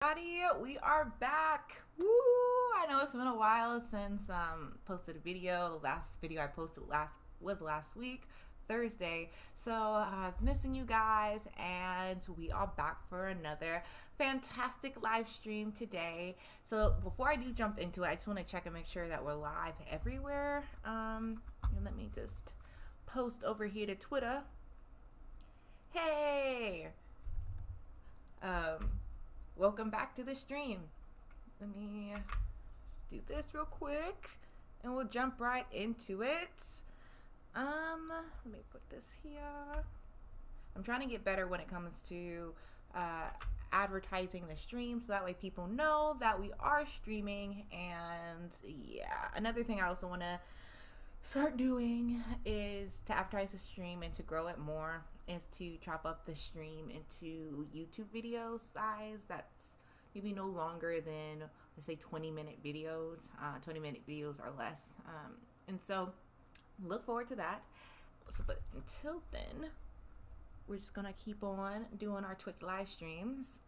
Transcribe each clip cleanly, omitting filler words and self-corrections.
Everybody, we are back. Woo! I know it's been a while since posted a video. The last video I posted was last week, Thursday. So missing you guys, and we are back for another fantastic live stream today. So before I do jump into it, I just want to check and make sure that we're live everywhere. And let me just post over here to Twitter. Hey. Welcome back to the stream. Let me do this real quick and we'll jump right into it. Let me put this here. I'm trying to get better when it comes to advertising the stream so that way people know that we are streaming. And yeah, another thing I also want to start doing is to advertise the stream and to grow it more is to chop up the stream into YouTube video size that's maybe no longer than, let's say, 20-minute videos. 20-minute videos or less. And so look forward to that. So, but until then, we're just gonna keep on doing our Twitch live streams.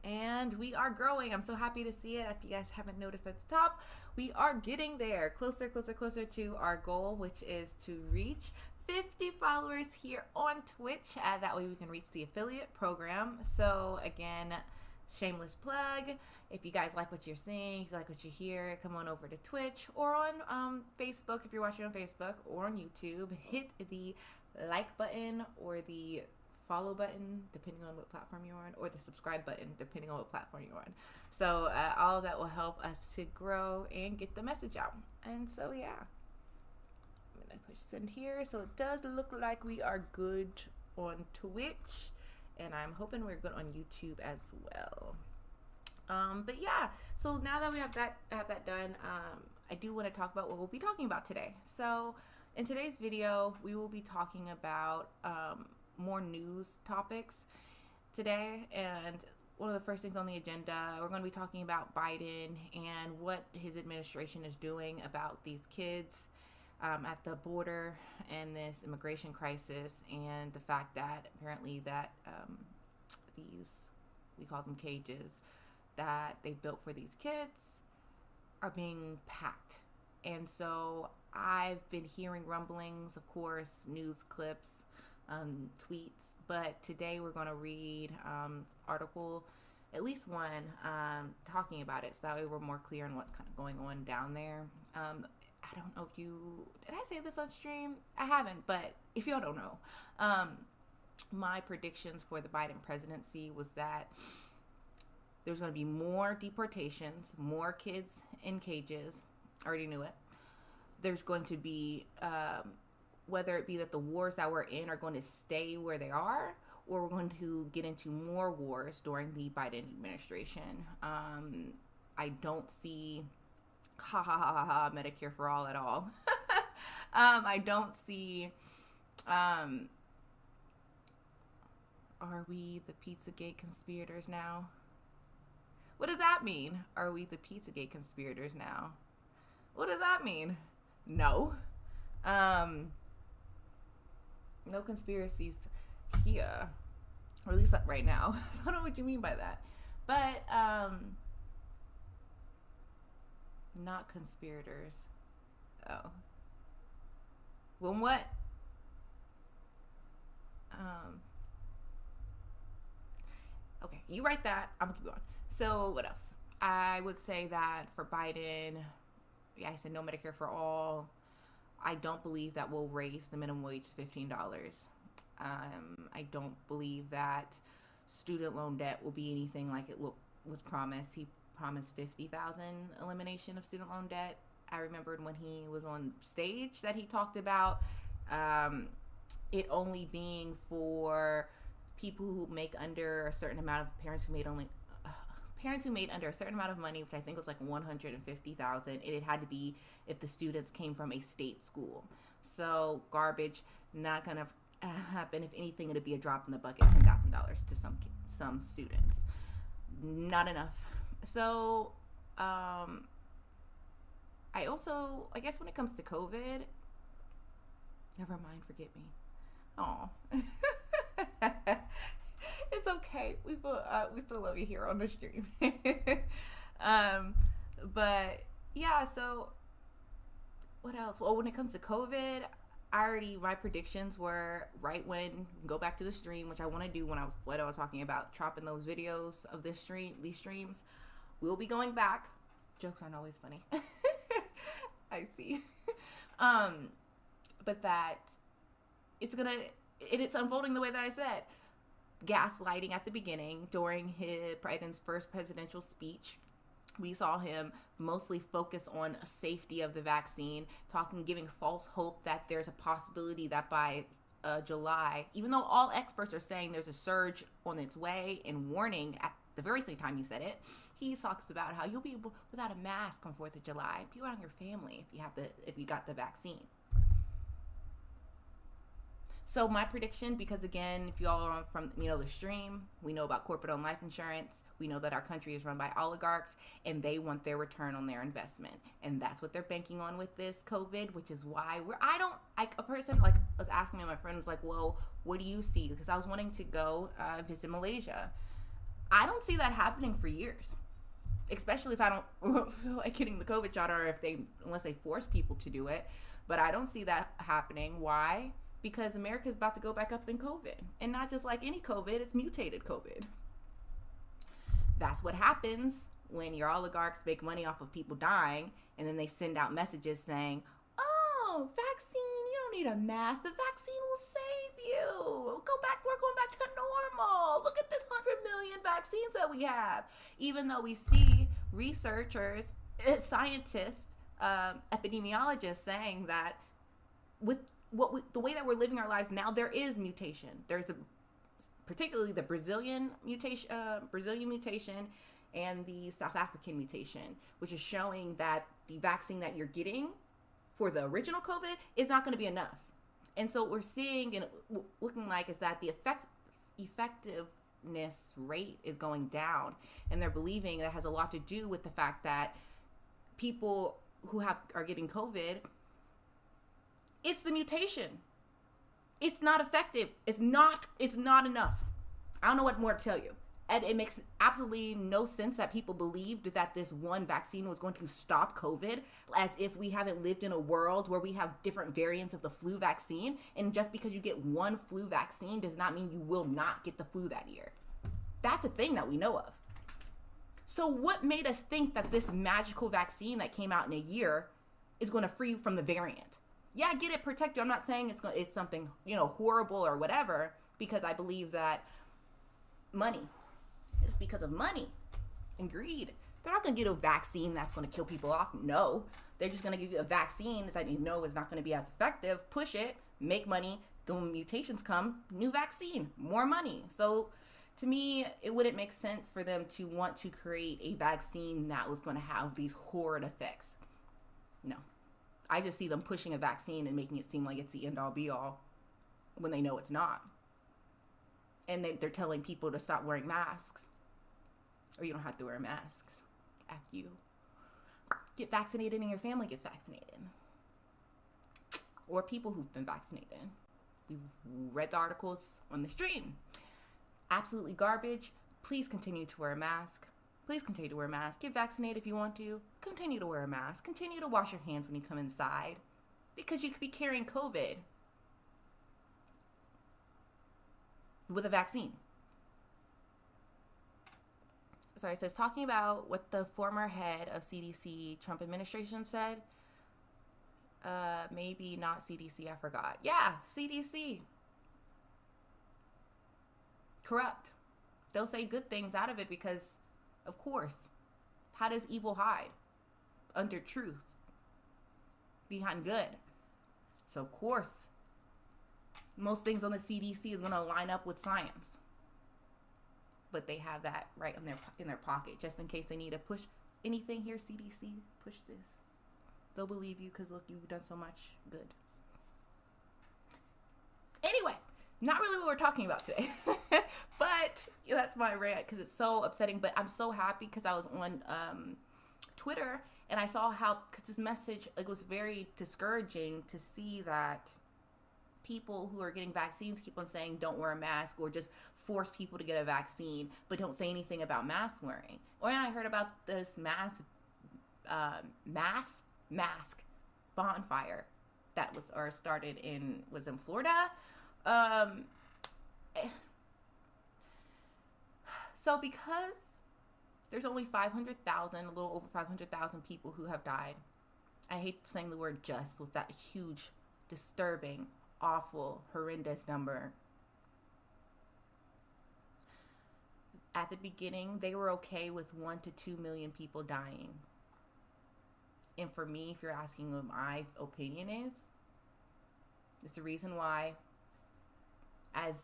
And we are growing. I'm so happy to see it. If you guys haven't noticed at the top, we are getting there. Closer to our goal, which is to reach 50 followers here on Twitch. That way we can reach the affiliate program. So again, shameless plug. If you guys like what you're seeing, if you like what you hear, come on over to Twitch or on Facebook if you're watching on Facebook or on YouTube. Hit the like button or the follow button depending on what platform you're on, or the subscribe button depending on what platform you're on. So all of that will help us to grow and get the message out. And so yeah, I'm gonna push send here. So it does look like we are good on Twitch, and I'm hoping we're good on YouTube as well. But yeah, so now that we have that done, I do want to talk about what we'll be talking about today. So in today's video, we will be talking about more news topics today, and one of the first things on the agenda, we're going to be talking about Biden and what his administration is doing about these kids at the border and this immigration crisis, and the fact that apparently that these, we call them cages, that they built for these kids are being packed. And so I've been hearing rumblings, of course, news clips, tweets, but today we're going to read article, at least one, talking about it, so that way we're more clear on what's kind of going on down there. I don't know if you, did I say this on stream? I haven't, but if y'all don't know, my predictions for the Biden presidency was that there's going to be more deportations, more kids in cages. I already knew it. There's going to be whether it be that the wars that we're in are going to stay where they are, or we're going to get into more wars during the Biden administration. I don't see Medicare for all at all. I don't see are we the Pizzagate conspirators now? What does that mean? Are we the Pizzagate conspirators now? What does that mean? No. No conspiracies here, or at least right now. So I don't know what you mean by that, but not conspirators. Oh, well, what? Okay, you write that. I'm gonna keep going. So what else? I would say that for Biden, yeah, I said no Medicare for all. I don't believe that we'll raise the minimum wage to $15. I don't believe that student loan debt will be anything like it was promised. He promised 50,000 elimination of student loan debt. I remembered when he was on stage that he talked about it only being for people who make under a certain amount of parents who made under a certain amount of money, which I think was like 150,000. It had to be if the students came from a state school. So garbage, not gonna happen. If anything, it'd be a drop in the bucket, $10,000 to some students. Not enough. So I guess when it comes to COVID, never mind, forget me. Oh. It's okay. We still love you here on the stream. um, but yeah. So what else? Well, when it comes to COVID, my predictions were right when go back to the stream, which I want to do when I was talking about dropping those videos of these streams. We'll be going back. Jokes aren't always funny. I see. um, but that it's unfolding the way that I said. Gaslighting at the beginning during Biden's first presidential speech. We saw him mostly focus on safety of the vaccine, giving false hope that there's a possibility that by July, even though all experts are saying there's a surge on its way and warning at the very same time he said it, he talks about how you'll be able, without a mask on 4th of July, be around your family if you got the vaccine. So my prediction, because again, if you all are from the stream, we know about corporate-owned life insurance. We know that our country is run by oligarchs, and they want their return on their investment, and that's what they're banking on with this COVID, which is why a person was asking me, my friend was like, well, what do you see? Because I was wanting to go visit Malaysia. I don't see that happening for years, especially if I don't feel like getting the COVID shot, or unless they force people to do it. But I don't see that happening. Why? Because America is about to go back up in COVID. And not just like any COVID, it's mutated COVID. That's what happens when your oligarchs make money off of people dying, and then they send out messages saying, oh, vaccine, you don't need a mask. The vaccine will save you. We're going back to normal. Look at this 100 million vaccines that we have. Even though we see researchers, scientists, epidemiologists saying that with the way that we're living our lives now, there is mutation. There's particularly the Brazilian mutation, and the South African mutation, which is showing that the vaccine that you're getting for the original COVID is not going to be enough. And so what we're seeing and looking like is that the effectiveness rate is going down, and they're believing that has a lot to do with the fact that people who are getting COVID, it's the mutation. It's not effective. It's not enough. I don't know what more to tell you. And it makes absolutely no sense that people believed that this one vaccine was going to stop COVID, as if we haven't lived in a world where we have different variants of the flu vaccine. And just because you get one flu vaccine does not mean you will not get the flu that year. That's a thing that we know of. So what made us think that this magical vaccine that came out in a year is going to free you from the variant? Yeah, get it, protect you. I'm not saying it's something, horrible or whatever, because I believe that money. It's because of money and greed. They're not going to get a vaccine that's going to kill people off. No, they're just going to give you a vaccine that is not going to be as effective. Push it, make money. The mutations come, new vaccine, more money. So to me, it wouldn't make sense for them to want to create a vaccine that was going to have these horrid effects. No. I just see them pushing a vaccine and making it seem like it's the end-all be-all when they know it's not. And they're telling people to stop wearing masks. Or you don't have to wear masks after you get vaccinated and your family gets vaccinated. Or people who've been vaccinated. You've read the articles on the stream. Absolutely garbage. Please continue to wear a mask. Please continue to wear a mask. Get vaccinated if you want to. Continue to wear a mask. Continue to wash your hands when you come inside, because you could be carrying COVID with a vaccine. Sorry, it says, talking about what the former head of CDC Trump administration said. Maybe not CDC, I forgot. Yeah, CDC. Corrupt. They'll say good things out of it because, of course, how does evil hide? Under truth. Behind good. So, of course, most things on the CDC is going to line up with science. But they have that right in their pocket, just in case they need to push anything here. CDC, push this. They'll believe you because, look, you've done so much good. Anyway, not really what we're talking about today. But that's my rant because it's so upsetting. But I'm so happy because I was on Twitter and I saw how, because this message, it was very discouraging to see that people who are getting vaccines keep on saying don't wear a mask, or just force people to get a vaccine, but don't say anything about mask wearing. Or I heard about this mask bonfire that started in Florida. So because there's only 500,000, a little over 500,000 people who have died. I hate saying the word just with that huge, disturbing, awful, horrendous number. At the beginning, they were okay with 1 to 2 million people dying. And for me, if you're asking what my opinion is, it's the reason why as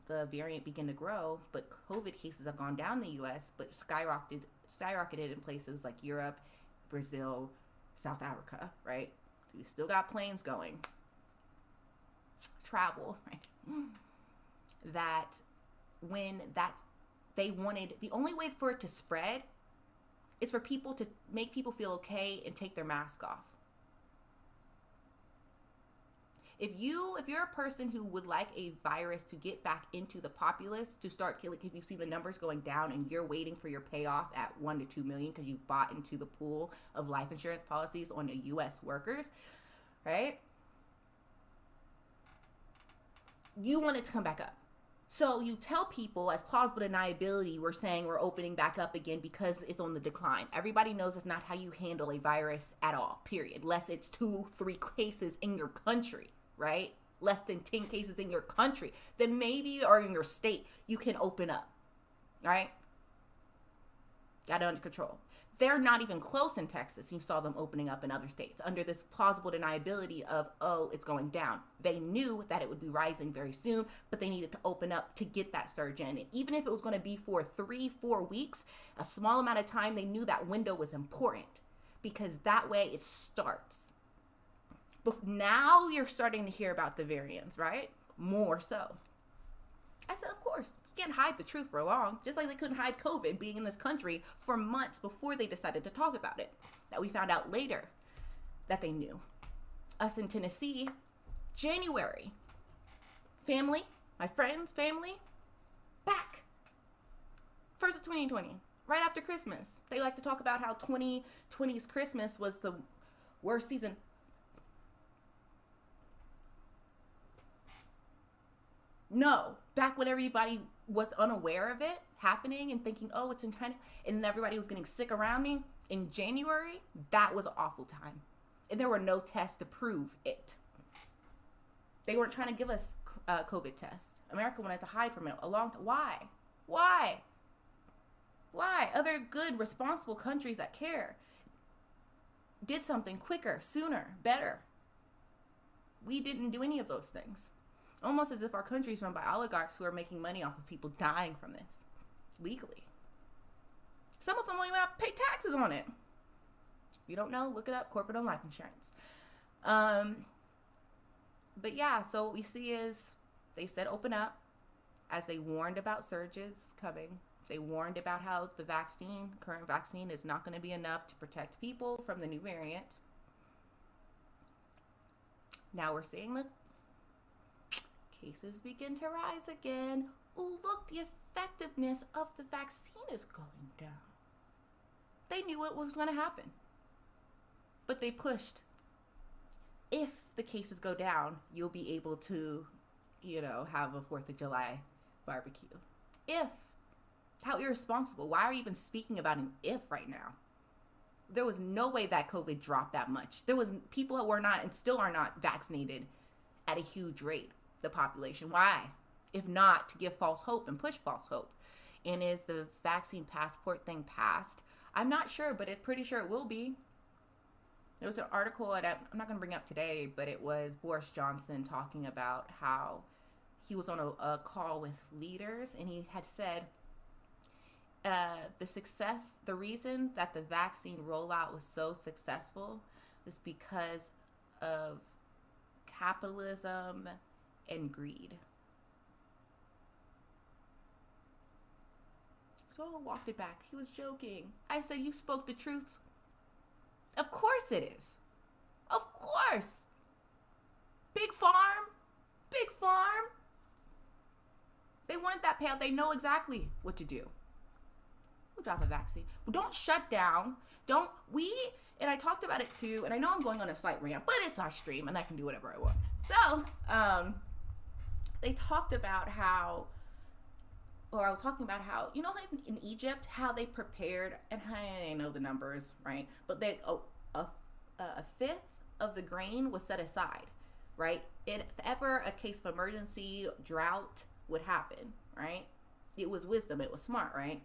the variant began to grow, but COVID cases have gone down in the U.S., but skyrocketed in places like Europe, Brazil, South Africa, right? So you still got planes going. Travel, right? They wanted, the only way for it to spread is for people to make people feel okay and take their mask off. If you're a person who would like a virus to get back into the populace, to start killing, if you see the numbers going down and you're waiting for your payoff at 1 to 2 million because you bought into the pool of life insurance policies on the U.S. workers, right? You want it to come back up. So you tell people as plausible deniability, we're saying we're opening back up again because it's on the decline. Everybody knows it's not how you handle a virus at all, period. Unless it's 2-3 cases in your country, right? Less than 10 cases in your country. Then maybe, or in your state, you can open up, right? Got it under control. They're not even close in Texas. You saw them opening up in other states under this plausible deniability of, oh, it's going down. They knew that it would be rising very soon, but they needed to open up to get that surge in. And even if it was going to be for 3-4 weeks, a small amount of time, they knew that window was important because that way it starts. But now you're starting to hear about the variants, right? More so. I said, of course. You can't hide the truth for long, just like they couldn't hide COVID being in this country for months before they decided to talk about it. That we found out later that they knew. Us in Tennessee, January. Family, my friends, family, back. 1st of 2020, right after Christmas. They like to talk about how 2020's Christmas was the worst season. No, back when everybody was unaware of it happening and thinking, oh, it's in China, and then everybody was getting sick around me in January, that was an awful time. And there were no tests to prove it. They weren't trying to give us COVID tests. America wanted to hide from it a long time. Why? Other good, responsible countries that care did something quicker, sooner, better. We didn't do any of those things. Almost as if our country is run by oligarchs who are making money off of people dying from this legally. Some of them won't even have to pay taxes on it. If you don't know, look it up, corporate-owned life insurance. But yeah, so what we see is they said open up as they warned about surges coming. They warned about how the current vaccine is not going to be enough to protect people from the new variant. Now we're seeing the cases begin to rise again. Oh, look, the effectiveness of the vaccine is going down. They knew what was going to happen, but they pushed. If the cases go down, you'll be able to, have a 4th of July barbecue. If. How irresponsible. Why are you even speaking about an if right now? There was no way that COVID dropped that much. There was people who were not and still are not vaccinated at a huge rate. The population. Why? If not to give false hope and push false hope. And is the vaccine passport thing passed? I'm not sure, but I'm pretty sure it will be. There was an article that I'm not going to bring up today, but it was Boris Johnson talking about how he was on a call with leaders, and he had said the reason that the vaccine rollout was so successful is because of capitalism and greed. So I walked it back. He was joking. I said, you spoke the truth. Of course it is. Of course. Big farm, big farm. They wanted that payout. They know exactly what to do. We'll drop a vaccine. But don't shut down. And I talked about it too, and I know I'm going on a slight rant, but it's our stream, and I can do whatever I want. So, they talked about how, or I was talking about how, you know, like in Egypt, how they prepared, and I know the numbers, right? But a fifth of the grain was set aside, right? If ever a case of emergency, drought would happen, right? It was wisdom. It was smart, right?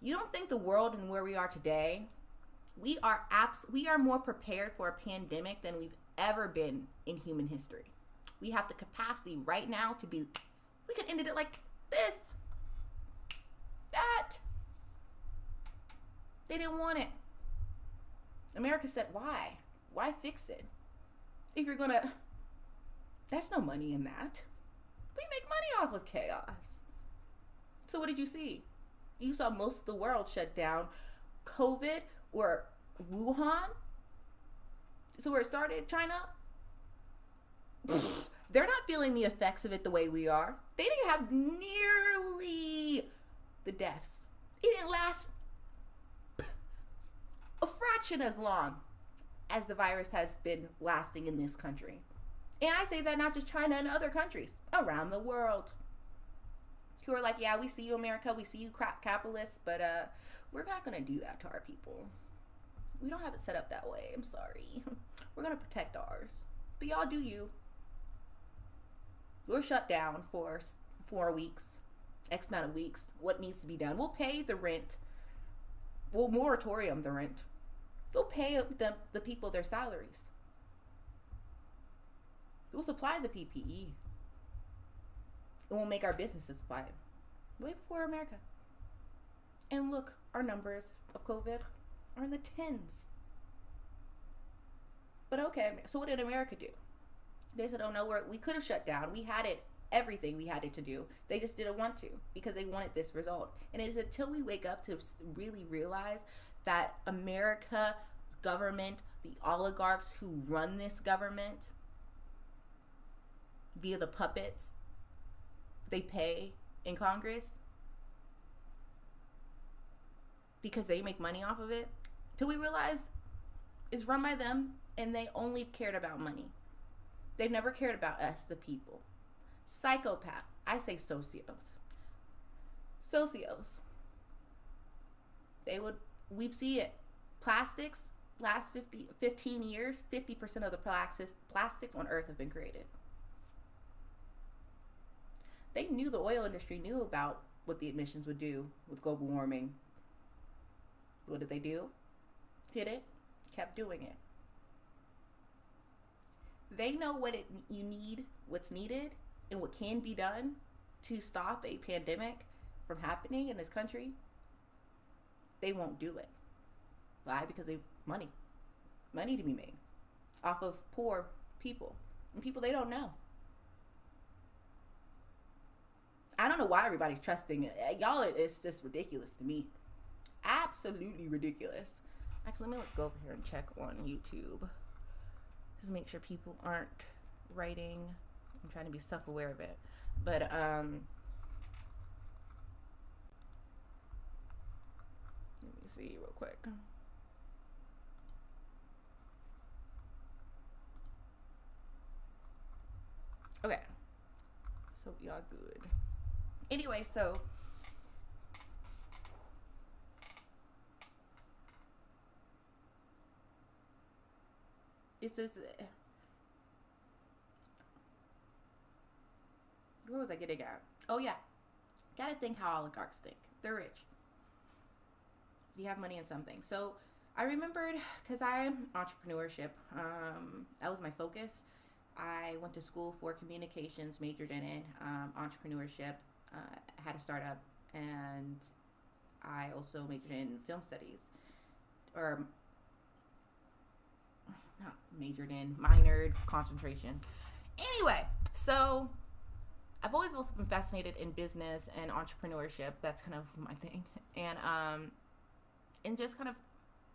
You don't think the world and where we are today, we are more prepared for a pandemic than we've ever been in human history. We have the capacity right now to be, we could end it like this, that. They didn't want it. America said, why? Why fix it? If you're gonna, there's no money in that. We make money off of chaos. So what did you see? You saw most of the world shut down. COVID, or Wuhan, so where it started, China, they're not feeling the effects of it the way we are. They didn't have nearly the deaths. It didn't last a fraction as long as the virus has been lasting in this country. And I say that not just China and other countries around the world, who are like, yeah, we see you, America, we see you, crap capitalists, but we're not going to do that to our people. We don't have it set up that way. I'm sorry. We're going to protect ours. But y'all do you. We're shut down for 4 weeks, X amount of weeks. What needs to be done? We'll pay the rent. We'll moratorium the rent. We'll pay the people their salaries. We'll supply the PPE. And we'll make our businesses supply it. Way before America. And look, our numbers of COVID are in the tens. But okay, so what did America do? They said, oh no, we could have shut down. We had everything we had it to do. They just didn't want to because they wanted this result. And it's until we wake up to really realize that America's government, the oligarchs who run this government via the puppets they pay in Congress, because they make money off of it, till we realize it's run by them and they only cared about money. They've never cared about us, the people. Psychopath. I say socios. Socios. We see it. Plastics, last 15 years, 50% of the plastics on Earth have been created. They knew, the oil industry knew about what the emissions would do with global warming. What did they do? Did it? Kept doing it. They know what's needed, and what can be done to stop a pandemic from happening in this country. They won't do it. Why? Because they money to be made off of poor people and people they don't know. I don't know why everybody's trusting it. Y'all, it's just ridiculous to me. Absolutely ridiculous. Actually, let me go over here and check on YouTube. Just make sure people aren't writing. I'm trying to be self-aware of it. But, let me see real quick. Okay. So we are good. Anyway, so it says, where was I getting at? Oh yeah, gotta think how oligarchs think. They're rich. You have money in something. So I remembered, because I'm entrepreneurship, that was my focus. I went to school for communications, majored in it, entrepreneurship, had a startup, and I also majored in film studies, or not majored in, minored, concentration. Anyway, so I've always also been fascinated in business and entrepreneurship. That's kind of my thing. And just kind of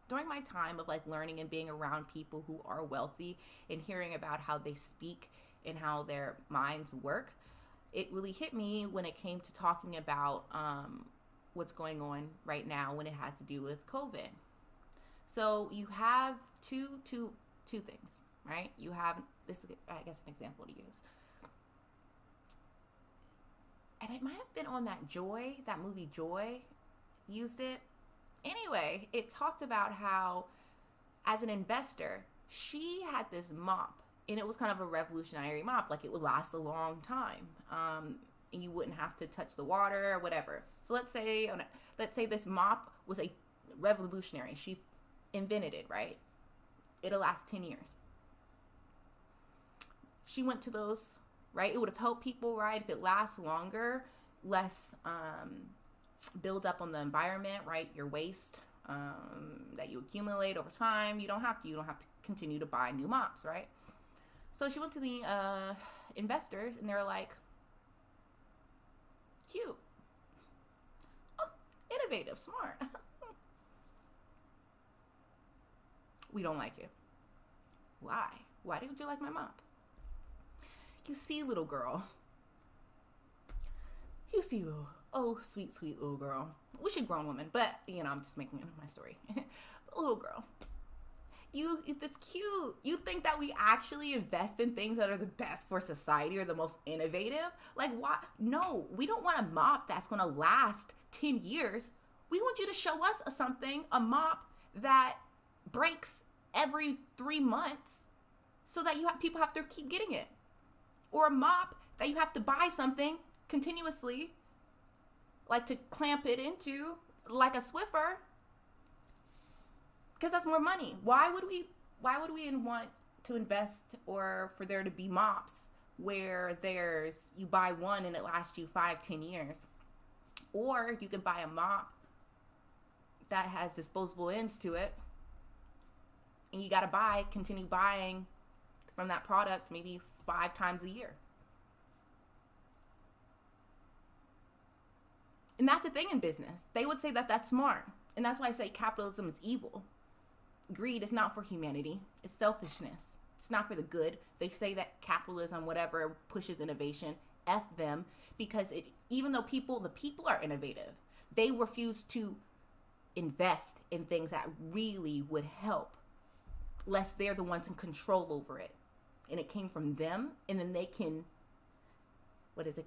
during my time of like learning and being around people who are wealthy and hearing about how they speak and how their minds work, it really hit me when it came to talking about what's going on right now when it has to do with COVID. So you have two things, right? You have this is, I guess, an example to use. And it might have been on that movie Joy used it. Anyway, it talked about how, as an investor, she had this mop, and it was kind of a revolutionary mop. Like, it would last a long time, and you wouldn't have to touch the water or whatever. So let's say this mop was a revolutionary. She invented it, right? It'll last 10 years. She went to those, right? It would have helped people, right? If it lasts longer, less build up on the environment, right? Your waste that you accumulate over time. You don't have to continue to buy new mops, right? So she went to the investors, and they were like, cute, oh, innovative, smart. We don't like it. Why? Why didn't you like my mop? You see, little girl. You see, oh, sweet, sweet little girl. We should grown woman, but, I'm just making it my story. Little girl. It's cute. You think that we actually invest in things that are the best for society or the most innovative? Like, why? No, we don't want a mop that's going to last 10 years. We want you to show us a mop that breaks every 3 months so that people have to keep getting it. Or a mop that you have to buy something continuously, like to clamp it into, like a Swiffer, because that's more money. Why would we want to invest or for there to be mops where you buy one and it lasts you 5-10 years? Or you can buy a mop that has disposable ends to it, and you got to continue buying from that product maybe 5 times a year. And that's a thing in business. They would say that that's smart. And that's why I say capitalism is evil. Greed is not for humanity. It's selfishness. It's not for the good. They say that capitalism, whatever, pushes innovation. F them. Because even though the people are innovative, they refuse to invest in things that really would help, lest they're the ones in control over it. And it came from them, and then they can,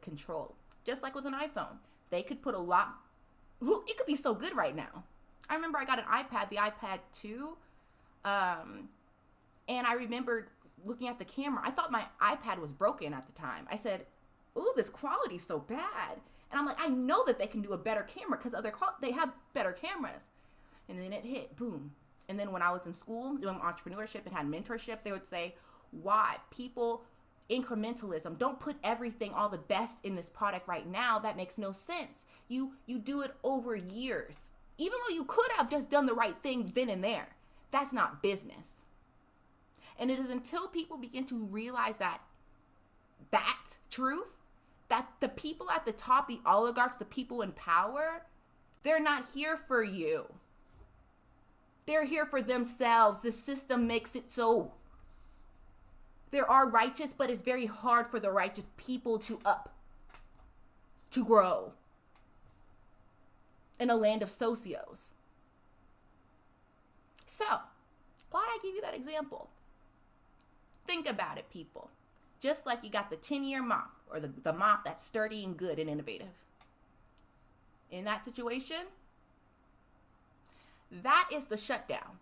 control. Just like with an iPhone. They could put it could be so good right now. I remember I got an iPad, the iPad 2, and I remembered looking at the camera. I thought my iPad was broken at the time. I said, ooh, this quality's so bad. And I'm like, I know that they can do a better camera because they have better cameras. And then it hit, boom. And then when I was in school doing entrepreneurship and had mentorship, they would say, why? Incrementalism. Don't put everything, all the best in this product right now. That makes no sense. You do it over years. Even though you could have just done the right thing then and there. That's not business. And it is until people begin to realize that truth, that the people at the top, the oligarchs, the people in power, they're not here for you. They're here for themselves. The system makes it so. There are righteous, but it's very hard for the righteous people to grow in a land of socios. So, why did I give you that example? Think about it, people. Just like you got the 10-year mop, or the mop that's sturdy and good and innovative. In that situation, that is the shutdown.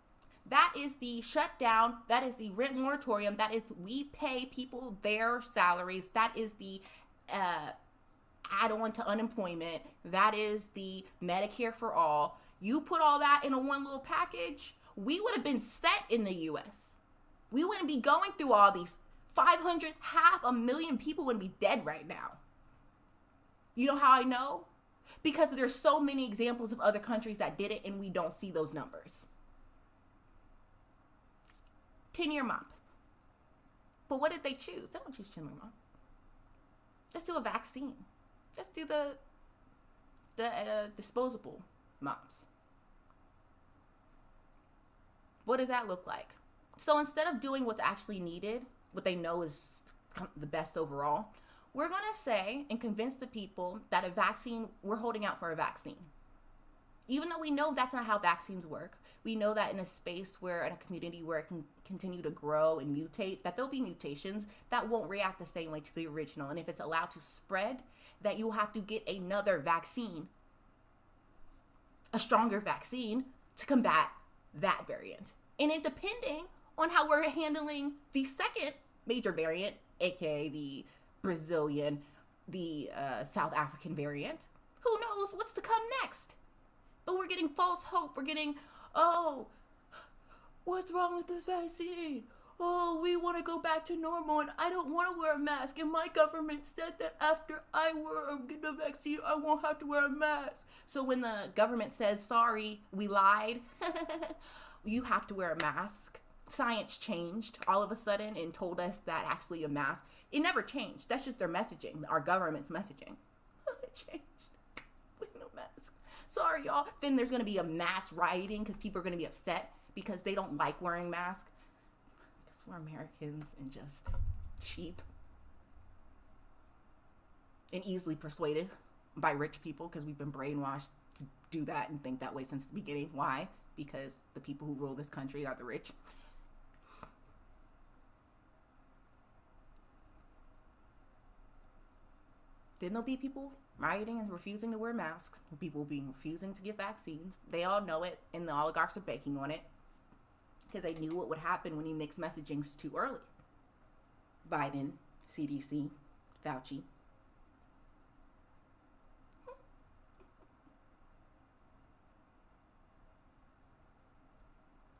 That is the shutdown. That is the rent moratorium. That is, we pay people their salaries. That is the add-on to unemployment. That is the Medicare for all. You put all that in one little package, we would have been set in the U.S. We wouldn't be going through all these 500,000 people wouldn't be dead right now. You know how I know? Because there's so many examples of other countries that did it, and we don't see those numbers. 10-year mop. But what did they choose? They don't choose 10-year mop. Let's do a vaccine. Let's do the disposable mops. What does that look like? So instead of doing what's actually needed, what they know is the best overall, we're going to say and convince the people that a vaccine, we're holding out for a vaccine. Even though we know that's not how vaccines work, we know that in a space where, in a community where it can continue to grow and mutate, that there'll be mutations that won't react the same way to the original. And if it's allowed to spread, that you'll have to get another vaccine, a stronger vaccine, to combat that variant. And it depending on how we're handling the second major variant, aka the Brazilian, the South African variant, who knows what's to come next? But we're getting false hope. We're getting, oh, what's wrong with this vaccine? Oh, we want to go back to normal and I don't want to wear a mask. And my government said that after I get the vaccine, I won't have to wear a mask. So when the government says, sorry, we lied, you have to wear a mask. Science changed all of a sudden and told us that actually a mask, it never changed. That's just their messaging, our government's messaging. It changed. With no mask. Sorry, y'all. Then there's going to be a mass rioting because people are going to be upset because they don't like wearing masks. Because we're Americans and just cheap and easily persuaded by rich people because we've been brainwashed to do that and think that way since the beginning. Why? Because the people who rule this country are the rich. Then there'll be people rioting and refusing to wear masks. People being refusing to get vaccines. They all know it, and the oligarchs are banking on it because they knew what would happen when you mix messagings too early. Biden, CDC, Fauci.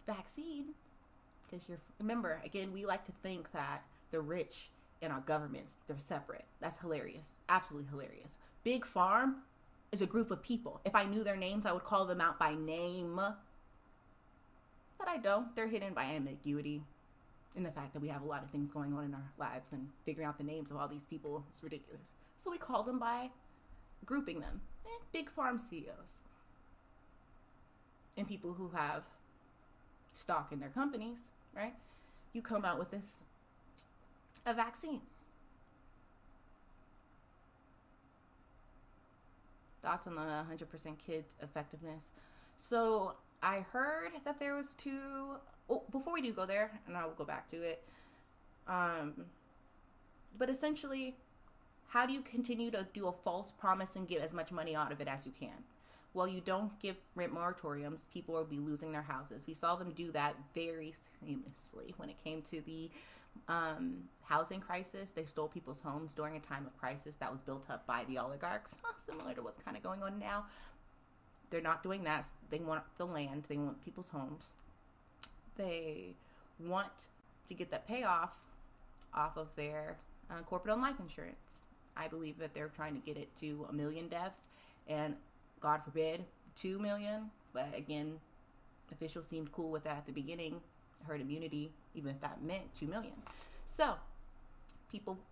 Vaccine, because remember, again, we like to think that the rich and our governments, they're separate. That's hilarious. Absolutely hilarious. Big Farm is a group of people. If I knew their names, I would call them out by name. But I don't. They're hidden by ambiguity in the fact that we have a lot of things going on in our lives, and figuring out the names of all these people is ridiculous. So we call them by grouping them. Big Farm CEOs. And people who have stock in their companies, right? You come out with a vaccine. Thoughts on the 100% kid effectiveness. So I heard that there was before we do go there, and I will go back to it. But essentially, how do you continue to do a false promise and get as much money out of it as you can? Well, you don't give rent moratoriums, people will be losing their houses. We saw them do that very famously when it came to the housing crisis. They stole people's homes during a time of crisis that was built up by the oligarchs, similar to what's kind of going on now. They're not doing that. They want the land. They want people's homes. They want to get that payoff off of their corporate-owned life insurance. I believe that they're trying to get it to 1 million deaths, and God forbid, 2 million. But again, officials seemed cool with that at the beginning. Herd immunity, even if that meant 2 million. So,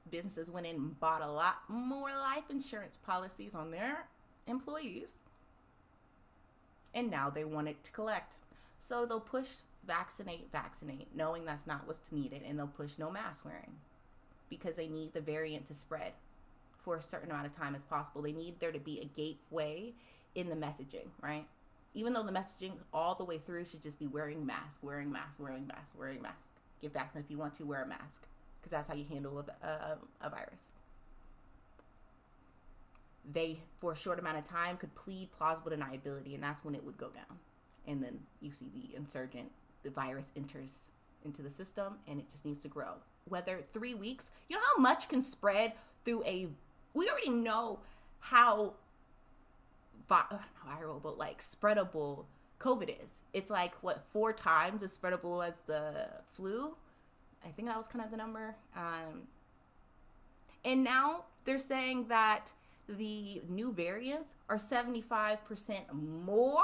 businesses went in and bought a lot more life insurance policies on their employees. And now they want it to collect. So they'll push vaccinate, knowing that's not what's needed. And they'll push no mask wearing because they need the variant to spread for a certain amount of time as possible. They need there to be a gateway in the messaging, right? Even though the messaging all the way through should just be wearing mask. Get vaccinated if you want to, wear a mask. Because that's how you handle a virus. They, for a short amount of time, could plead plausible deniability, and that's when it would go down. And then you see the virus enters into the system, and it just needs to grow. Whether 3 weeks, you know how much can spread through we already know how viral, but like spreadable COVID is. It's like 4 times as spreadable as the flu. I think that was kind of the number. And now they're saying that the new variants are 75% more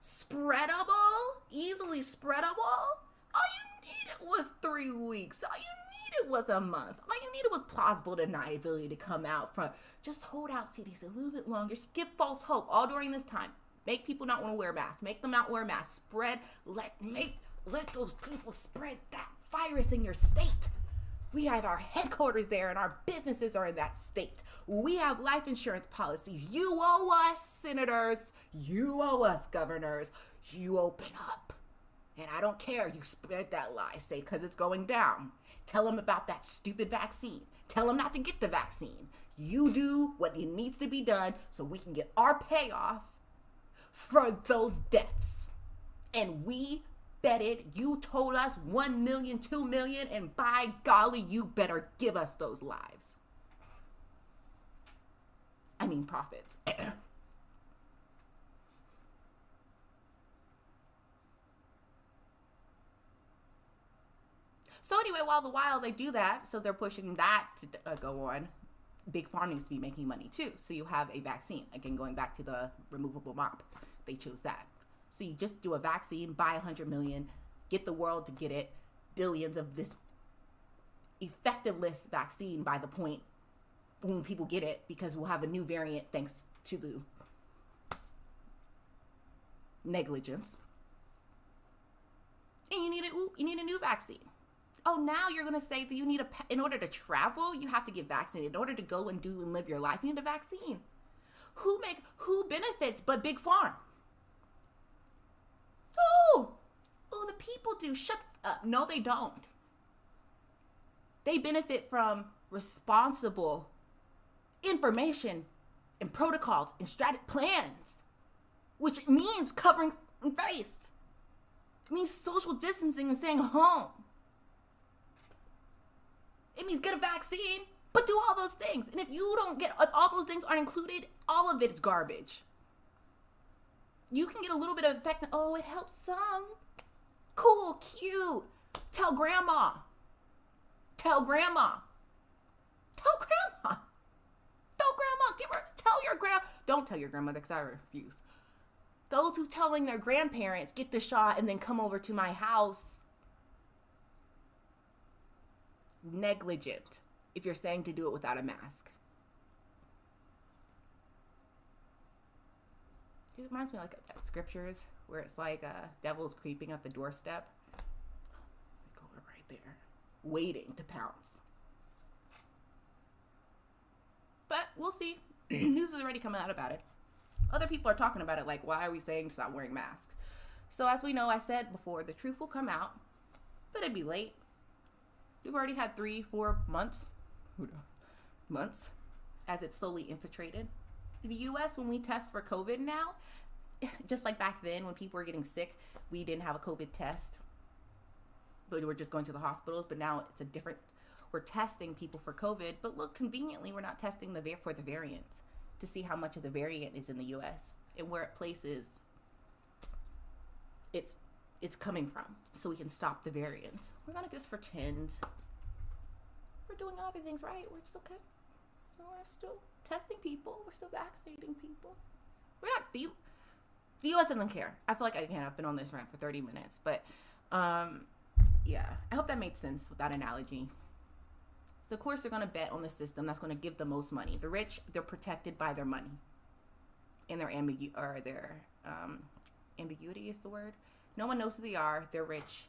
spreadable, easily spreadable. All you needed was 3 weeks. All you needed was a month. All you needed was plausible deniability to come out from. Just hold out, CDC, a little bit longer. Just give false hope all during this time. Make people not want to wear masks. Make them not wear masks. Let those people spread that virus in your state. We have our headquarters there and our businesses are in that state. We have life insurance policies. You owe us, senators. You owe us, governors. You open up. And I don't care. You spread that lie. Say, because it's going down. Tell them about that stupid vaccine. Tell them not to get the vaccine. You do what needs to be done so we can get our payoff for those deaths. And we betted, you told us 1 million, 2 million, and by golly, you better give us those lives. I mean profits. So anyway, while they do that, so they're pushing that to go on, Big Pharma needs to be making money too. So you have a vaccine. Again, going back to the removable mop, they chose that. So you just do a vaccine, buy 100 million, get the world to get it, billions of this effectiveless vaccine by the point when people get it, because we'll have a new variant thanks to the negligence. And you need a new vaccine. Oh, now you're going to say that you need in order to travel, you have to get vaccinated. In order to go and do and live your life, you need a vaccine. Who benefits but Big Pharma? Oh, the people do. Shut up. No, they don't. They benefit from responsible information and protocols and strategic plans, which means covering face. It means social distancing and staying home. It means get a vaccine, but do all those things. And if all those things aren't included, all of it is garbage. You can get a little bit of effect. Oh, it helps some. Cool, cute. Tell grandma. Tell grandma. Tell grandma. Tell grandma. Tell your grandma. Don't tell your grandmother because I refuse. Those who telling their grandparents, get the shot and then come over to my house. Negligent if you're saying to do it without a mask. It reminds me like of scriptures where it's like devil's creeping at the doorstep. Go right there, waiting to pounce. But we'll see. News is already coming out about it. Other people are talking about it like, why are we saying stop wearing masks? So as we know, I said before, the truth will come out, but it'd be late. We've already had 3-4 months, months, as it's slowly infiltrated. In the U.S., when we test for COVID now, just like back then when people were getting sick, we didn't have a COVID test, but we were just going to the hospitals. But now it's we're testing people for COVID, but look, conveniently, we're not testing for the variant to see how much of the variant is in the U.S. and where places it's coming from, so we can stop the variant. We're gonna just pretend we're doing all everything's right. We're still okay. We're still testing people. We're still vaccinating people. We're not the U.S. doesn't care. I feel like I've been on this rant for 30 minutes, but yeah, I hope that made sense with that analogy. So of course they're gonna bet on the system that's gonna give the most money. The rich, they're protected by their money, and their ambiguity is the word. No one knows who they are. They're rich.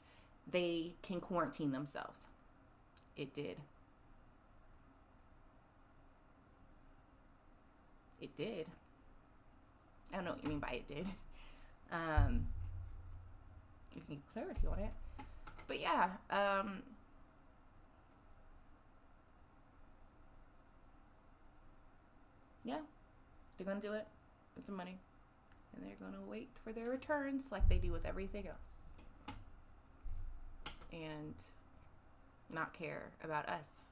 They can quarantine themselves. It did. It did. I don't know what you mean by it did. You can get clarity on it. But yeah, yeah, they're going to do it with the money. And they're going to wait for their returns like they do with everything else. And not care about us.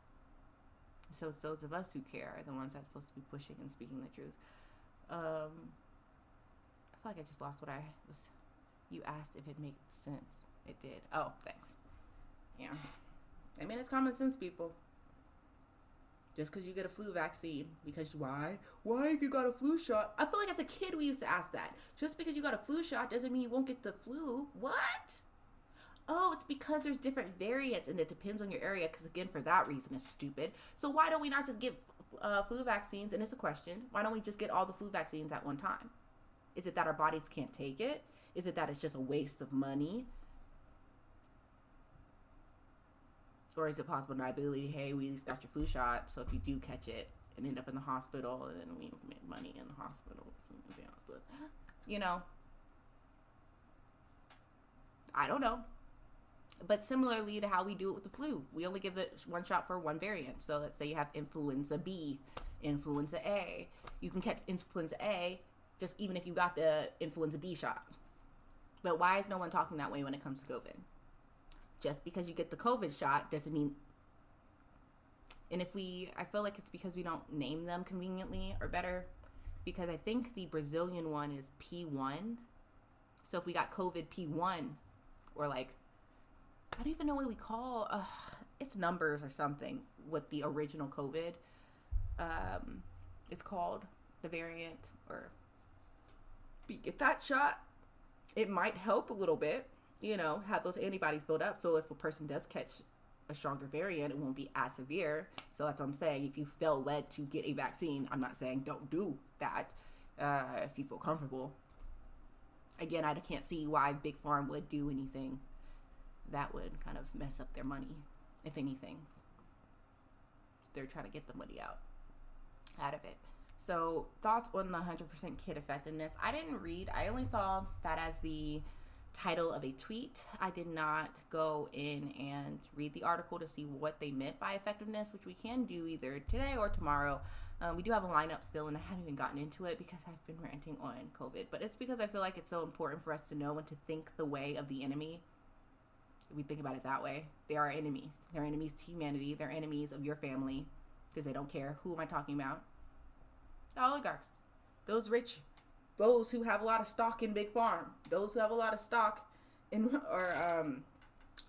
So it's those of us who care are the ones that's supposed to be pushing and speaking the truth. I feel like I just lost you asked if it made sense. It did. Oh, thanks. Yeah. I mean, it's common sense, people. Just because you get a flu vaccine, because why? Why if you got a flu shot? I feel like as a kid we used to ask that. Just because you got a flu shot doesn't mean you won't get the flu. What? Oh, it's because there's different variants and it depends on your area, because again, for that reason, it's stupid. So why don't we not just get flu vaccines? And it's a question. Why don't we just get all the flu vaccines at one time? Is it that our bodies can't take it? Is it that it's just a waste of money? Or is it possible liability? Hey, we got your flu shot, so if you do catch it and end up in the hospital, and then we make money in the hospital, but you know, I don't know. But similarly to how we do it with the flu, we only give it one shot for one variant. So let's say you have influenza B, influenza A. You can catch influenza A just even if you got the influenza B shot. But why is no one talking that way when it comes to COVID? Just because you get the COVID shot doesn't mean. And I feel like it's because we don't name them conveniently, or better, because I think the Brazilian one is P1. So if we got COVID P1, or like, I don't even know what we call, it's numbers or something, what the original COVID is called, the variant, or we get that shot, it might help a little bit, have those antibodies build up. So if a person does catch a stronger variant, it won't be as severe. So that's what I'm saying. If you feel led to get a vaccine, I'm not saying don't do that if you feel comfortable. Again, I can't see why Big Pharma would do anything that would kind of mess up their money. If anything, they're trying to get the money out of it. So thoughts on the 100% kid effectiveness. I didn't read. I only saw that as the title of a tweet. I did not go in and read the article to see what they meant by effectiveness, which we can do either today or tomorrow. We do have a lineup still, and I haven't even gotten into it because I've been ranting on COVID. But it's because I feel like it's so important for us to know and to think the way of the enemy. If we think about it that way, they are enemies. They're enemies to humanity. They're enemies of your family because they don't care. Who am I talking about? The oligarchs. Those rich. Those who have a lot of stock in Big Farm. Those who have a lot of stock in or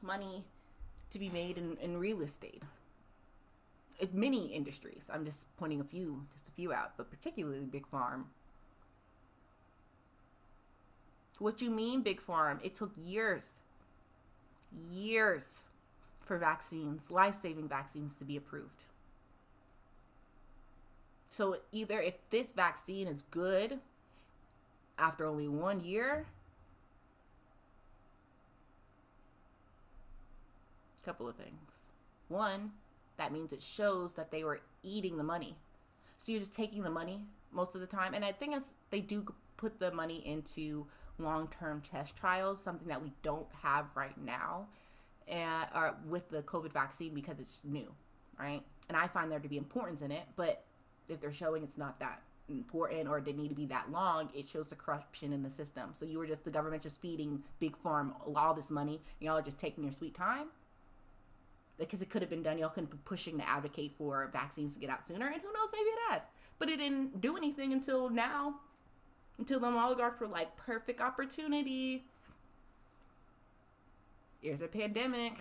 money to be made in real estate. Many industries. I'm just pointing a few out, but particularly Big Farm. What you mean, Big Farm? It took years for vaccines, life-saving vaccines, to be approved. So either if this vaccine is good after only 1 year, couple of things. One, that means it shows that they were eating the money. So you're just taking the money most of the time. And I think they do put the money into long-term test trials, something that we don't have right now with the COVID vaccine because it's new, right? And I find there to be importance in it, but if they're showing it's not that important or it didn't need to be that long, it shows the corruption in the system. So the government just feeding Big Farm all this money, and y'all are just taking your sweet time? Because it could have been done. Y'all couldn't be pushing to advocate for vaccines to get out sooner, and who knows, maybe it has. But it didn't do anything until now. Until the oligarchs were like, perfect opportunity. Here's a pandemic.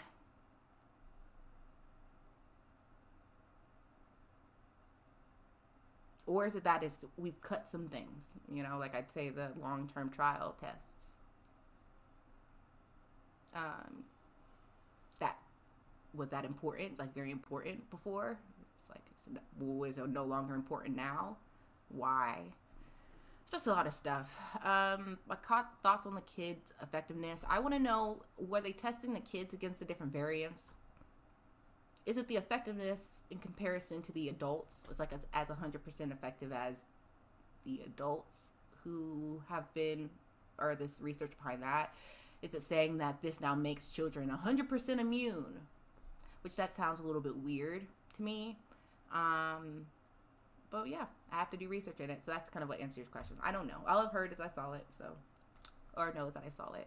Or is it that we've cut some things? Like I'd say the long-term trial tests. Was that important? Like very important before? Is it no longer important now? Why? It's just a lot of stuff. My thoughts on the kids' effectiveness. I want to know, were they testing the kids against the different variants? Is it the effectiveness in comparison to the adults? It's like as 100% effective as the adults who have been, or this research behind that? Is it saying that this now makes children 100% immune? Which that sounds a little bit weird to me. But yeah, I have to do research in it. So that's kind of what answers your question. I don't know. All I've heard is I saw it, or know that I saw it.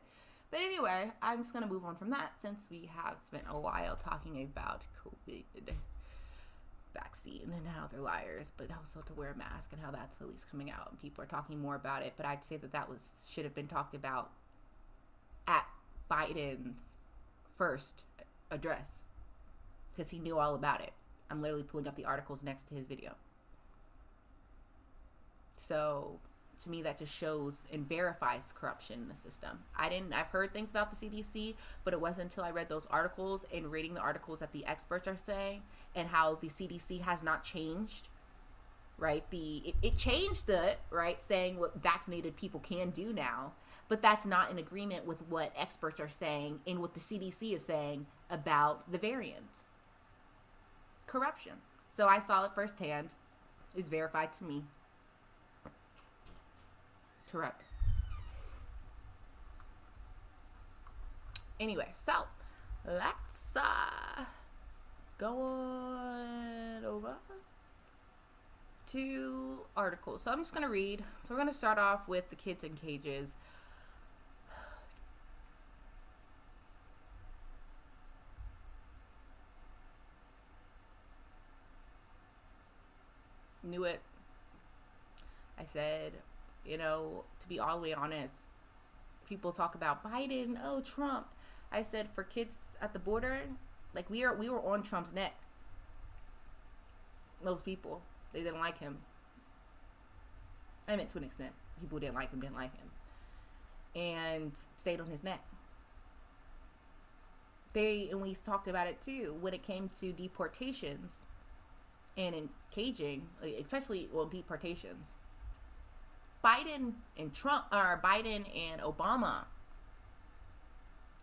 But anyway, I'm just going to move on from that since we have spent a while talking about COVID vaccine and how they're liars, but also to wear a mask and how that's at least coming out and people are talking more about it. But I'd say that should have been talked about at Biden's first address because he knew all about it. I'm literally pulling up the articles next to his video. So to me, that just shows and verifies corruption in the system. I've heard things about the CDC, but it wasn't until I read those articles and reading the articles that the experts are saying and how the CDC has not changed right? It changed it, right, saying what vaccinated people can do now, but that's not in agreement with what experts are saying and what the CDC is saying about the variant. Corruption. So I saw it firsthand. It's verified to me. Corrupt. Anyway, so let's go on over to articles. So I'm just going to read. So we're going to start off with the kids in cages. Knew it. I said, to be all the way honest, people talk about Biden, oh, Trump. I said, for kids at the border, like we were on Trump's neck. Those people, they didn't like him. I meant to an extent. People didn't like him, and stayed on his neck. And we talked about it too, when it came to deportations and in caging, especially, deportations. Biden and Obama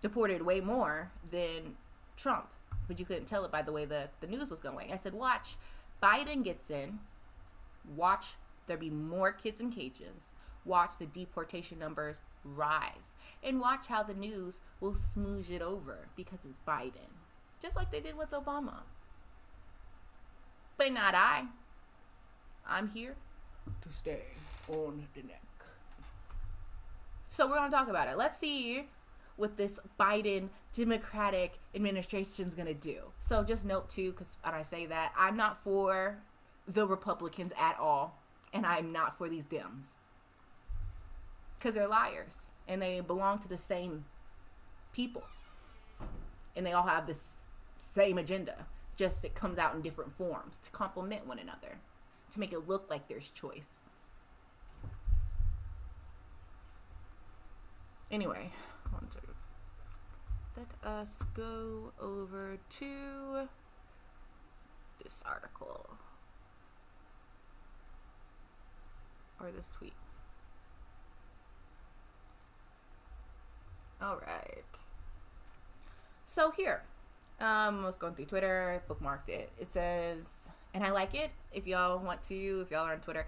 deported way more than Trump, but you couldn't tell it by the way the news was going. I said, watch, Biden gets in, watch there be more kids in cages, watch the deportation numbers rise, and watch how the news will smooth it over because it's Biden, just like they did with Obama. But not I. I'm here to stay on the neck. So we're going to talk about it. Let's see what this Biden Democratic administration is going to do. So just note too, because when I say that, I'm not for the Republicans at all, and I'm not for these Dems, because they're liars and they belong to the same people, and they all have this same agenda, just it comes out in different forms to complement one another, to make it look like there's choice. Anyway, let us go over to this article, or this tweet. All right. So here, I was going through Twitter, bookmarked it. It says, and I like it. If y'all want to, if y'all are on Twitter,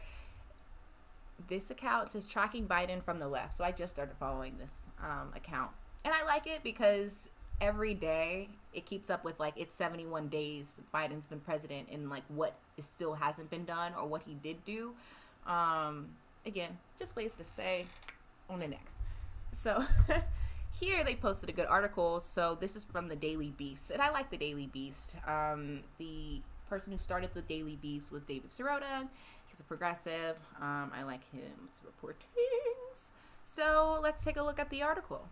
this account says tracking Biden from the left. So I just started following this account, and I like it because every day it keeps up with, like, it's 71 days Biden's been president, and like what still hasn't been done or what he did do. Again, just ways to stay on the neck. So here they posted a good article. So this is from the Daily Beast, and I like the Daily Beast. The person who started the Daily Beast was David Sirota. He's a progressive. I like his reportings. So let's take a look at the article.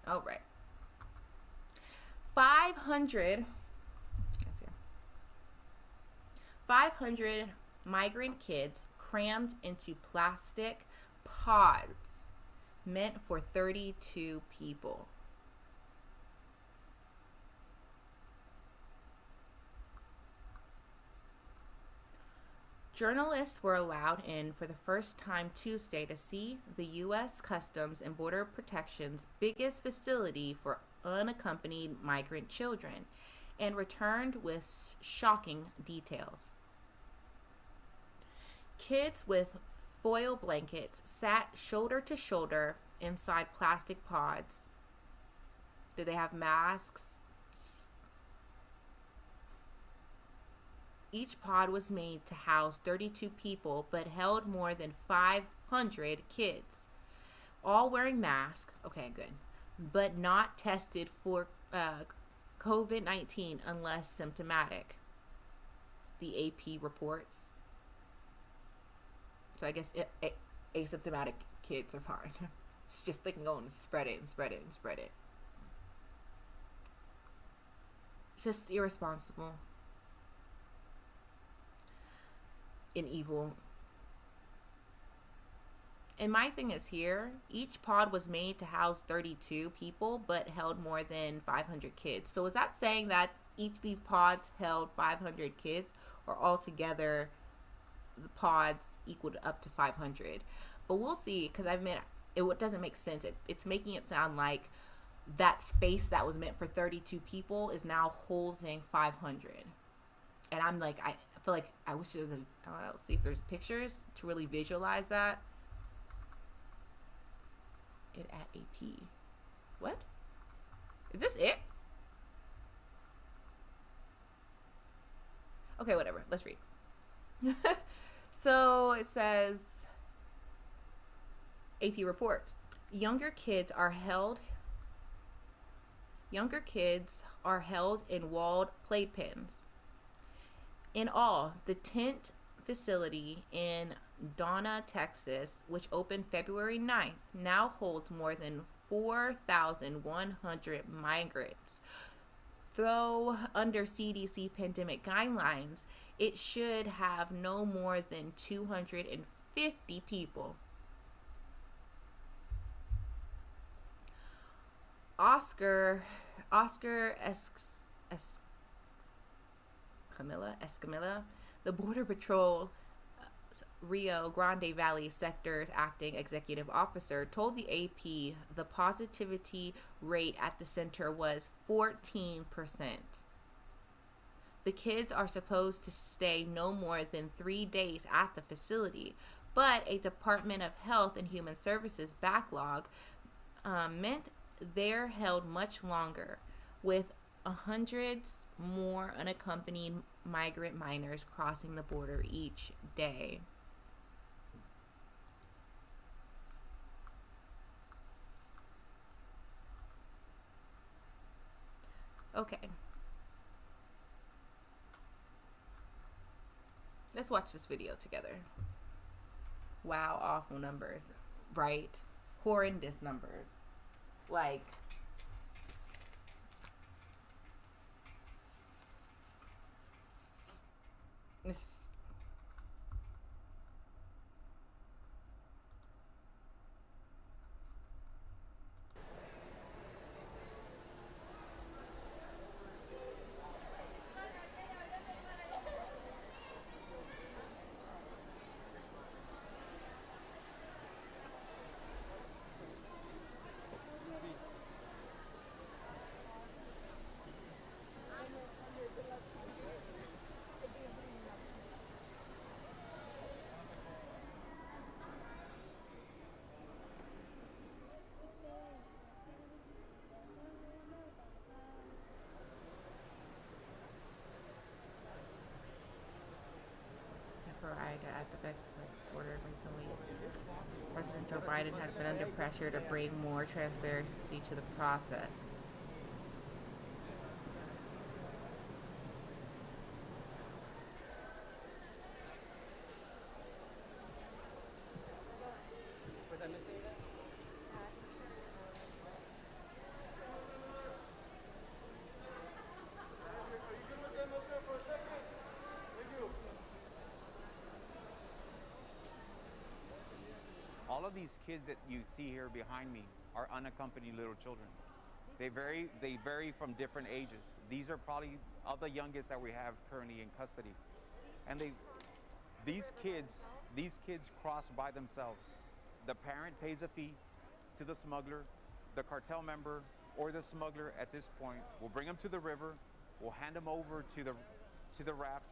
All right. 500 migrant kids crammed into plastic pods meant for 32 people. Journalists were allowed in for the first time Tuesday to see the U.S. Customs and Border Protection's biggest facility for unaccompanied migrant children, and returned with shocking details. Kids with foil blankets sat shoulder to shoulder inside plastic pods. Did they have masks? Each pod was made to house 32 people, but held more than 500 kids, all wearing masks. Okay, good. But not tested for COVID-19 unless symptomatic, the AP reports. So I guess asymptomatic kids are fine. It's just they can go and spread it and spread it and spread it. It's just irresponsible and evil. And my thing is here, each pod was made to house 32 people, but held more than 500 kids. So is that saying that each of these pods held 500 kids, or altogether the pods equaled up to 500? But we'll see, because it doesn't make sense. It's making it sound like that space that was meant for 32 people is now holding 500. And I'm like, I feel like I wish there was I'll see if there's pictures to really visualize that. It at AP. What? Is this it? Okay, whatever. Let's read. So it says, AP reports, younger kids are held in walled playpens. In all, the tent facility in Donna, Texas, which opened February 9th, now holds more than 4,100 migrants. Though under CDC pandemic guidelines, it should have no more than 250 people. Oscar Escamilla, the Border Patrol Rio Grande Valley Sector's acting executive officer, told the AP the positivity rate at the center was 14%. The kids are supposed to stay no more than 3 days at the facility, but a Department of Health and Human Services backlog meant they're held much longer, with hundreds more unaccompanied migrant minors crossing the border each day. Okay. Let's watch this video together. Wow, awful numbers, right? Horrendous numbers. Like, it's at the Mexican border in recent weeks. President Joe Biden has been under pressure to bring more transparency to the process. All of these kids that you see here behind me are unaccompanied little children. They vary from different ages. These are probably all the youngest that we have currently in custody. And these kids cross by themselves. The parent pays a fee to the smuggler, the cartel member, or the smuggler at this point will bring them to the river, we'll hand them over to the raft,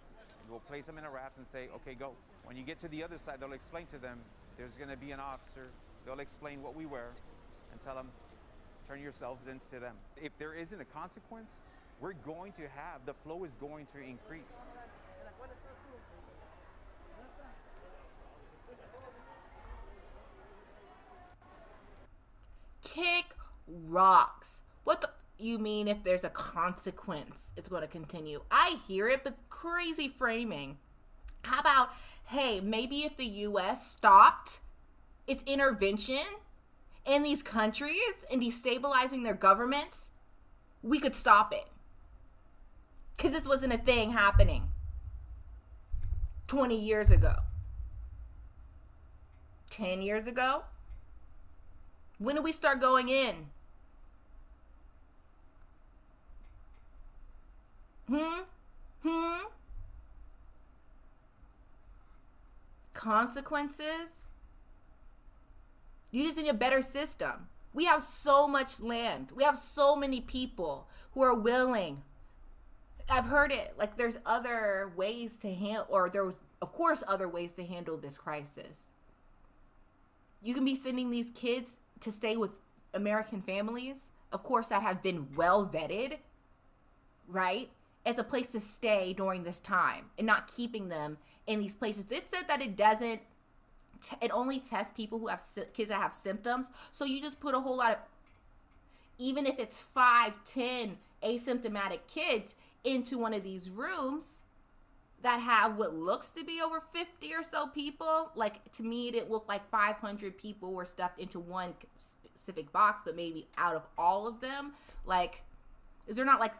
we'll place them in a raft and say, okay, go. When you get to the other side, they'll explain to them, there's gonna be an officer, they'll explain what we wear and tell them, turn yourselves into them. If there isn't a consequence, we're going to have, the flow is going to increase. Kick rocks. What the you mean if there's a consequence, it's going to continue? I hear it, but crazy framing. How about, hey, maybe if the U.S. stopped its intervention in these countries and destabilizing their governments, we could stop it. Because this wasn't a thing happening 20 years ago. 10 years ago? When did we start going in? Consequences? You just need a better system. We have so much land. We have so many people who are willing. I've heard it. Like, there's other ways to handle, or there was, of course, other ways to handle this crisis. You can be sending these kids to stay with American families, of course, that have been well vetted, right? As a place to stay during this time and not keeping them in these places. It said that it only tests people who have kids that have symptoms. So you just put a whole lot of, even if it's 5, 10 asymptomatic kids into one of these rooms that have what looks to be over 50 or so people. Like, to me, it looked like 500 people were stuffed into one specific box, but maybe out of all of them, like, is there not like,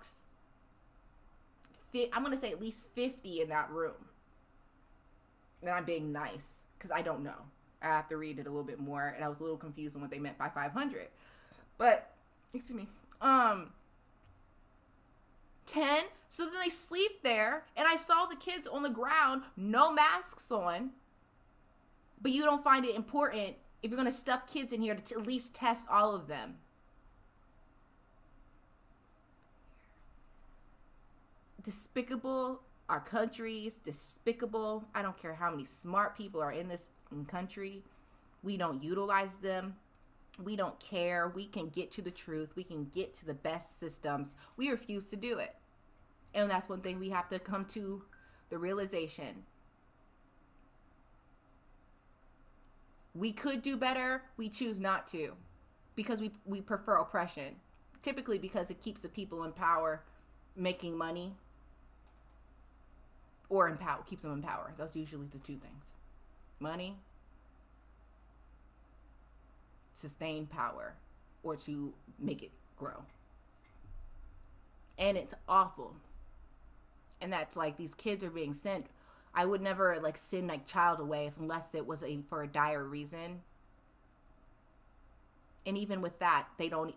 I'm going to say at least 50 in that room. And I'm being nice because I don't know. I have to read it a little bit more, and I was a little confused on what they meant by 500. But, excuse me, 10. So then they sleep there, and I saw the kids on the ground, no masks on. But you don't find it important if you're going to stuff kids in here to at least test all of them. Despicable. Our country is despicable. I don't care how many smart people are in this country. We don't utilize them. We don't care. We can get to the truth. We can get to the best systems. We refuse to do it. And that's one thing we have to come to the realization. We could do better. We choose not to because we prefer oppression. Typically because it keeps the people in power making money, or in power, keeps them in power. Those are usually the two things. Money, sustain power, or to make it grow. And it's awful. And that's like, these kids are being sent. I would never like send like child away unless it was for a dire reason. And even with that,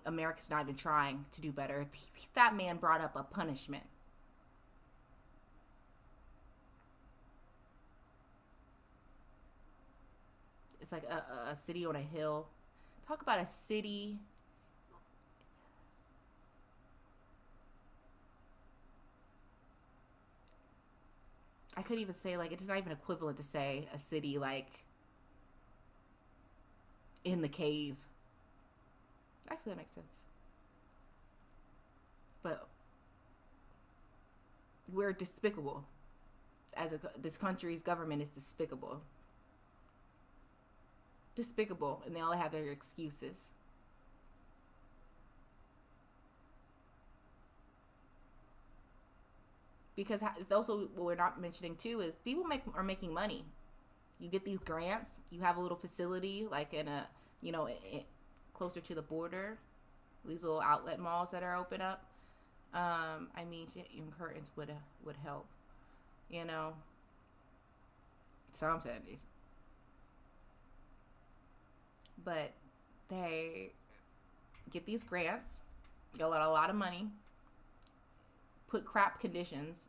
America's not even trying to do better. That man brought up a punishment. It's like a city on a hill. Talk about a city. I couldn't even say, like, it's not even equivalent to say a city like in the cave. Actually, that makes sense. But we're despicable. This country's government is despicable. Despicable, and they all have their excuses. Because also what we're not mentioning too is people are making money. You get these grants. You have a little facility like in a, closer to the border. These little outlet malls that are open up. I mean, even curtains would help. Something. But they get these grants, get a lot of money, put crap conditions.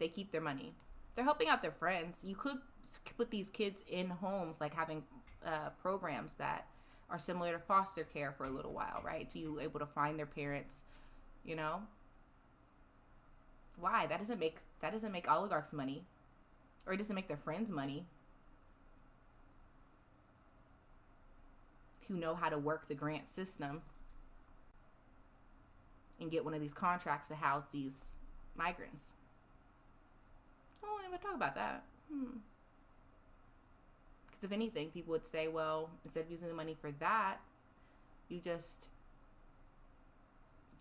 They keep their money. They're helping out their friends. You could put these kids in homes, like having programs that are similar to foster care for a little while, right? So you're able to find their parents, Why? That doesn't make oligarchs money, or it doesn't make their friends money, who know how to work the grant system and get one of these contracts to house these migrants. Oh, I didn't even talk about that. Because if anything, people would say, well, instead of using the money for that, you just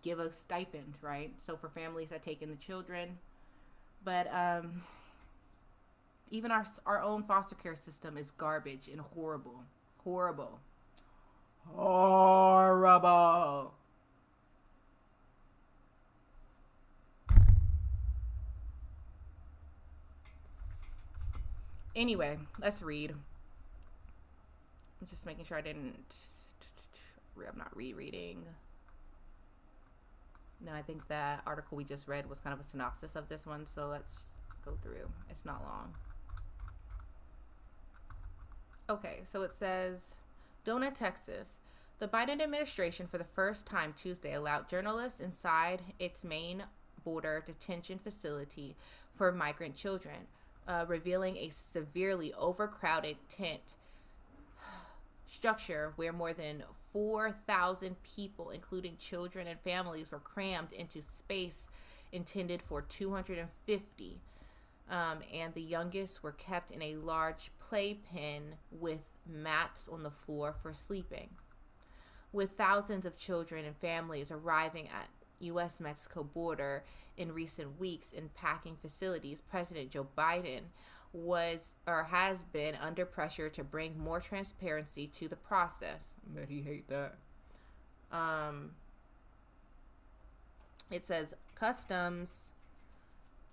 give a stipend, right? So for families that take in the children. But even our own foster care system is garbage and horrible. Horrible. Horrible. Anyway, let's read. I'm just making sure I'm not rereading. No, I think that article we just read was kind of a synopsis of this one, so let's go through. It's not long. Okay, so it says, Dona, Texas. The Biden administration for the first time Tuesday allowed journalists inside its main border detention facility for migrant children, revealing a severely overcrowded tent structure where more than 4,000 people, including children and families, were crammed into space intended for 250. And the youngest were kept in a large playpen with mats on the floor for sleeping. With thousands of children and families arriving at U.S.-Mexico border in recent weeks in packing facilities, President Joe Biden has been under pressure to bring more transparency to the process. But he hate that. It says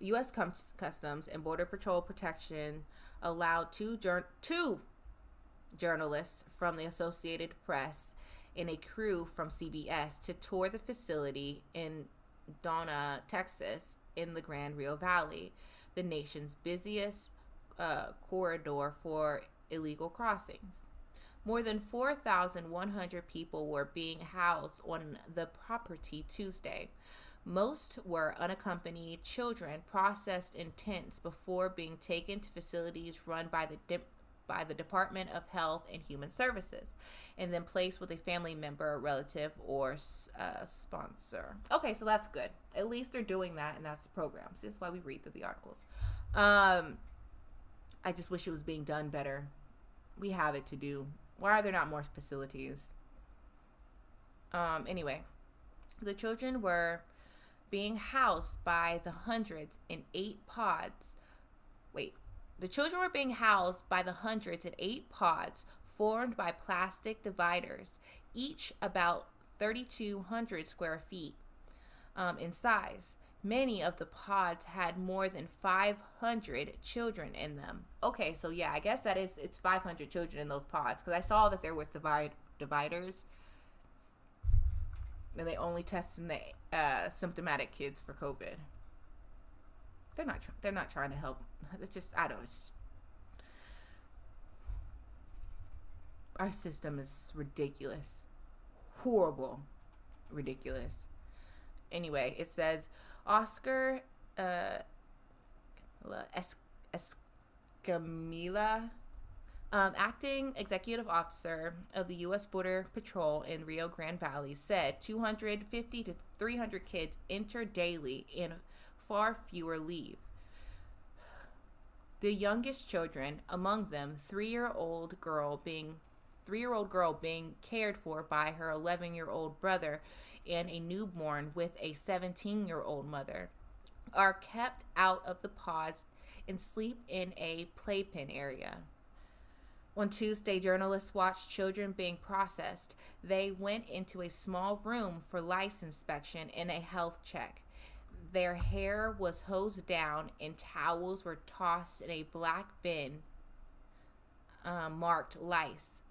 U.S. Customs and Border Patrol Protection allowed two journalists from the Associated Press and a crew from CBS to tour the facility in Donna, Texas, in the Grand Rio Valley, the nation's busiest corridor for illegal crossings. More than 4,100 people were being housed on the property Tuesday. Most were unaccompanied children processed in tents before being taken to facilities run by the Department of Health and Human Services, and then placed with a family member, relative, or sponsor. Okay, so that's good. At least they're doing that, and that's the program. So that's why we read through the articles. I just wish it was being done better. We have it to do. Why are there not more facilities? Anyway, the children were being housed by the hundreds in 8 pods. The children were being housed by the hundreds in 8 pods formed by plastic dividers, each about 3,200 square feet in size. Many of the pods had more than 500 children in them. Okay, so yeah, I guess it's 500 children in those pods, because I saw that there was dividers, and they only tested the symptomatic kids for COVID. They're not trying to help. It's just, our system is ridiculous. Horrible. Ridiculous. Anyway, it says Oscar Escamilla, acting executive officer of the U.S. Border Patrol in Rio Grande Valley, said 250 to 300 kids enter daily and far fewer leave. The youngest children, among them 3-year-old girl being cared for by her 11-year-old brother and a newborn with a 17-year-old mother, are kept out of the pods and sleep in a playpen area. On Tuesday, journalists watched children being processed. They went into a small room for lice inspection and a health check. Their hair was hosed down and towels were tossed in a black bin marked lice.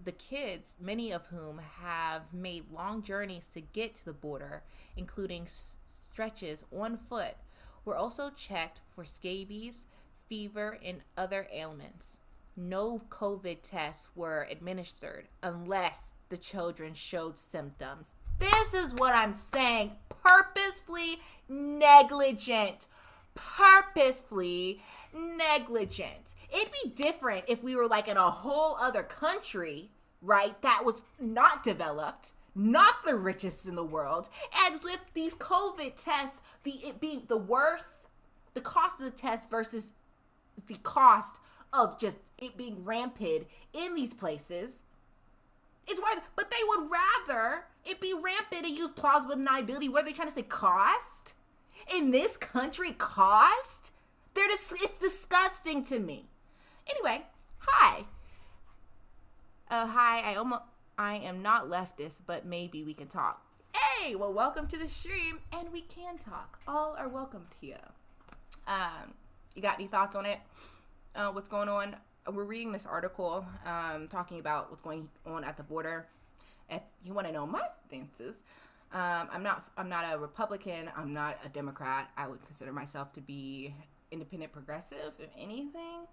The kids, many of whom have made long journeys to get to the border, including stretches on foot, were also checked for scabies, fever, and other ailments. No COVID tests were administered unless the children showed symptoms. This is what I'm saying. Purposefully negligent. Purposefully negligent. It'd be different if we were like in a whole other country, right, that was not developed, not the richest in the world, and with these COVID tests, the cost of the test versus the cost of just it being rampant in these places. It's worth it, but they would rather it be rampant and use plausible deniability. What are they trying to say? Cost? In this country, cost? It's disgusting to me. Anyway, hi. Hi, I am not leftist, but maybe we can talk. Hey, well, welcome to the stream, and we can talk. All are welcomed here. You got any thoughts on it? What's going on? we're reading this article talking about what's going on at the border. If you want to know my stances, I'm not a Republican. I'm not a Democrat. I would consider myself to be independent progressive, if anything,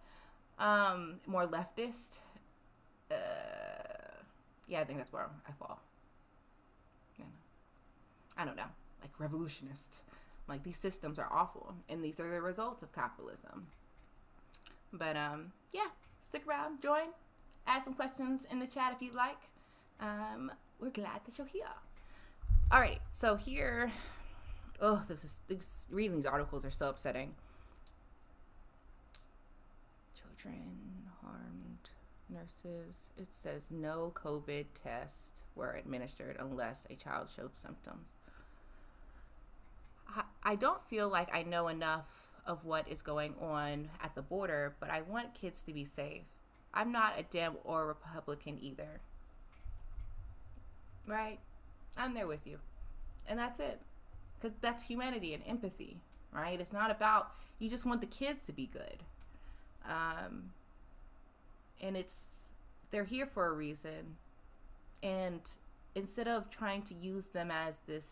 more leftist. Yeah, I think that's where I fall. Yeah. I don't know, like revolutionist. Like, these systems are awful, and these are the results of capitalism. But yeah, stick around, join, add some questions in the chat if you'd like. We're glad that you're here. Alrighty, so here, reading these articles are so upsetting. Children harmed, nurses. It says no COVID tests were administered unless a child showed symptoms. I don't feel like I know enough of what is going on at the border, but I want kids to be safe. I'm not a Dem or Republican either. Right? I'm there with you. And that's it. Because that's humanity and empathy, right? It's not about, you just want the kids to be good. And they're here for a reason. And instead of trying to use them as this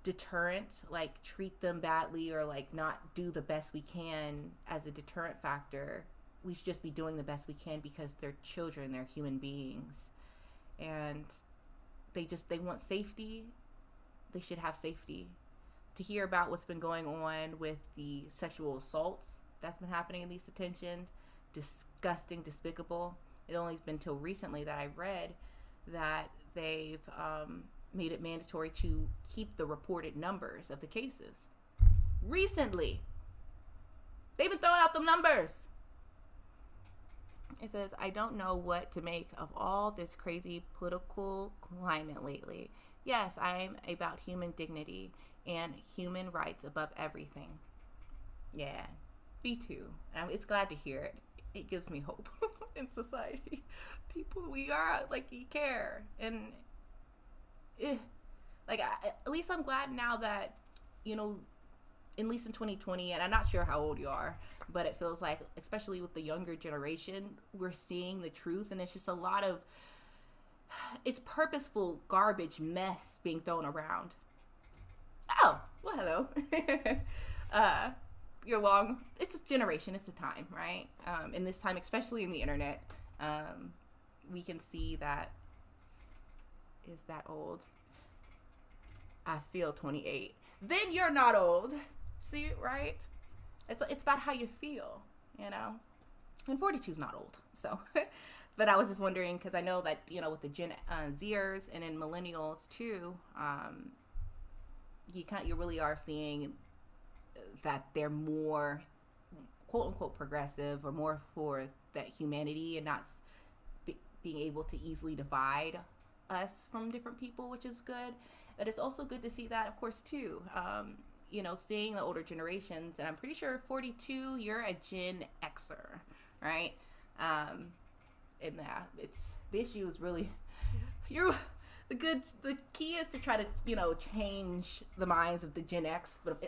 deterrent, like treat them badly or like not do the best we can as a deterrent factor, we should just be doing the best we can because they're children, they're human beings. And they want safety. They should have safety. To hear about what's been going on with the sexual assaults that's been happening in these detentions, disgusting, despicable. It only has been till recently that I read that they've made it mandatory to keep the reported numbers of the cases. Recently. They've been throwing out them numbers. It says, I don't know what to make of all this crazy political climate lately. Yes, I'm about human dignity and human rights above everything. Yeah, me too. It's glad to hear it. It gives me hope in society. People, we are, like, you care. And, at least I'm glad now that, you know, at least in 2020, and I'm not sure how old you are, but it feels like, especially with the younger generation, we're seeing the truth, and it's just a lot of, it's purposeful garbage mess being thrown around. Oh, well, hello. You're long. It's a generation. It's a time, right? In this time, especially in the internet, we can see that. Is that old? I feel 28. Then you're not old. See, right? It's about how you feel, you know? And 42 is not old, so. But I was just wondering, because I know that, you know, with the Gen Zers and in millennials too, you really are seeing that they're more quote unquote progressive or more for that humanity and not being able to easily divide us from different people, which is good. But it's also good to see that, of course, too, you know, seeing the older generations, and I'm pretty sure 42, you're a Gen Xer, right? And the issue is really, the key is to try to, you know, change the minds of the Gen X, but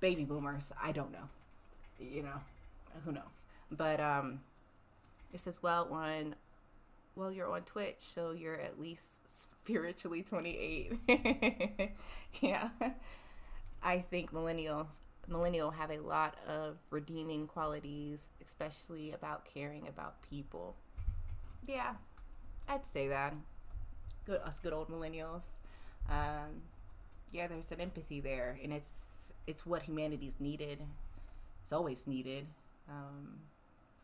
baby boomers, I don't know, you know, who knows? But it says, well, you're on Twitch, so you're at least spiritually 28. Yeah. I think millennial have a lot of redeeming qualities, especially about caring about people. Yeah, I'd say that. Us good old millennials. Yeah, there's an empathy there, and it's what humanity's needed. It's always needed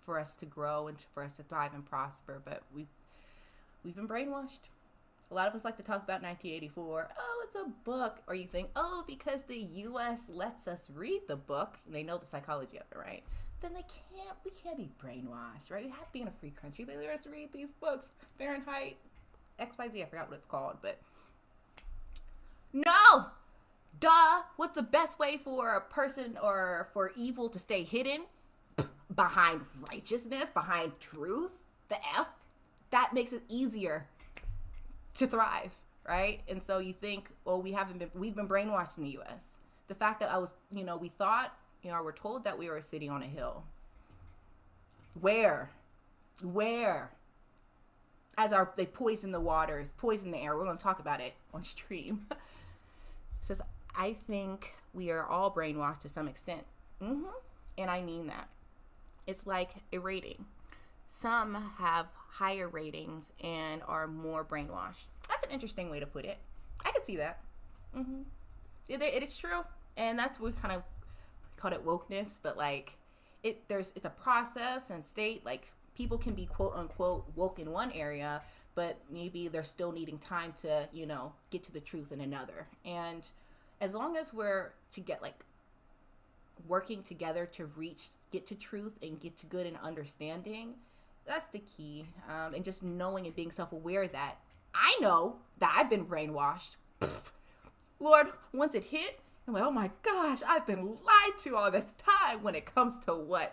for us to grow and for us to thrive and prosper. But we've been brainwashed. A lot of us like to talk about 1984. Oh, it's a book. Or you think, oh, because the U.S. lets us read the book, and they know the psychology of it, right? Then we can't be brainwashed, right? We have to be in a free country. They let us read these books. Fahrenheit, XYZ, I forgot what it's called, but no! Duh! What's the best way for a person or for evil to stay hidden? Behind righteousness, behind truth, the F. That makes it easier to thrive, right? And so you think, well, we've been brainwashed in the U.S. The fact that we thought, we're told that we were a city on a hill. Where? They poison the waters, poison the air. We're going to talk about it on stream. It says, I think we are all brainwashed to some extent. And I mean that. It's like a rating. Some have higher ratings and are more brainwashed. That's an interesting way to put it. I can see that. It is true. And that's what we kind of called it wokeness. But like, it's a process and state. Like, people can be quote unquote woke in one area, but maybe they're still needing time to, get to the truth in another. And as long as we're working together to get to truth and get to good and understanding, that's the key. And just knowing and being self-aware that I know that I've been brainwashed. Lord, once it hit, I'm like, oh my gosh, I've been lied to all this time when it comes to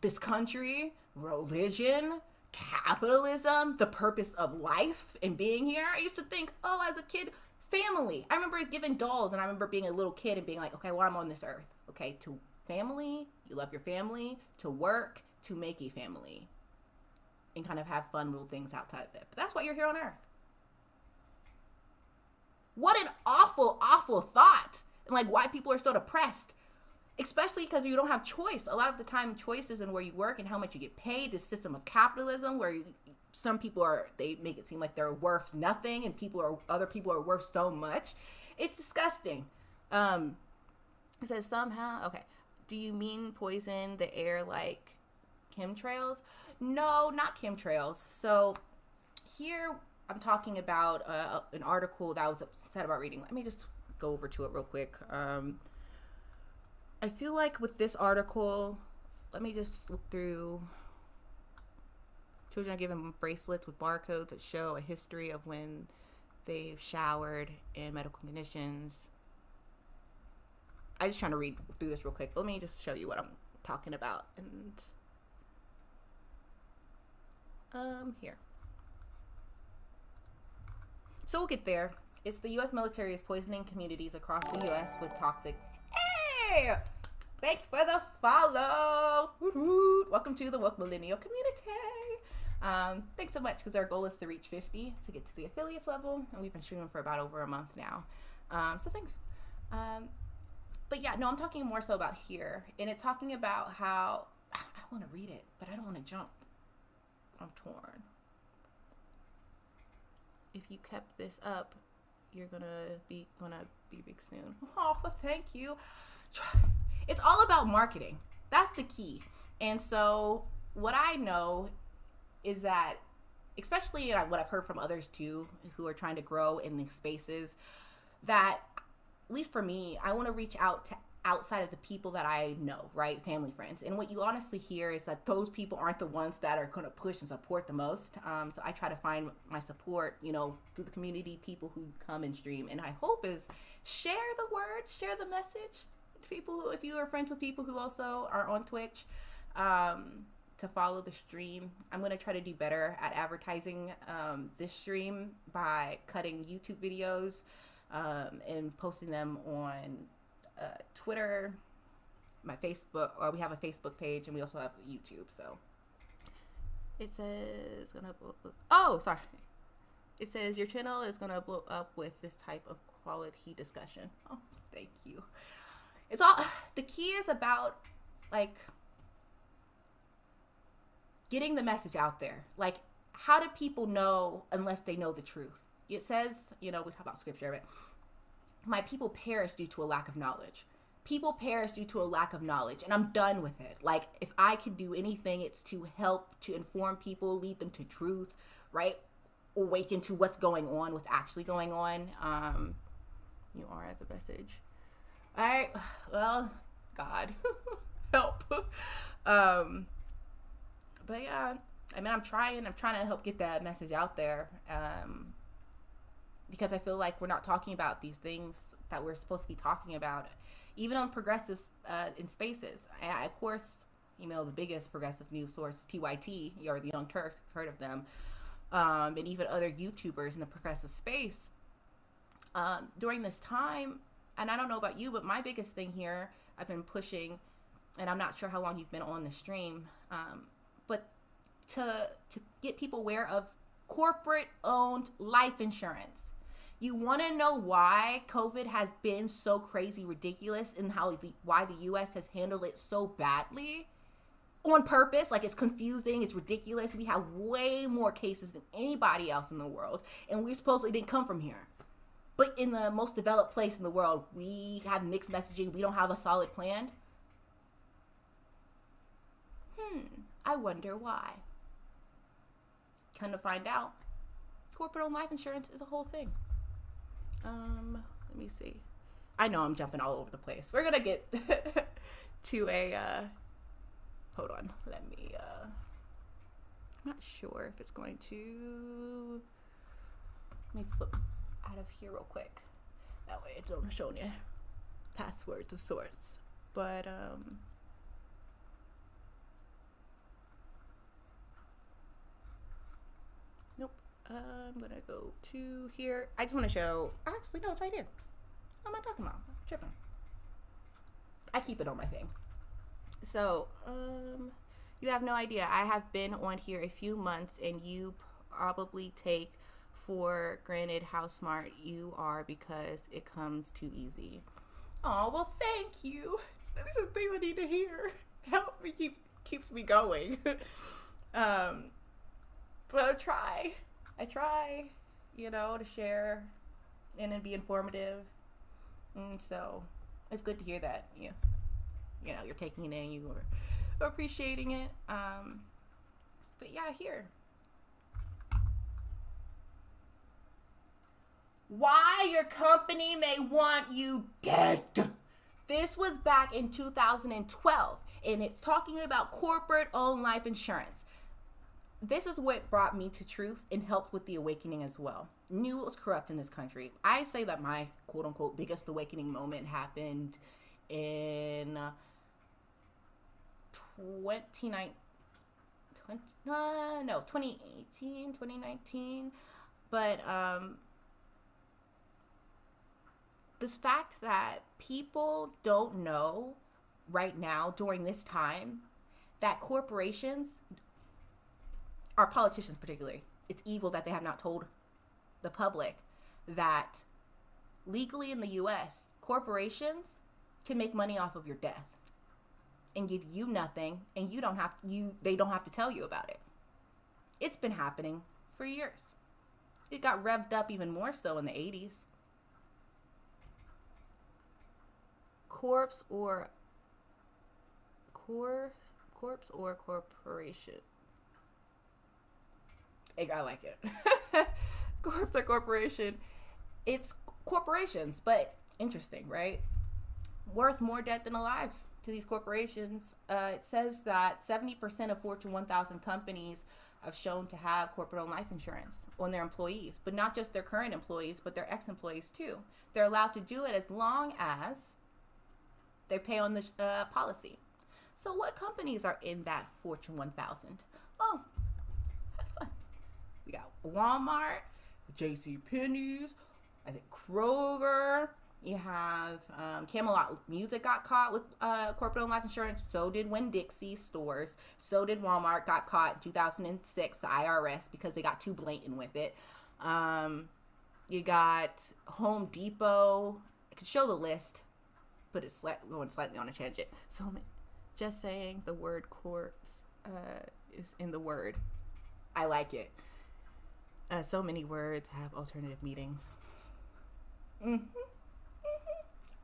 this country, religion, capitalism, the purpose of life and being here. I used to think, as a kid, family. I remember giving dolls, and I remember being a little kid and being like, okay, well, I'm on this earth. Okay, to family, you love your family, to work, to make a family, and kind of have fun little things outside of that. But that's why you're here on earth. What an awful, awful thought. And why people are so depressed. Especially because you don't have choice. A lot of the time, choices in where you work and how much you get paid, the system of capitalism, where some people they make it seem like they're worth nothing, and other people are worth so much. It's disgusting. It says somehow, okay. Do you mean poison the air like chemtrails? No, not chemtrails. So here I'm talking about an article that I was upset about reading. Let me just go over to it real quick. I feel like with this article, let me just look through. Children are given bracelets with barcodes that show a history of when they've showered in medical conditions. I'm just trying to read through this real quick. Let me just show you what I'm talking about. And here. So we'll get there. It's the U.S. military is poisoning communities across the U.S. with toxic. Hey! Thanks for the follow. Woo-hoo. Welcome to the Woke Millennial community. Thanks so much, because our goal is to reach 50 to get to the affiliates level, and we've been streaming for about over a month now. So thanks. But yeah, no, I'm talking more so about here, and it's talking about how I want to read it, but I don't want to jump. I'm torn. If you kept this up, you're gonna be big soon. Oh, well, thank you. It's all about marketing. That's the key. And so what I know is that, especially what I've heard from others too, who are trying to grow in these spaces, that at least for me, I want to reach out to outside of the people that I know, right? Family, friends. And what you honestly hear is that those people aren't the ones that are going to push and support the most. So I try to find my support, through the community, people who come and stream. And I hope is share the word, share the message to people, if you are friends with people who also are on Twitch, to follow the stream. I'm going to try to do better at advertising this stream by cutting YouTube videos and posting them on Twitter, my Facebook, or we have a Facebook page, and we also have YouTube. So it says it says your channel is gonna blow up with this type of quality discussion. Oh, thank you. It's all, the key is about getting the message out there. How do people know unless they know the truth? It says, we talk about scripture, but my people perish due to a lack of knowledge. People perish due to a lack of knowledge, and I'm done with it. If I could do anything, it's to help, to inform people, lead them to truth, right? Awaken to what's going on, what's actually going on. You are at the message. All right. Well, God, help. But yeah, I'm trying to help get that message out there. Because I feel like we're not talking about these things that we're supposed to be talking about, even on progressive in spaces. And of course, the biggest progressive news source, TYT, or the Young Turks, heard of them, and even other YouTubers in the progressive space. During this time, and I don't know about you, but my biggest thing here, I've been pushing and I'm not sure how long you've been on the stream, but to get people aware of corporate-owned life insurance. You want to know why COVID has been so crazy ridiculous and why the U.S. has handled it so badly? On purpose, like it's confusing, it's ridiculous. We have way more cases than anybody else in the world, and we supposedly didn't come from here. But in the most developed place in the world, we have mixed messaging. We don't have a solid plan. I wonder why. Kind of find out. Corporate-owned life insurance is a whole thing. Let me see. I know I'm jumping all over the place. We're gonna get to a, hold on. Let me, I'm not sure if it's going to, let me flip out of here real quick. That way it don't show you passwords of sorts. But, nope. I'm gonna go to here. I just want to show, actually, no, it's right here. What am I talking about? I'm tripping. I keep it on my thing. So, you have no idea. I have been on here a few months, and you probably take for granted how smart you are because it comes too easy. Oh, well, thank you. These are things I need to hear. Help me keeps me going. But I try, to share and then be informative. And so it's good to hear that you're taking it in, you are appreciating it. But yeah, here. Why your company may want you dead. This was back in 2012, and it's talking about corporate-owned life insurance. This is what brought me to truth and helped with the awakening as well. Knew it was corrupt in this country. I say that my quote-unquote biggest awakening moment happened in 2019. But this fact that people don't know right now during this time that corporations, our politicians particularly, it's evil that they have not told the public that legally in the US, corporations can make money off of your death and give you nothing, and they don't have to tell you about it. It's been happening for years. It got revved up even more so in the 80s. Corpse or corporation. I like it. Corpse or corporation. It's corporations, but interesting, right? Worth more dead than alive to these corporations. It says that 70% of Fortune 1000 companies have shown to have corporate-owned life insurance on their employees, but not just their current employees, but their ex-employees too. They're allowed to do it as long as they pay on the policy. So what companies are in that Fortune 1000? Oh, have fun. We got Walmart, JCPenney's, I think Kroger. You have Camelot Music got caught with corporate-owned life insurance. So did Winn-Dixie stores. So did Walmart, got caught in 2006, the IRS, because they got too blatant with it. You got Home Depot. I could show the list, but it's going slightly on a tangent. So just saying the word corpse is in the word. I like it. So many words have alternative meanings.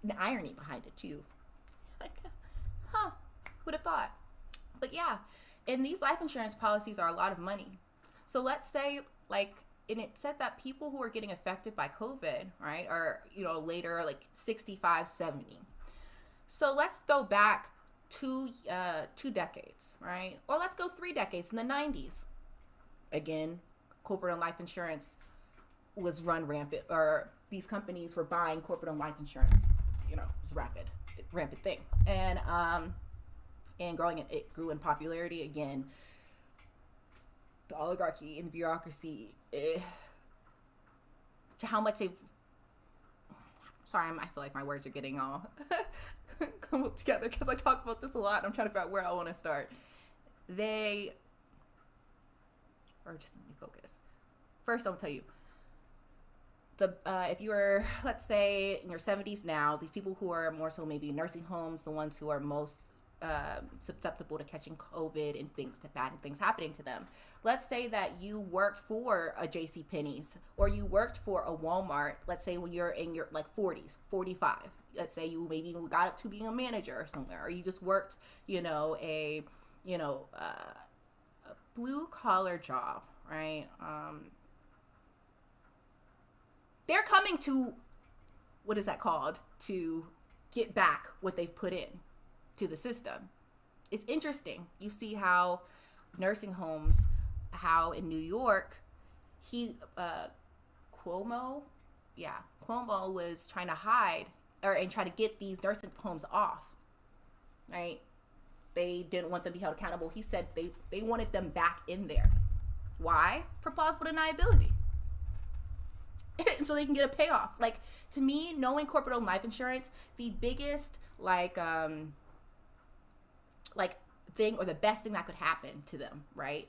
The irony behind it too. Like, would have thought. But yeah, and these life insurance policies are a lot of money. So let's say, and it said that people who are getting affected by COVID, right, are, later, 65, 70. So let's go back two decades, right? Or let's go 3 decades in the 90s. Again, corporate-owned life insurance was run rampant, or these companies were buying corporate-owned life insurance. It was rampant thing. And growing it grew in popularity again. The oligarchy and the bureaucracy, to how much they've, sorry, I feel like my words are getting all come together because I talk about this a lot. I'm trying to figure out where I want to start. Just let me focus. First, I'll tell you. If you are, let's say, in your 70s now, these people who are more so maybe nursing homes, the ones who are most susceptible to catching COVID and bad things happening to them. Let's say that you worked for a JCPenney's or you worked for a Walmart. Let's say when you're in your like 40s, 45. Let's say you maybe even got up to being a manager or somewhere, or you just worked, a blue collar job, right? They're coming to, what is that called? To get back what they've put in to the system. It's interesting. You see how nursing homes, how in New York, Cuomo was trying to hide and try to get these nursing homes off, right? They didn't want them to be held accountable. He said they wanted them back in there. Why? For plausible deniability. So they can get a payoff. Like, to me, knowing corporate-owned life insurance, the biggest thing or the best thing that could happen to them, right?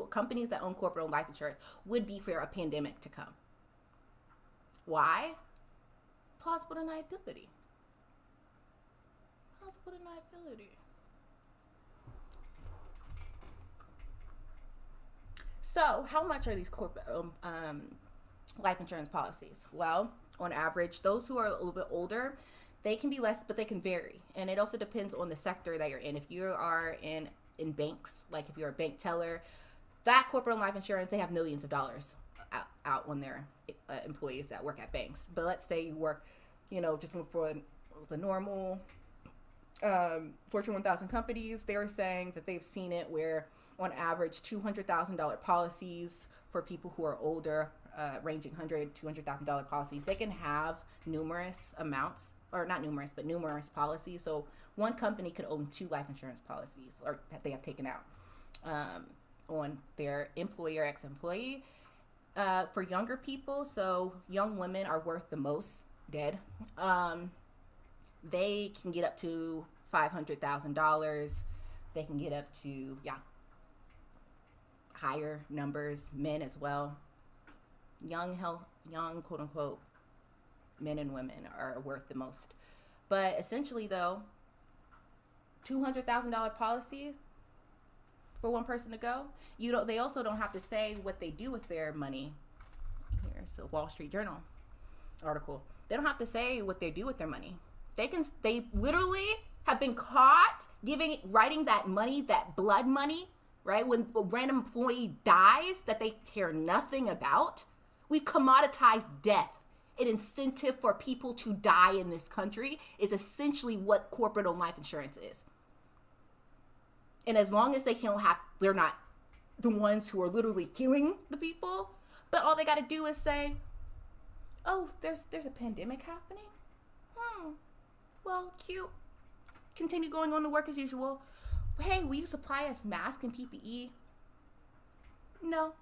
Companies that own corporate-owned life insurance would be for a pandemic to come. Why? Plausible deniability. Plausible deniability. So, how much are these corporate life insurance policies? Well, on average, those who are a little bit older, they can be less, but they can vary. And it also depends on the sector that you're in. If you are in banks, like if you're a bank teller, that corporate life insurance, they have millions of dollars out on their employees that work at banks. But let's say you work, just for the normal Fortune 1000 companies, they were saying that they've seen it where on average $200,000 policies for people who are older, ranging $100,000, $200,000 policies. They can have numerous amounts, or not numerous, but numerous policies. So one company could own 2 life insurance policies, or that they have taken out on their employee or ex-employee. For younger people, so young women are worth the most dead. They can get up to $500,000. They can get up to, higher numbers, men as well. Young quote unquote men and women are worth the most. But essentially though, $200,000 policy for one person to go. They also don't have to say what they do with their money. Here's a Wall Street Journal article. They don't have to say what they do with their money. They literally have been caught writing that money, that blood money, right? When a random employee dies that they care nothing about. We've commoditized death. An incentive for people to die in this country is essentially what corporate-owned life insurance is. And as long as they're not the ones who are literally killing the people, but all they got to do is say, oh, there's a pandemic happening? Well, cute. Continue going on to work as usual. Hey, will you supply us masks and PPE? No.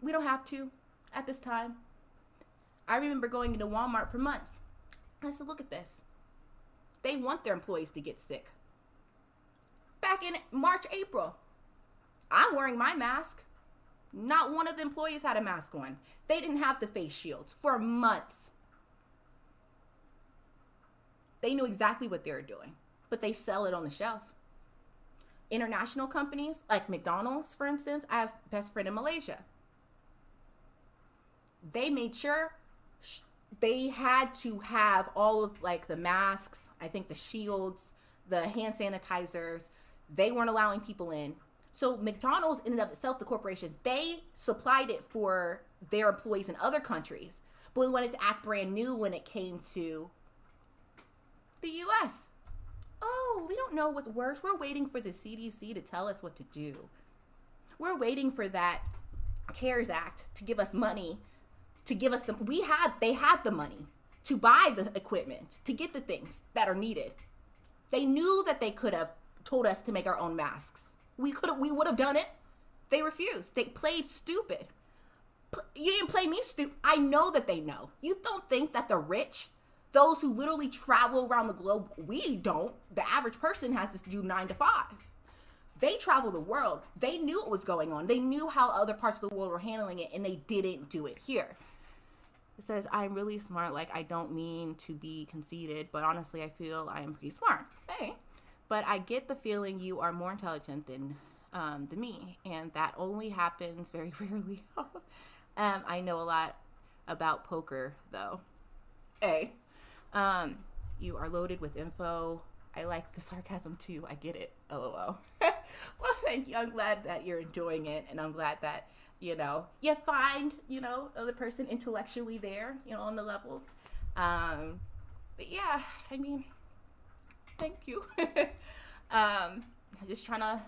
We don't have to at this time. I remember going into Walmart for months. I said, look at this. They want their employees to get sick. Back in March, April, I'm wearing my mask. Not one of the employees had a mask on. They didn't have the face shields for months. They knew exactly what they were doing, but they sell it on the shelf. International companies like McDonald's, for instance, I have a best friend in Malaysia. They made sure they had to have all of the masks, I think the shields, the hand sanitizers. They weren't allowing people in. So McDonald's, in and of itself, the corporation, they supplied it for their employees in other countries, but we wanted to act brand new when it came to the U.S. Oh, we don't know what works. We're waiting for the CDC to tell us what to do. We're waiting for that CARES Act to give us money, to give us some. They had the money to buy the equipment, to get the things that are needed. They knew that they could have told us to make our own masks. We would have done it. They refused. They played stupid. You didn't play me stupid. I know that they know. You don't think that the rich Those who literally travel around the globe, we don't. The average person has to do 9 to 5. They travel the world. They knew what was going on. They knew how other parts of the world were handling it, and they didn't do it here. It says, I'm really smart. Like, I don't mean to be conceited, but honestly, I feel I am pretty smart. Hey. But I get the feeling you are more intelligent than me, and that only happens very rarely. I know a lot about poker, though. Hey. You are loaded with info. I like the sarcasm too. I get it. LOL. Well, thank you. I'm glad that you're enjoying it. And I'm glad that, you find, other person intellectually there, on the levels. But yeah, I mean, thank you. I'm just trying to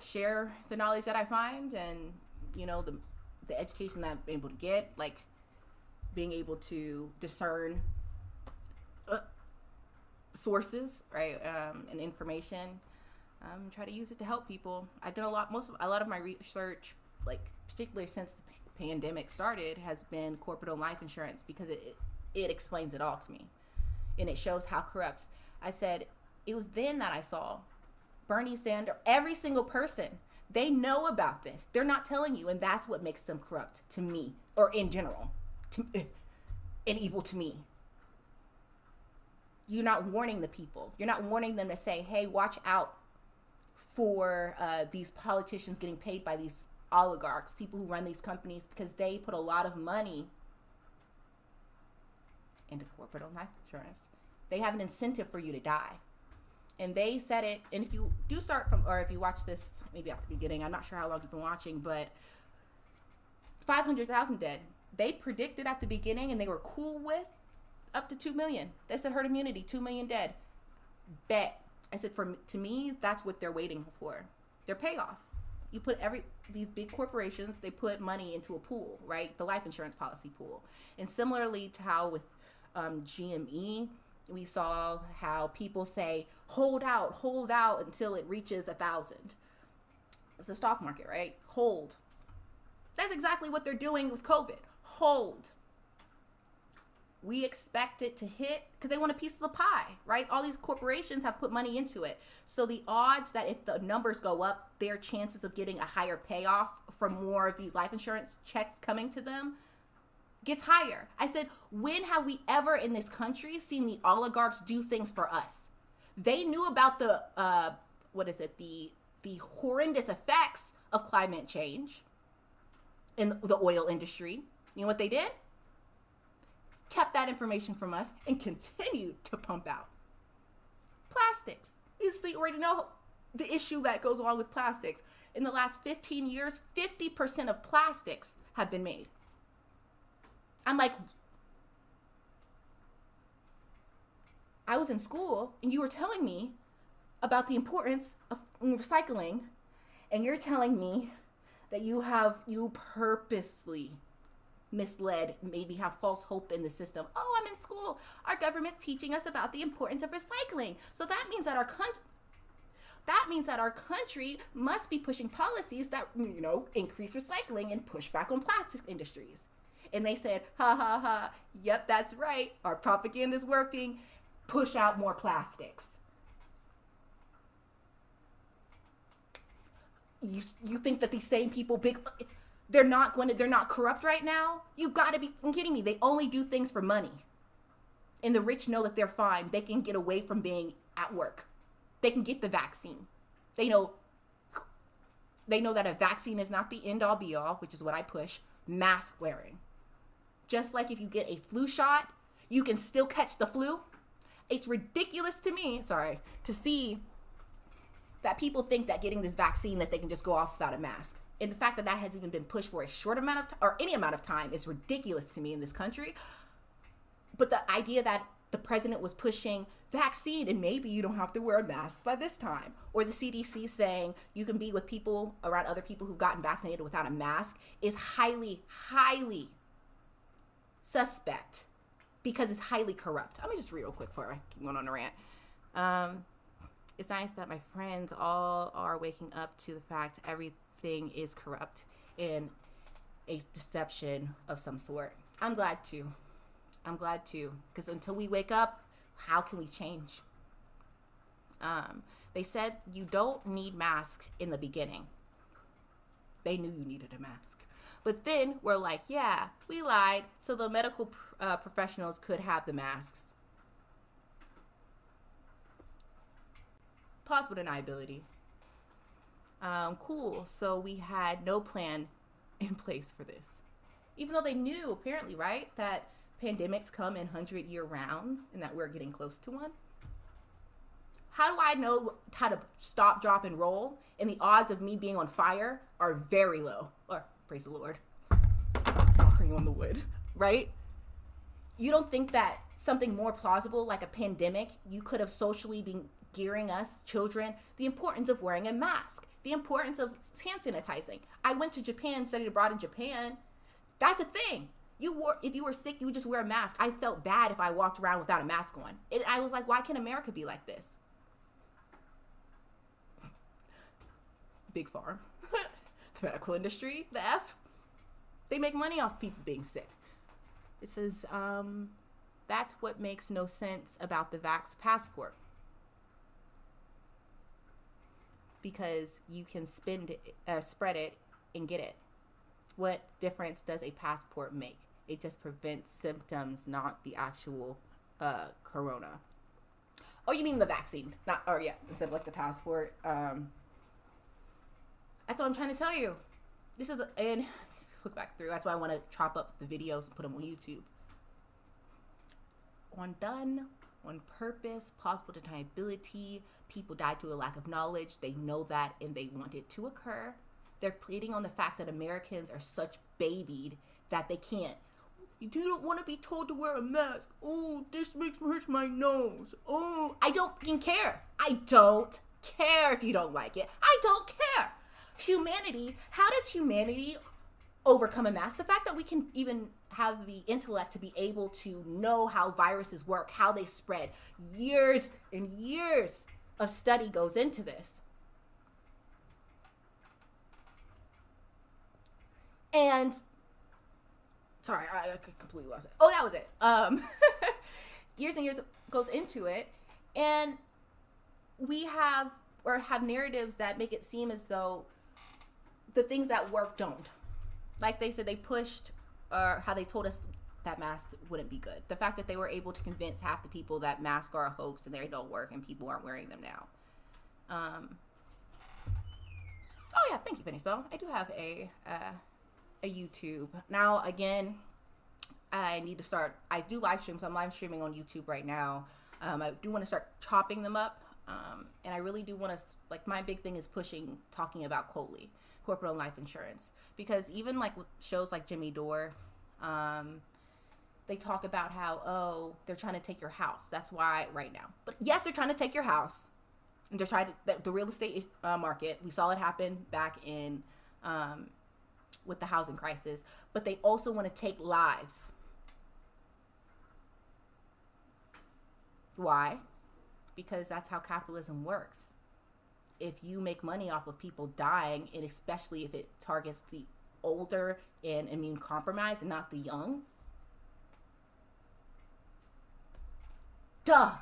share the knowledge that I find and, the education that I'm able to get, like being able to discern sources, right, and information. Try to use it to help people. I've done a lot of my research, like particularly since the pandemic started, has been corporate-owned life insurance because it explains it all to me, and it shows how corrupt. I said it was then that I saw Bernie Sanders, every single person. They know about this. They're not telling you, and that's what makes them corrupt to me, or in general, and evil to me. You're not warning the people. You're not warning them to say, hey, watch out for these politicians getting paid by these oligarchs, people who run these companies, because they put a lot of money into corporate-owned life insurance. They have an incentive for you to die. And they said it, and if you do start from, or if you watch this maybe at the beginning, I'm not sure how long you've been watching, but 500,000 dead. They predicted at the beginning, and they were cool with up to 2 million. They said herd immunity, 2 million dead. Bet. I said, to me, that's what they're waiting for. Their payoff. You put these big corporations, they put money into a pool, right? The life insurance policy pool. And similarly to how with GME, we saw how people say, hold out until it reaches 1,000. It's the stock market, right? Hold. That's exactly what they're doing with COVID. Hold. We expect it to hit because they want a piece of the pie, right? All these corporations have put money into it. So the odds that if the numbers go up, their chances of getting a higher payoff from more of these life insurance checks coming to them gets higher. I said, when have we ever in this country seen the oligarchs do things for us? They knew about the, the horrendous effects of climate change in the oil industry. You know what they did? Kept that information from us and continued to pump out plastics. You already know the issue that goes along with plastics. In the last 15 years, 50% of plastics have been made. I'm like, I was in school and you were telling me about the importance of recycling, and you're telling me that you purposely misled, maybe have false hope in the system. Oh, I'm in school. Our government's teaching us about the importance of recycling. So that means that our country must be pushing policies that, increase recycling and push back on plastic industries. And they said, ha ha ha, yep, that's right. Our propaganda's working. Push out more plastics. You think that these same people, they're not corrupt right now? You gotta be kidding me. They only do things for money. And the rich know that they're fine. They can get away from being at work. They can get the vaccine. They know that a vaccine is not the end all be all, which is what I push. Mask wearing. Just like if you get a flu shot, you can still catch the flu. It's ridiculous to me, to see that people think that getting this vaccine that they can just go off without a mask. And the fact that that has even been pushed for a short amount of time, or any amount of time, is ridiculous to me in this country. But the idea that the president was pushing vaccine and maybe you don't have to wear a mask by this time, or the CDC saying you can be with people around other people who've gotten vaccinated without a mask, is highly, highly suspect because it's highly corrupt. Let me just read real quick before I keep going on a rant. It's nice that my friends all are waking up to the fact everything is corrupt and a deception of some sort. I'm glad to. I'm glad too, because until we wake up, how can we change? They said you don't need masks in the beginning. They knew you needed a mask. But then we're like, yeah, we lied, so the medical professionals could have the masks. Plausible deniability. Cool. So we had no plan in place for this. Even though they knew, apparently, right, that pandemics come in 100-year rounds and that we're getting close to one. How do I know how to stop, drop, and roll? And the odds of me being on fire are very low. Or, praise the Lord, knocking on the wood, right? You don't think that something more plausible, like a pandemic, you could have socially been gearing us, children, the importance of wearing a mask, the importance of hand sanitizing. I went to Japan, studied abroad in Japan. That's a thing. If you were sick, you would just wear a mask. I felt bad if I walked around without a mask on. I was like, why can't America be like this? Big Farm, the medical industry, the F, they make money off people being sick. It says, that's what makes no sense about the Vax passport. Because you can spread it and get it. What difference does a passport make? It just prevents symptoms, not the actual corona. Oh, you mean the vaccine? Instead of like the passport. That's what I'm trying to tell you. This is, and look back through, that's why I want to chop up the videos and put them on YouTube. On purpose, plausible deniability, people died due to a lack of knowledge. They know that and they want it to occur. They're pleading on the fact that Americans are such babied that they can't. You don't want to be told to wear a mask. Oh, this makes me hurt my nose. Oh, I don't fucking care. I don't care if you don't like it. I don't care. Humanity, how does humanity overcome a mask? The fact that we can even have the intellect to be able to know how viruses work, how they spread. Years and years of study goes into this. And, sorry, I completely lost it. Oh, that was it. Years and years goes into it. And we have narratives that make it seem as though the things that work don't. Like they said, they pushed, or how they told us that masks wouldn't be good. The fact that they were able to convince half the people that masks are a hoax and they don't work and people aren't wearing them now. Oh yeah, thank you, Penny Spell. I do have a YouTube. Now, again, I need to start, I do live stream, so I'm live streaming on YouTube right now. I do want to start chopping them up. And I really do want to, like, my big thing is talking about COLI, corporate life insurance, because even like with shows like Jimmy Dore, they talk about how, they're trying to take your house. That's why right now, but yes, they're trying to take your house, and they're trying to, the real estate market. We saw it happen back in, with the housing crisis, but they also want to take lives. Why? Because that's how capitalism works. If you make money off of people dying, and especially if it targets the older and immune compromised and not the young, duh.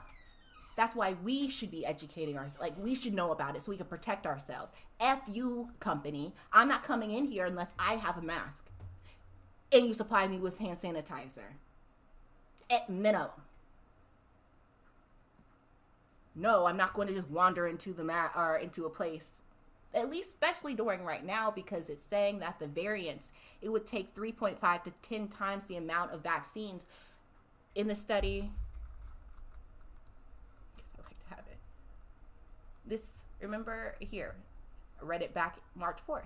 That's why we should be educating ourselves. Like, we should know about it so we can protect ourselves. F you, company. I'm not coming in here unless I have a mask and you supply me with hand sanitizer. At minimum. No, I'm not going to just wander into into a place, at least especially during right now, because it's saying that the variants, it would take 3.5 to 10 times the amount of vaccines in the study. I like to have it. This, remember here, I read it back March 4th.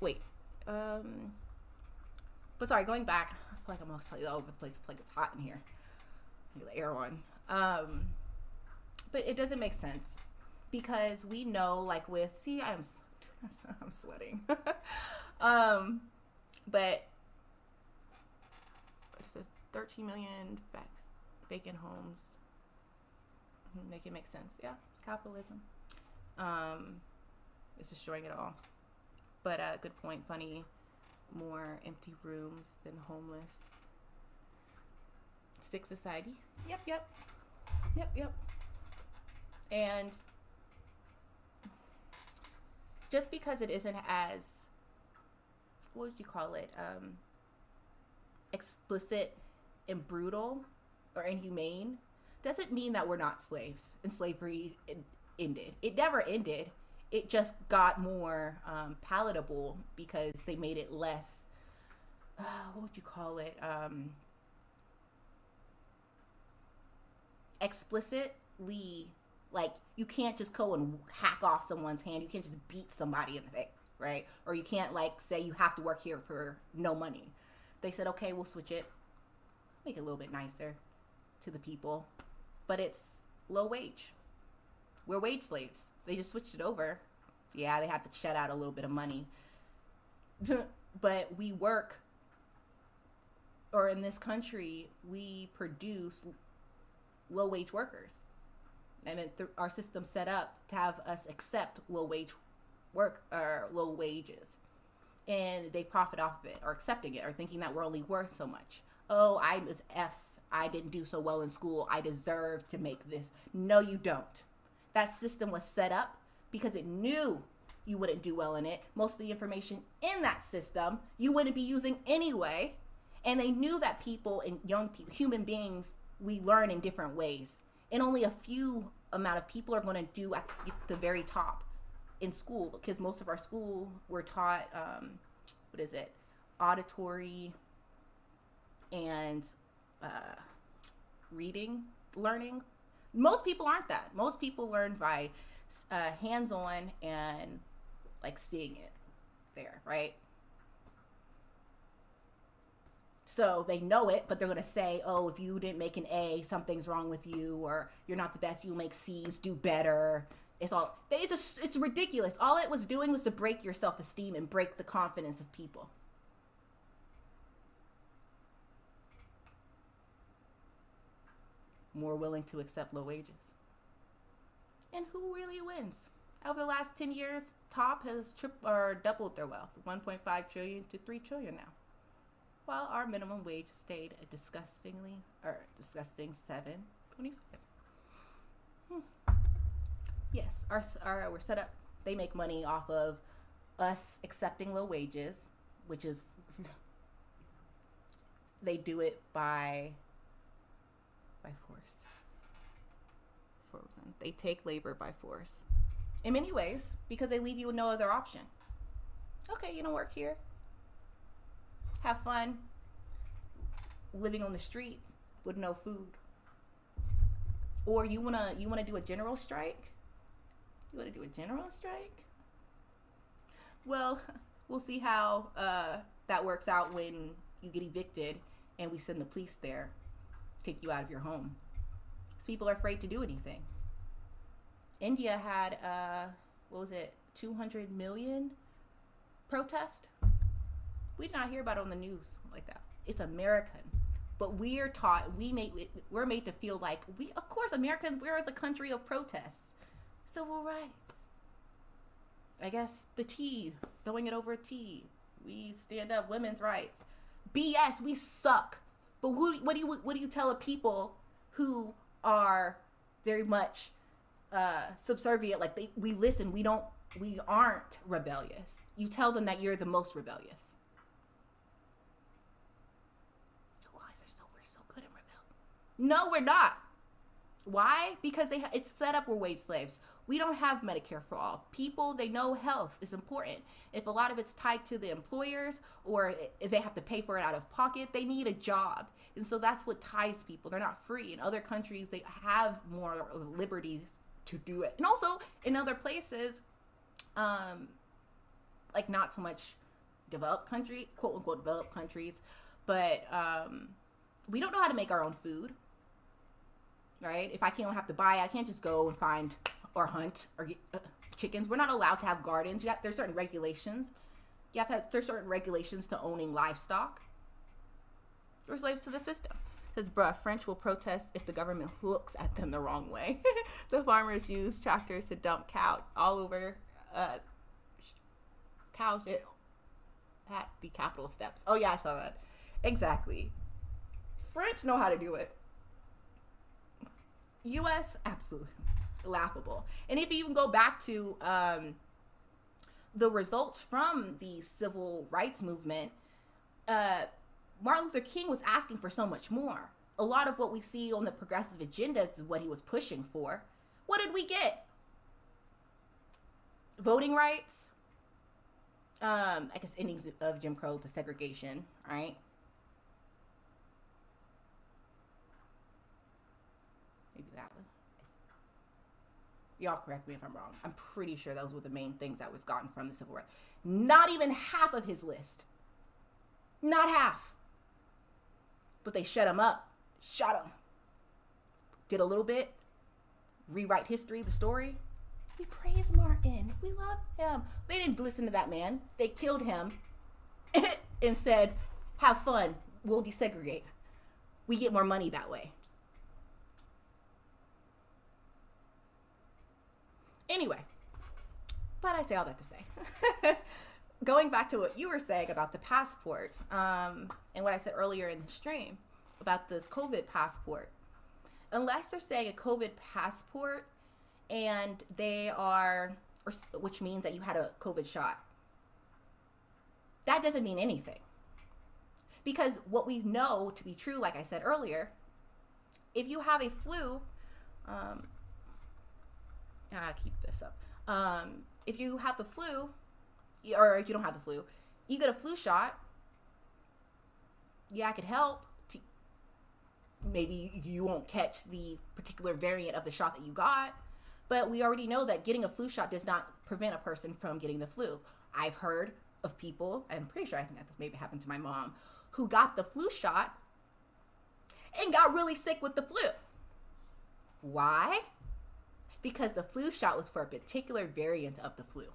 Wait, but sorry, going back, I feel like I'm all over the place. I feel like it's hot in here. The air on. But it doesn't make sense, because we know, like, with, see, I'm sweating. But it says 13 million vacant homes. Make it make sense. Yeah, it's capitalism. It's destroying it all. But good point, funny. more empty rooms than homeless. Sick society. Yep. And just because it isn't as, what would you call it, explicit and brutal or inhumane, doesn't mean that we're not slaves and slavery ended. It never ended. It just got more palatable because they made it less, what would you call it, explicitly, like you can't just go and hack off someone's hand. You can't just beat somebody in the face, right? Or you can't like say you have to work here for no money. They said, okay, we'll switch it, make it a little bit nicer to the people, but it's low wage. We're wage slaves. They just switched it over. Yeah, they had to shed out a little bit of money, but we work, or in this country, we produce low wage workers. I mean, our system set up to have us accept low wage work or low wages, and they profit off of it, or accepting it, or thinking that we're only worth so much. Oh, I was F's. I didn't do so well in school. I deserve to make this. No, you don't. That system was set up because it knew you wouldn't do well in it. Most of the information in that system you wouldn't be using anyway, and they knew that people and young people, human beings, we learn in different ways, and only a few amount of people are going to do at the very top in school, because most of our school we're taught auditory and reading learning. Most people aren't that. Most people learn by hands-on and like seeing it there, right? So they know it, but they're going to say, oh, if you didn't make an A, something's wrong with you, or you're not the best, you'll make C's, do better. It's ridiculous. All it was doing was to break your self-esteem and break the confidence of people. More willing to accept low wages. And who really wins? Over the last 10 years, top has doubled their wealth, 1.5 trillion to 3 trillion now. While our minimum wage stayed a disgusting $7.25. Yes, we're set up. They make money off of us accepting low wages, which is they do it by force. Frozen. They take labor by force. In many ways, because they leave you with no other option. Okay, you don't work here. Have fun living on the street with no food. Or you wanna do a general strike? You wanna do a general strike? Well, we'll see how that works out when you get evicted and we send the police there, take you out of your home. Because people are afraid to do anything. India had 200 million protest. We did not hear about it on the news like that. It's American, but we're taught, we're made to feel like of course, we're the country of protests, civil rights. I guess the T, throwing it over T. We stand up, women's rights. BS, we suck. But what do you tell a people who are very much subservient? Like we listen. We aren't rebellious. You tell them that you're the most rebellious. You guys we're so good at rebellion. No, we're not. Why? Because it's set up we're wage slaves. We don't have Medicare for all. People, they know health is important. If a lot of it's tied to the employers, or if they have to pay for it out of pocket, they need a job. And so that's what ties people. They're not free. In other countries, they have more liberties to do it. And also in other places, like not so much developed country, quote unquote developed countries, but we don't know how to make our own food. Right? If I can't have to buy it, I can't just go and find or hunt or get chickens. We're not allowed to have gardens. There's certain regulations. There's certain regulations to owning livestock. We're slaves to the system. It says, bruh, French will protest if the government looks at them the wrong way. The farmers use tractors to dump cow all over cow shit at the Capitol steps. Oh yeah, I saw that. Exactly. French know how to do it. U.S. absolutely laughable. And if you even go back to the results from the civil rights movement, Martin Luther King was asking for so much more. A lot of what we see on the progressive agendas is what he was pushing for. What did we get? Voting rights, I guess ending of Jim Crow, the segregation, right? Maybe that one. Y'all correct me if I'm wrong. I'm pretty sure those were the main things that was gotten from the civil rights. Not even half of his list. Not half. But they shut him up. Shot him. Did a little bit. Rewrite history, the story. We praise Martin. We love him. They didn't listen to that man. They killed him and said, have fun. We'll desegregate. We get more money that way. Anyway, but I say all that to say, going back to what you were saying about the passport, and what I said earlier in the stream about this COVID passport, unless they're saying a COVID passport and they are, which means that you had a COVID shot, that doesn't mean anything. Because what we know to be true, like I said earlier, if you have a flu, keep this up. If you have the flu, or if you don't have the flu, you get a flu shot. Yeah, it could help. Maybe you won't catch the particular variant of the shot that you got, but we already know that getting a flu shot does not prevent a person from getting the flu. I've heard of people, I'm pretty sure I think that this maybe happened to my mom, who got the flu shot and got really sick with the flu. Why? Because the flu shot was for a particular variant of the flu.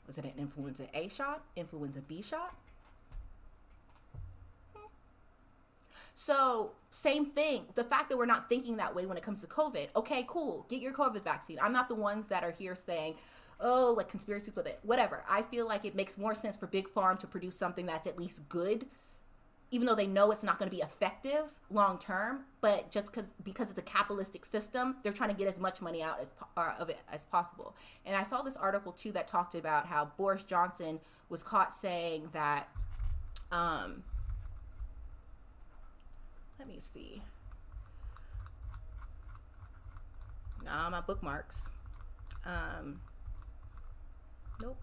Was it an influenza A shot? Influenza B shot? So, same thing. The fact that we're not thinking that way when it comes to COVID. Okay, cool. Get your COVID vaccine. I'm not the ones that are here saying, oh, like conspiracies with it. Whatever. I feel like it makes more sense for Big Pharma to produce something that's at least good, even though they know it's not going to be effective long term, but just because it's a capitalistic system, they're trying to get as much money out of it as possible. And I saw this article too that talked about how Boris Johnson was caught saying that, let me see. Nah, my bookmarks. Nope.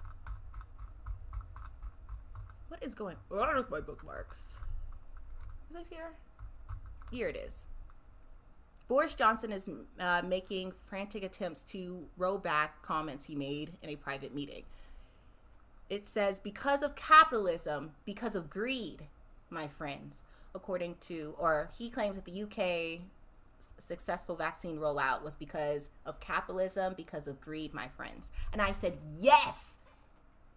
What is going on with my bookmarks? Is it here? Here it is. Boris Johnson is making frantic attempts to roll back comments he made in a private meeting. It says, because of capitalism, because of greed, my friends, according to, or he claims that the UK successful vaccine rollout was because of capitalism, because of greed, my friends. And I said, yes,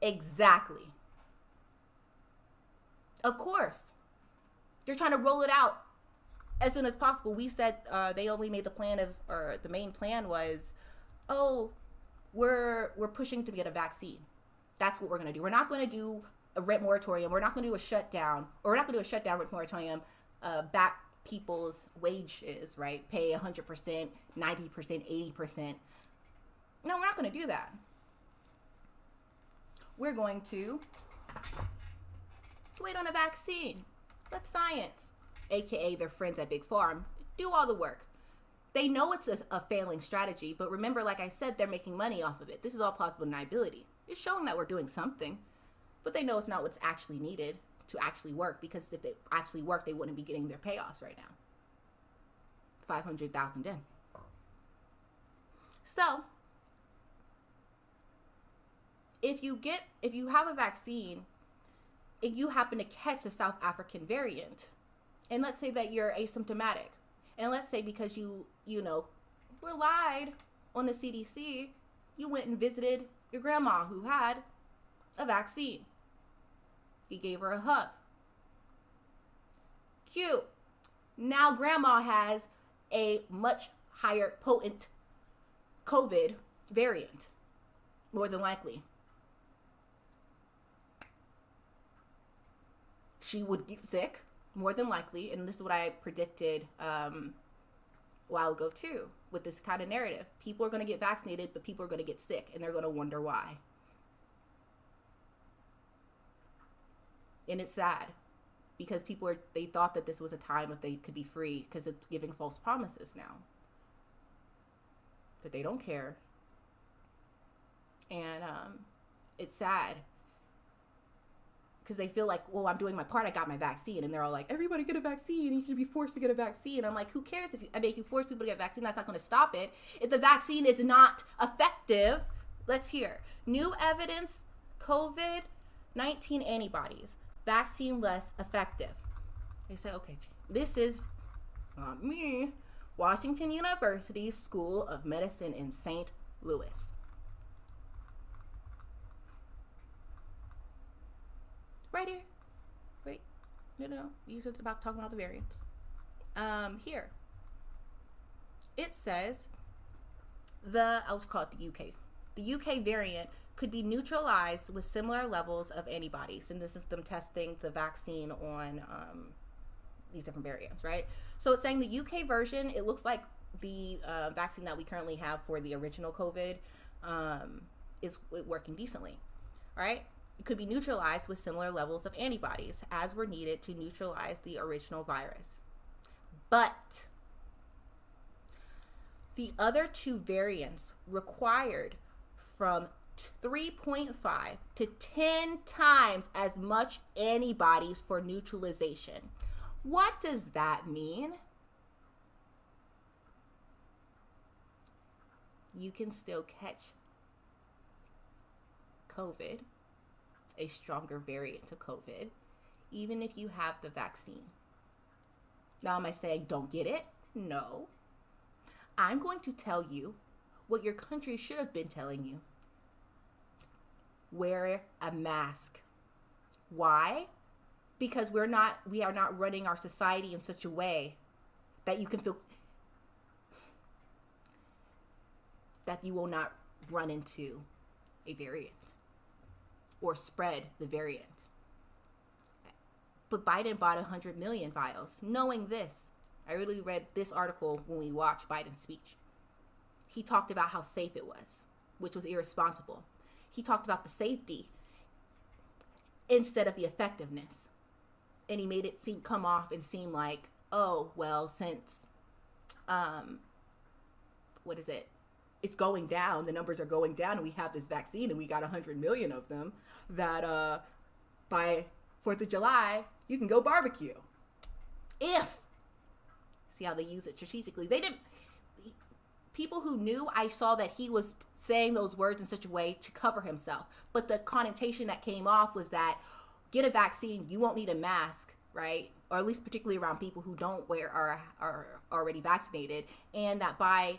exactly. Of course. They're trying to roll it out as soon as possible. We said they only made the plan of, or the main plan was, oh, we're pushing to get a vaccine. That's what we're going to do. We're not going to do a rent moratorium. We're not going to do a shutdown, or we're not going to do a shutdown rent moratorium, back people's wages, right? Pay 100%, 90%, 80%. No, we're not going to do that. We're going to wait on a vaccine. Let science, aka their friends at Big Pharma, do all the work. They know it's a failing strategy, but remember, like I said, they're making money off of it. This is all plausible deniability. It's showing that we're doing something, but they know it's not what's actually needed to actually work, because if they actually work, they wouldn't be getting their payoffs right now. 500,000 in. So, if you have a vaccine, if you happen to catch the South African variant, and let's say that you're asymptomatic, and let's say because you relied on the CDC, you went and visited your grandma who had a vaccine. You gave her a hug. Cute. Now grandma has a much higher potent COVID variant, more than likely. she would get sick, more than likely. And this is what I predicted a while ago too, with this kind of narrative. People are going to get vaccinated, but people are going to get sick, and they're going to wonder why. And it's sad, because they thought that this was a time that they could be free, because it's giving false promises now. But they don't care. And it's sad, because they feel like, well, I'm doing my part, I got my vaccine. And they're all like, everybody get a vaccine, you should be forced to get a vaccine. I'm like, who cares if you force people to get a vaccine? That's not going to stop it. If the vaccine is not effective, let's hear. New evidence, COVID-19 antibodies, vaccine less effective. They say, okay, this is not me. Washington University School of Medicine in St. Louis. Right here. Wait. No. These are about talking about the variants. Here. It says I'll call it the UK. The UK variant could be neutralized with similar levels of antibodies. And this is them testing the vaccine on these different variants, right? So it's saying the UK version, it looks like the vaccine that we currently have for the original COVID is working decently, right? It could be neutralized with similar levels of antibodies as were needed to neutralize the original virus. But the other two variants required from 3.5 to 10 times as much antibodies for neutralization. What does that mean? You can still catch COVID, a stronger variant of COVID, even if you have the vaccine. Now, am I saying don't get it? No. I'm going to tell you what your country should have been telling you. Wear a mask. Why? Because we are not running our society in such a way that you can feel that you will not run into a variant or spread the variant. But Biden bought 100 million vials, knowing this. I really read this article when we watched Biden's speech. He talked about how safe it was, which was irresponsible. He talked about the safety instead of the effectiveness. And he made it come off and seem like, oh, well, since, it's going down, the numbers are going down, and we have this vaccine, and we got 100 million of them, that by 4th of July, you can go barbecue. See how they use it strategically. People who knew, I saw that he was saying those words in such a way to cover himself. But the connotation that came off was that, get a vaccine, you won't need a mask, right? Or at least particularly around people who are already vaccinated. And that by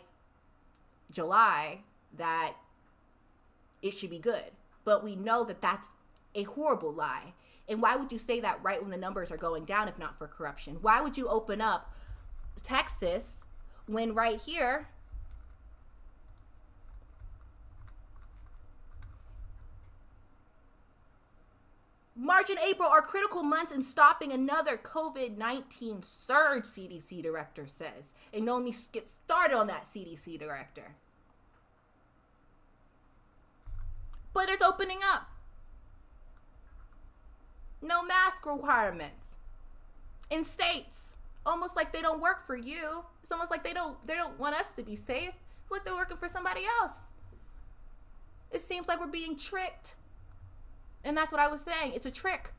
July, that it should be good. But we know that that's a horrible lie. And why would you say that right when the numbers are going down if not for corruption? Why would you open up Texas when right here, March and April are critical months in stopping another COVID-19 surge, CDC director says. And don't let me get started on that CDC director. But it's opening up. No mask requirements in states. Almost like they don't work for you. It's almost like they don't want us to be safe. It's like they're working for somebody else. It seems like we're being tricked. And that's what I was saying. It's a trick.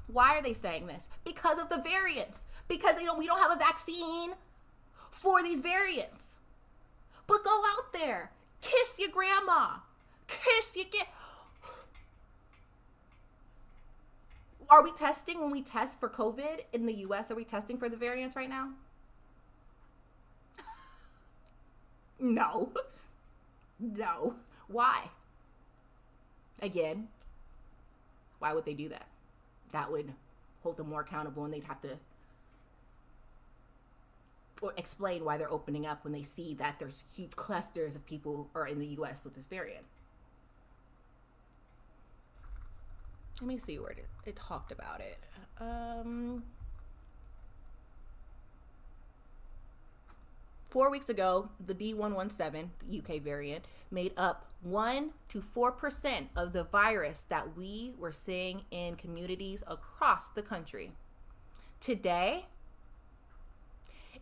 Why are they saying this? Because of the variants. Because we don't have a vaccine for these variants. But go out there. Kiss your grandma. Kiss your kid. Are we testing when we test for COVID in the US? Are we testing for the variants right now? No. No. Why? Again, why would they do that? That would hold them more accountable, and they'd have to explain why they're opening up when they see that there's huge clusters of people are in the US with this variant. Let me see where it talked about it. 4 weeks ago, the B117, the UK variant, made up 1 to 4% of the virus that we were seeing in communities across the country. Today,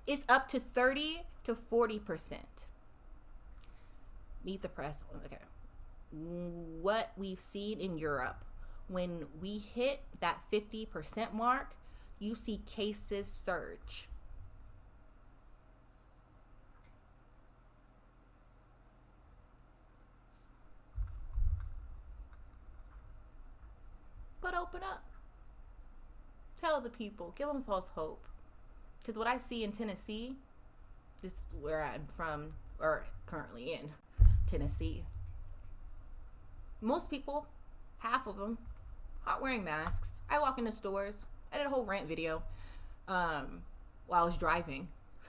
it's up to 30 to 40%. Meet the press. Okay. What we've seen in Europe, when we hit that 50% mark, you see cases surge. But open up. Tell the people. Give them false hope. Because what I see in Tennessee, this is where I'm from, or currently in Tennessee, most people, half of them, aren't wearing masks. I walk into stores. I did a whole rant video while I was driving.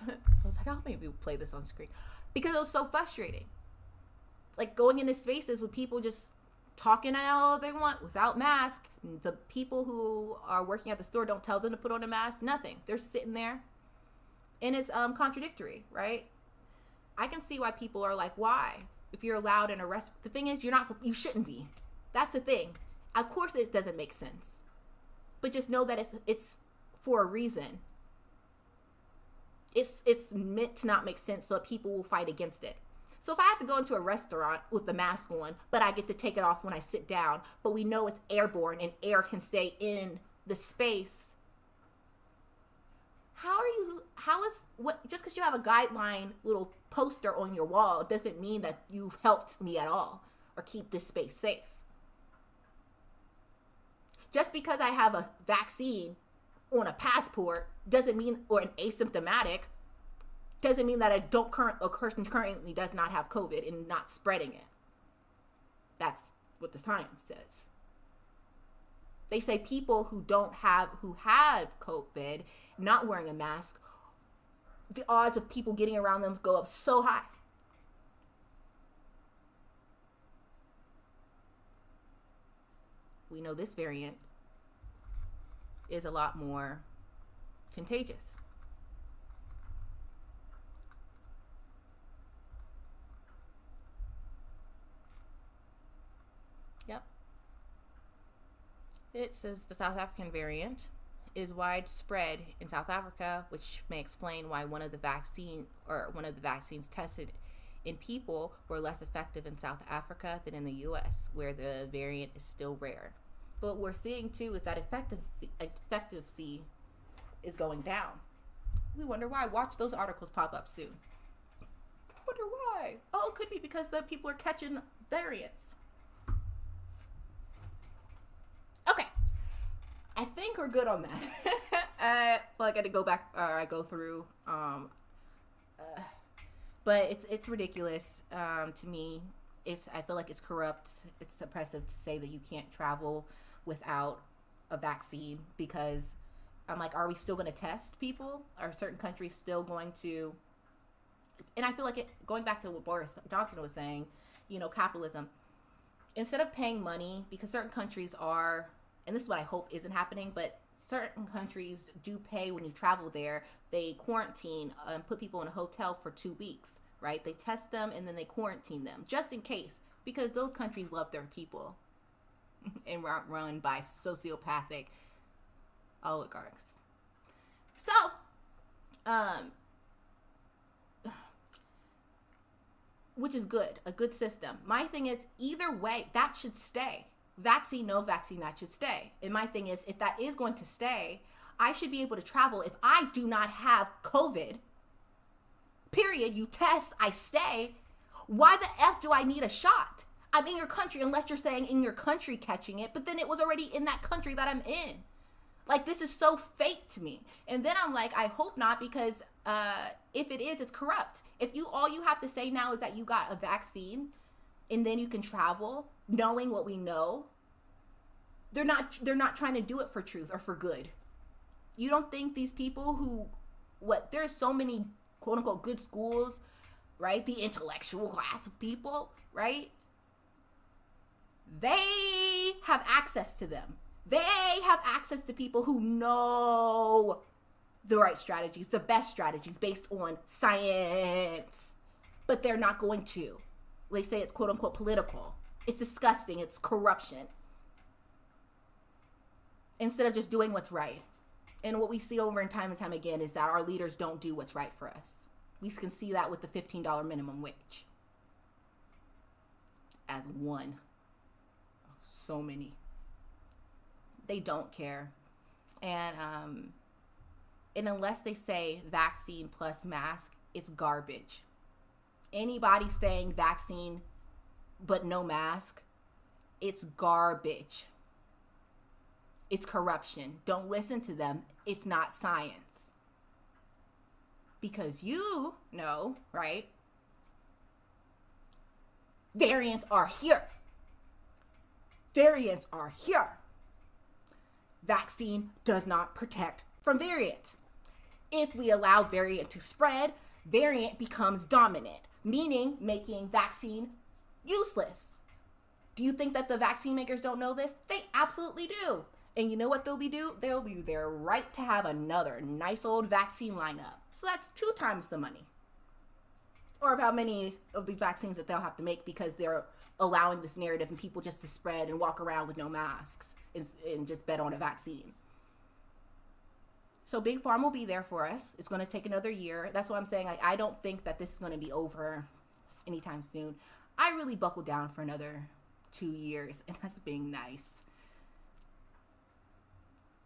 I was like, I'll maybe play this on screen. Because it was so frustrating. Like going into spaces with people just talking all they want without mask. The people who are working at the store don't tell them to put on a mask. Nothing. They're sitting there. And it's contradictory, right? I can see why people are like, why? If you're allowed in a restaurant. The thing is, you shouldn't be. That's the thing. Of course it doesn't make sense. But just know that it's for a reason. It's meant to not make sense so that people will fight against it. So if I have to go into a restaurant with the mask on, but I get to take it off when I sit down, but we know it's airborne and air can stay in the space, just because you have a guideline little poster on your wall doesn't mean that you've helped me at all or keep this space safe. Just because I have a vaccine on a passport doesn't mean, or an asymptomatic, doesn't mean that a person currently does not have COVID and not spreading it. That's what the science says. They say people who have COVID not wearing a mask, the odds of people getting around them go up so high. We know this variant is a lot more contagious. Yep. It says the South African variant is widespread in South Africa, which may explain why one of the vaccines tested in people were less effective in South Africa than in the US, where the variant is still rare. But what we're seeing too is that effectiveness is going down. We wonder why. Watch those articles pop up soon. Wonder why? Oh, it could be because the people are catching variants. Okay, I think we're good on that. Well, I got to go back. I go through. But it's ridiculous to me. I feel like it's corrupt. It's oppressive to say that you can't travel without a vaccine, because I'm like, are we still going to test people? Are certain countries still going to? And I feel like going back to what Boris Johnson was saying, capitalism. Instead of paying money, because certain countries are, and this is what I hope isn't happening, but certain countries do pay when you travel there. They quarantine and put people in a hotel for 2 weeks, right? They test them and then they quarantine them just in case, because those countries love their people and aren't run by sociopathic oligarchs. So, which is good, a good system. My thing is, either way, that should stay. Vaccine, no vaccine, that should stay. And my thing is, if that is going to stay, I should be able to travel. If I do not have COVID, period, you test, I stay. Why the F do I need a shot? I'm in your country, unless you're saying in your country catching it, but then it was already in that country that I'm in. Like, this is so fake to me. And then I'm like, I hope not, because if it is, it's corrupt. If all you have to say now is that you got a vaccine and then you can travel, knowing what we know, they're not trying to do it for truth or for good. You don't think these people there's so many quote unquote good schools, right? The intellectual class of people, right? They have access to them. They have access to people who know the right strategies, the best strategies based on science. But they're not going to. They say it's quote unquote political. It's disgusting. It's corruption. Instead of just doing what's right. And what we see over and time again is that our leaders don't do what's right for us. We can see that with the $15 minimum wage. As one of so many. They don't care. And unless they say vaccine plus mask, it's garbage. Anybody saying vaccine but no mask, it's garbage. It's corruption. Don't listen to them. It's not science. Because you know, right? Variants are here. Variants are here. Vaccine does not protect from variant. If we allow variant to spread, variant becomes dominant, meaning making vaccine useless. Do you think that the vaccine makers don't know this? They absolutely do. And you know what they'll be there right to have another nice old vaccine lineup. So that's 2 times the money. Or of how many of the vaccines that they'll have to make because they're allowing this narrative and people just to spread and walk around with no masks and just bet on a vaccine. So Big Pharma will be there for us. It's going to take another year. That's what I'm saying. I don't think that this is going to be over anytime soon. I really buckled down for another 2 years, and that's being nice.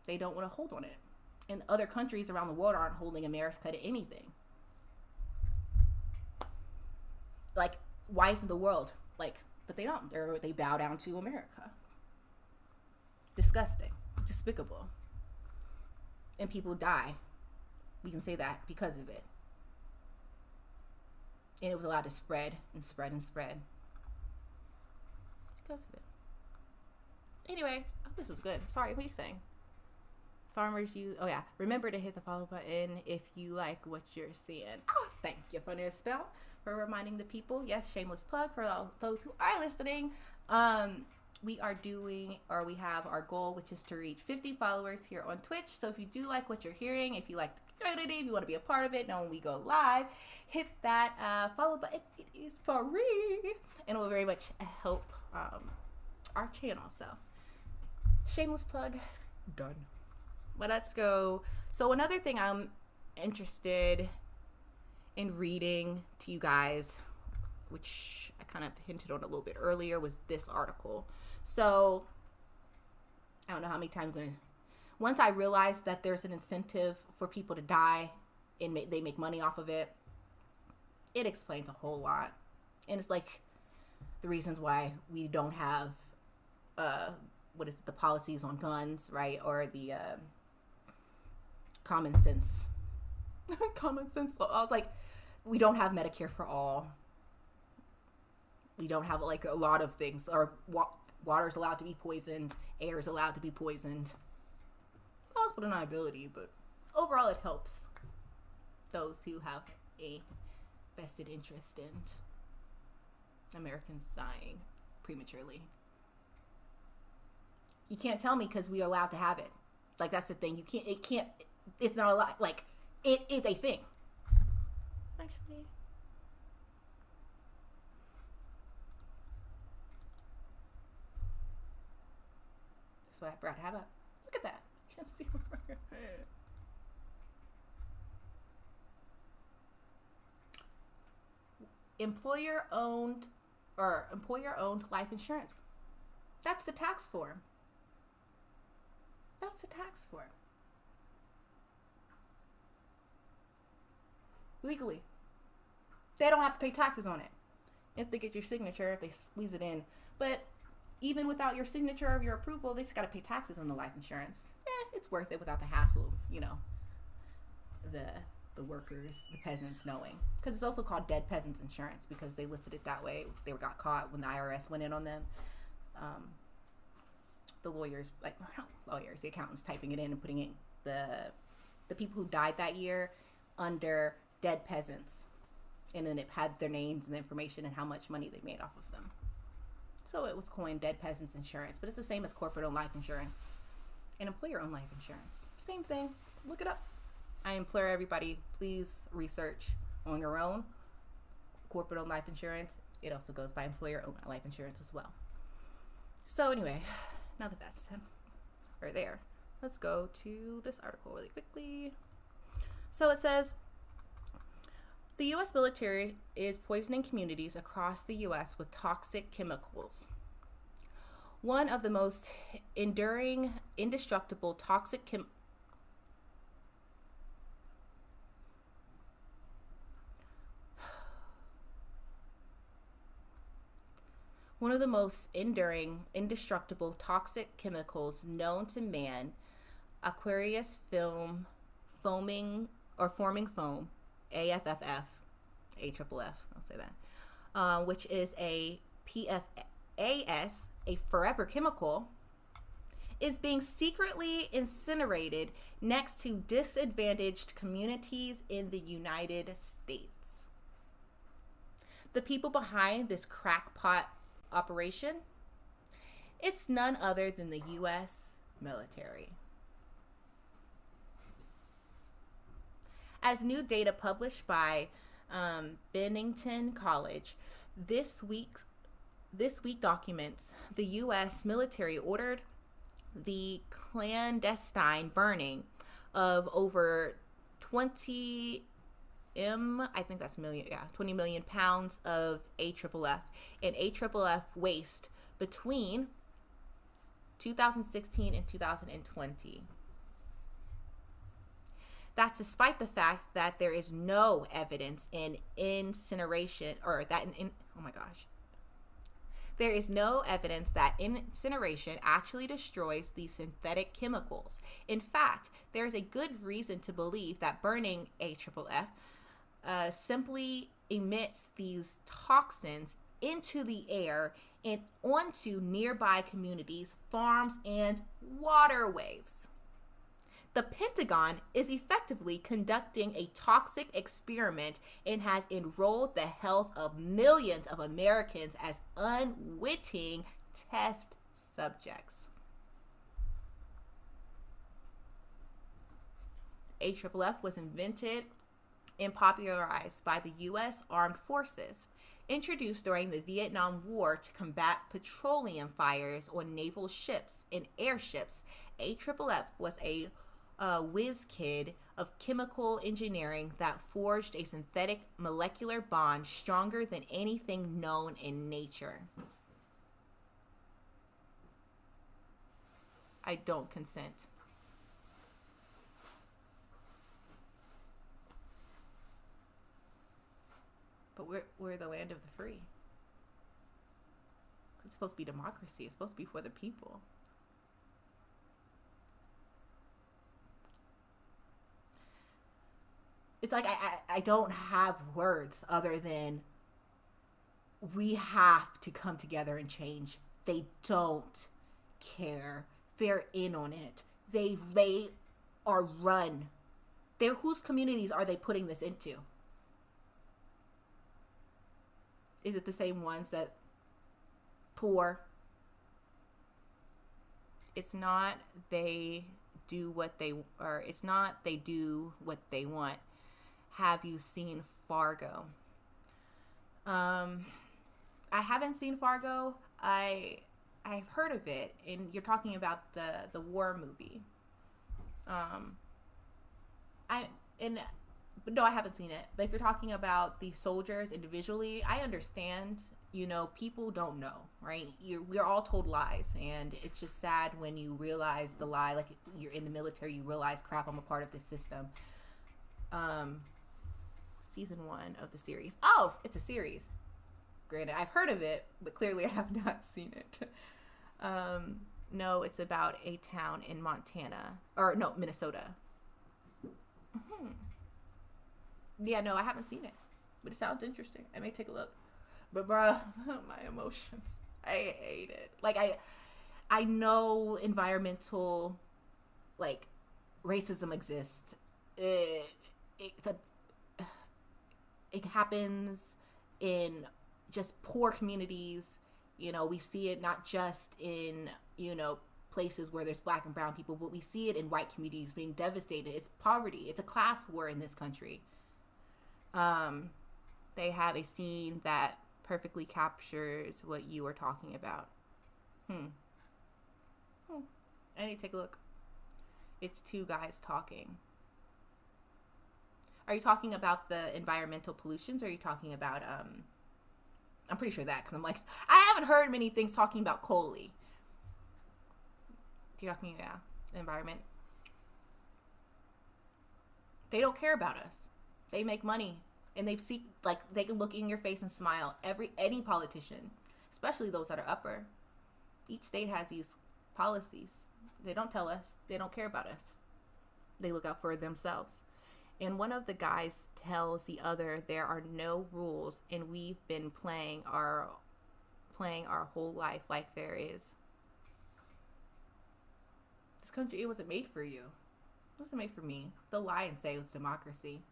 They don't want to hold on it. And other countries around the world aren't holding America to anything. Like, why isn't the world? But they don't. They bow down to America. Disgusting. Despicable. And people die. We can say that because of it. And it was allowed to spread and spread and spread. Because of it. Anyway, I hope this was good. Sorry, what are you saying? Farmers, remember to hit the follow button if you like what you're seeing. Oh, thank you for this spell, for reminding the people. Yes, shameless plug for all those who are listening. We have our goal, which is to reach 50 followers here on Twitch. So if you do like what you're hearing, if you like the community, if you want to be a part of it, know when we go live, hit that follow button. It is free, and it will very much help our channel. So, shameless plug, done. But let's go. So another thing I'm interested in reading to you guys, which I kind of hinted on a little bit earlier, was this article. So I don't know how many times once I realized that there's an incentive for people to die and they make money off of it, it explains a whole lot. And it's like the reasons why we don't have the policies on guns, right? Or the common sense law. I was like, we don't have Medicare for all. We don't have a lot of things. Or water's allowed to be poisoned. Air is allowed to be poisoned. Possible deniability, but overall it helps those who have a vested interest in Americans dying prematurely. You can't tell me because we are allowed to have it. That's the thing. It's not a lot. It is a thing. Actually. That's what I brought. How about, look at that. I can't see where employer-owned life insurance. That's the tax form. Legally. They don't have to pay taxes on it. If they get your signature, if they squeeze it in. But even without your signature or your approval, they just got to pay taxes on the life insurance. It's worth it without the hassle, the workers, the peasants knowing. Because it's also called dead peasants insurance because they listed it that way. They got caught when the IRS went in on them. The lawyers, the accountants typing it in and putting it, the people who died that year under dead peasants. And then it had their names and the information and how much money they made off of them. So it was coined Dead Peasants Insurance, but it's the same as corporate-owned life insurance and employer-owned life insurance. Same thing. Look it up. I implore everybody, please research on your own. Corporate-owned life insurance. It also goes by employer-owned life insurance as well. So anyway, now that that's right there, let's go to this article really quickly. So it says, the U.S. military is poisoning communities across the U.S. with toxic chemicals. One of the most enduring, indestructible toxic One of the most enduring, indestructible toxic chemicals known to man, aqueous forming foam, AFFF, I'll say that, which is a PFAS, a forever chemical, is being secretly incinerated next to disadvantaged communities in the United States. The people behind this crackpot operation, it's none other than the U.S. military. As new data published by Bennington College this week documents the U.S. military ordered the clandestine burning of over 20 million pounds of AFFF and AFFF waste between 2016 and 2020. That's despite the fact that there is no evidence in incineration, there is no evidence that incineration actually destroys these synthetic chemicals. In fact, there is a good reason to believe that burning AFFF simply emits these toxins into the air and onto nearby communities, farms, and waterways. The Pentagon is effectively conducting a toxic experiment and has enrolled the health of millions of Americans as unwitting test subjects. AFFF was invented and popularized by the U.S. Armed Forces, introduced during the Vietnam War to combat petroleum fires on naval ships and airships. AFFF was a whiz kid of chemical engineering that forged a synthetic molecular bond stronger than anything known in nature. I don't consent. But we're the land of the free. It's supposed to be democracy. It's supposed to be for the people. It's like I don't have words other than we have to come together and change. They don't care. They're in on it. They are run. Whose communities are they putting this into? Is it the same ones that poor? It's not they do what they do what they want. Have you seen Fargo? I haven't seen Fargo. I've heard of it, and you're talking about the war movie. But no, I haven't seen it. But if you're talking about the soldiers individually, I understand. People don't know, right? We're all told lies, and it's just sad when you realize the lie. Like, you're in the military, you realize, crap, I'm a part of this system. Season 1 of the series. Oh, it's a series. Granted, I've heard of it, but clearly I have not seen it. No, it's about a town in Minnesota. Yeah, no, I haven't seen it, but it sounds interesting. I may take a look. But bruh, my emotions. I hate it. Like, I know environmental, like, racism exists. It happens in just poor communities. You know, we see it not just in, you know, places where there's black and brown people, but we see it in white communities being devastated. It's poverty. It's a class war in this country. They have a scene that perfectly captures what you are talking about. I need to take a look. It's two guys talking. Are you talking about the environmental pollutions, or are you talking about, I'm pretty sure that, because I'm like, I haven't heard many things talking about Coley. You're talking about environment. They don't care about us. They make money, and they can look in your face and smile. Any politician, especially those that are upper. Each state has these policies. They don't tell us. They don't care about us. They look out for themselves. And one of the guys tells the other, there are no rules, and we've been playing our whole life like there is. This country, it wasn't made for you. It wasn't made for me. They'll lie and say it's democracy.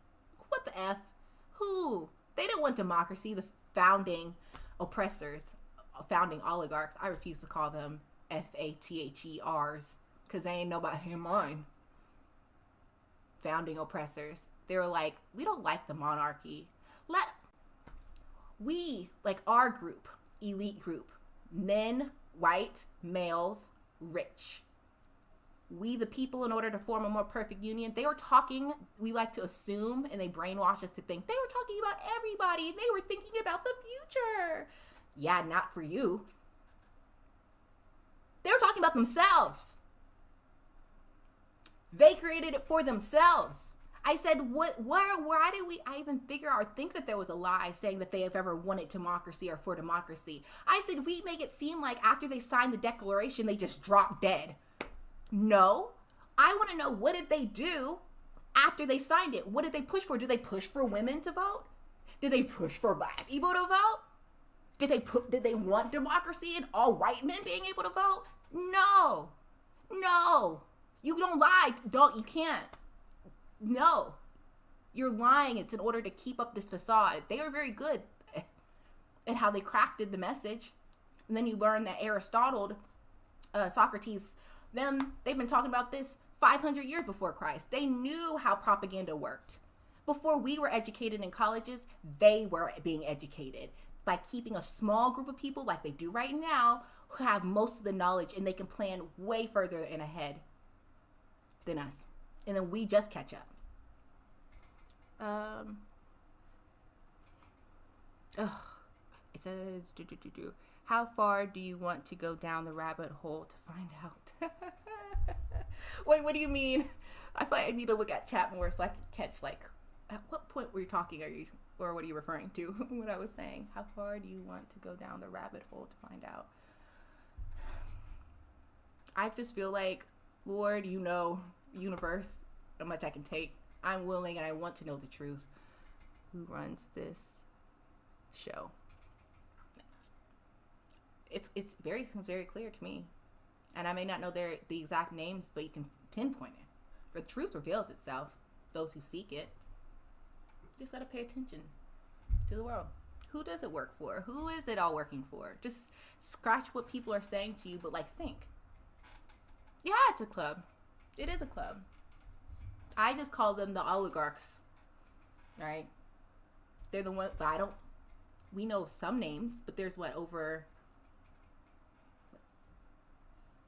What the F? Who? They didn't want democracy. The founding oppressors, founding oligarchs. I refuse to call them FATHERs, because they ain't nobody in mine. Founding oppressors. They were like, we don't like the monarchy. We, like our group, elite group, men, white, males, rich. We the people, in order to form a more perfect union. They were talking, we like to assume, and they brainwash us to think they were talking about everybody. They were thinking about the future. Yeah, not for you. They were talking about themselves. They created it for themselves. I said, why did I even figure out or think that there was a lie saying that they have ever wanted democracy or for democracy? I said, we make it seem like after they signed the Declaration, they just dropped dead. No. I want to know, what did they do after they signed it? What did they push for? Did they push for women to vote? Did they push for black people to vote? Did they want democracy and all white men being able to vote? No. No. You don't lie. You can't. No. You're lying. It's in order to keep up this facade. They were very good at how they crafted the message. And then you learn that Aristotle, Socrates, they've been talking about this 500 years before Christ. They knew how propaganda worked. Before we were educated in colleges, they were being educated by keeping a small group of people, like they do right now, who have most of the knowledge, and they can plan way further in ahead than us. And then we just catch up. It says, how far do you want to go down the rabbit hole to find out? Wait, what do you mean? I feel like I need to look at chat more so I can catch, like, at what point were you talking? Or what are you referring to? What I was saying. How far do you want to go down the rabbit hole to find out? I just feel like, Lord, you know, universe, how much I can take. I'm willing and I want to know the truth. Who runs this show? It's very clear to me. And I may not know the exact names, but you can pinpoint it. For the truth reveals itself. Those who seek it. You just gotta pay attention to the world. Who does it work for? Who is it all working for? Just scratch what people are saying to you, but like think. Yeah, it's a club. It is a club. I just call them the oligarchs. Right? They're the ones, but we know some names, but there's over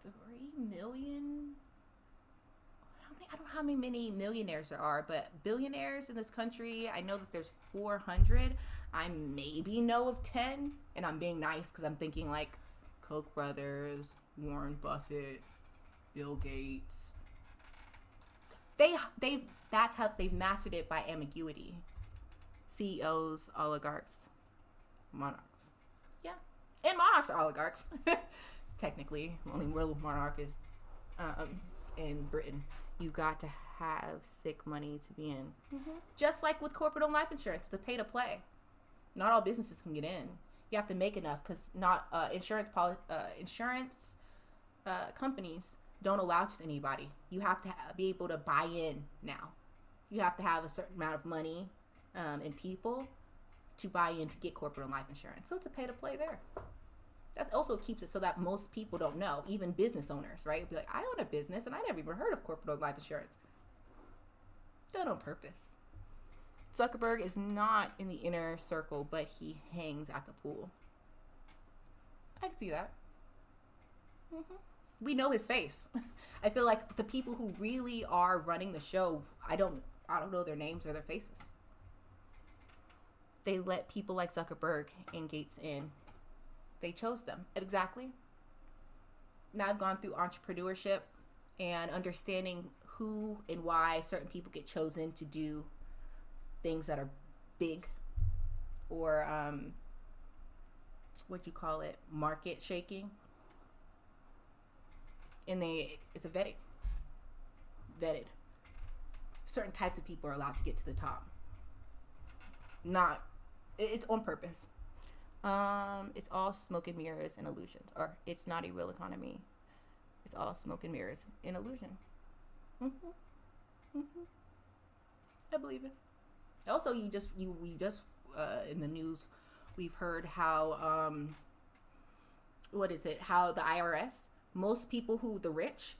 3 million? I don't know how many millionaires there are, but billionaires in this country, I know that there's 400. I maybe know of 10, and I'm being nice because I'm thinking like Koch brothers, Warren Buffett, Bill Gates. That's how they've mastered it, by ambiguity. CEOs, oligarchs, monarchs. Yeah. And monarchs are oligarchs. Technically, only real monarch is in Britain. You got to have sick money to be in. Mm-hmm. Just like with corporate-owned life insurance, it's a pay to play. Not all businesses can get in. You have to make enough because not insurance companies don't allow just anybody. You have to be able to buy in now. You have to have a certain amount of money and people to buy in to get corporate-owned life insurance. So it's a pay to play there. That also keeps it so that most people don't know, even business owners, right? Be like, I own a business and I never even heard of corporate life insurance. Done on purpose. Zuckerberg is not in the inner circle, but he hangs at the pool. I can see that. We know his face. I feel like the people who really are running the show, I don't know their names or their faces. They let people like Zuckerberg and Gates in. They chose them. Exactly. Now I've gone through entrepreneurship and understanding who and why certain people get chosen to do things that are big or what you call it, market shaking. And it's a vetted. Certain types of people are allowed to get to the top. It's on purpose. It's all smoke and mirrors and illusions, or it's not a real economy. It's all smoke and mirrors and illusion. I believe it. Also, we just in the news, we've heard how how the IRS, most people the rich,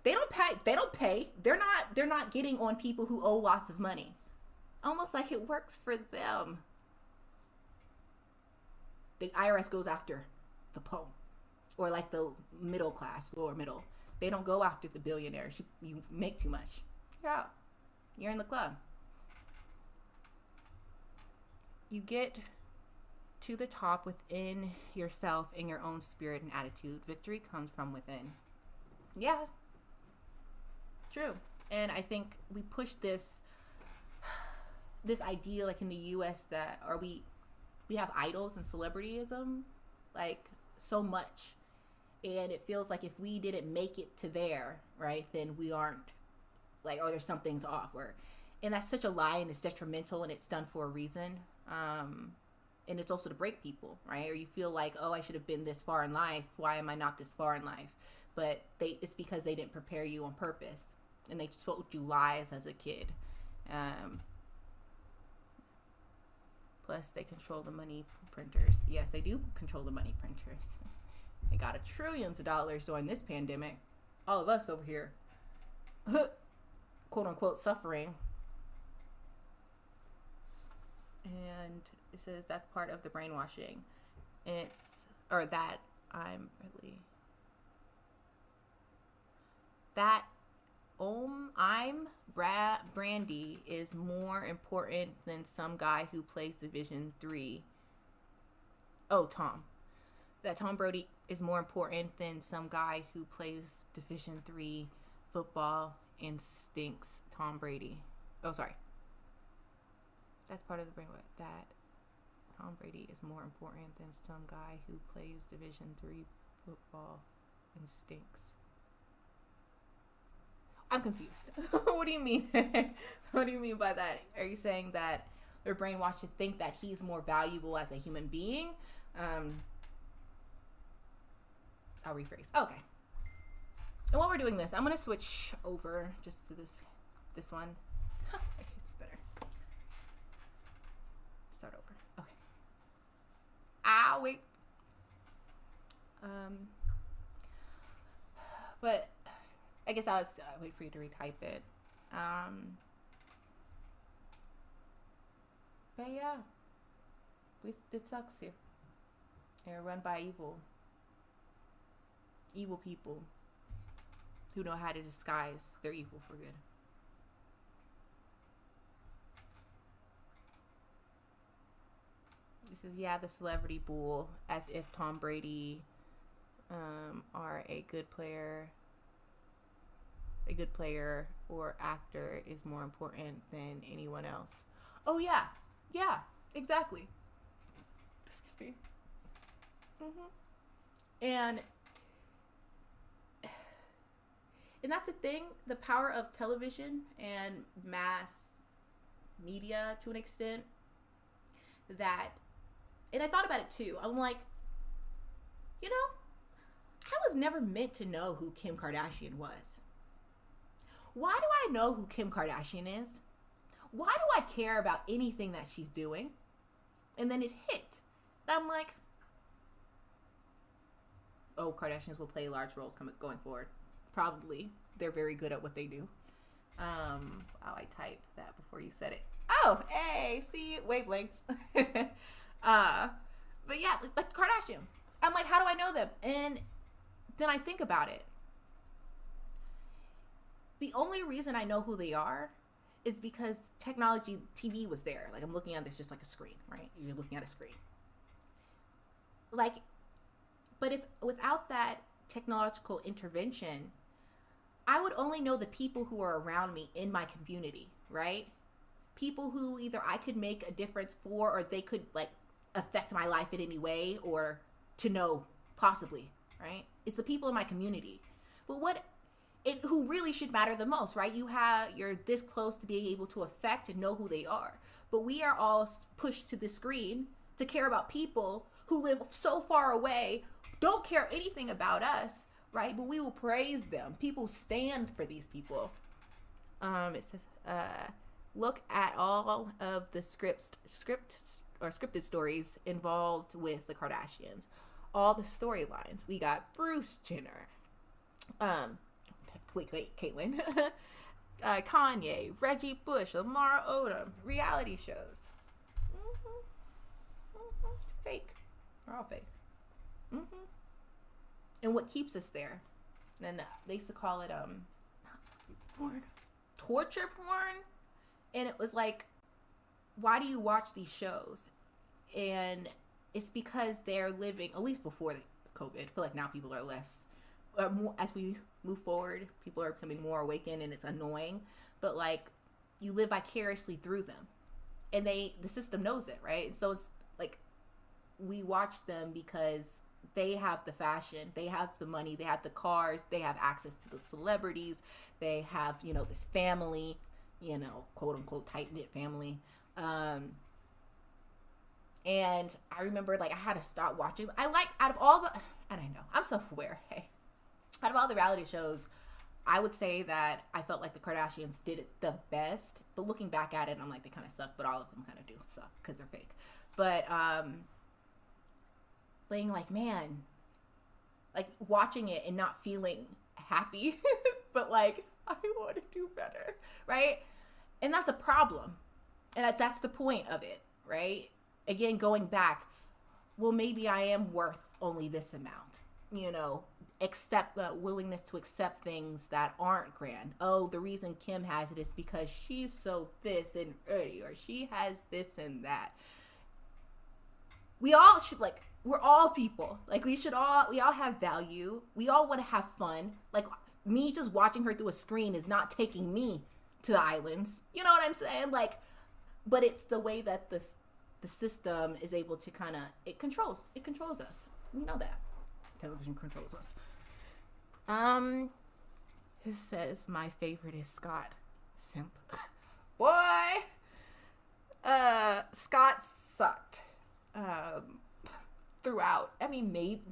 they don't pay. They're not getting on people who owe lots of money. Almost like it works for them. The IRS goes after the poor, or like the middle class, lower middle. They don't go after the billionaires. You make too much. You're out. You're in the club. You get to the top within yourself in your own spirit and attitude. Victory comes from within. Yeah. True. And I think we push this idea, like in the US, that we have idols and celebrityism, like, so much. And it feels like if we didn't make it to there, right, then we aren't, like, or there's something's off. And that's such a lie, and it's detrimental, and it's done for a reason. And it's also to break people, right? Or you feel like, oh, I should have been this far in life. Why am I not this far in life? But it's because they didn't prepare you on purpose. And they told you lies as a kid. Plus, they control the money printers. Yes, they do control the money printers. They got trillions of dollars during this pandemic. All of us over here, quote unquote, suffering. And it says that's part of the brainwashing. Brandy is more important than some guy who plays Division 3. Oh, Tom. That Tom Brady is more important than some guy who plays Division 3 football and stinks. Tom Brady. Oh, sorry. That's part of the brainwash. That Tom Brady is more important than some guy who plays Division 3 football and stinks. I'm confused. What do you mean? What do you mean by that? Are you saying that they're brainwashed to think that he's more valuable as a human being? I'll rephrase. Okay. And while we're doing this, I'm going to switch over just to this one. It's better. Start over. Okay. Wait. But I guess I'll wait for you to retype it. But yeah, it sucks here. They're run by evil people who know how to disguise their evil for good. This is, the celebrity bull, as if Tom Brady are a good player or actor is more important than anyone else. Oh yeah, exactly. Excuse me. And that's the thing, the power of television and mass media to an extent, and I thought about it too. I'm like, I was never meant to know who Kim Kardashian was. Why do I know who Kim Kardashian is? Why do I care about anything that she's doing? And then it hit. And I'm like, Kardashians will play large roles going forward. Probably. They're very good at what they do. I typed that before you said it. Oh, hey, see, wavelengths. But yeah, like Kardashian. I'm like, how do I know them? And then I think about it. The only reason I know who they are is because technology, TV was there. Like, I'm looking at this just like a screen, right? You're looking at a screen. Like, but if without that technological intervention, I would only know the people who are around me in my community, right? People who either I could make a difference for, or they could like affect my life in any way, or to know possibly, right? It's the people in my community. But who really should matter the most, right? You're this close to being able to affect and know who they are. But we are all pushed to the screen to care about people who live so far away, don't care anything about us, right? But we will praise them. People stand for these people. It says, look at all of the scripted stories involved with the Kardashians. All the storylines. We got Bruce Jenner, Caitlyn, Kanye, Reggie Bush, Lamar Odom, reality shows. Fake. They're all fake. And what keeps us there? And they used to call it torture porn. And it was like, why do you watch these shows? And it's because they're living, at least before COVID. I feel like now people are less. As we move forward, people are becoming more awakened, and it's annoying. But like, you live vicariously through them, and the system knows it, right? And so it's like, we watch them because they have the fashion, they have the money, they have the cars, they have access to the celebrities, they have, this family, quote unquote tight knit family. And I remember, like, I had to stop watching. Out of all the, and I know I'm self-aware. Hey, out of all the reality shows, I would say that I felt like the Kardashians did it the best. But looking back at it, I'm like, they kind of suck. But all of them kind of do suck because they're fake. But being like, man, like watching it and not feeling happy, but like, I want to do better, right? And that's a problem. And that's the point of it, right? Again, going back, well, maybe I am worth only this amount, accept the willingness to accept things that aren't grand. Oh, the reason Kim has it is because she's so this and early, or she has this and that. We all should, like, we're all people. Like, we all have value. We all want to have fun. Like, me just watching her through a screen is not taking me to the islands. You know what I'm saying? Like, but it's the way that the system is able to kind of, it controls us. We know that. Television controls us. It says, my favorite is Scott. Simp. Boy! Scott sucked. Throughout. I mean, maybe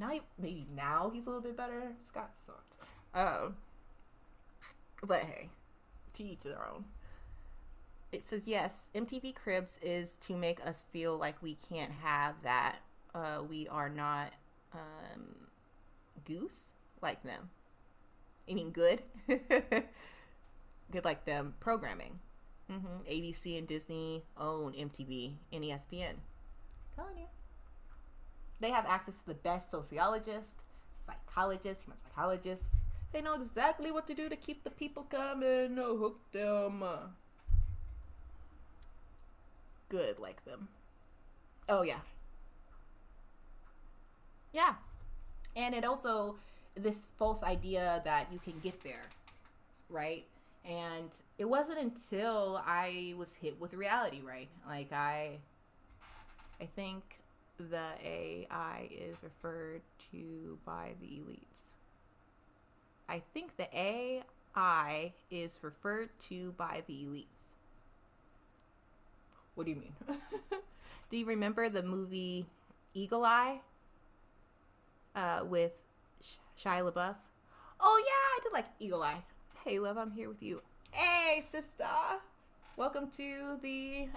now he's a little bit better. Scott sucked. But hey, to each their own. It says, yes, MTV Cribs is to make us feel like we can't have that. We are not goose like them. I mean, good. Good like them programming. ABC and Disney own MTV and ESPN. Telling you. They have access to the best sociologists, psychologists, human psychologists. They know exactly what to do to keep the people coming, hook them. Good like them. Oh, yeah. Yeah. And it also, this false idea that you can get there, right? And it wasn't until I was hit with reality, right? Like, I think the AI is referred to by the elites. I think the AI is referred to by the elites. What do you mean? Do you remember the movie Eagle Eye with Shia LaBeouf? Oh yeah, I did like Eagle Eye. Hey love, I'm here with you. Hey sister, welcome to the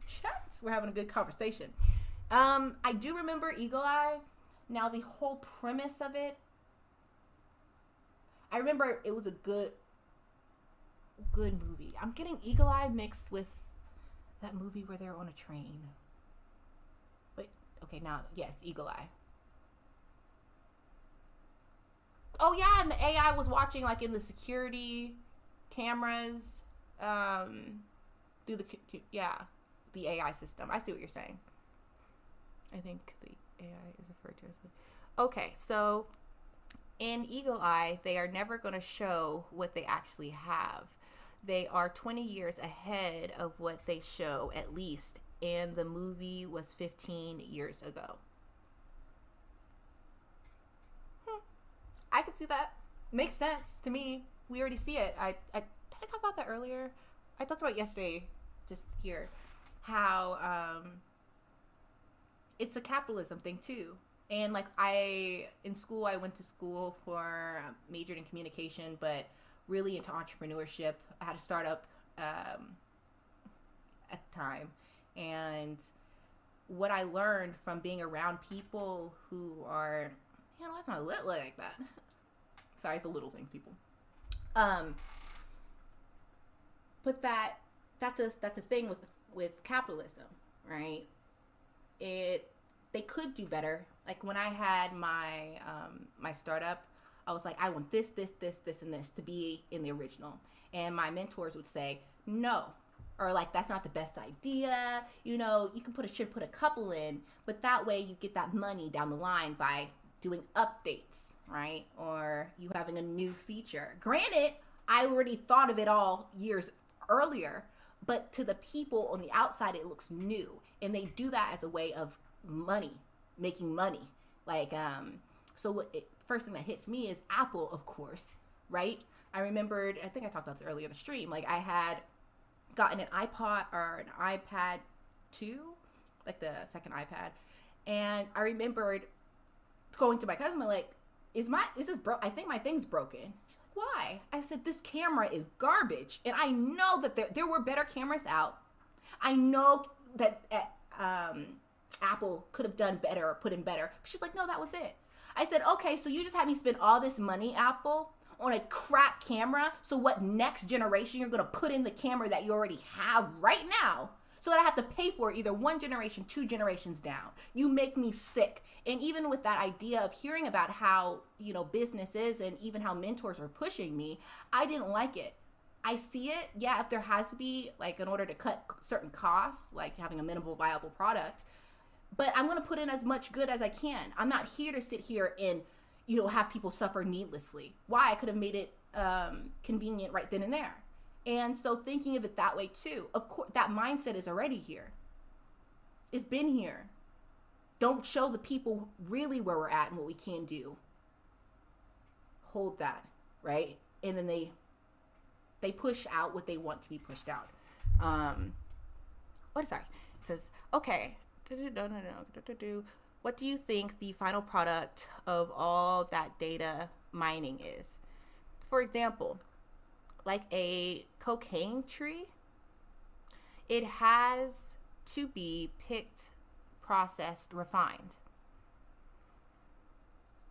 chat. We're having a good conversation. I do remember Eagle Eye. Now, the whole premise of it, I remember it was a good movie. I'm getting Eagle Eye mixed with that movie where they're on a train. Wait, okay, now, yes, Eagle Eye. Oh, yeah, and the AI was watching, like, in the security cameras, through the AI system. I see what you're saying. I think the AI is referred to as okay, so in Eagle Eye, they are never going to show what they actually have. They are 20 years ahead of what they show, at least, and the movie was 15 years ago. I could see that. Makes sense to me. We already see it. Did I talk about that earlier? I talked about it yesterday, just here, how it's a capitalism thing too. And like in school, I went to school for majored in communication, but really into entrepreneurship. I had a startup at the time, and what I learned from being around people who are, why's my lip like that? Sorry, the little things, people. But that's a thing with capitalism, right? They could do better. Like when I had my my startup, I was like, I want this, and this to be in the original. And my mentors would say, no. Or like, that's not the best idea. You should put a couple in, but that way you get that money down the line by doing updates, right? Or you having a new feature. Granted, I already thought of it all years earlier, but to the people on the outside, it looks new. And they do that as a way of making money. Like, so first thing that hits me is Apple, of course, right? I remembered, I think I talked about this earlier in the stream, like I had gotten an iPod or an iPad 2, like the second iPad, and I remembered going to my cousin, I'm like, is this broke? I think my thing's broken. She's like, why? I said, this camera is garbage, and I know that there were better cameras out. I know that Apple could have done better or put in better. But she's like, no, that was it. I said, okay, so you just had me spend all this money, Apple, on a crap camera. So what next generation you're going to put in the camera that you already have right now so that I have to pay for it either one generation, 2 generations down? You make me sick. And even with that idea of hearing about how, businesses and even how mentors are pushing me, I didn't like it. I see it. Yeah, if there has to be, like, in order to cut certain costs, like having a minimal viable product, but I'm going to put in as much good as I can. I'm not here to sit here and, have people suffer needlessly. Why? I could have made it convenient right then and there. And so thinking of it that way too, of course, that mindset is already here. It's been here. Don't show the people really where we're at and what we can do. Hold that, right? And then they push out what they want to be pushed out. Sorry. It says, okay. What do you think the final product of all that data mining is? For example, like a cocaine tree, it has to be picked, processed, refined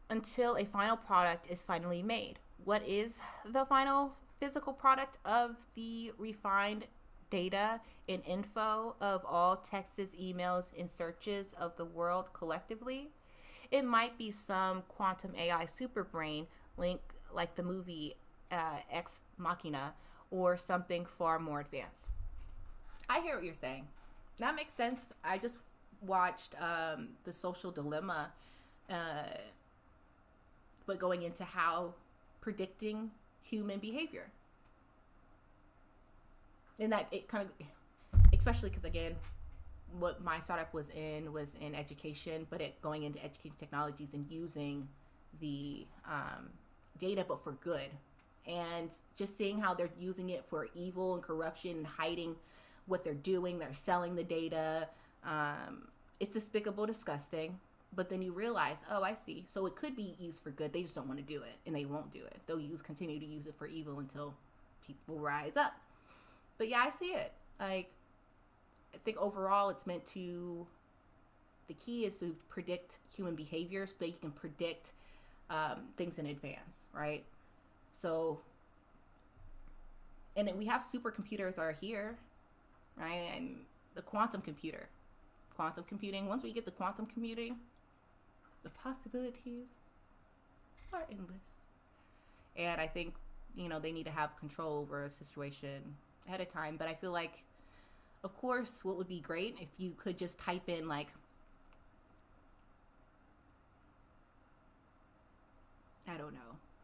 until a final product is finally made. What is the final physical product of the refined data and info of all texts, emails, and searches of the world collectively? It might be some quantum AI superbrain link like the movie Ex Machina, or something far more advanced. I hear what you're saying. That makes sense. I just watched The Social Dilemma, but going into how predicting human behavior. And that it kind of, especially because again, what my startup was in education, but it going into education technologies and using the data, but for good. And just seeing how they're using it for evil and corruption and hiding what they're doing. They're selling the data. It's despicable, disgusting. But then you realize, oh, I see. So it could be used for good. They just don't want to do it, and they won't do it. They'll continue to use it for evil until people rise up. But yeah, I see it. Like, I think overall it's meant to The key is to predict human behavior so that you can predict things in advance, right? So, and then we have supercomputers are here, right? And the quantum computing, once we get to quantum computing, the possibilities are endless. And I think, you know, they need to have control over a situation ahead of time. But I feel like, of course, what would be great if you could just type in, like, I don't know,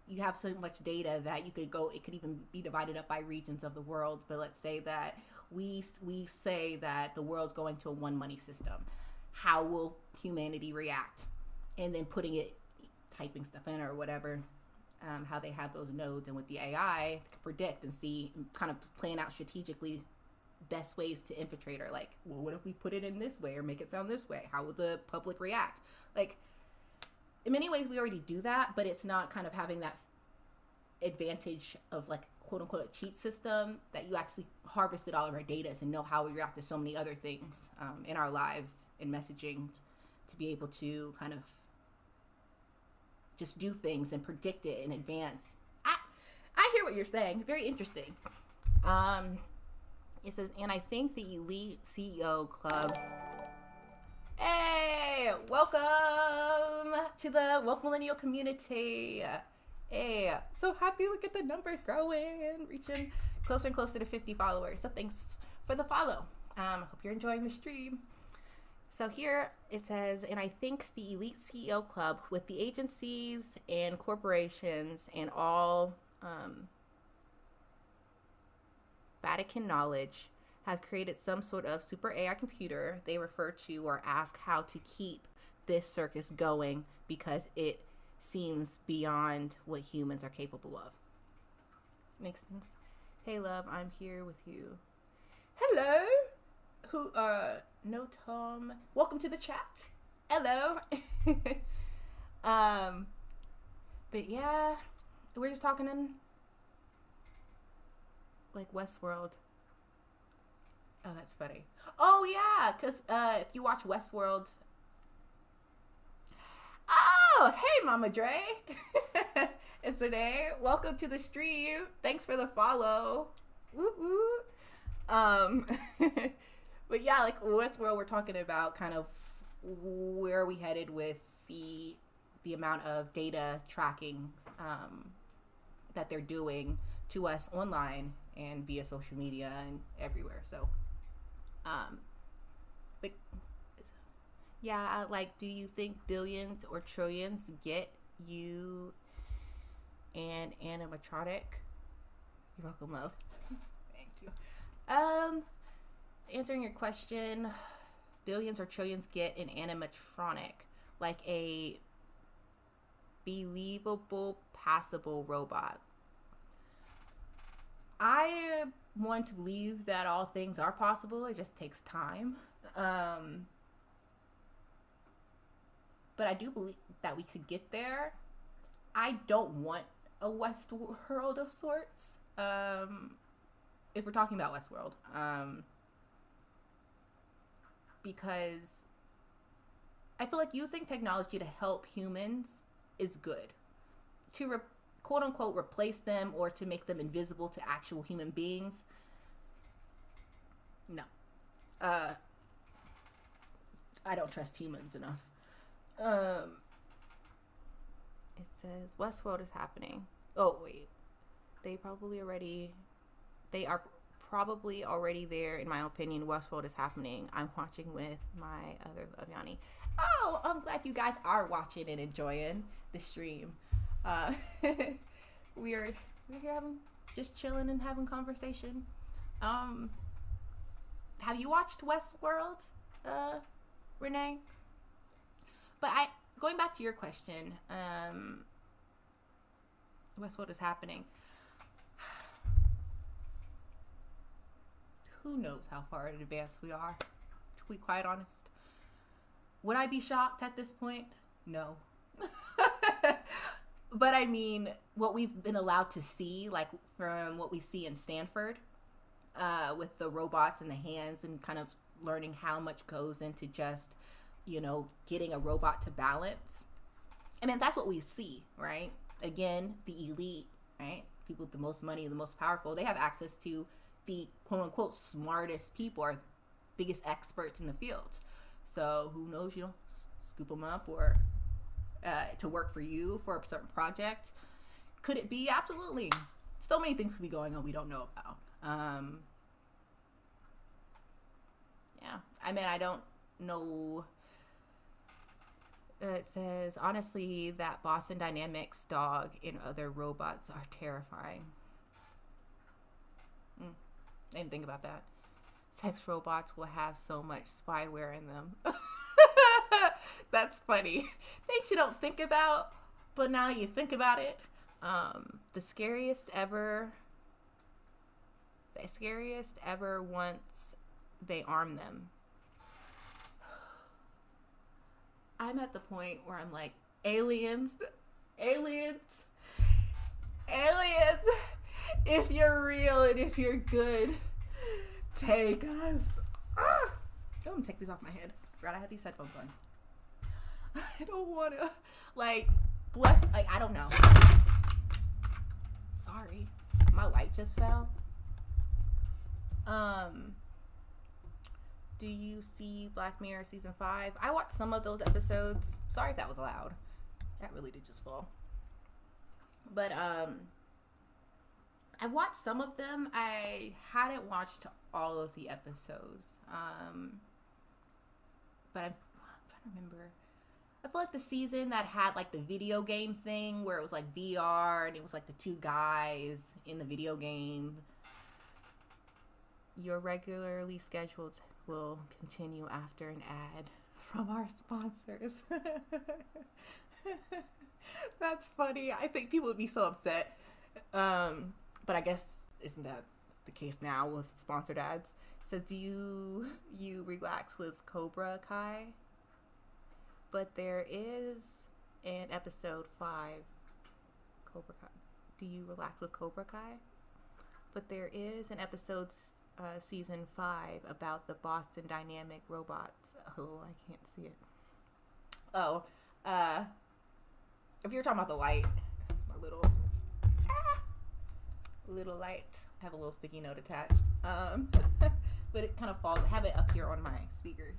you have so much data that you could go, it could even be divided up by regions of the world. But let's say that we say that the world's going to a one money system. How will humanity react? And then putting it, typing stuff in or whatever, how they have those nodes, and with the AI can predict and see, kind of plan out strategically best ways to infiltrate, or like, well, what if we put it in this way or make it sound this way? How will the public react? Like, in many ways we already do that, but it's not kind of having that advantage of, like, quote unquote a cheat system, that you actually harvested all of our data and know how we react to so many other things in our lives and messaging, to be able to kind of just do things and predict it in advance. I hear what you're saying. Very interesting. It says, and I think the Elite CEO Club. Hey, welcome to the Woke Millennial community. Hey, so happy. Look at the numbers growing, reaching closer and closer to 50 followers. So thanks for the follow. Hope you're enjoying the stream. So here it says, and I think the Elite CEO Club, with the agencies and corporations and all Vatican knowledge, have created some sort of super AI computer they refer to or ask how to keep this circus going, because it seems beyond what humans are capable of. Makes sense. Hey love, I'm here with you. Hello. Who no Tom. Welcome to the chat. Hello. But yeah, we're just talking in like Westworld. Oh, that's funny. Oh yeah, because if you watch Westworld. Oh, hey Mama Dre. It's Renee. Welcome to the stream. Thanks for the follow. Woo woo. But yeah, like Westworld, we're talking about kind of where are we headed with the amount of data tracking that they're doing to us online and via social media and everywhere. So, but yeah, like, do you think billions or trillions get you an animatronic? You're welcome, love. Thank you. Answering your question, billions or trillions get an animatronic, like a believable, passable robot. I want to believe that all things are possible. It just takes time. But I do believe that we could get there. I don't want a Westworld of sorts. If we're talking about Westworld. Because I feel like using technology to help humans is good. To quote unquote replace them or to make them invisible to actual human beings, no. I don't trust humans enough. It says Westworld is happening. Oh wait, they are probably already there, in my opinion. Westworld is happening. I'm watching with my other love, Yanni. Oh, I'm glad you guys are watching and enjoying the stream. We're here just chilling and having conversation. Have you watched Westworld, Renee? But going back to your question, Westworld is happening. Who knows how far in advance we are, to be quite honest. Would I be shocked at this point? No. But I mean, what we've been allowed to see, like from what we see in Stanford, with the robots and the hands, and kind of learning how much goes into just you know, getting a robot to balance. I mean, that's what we see, right? Again, the elite, right? People with the most money, the most powerful, they have access to the quote unquote smartest people, or biggest experts in the fields. So who knows, you know, scoop them up, or to work for you for a certain project. Could it be? Absolutely. So many things could be going on we don't know about. Yeah. I mean, I don't know. It says, honestly, that Boston Dynamics dog and other robots are terrifying. I didn't think about that. Sex robots will have so much spyware in them. That's funny. Things you don't think about, but now you think about it. The scariest ever once they arm them. I'm at the point where I'm like, aliens, if you're real and if you're good, take us. I'm gonna take these off my head. Forgot I had these headphones on. I don't wanna, I don't know. Sorry, my light just fell. Do you see Black Mirror season 5? I watched some of those episodes. Sorry if that was loud. That really did just fall. But I watched some of them. I hadn't watched all of the episodes. But I'm trying to remember. I feel like the season that had like the video game thing where it was like VR and it was like the two guys in the video game. Your regularly scheduled will continue after an ad from our sponsors. That's funny. I think people would be so upset. But I guess isn't that the case now with sponsored ads? It says, do you relax with Cobra Kai? But there is an episode 5, Cobra Kai. Do you relax with Cobra Kai? But there is an episode season 5 about the Boston Dynamic robots. Oh, I can't see it. Oh, if you're talking about the light, it's my little light. I have a little sticky note attached. But it kind of falls. I have it up here on my speakers.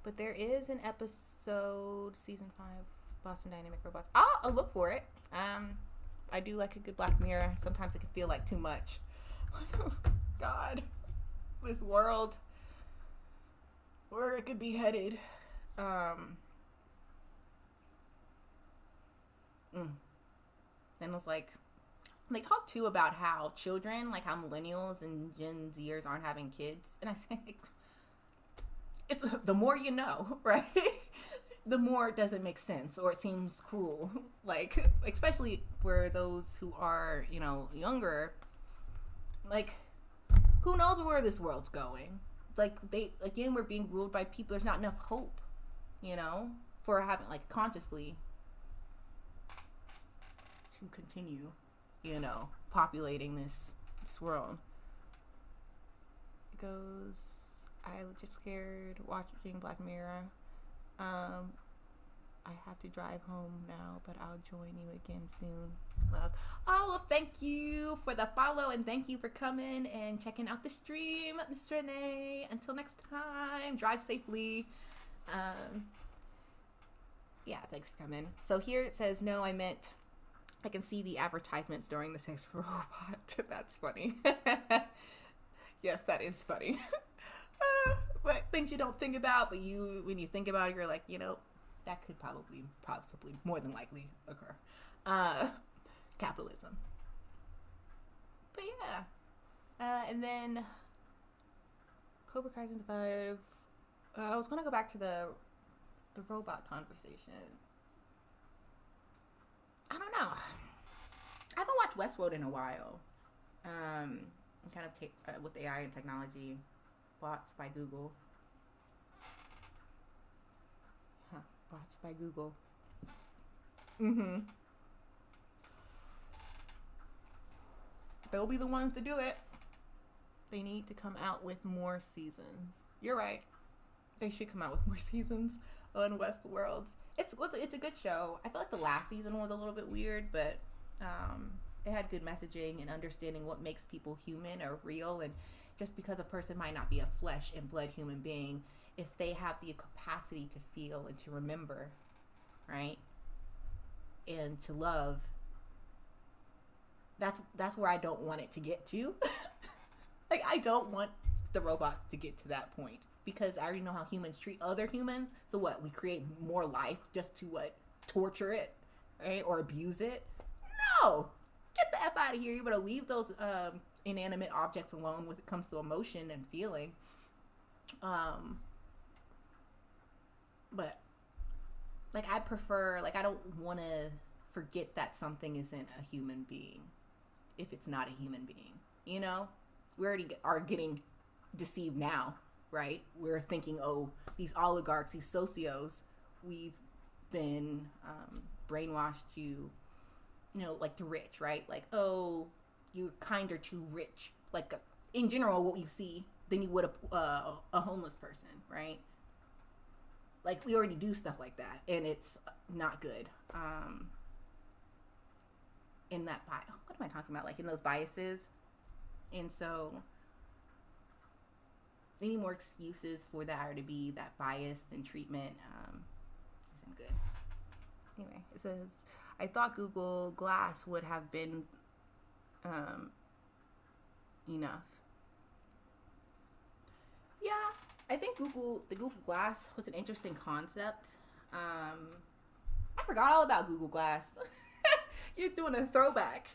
But there is an episode, season 5, Boston Dynamic robots. I'll look for it. I do like a good Black Mirror. Sometimes it can feel like too much. God, this world, where it could be headed. And it was like, they talk too about how children, like how millennials and Gen Zers aren't having kids. And I say, it's the more you know, right? The more it doesn't make sense, or it seems cruel. Like, especially for those who are, you know, younger. Like, who knows where this world's going? Like, we're being ruled by people. There's not enough hope, you know, for having, like, consciously to continue, you know, populating this world. It goes, I was just scared watching Black Mirror. I have to drive home now, but I'll join you again soon. Love. Oh, well, thank you for the follow, and thank you for coming and checking out the stream, Miss Renee. Until next time, drive safely. Yeah, thanks for coming. So here it says, no, I meant I can see the advertisements during the sex robot. That's funny. Yes, that is funny. But things you don't think about, but when you think about it, you're like, you know, that could possibly, more than likely occur. Capitalism. But yeah. And then Cobra Kai season 5. I was gonna go back to the robot conversation. I don't know. I haven't watched Westworld in a while. Kind of with AI and technology. Bots by Google. Bots by Google. They'll be the ones to do it. They need to come out with more seasons. You're right. They should come out with more seasons on Westworld. It's a good show. I feel like the last season was a little bit weird, but it had good messaging and understanding what makes people human or real. And just because a person might not be a flesh and blood human being, if they have the capacity to feel and to remember, right, and to love, that's where I don't want it to get to. Like, I don't want the robots to get to that point, because I already know how humans treat other humans. So what? We create more life just to what? Torture it, right? Or abuse it? No! Get the F out of here. You better leave those inanimate objects alone when it comes to emotion and feeling. But like, I prefer, like, I don't want to forget that something isn't a human being if it's not a human being. You know, we already are getting deceived now, right? We're thinking, oh, these oligarchs, these socios, we've been brainwashed to, you know, like, to rich, right? Like, oh, you're kinder to rich, like, in general, what you see than you would a homeless person, right? Like, we already do stuff like that, and it's not good. In that what am I talking about? Like, in those biases. And so any more excuses for that, or to be that biased in treatment, isn't good. Anyway, it says, I thought Google Glass would have been enough. Yeah, I think the Google Glass was an interesting concept. I forgot all about Google Glass. You're doing a throwback.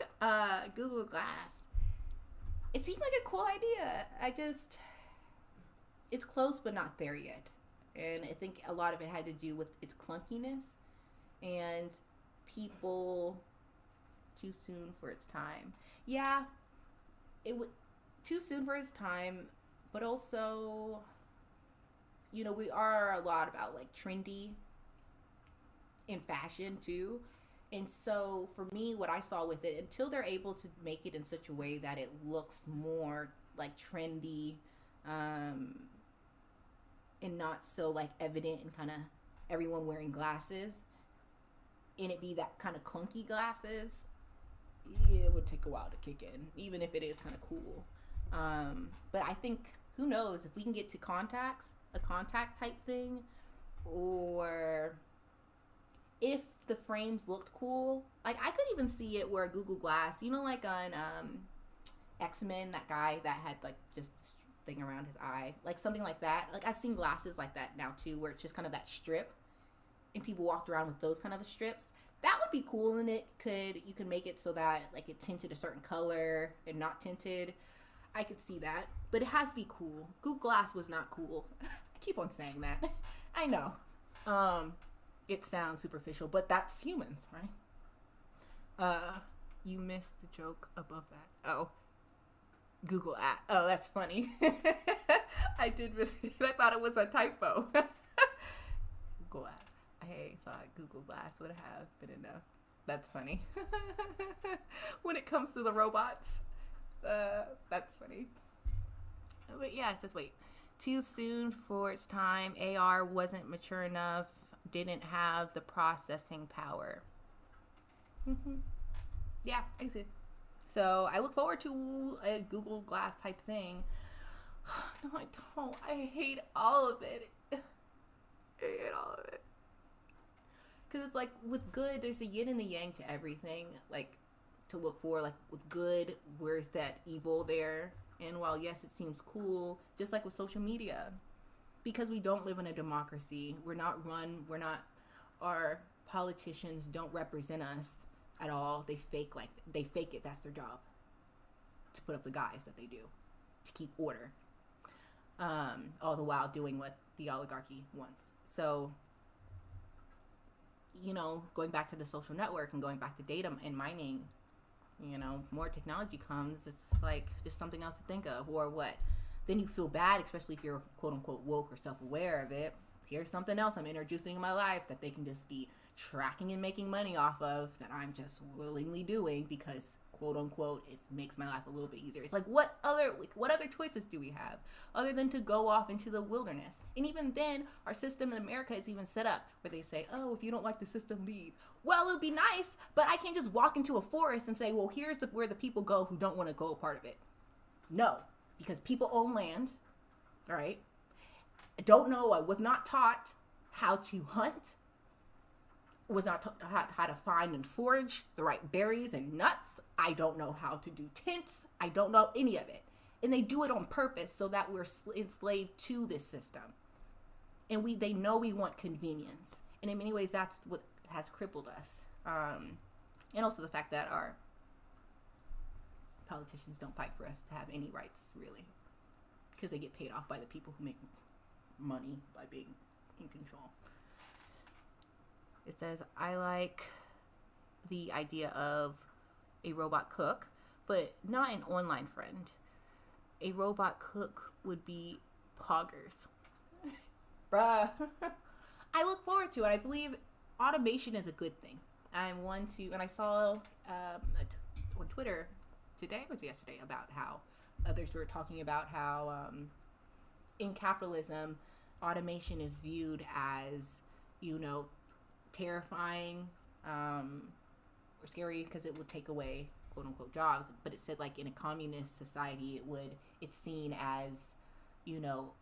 Google Glass. It seemed like a cool idea. It's close but not there yet. And I think a lot of it had to do with its clunkiness and people too soon for its time. Yeah, it would too soon for its time, but also, you know, we are a lot about like trendy in fashion too. And so for me, what I saw with it, until they're able to make it in such a way that it looks more like trendy, and not so like evident and kind of everyone wearing glasses, and it be that kind of clunky glasses, yeah, it would take a while to kick in, even if it is kind of cool. But I think, who knows, if we can get to contacts, a contact type thing, or if the frames looked cool, like, I could even see it where Google Glass, you know, like on X-Men, that guy that had like just this thing around his eye, like something like that. Like, I've seen glasses like that now too, where it's just kind of that strip, and people walked around with those kind of strips. That would be cool, and you could make it so that like it tinted a certain color and not tinted. I could see that, but it has to be cool. Google Glass was not cool. I keep on saying that. I know. It sounds superficial, but that's humans, right? You missed the joke above that. Oh, Google at. Oh, that's funny. I did miss it. I thought it was a typo. Google at. I thought Google Glass would have been enough. That's funny. When it comes to the robots, that's funny. But yeah, it says, wait, too soon for its time. AR wasn't mature enough. Didn't have the processing power. Yeah, I see. So I look forward to a Google Glass type thing. No, I don't. I hate all of it. I hate all of it. Because it's like, with good, there's a yin and a yang to everything. Like, to look for, like, with good, where's that evil there? And while, yes, it seems cool, just like with social media, because we don't live in a democracy, our politicians don't represent us at all. They fake it. That's their job, to put up the guys that they do, to keep order, all the while doing what the oligarchy wants. So, you know, going back to the social network and going back to data and mining, you know, more technology comes, it's like just something else to think of. Or what? Then you feel bad, especially if you're quote unquote woke or self-aware of it, here's something else I'm introducing in my life that they can just be tracking and making money off of, that I'm just willingly doing because, quote unquote, it makes my life a little bit easier. It's like, what other choices do we have other than to go off into the wilderness? And even then, our system in America is even set up where they say, oh, if you don't like the system, leave. Well, it would be nice, but I can't just walk into a forest and say, well, here's where the people go who don't want to go a part of it. No, because people own land, all right? I was not taught how to hunt, was not taught how to find and forage the right berries and nuts. I don't know how to do tents. I don't know any of it. And they do it on purpose so that we're enslaved to this system. And they know we want convenience. And in many ways, that's what has crippled us. And also the fact that our politicians don't fight for us to have any rights, really. Because they get paid off by the people who make money by being in control. It says, I like the idea of a robot cook, but not an online friend. A robot cook would be Poggers. Bruh. I look forward to it. I believe automation is a good thing. And I saw on Twitter today, was yesterday, about how others were talking about how in capitalism, automation is viewed as, terrifying or scary because it would take away quote unquote jobs. But it said, like, in a communist society, it's seen as,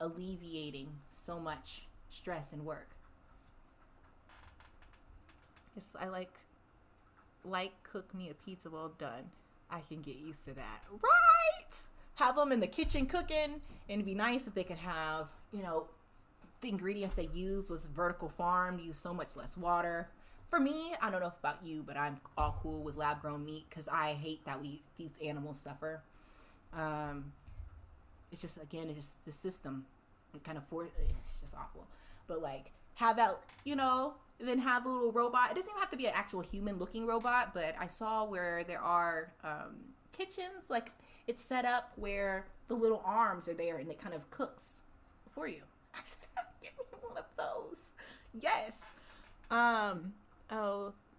alleviating so much stress and work. I like cook me a pizza well done. I can get used to that. Right? Have them in the kitchen cooking, and it'd be nice if they could have, the ingredients they use was vertical farmed, use so much less water. For me, I don't know about you, but I'm all cool with lab grown meat because I hate that these animals suffer. It's just the system. It kind of it's just awful. But like, have that, then have a little robot. It doesn't even have to be an actual human looking robot, but I saw where there are kitchens, like it's set up where the little arms are there and it kind of cooks for you. I said, give me one of those. Yes.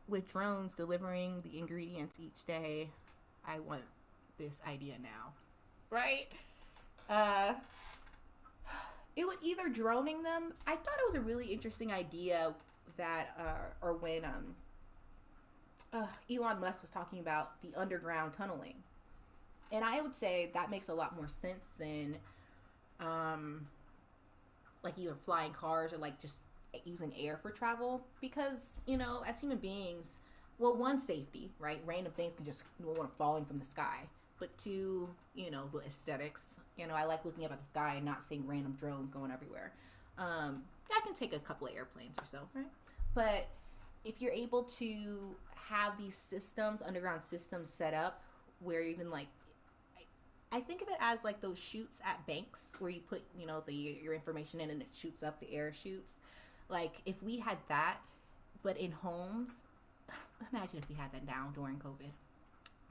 With drones delivering the ingredients each day, I want this idea now. Right? It would either droning them. I thought it was a really interesting idea that, or when Elon Musk was talking about the underground tunneling. And I would say that makes a lot more sense than, like either flying cars or like just using air for travel, because as human beings, well, one, safety, right? Random things can just falling from the sky, but two, the aesthetics. I like looking up at the sky and not seeing random drones going everywhere. I can take a couple of airplanes or so, right? But if you're able to have these systems, underground systems set up where even like, I think of it as like those chutes at banks where you put, your information in and it shoots up, the air shoots. Like if we had that, but in homes, imagine if we had that now during COVID.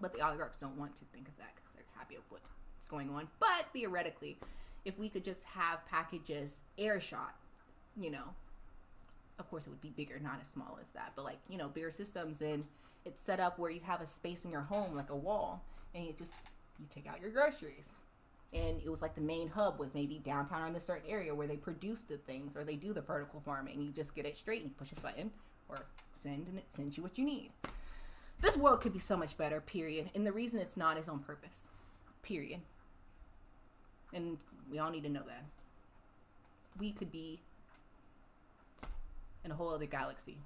But the oligarchs don't want to think of that because they're happy with what's going on. But theoretically, if we could just have packages air shot, of course it would be bigger, not as small as that, but like, bigger systems, and it's set up where you have a space in your home, like a wall, and you take out your groceries. And it was like the main hub was maybe downtown or in a certain area where they produce the things or they do the vertical farming. You just get it straight and push a button or send, and it sends you what you need. This world could be so much better, period. And the reason it's not is on purpose, period. And we all need to know that. We could be in a whole other galaxy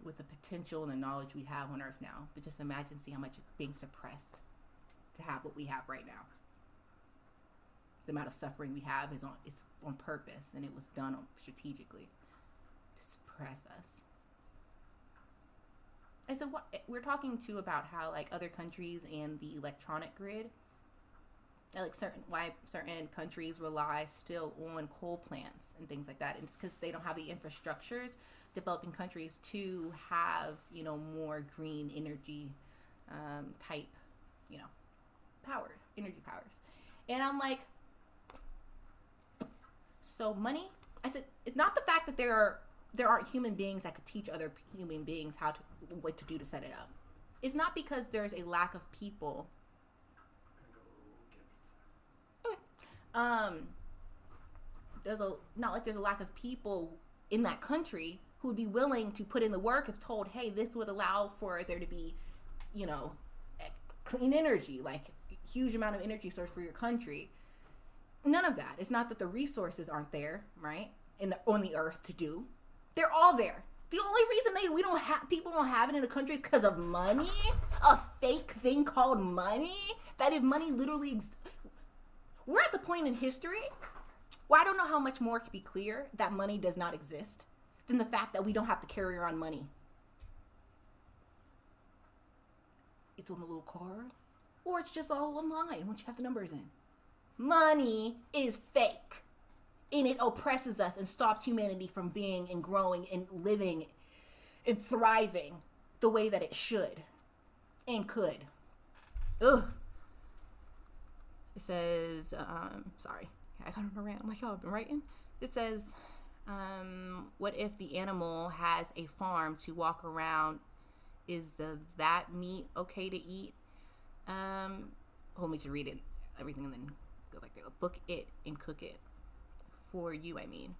with the potential and the knowledge we have on Earth now. But just imagine, see how much it's being suppressed to have what we have right now. The amount of suffering we have it's on purpose, and it was done strategically to suppress us. I said, what we're talking too about how like other countries and the electronic grid, like certain countries rely still on coal plants and things like that, and it's because they don't have the infrastructures, developing countries, to have more green energy type energy powers. And I'm like, so money, I said, it's not the fact that there aren't human beings that could teach other human beings what to do to set it up. It's not because there's a lack of people. Okay. Not like there's a lack of people in that country who would be willing to put in the work if told, hey, this would allow for there to be, clean energy, like huge amount of energy source for your country. None of that. It's not that the resources aren't there, right? On the earth to do. They're all there. The only reason people don't have it in the country is because of money. A fake thing called money. That if money literally we're at the point in history where I don't know how much more could be clear that money does not exist than the fact that we don't have to carry around money. It's on a little card, or it's just all online once you have the numbers in. Money is fake, and it oppresses us and stops humanity from being and growing and living and thriving the way that it should and could. Ugh. It says, sorry, I got on a rant. I'm like, I've been writing. It says, what if the animal has a farm to walk around? Is that meat okay to eat? Hold me to read it, everything, and then go back there. Book it and cook it for you, I mean.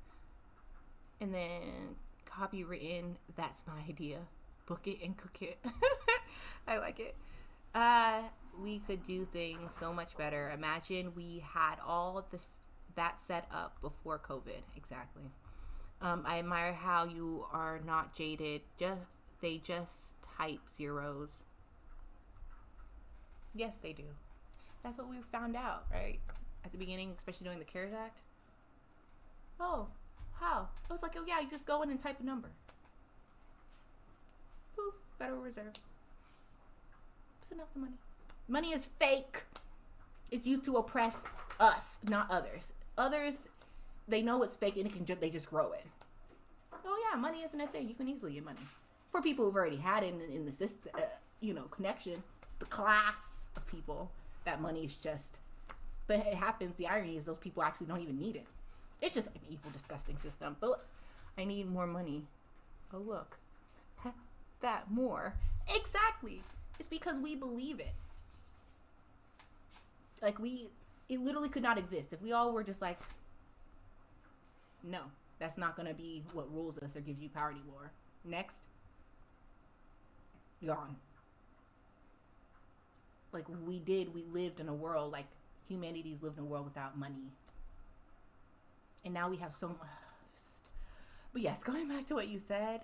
And then copywritten, that's my idea. Book it and cook it. I like it. We could do things so much better. Imagine we had all that set up before COVID. Exactly. I admire how you are not jaded. They just type zeros. Yes, they do. That's what we found out, right? At the beginning, especially during the CARES Act. Oh, how? I was like, oh yeah, you just go in and type a number. Poof, Federal Reserve. It's enough the money. Money is fake. It's used to oppress us, not others. Others, they know it's fake and they just grow it. Oh yeah, money isn't a thing. You can easily get money. For people who've already had it in the system, connection, the class of people, that money is just. But it happens. The irony is those people actually don't even need it. It's just an evil, disgusting system. But look, I need more money. Oh look, that more. Exactly. It's because we believe it. Like it literally could not exist if we all were just like, no, that's not gonna be what rules us or gives you power anymore. Next. Gone. Like we lived in a world, like humanity's lived in a world without money. And now we have so much. But yes, going back to what you said,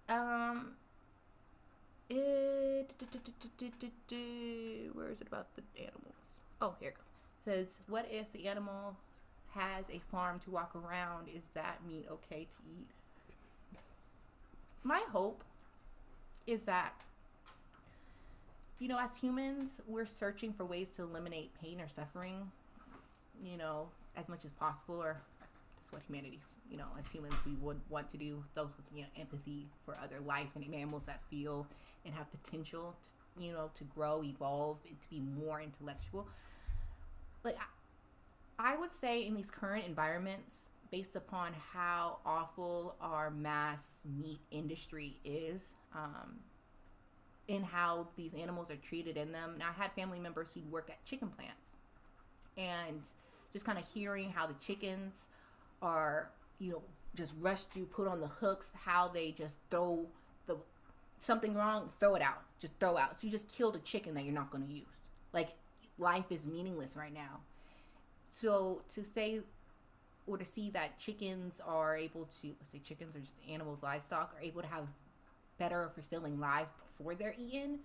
where is it about the animals? Oh, here it goes. It says, what if the animal has a farm to walk around? Is that meat okay to eat? My hope is that, as humans, we're searching for ways to eliminate pain or suffering, as much as possible, or that's what humanity's, as humans, we would want to do, those with, empathy for other life and animals that feel and have potential to, to grow, evolve, and to be more intellectual. Like, I would say in these current environments, based upon how awful our mass meat industry is, in how these animals are treated in them. Now, I had family members who work at chicken plants, and just kind of hearing how the chickens are, just rushed through, put on the hooks, how they just throw something wrong, throw it out, just throw out. So you just killed a chicken that you're not going to use. Like, life is meaningless right now. So to say or to see that chickens are able to, let's say chickens or just animals, livestock, are able to have better, fulfilling lives before they're eaten,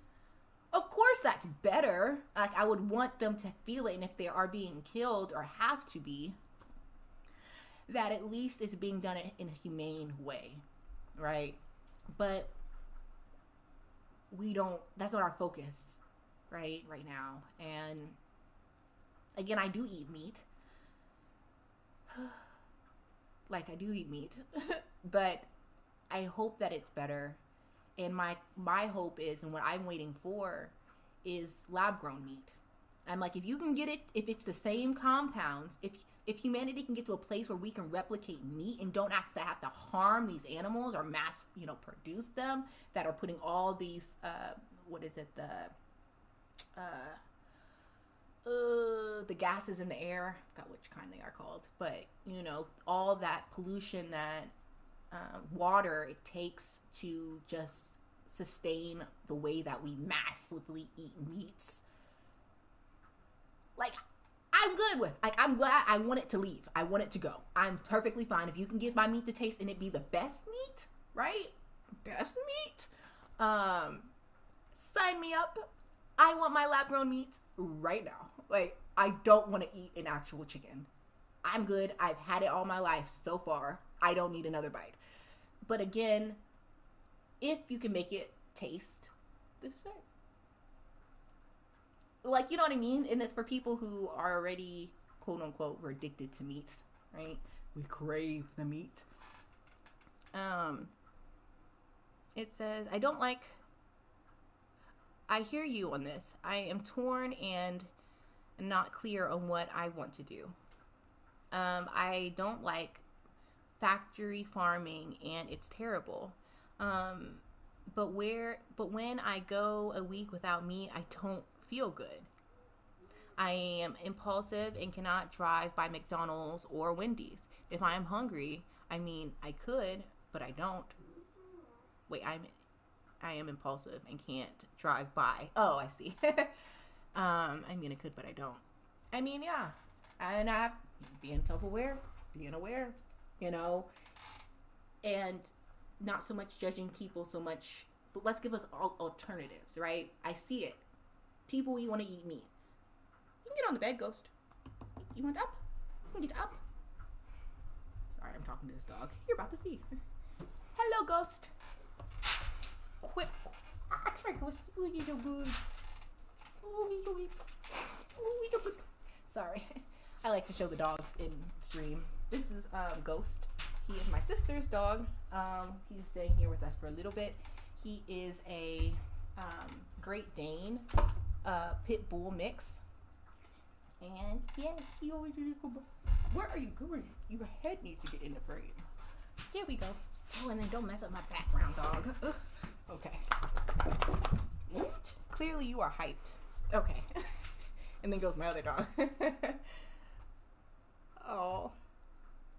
of course that's better. Like, I would want them to feel it, and if they are being killed or have to be, that at least it's being done in a humane way, right? But that's not our focus, right now. And again, I do eat meat. Like, I do eat meat. But I hope that it's better. And my hope is, and what I'm waiting for, is lab-grown meat. I'm like, if you can get it, if it's the same compounds, if humanity can get to a place where we can replicate meat and don't have to harm these animals or mass, produce them, that are putting all these, the gases in the air, I forgot which kind they are called, but all that pollution that water it takes to just sustain the way that we massively eat meats. Like, I'm good with, like, I'm glad. I want it to leave. I want it to go. I'm perfectly fine if you can get my meat to taste and it be the best meat, right? Best meat. Sign me up. I want my lab grown meat right now. Like, I don't want to eat an actual chicken. I'm good. I've had it all my life so far. I don't need another bite. But again, if you can make it taste the same. Like, you know what I mean? And it's for people who are already, quote unquote, we're addicted to meats, right? We crave the meat. It says, I hear you on this. I am torn and not clear on what I want to do. I don't like factory farming and it's terrible. But when I go a week without meat, I don't feel good. I am impulsive and cannot drive by McDonald's or Wendy's. If I am hungry, I could, but I don't. Wait, I am impulsive and can't drive by. Oh, I see. I could, but I don't. Yeah. And I being self-aware, being aware, and not so much judging people so much, but let's give us all alternatives, right? I see it. People, we want to eat meat. You can get on the bed, Ghost. You want up? You can get up. Sorry, I'm talking to this dog. You're about to see. Hello, Ghost. Quit. That's right, Ghost. Oh, you're so good. Oh, you're so good. Oh, you're so good. Sorry. I like to show the dogs in stream. This is Ghost. He is my sister's dog. He's staying here with us for a little bit. He is a Great Dane pit bull mix. And yes, he always is. Where are you going? Your head needs to get in the frame. There we go. Oh, and then don't mess up my background, dog. Okay. What? Clearly you are hyped. Okay. And then goes my other dog. Oh.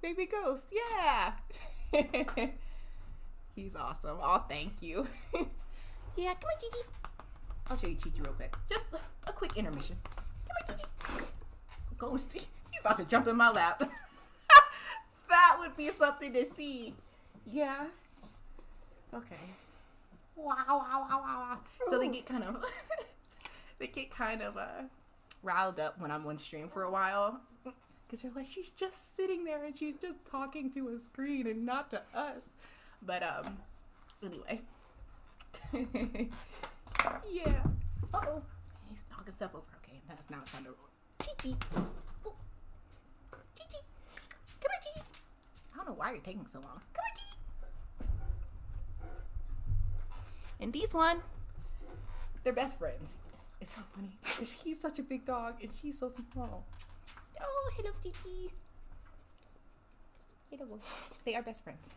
Baby Ghost. Yeah. He's awesome. Oh, thank you. Yeah, come on, Gigi. I'll show you Chichi real quick. Just a quick intermission. Come on, Gigi. Ghost. He's about to jump in my lap. That would be something to see. Yeah. Okay. Wow. So they get kind of riled up when I'm on stream for a while. Because they're like, she's just sitting there and she's just talking to a screen and not to us. But, anyway. Yeah. Uh-oh. He's knocking stuff over. Okay, that's now it's time to roll. Chi-Chi. Oh. Chi-Chi. Come on, Chi-Chi. I don't know why you're taking so long. Come on, Chi-Chi. And these one, they're best friends. It's so funny. He's such a big dog and she's so small. Oh, hello, Chi-Chi. Hello. They are best friends.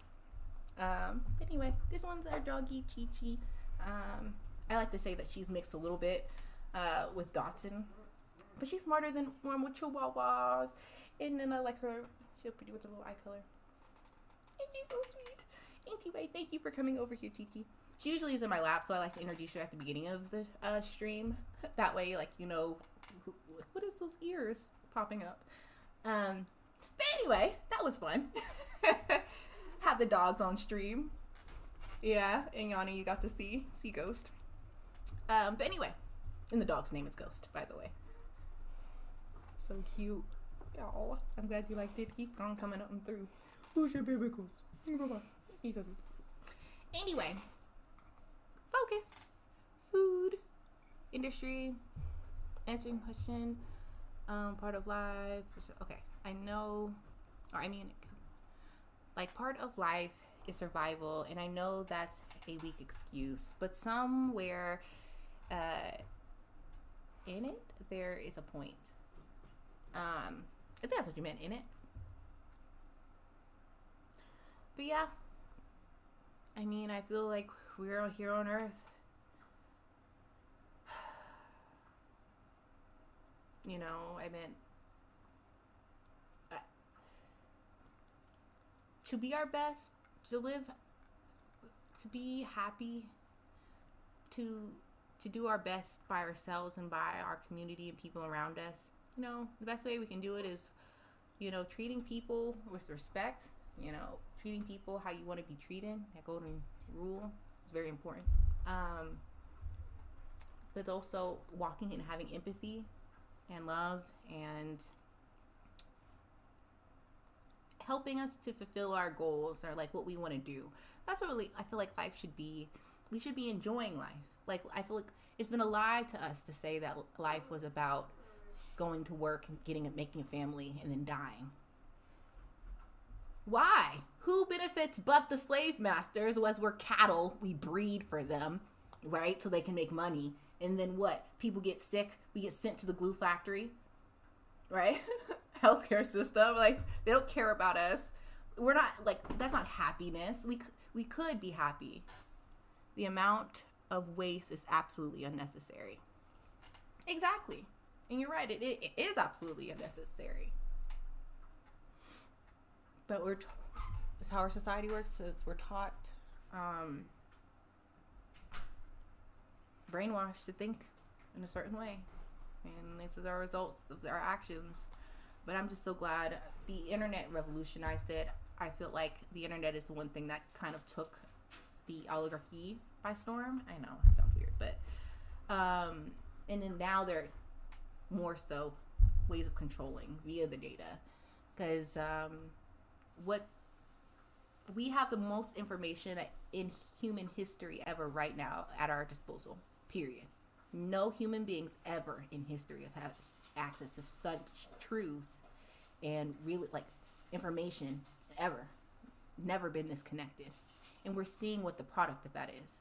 Anyway, this one's our doggy, Chi-Chi. I like to say that she's mixed a little bit with Dotson, but she's smarter than normal Chihuahuas. And then I like her. She's pretty with a little eye color. And she's so sweet. Anyway, thank you for coming over here, Chi-Chi. She usually is in my lap, so I like to introduce her at the beginning of the stream. That way, like, what is those ears popping up? But anyway, that was fun. Have the dogs on stream. Yeah, and Yanni, you got to see Ghost. But anyway, and the dog's name is Ghost, by the way. So cute. Oh, I'm glad you liked it. Keep on coming up and through. Who's your baby Ghost? He's so good. Anyway, focus. Food industry. Answering question. Part of life. Okay, I know. Part of life is survival, and I know that's a weak excuse, but somewhere in it, there is a point. I think that's what you meant, in it. But yeah, I mean, I feel like we're here on Earth. You know, I meant to be our best, to live, to be happy, to do our best by ourselves and by our community and people around us. You know, the best way we can do it is, you know, treating people with respect, you know, treating people how you want to be treated. That golden rule is very important. But also walking and having empathy and love and helping us to fulfill our goals or like what we want to do. That's what really I feel like life should be. We should be enjoying life. Like, I feel like it's been a lie to us to say that life was about going to work and making a family and then dying. Why? Who benefits but the slave masters? Was we're cattle, we breed for them, right? So they can make money. And then what? People get sick, we get sent to the glue factory, right? Healthcare system, like, they don't care about us. We're not, like, that's not happiness. We could be happy. The amount of waste is absolutely unnecessary. Exactly. And you're right, it is absolutely unnecessary. But it's how our society works. We're taught, brainwashed to think in a certain way. And this is our results of our actions. But I'm just so glad the internet revolutionized it. I feel like the internet is the one thing that kind of took the oligarchy by storm. I know, it sounds weird, but and then now there are more so ways of controlling via the data, because what we have the most information in human history ever right now at our disposal, period. No human beings ever in history have had access to such truths and really like information ever. Never been this connected. And we're seeing what the product of that is,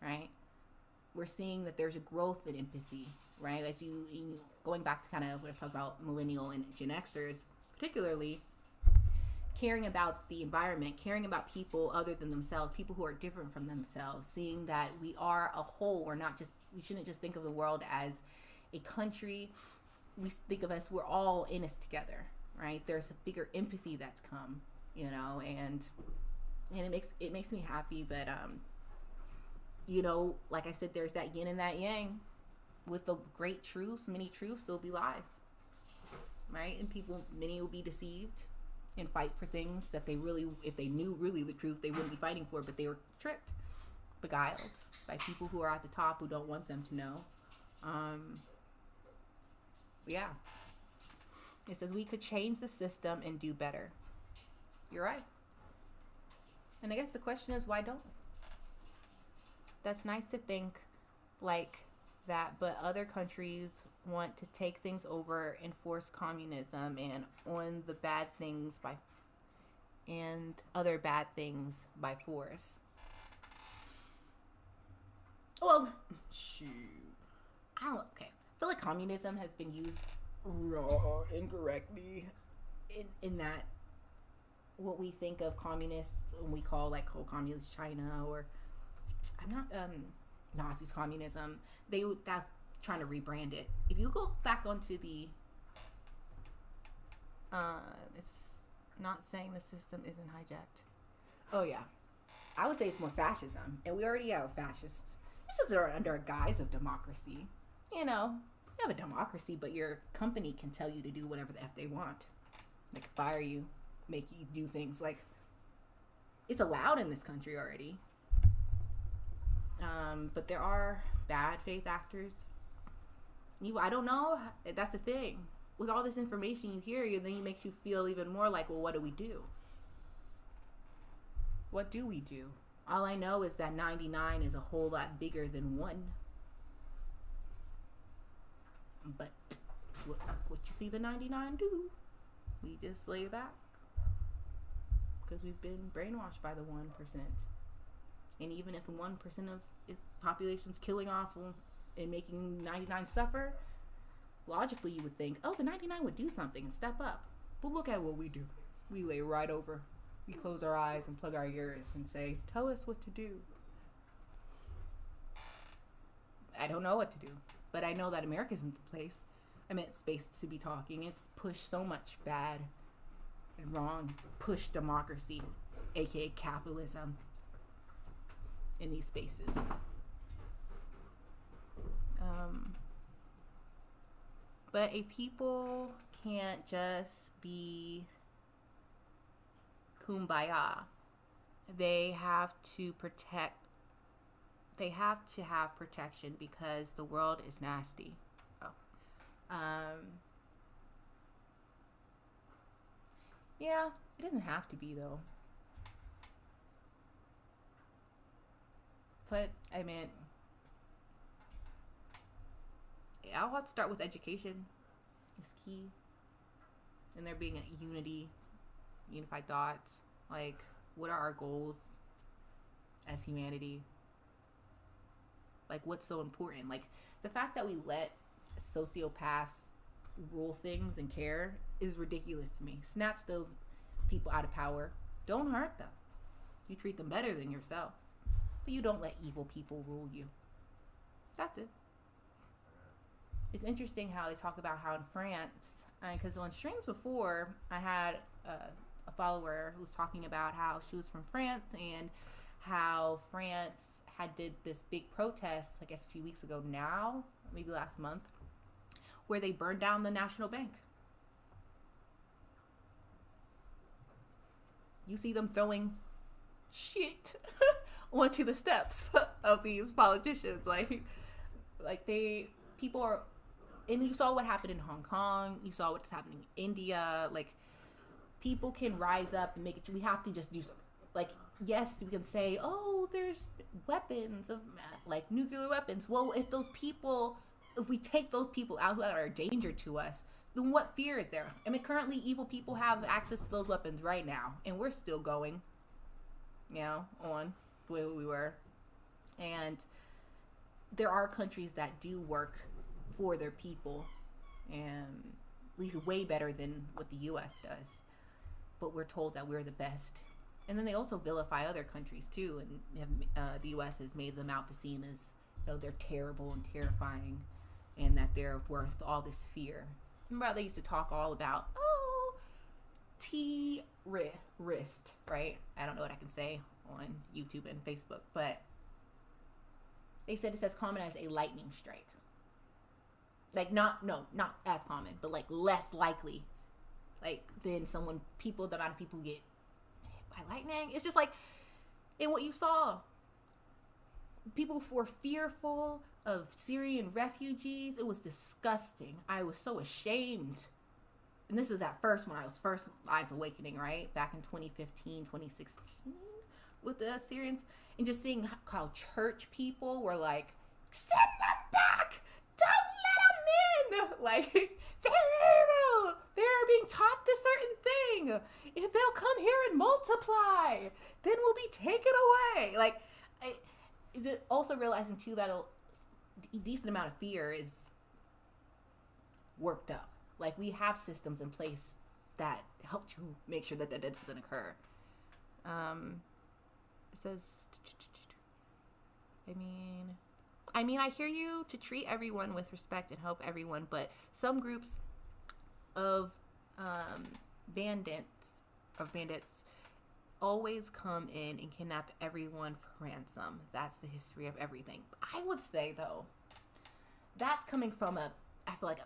right? We're seeing that there's a growth in empathy, right? As you going back to kind of what I talked about, millennial and Gen Xers, particularly caring about the environment, caring about people other than themselves, people who are different from themselves, seeing that we are a whole. We shouldn't just think of the world as a country. We think of us, we're all in this together, right? There's a bigger empathy that's come, you know, and it makes me happy. But you know, like I said, there's that yin and that yang. With the great truths, many truths, there'll be lies, right? And many will be deceived and fight for things that they really, if they knew really the truth, they wouldn't be fighting for, but they were tricked, beguiled by people who are at the top who don't want them to know. Yeah. It says we could change the system and do better. You're right. And I guess the question is, why don't we? That's nice to think like that, but other countries want to take things over, enforce communism, and on the bad things and other bad things by force. Well, shoot. Okay. I feel like communism has been used incorrectly in that what we think of communists when we call like communist China, or I'm not Nazis communism. That's trying to rebrand it. If you go back onto the it's not saying the system isn't hijacked. Oh yeah. I would say it's more fascism. And we already have a fascist. This is under a guise of democracy. You know, you have a democracy, but your company can tell you to do whatever the F they want. They can fire you, make you do things. Like, it's allowed in this country already. But there are bad faith actors. I don't know. That's the thing. With all this information you hear, then it makes you feel even more like, well, what do we do? What do we do? All I know is that 99 is a whole lot bigger than 1. But what you see the 99 do? We just lay back. Because we've been brainwashed by the 1%. And even if 1% of the population's killing off and making 99 suffer, logically you would think, oh, the 99 would do something and step up. But look at what we do. We lay right over. We close our eyes and plug our ears and say, tell us what to do. I don't know what to do, but I know that America isn't the place. Space to be talking. It's pushed so much bad and wrong. Push democracy, aka capitalism, in these spaces. But a people can't just be kumbaya. They have to have protection because the world is nasty. Yeah, it doesn't have to be though. But I'll have to start with education. It's key. And there being a unified thoughts. Like, what are our goals as humanity? Like, what's so important? Like, the fact that we let sociopaths rule things and care is ridiculous to me. Snatch those people out of power. Don't hurt them. You treat them better than yourselves. But you don't let evil people rule you. That's it. It's interesting how they talk about how in France, because on streams before, I had a follower who was talking about how she was from France and how France did this big protest, I guess a few weeks ago now, maybe last month, where they burned down the National Bank. You see them throwing shit onto the steps of these politicians. People are, and you saw what happened in Hong Kong. You saw what's happening in India. Like, people can rise up and make it. We have to just do something. Like, yes, we can say, oh, there's weapons of like nuclear weapons. Well, if we take those people out who are a danger to us, then what fear is there? Currently evil people have access to those weapons right now, and we're still going, on the way we were. And there are countries that do work for their people, and at least way better than what the U.S. does. But we're told that we're the best. And then they also vilify other countries too, and the U.S. has made them out to seem as though they're terrible and terrifying, and that they're worth all this fear. Remember how they used to talk all about, T-wrist, right? I don't know what I can say on YouTube and Facebook, but they said it's as common as a lightning strike. Like, not as common, but like less likely, like than the amount of people get hit by lightning. It's just like, in what you saw, people were fearful of Syrian refugees. It was disgusting. I was so ashamed. And this was at first, when I was first eyes awakening, right? Back in 2015, 2016 with the Syrians. And just seeing how church people were like, send them back! Don't let them in! Like, they're evil! They're being taught this certain thing. If they'll come here and multiply, then we'll be taken away. Like, also realizing too that a decent amount of fear is worked up. Like, we have systems in place that help to make sure that doesn't occur. It says, I hear you to treat everyone with respect and help everyone, but some groups of bandits always come in and kidnap everyone for ransom. That's the history of everything. I would say, though, that's coming from I feel like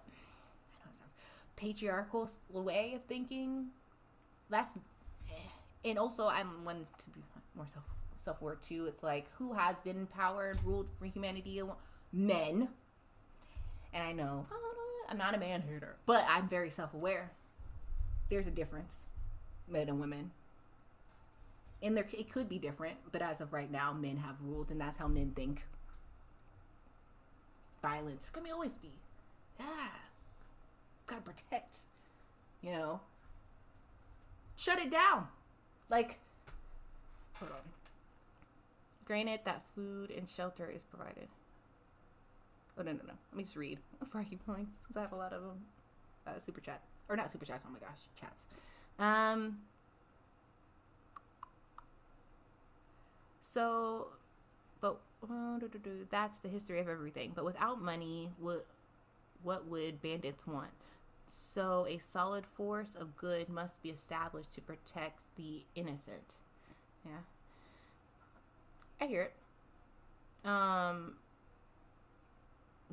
patriarchal way of thinking. And also I'm one to be more self-aware too. It's like, who has been in power and ruled for humanity? Men. And I know I'm not a man hater, but I'm very self-aware. There's a difference, men and women. And it could be different, but as of right now, men have ruled, and that's how men think. Violence can always be. Yeah. Gotta protect. Shut it down. Like, hold on. Granted that food and shelter is provided. Oh, no. Let me just read before I keep going, since I have a lot of them. Super chat. Or not super chats, oh my gosh, chats. So, but that's the history of everything. But without money, what would bandits want? So a solid force of good must be established to protect the innocent. Yeah, I hear it.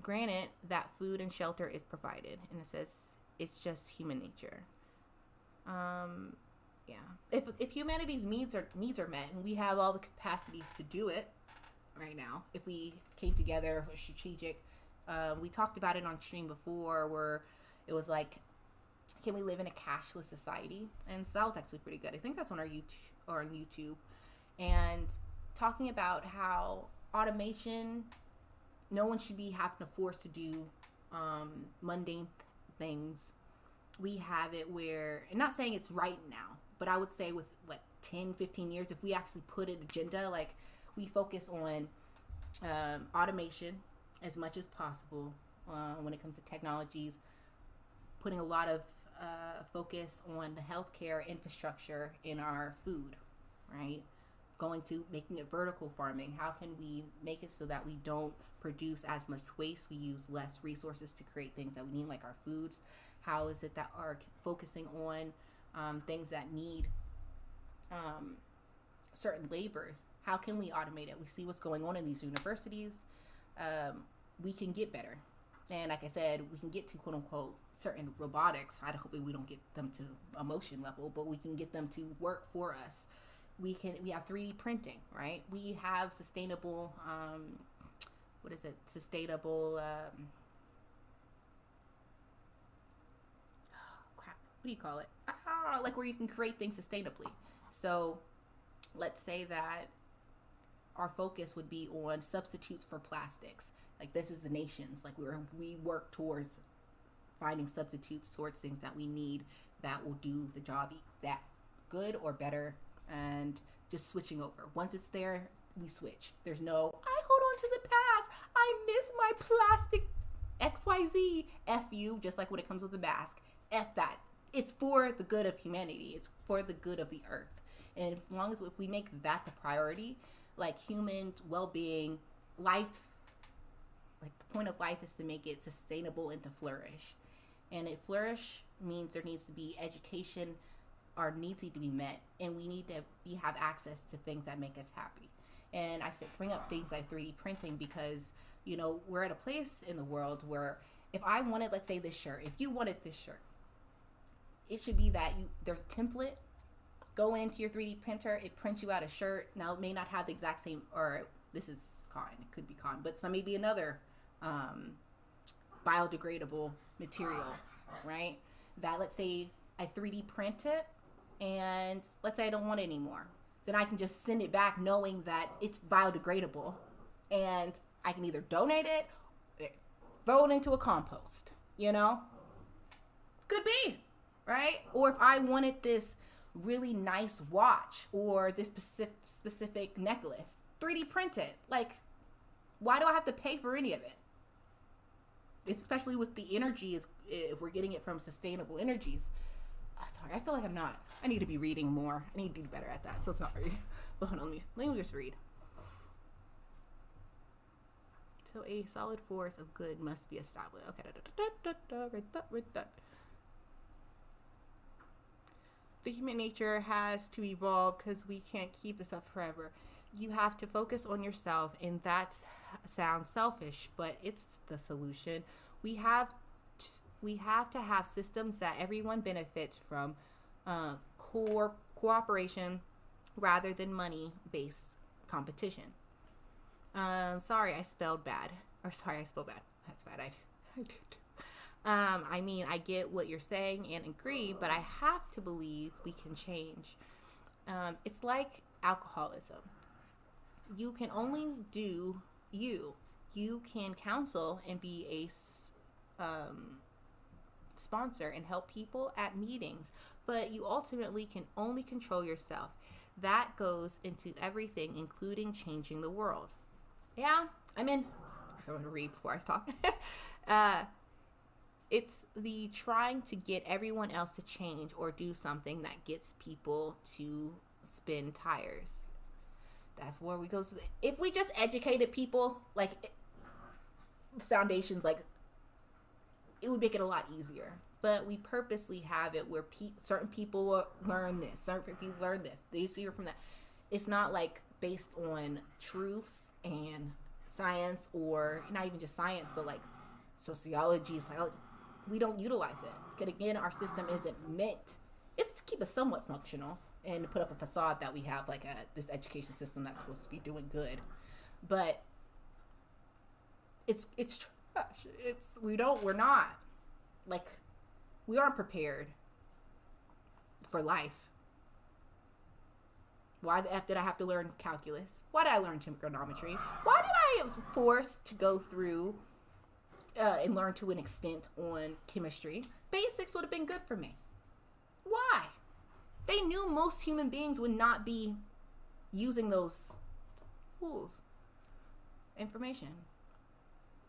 Granted that food and shelter is provided, and it says it's just human nature. Yeah. If humanity's needs are met, and we have all the capacities to do it right now, if we came together for strategic, we talked about it on stream before, where it was like, can we live in a cashless society? And so that was actually pretty good. I think that's on our YouTube, and talking about how automation, no one should be having to force to do mundane things. We have it where, and not saying it's right now, but I would say with what 10-15 years, if we actually put an agenda, like we focus on automation as much as possible when it comes to technologies, putting a lot of focus on the healthcare infrastructure in our food, right? Going to making it vertical farming. How can we make it so that we don't produce as much waste? We use less resources to create things that we need, like our foods. How is it that are focusing on things that need certain labors? How can we automate it? We see what's going on in these universities. We can get better. And like I said, we can get to quote unquote certain robotics. I hope we don't get them to emotion level, but we can get them to work for us. We have 3D printing, right? We have sustainable, sustainable, what do you call it? Like where you can create things sustainably. So let's say that our focus would be on substitutes for plastics. Like this is the nations, like we work towards finding substitutes towards things that we need that will do the job that good or better, and just switching over. Once it's there, we switch. There's no, I hold on to the past. I miss my plastic XYZ. F you, just like when it comes with the mask. F that. It's for the good of humanity. It's for the good of the earth. And as long as if we make that the priority, like human well-being, life, like the point of life is to make it sustainable and to flourish. And it flourish means there needs to be education. Our needs need to be met, and we need to have access to things that make us happy. And I said bring up things like 3D printing because, you know, we're at a place in the world where if I wanted, let's say this shirt, if you wanted this shirt, it should be that there's a template, go into your 3D printer, it prints you out a shirt. Now it may not have the exact same, or this is cotton, it could be cotton, but some may be another biodegradable material, right? That let's say I 3D print it, and let's say I don't want it anymore. Then I can just send it back knowing that it's biodegradable, and I can either donate it, throw it into a compost, you know? Could be, right? Or if I wanted this really nice watch or this specific necklace, 3D print it. Like, why do I have to pay for any of it? Especially with the energy, if we're getting it from sustainable energies. Sorry, I feel like I need to be reading more. I need to do better at that, so sorry. But hold on, let me just read. So a solid force of good must be established. Okay, right that. The human nature has to evolve because we can't keep this up forever. You have to focus on yourself, and that sounds selfish, but it's the solution. We have to have systems that everyone benefits from, cooperation rather than money-based competition. Sorry, I spelled bad. That's bad. I mean, I get what you're saying and agree, but I have to believe we can change. It's like alcoholism. You can only do you. You can counsel and be a sponsor and help people at meetings, but you ultimately can only control yourself. That goes into everything, including changing the world. Yeah, I'm in. I'm going to read before I talk. It's the trying to get everyone else to change or do something that gets people to spin tires. That's where we go. If we just educated people, like foundations, like it would make it a lot easier. But we purposely have it where certain people learn this, certain people learn this. They hear from that. It's not like based on truths and science, or not even just science, but like sociology, psychology. We don't utilize it. Because again, our system isn't meant. It's to keep us somewhat functional and to put up a facade that we have like this education system that's supposed to be doing good. But it's trash. We're not. Like, we aren't prepared for life. Why the F did I have to learn calculus? Why did I learn trigonometry? Why did I was forced to go through and learn to an extent on chemistry? Basics would have been good for me. Why? They knew most human beings would not be using those tools. Information.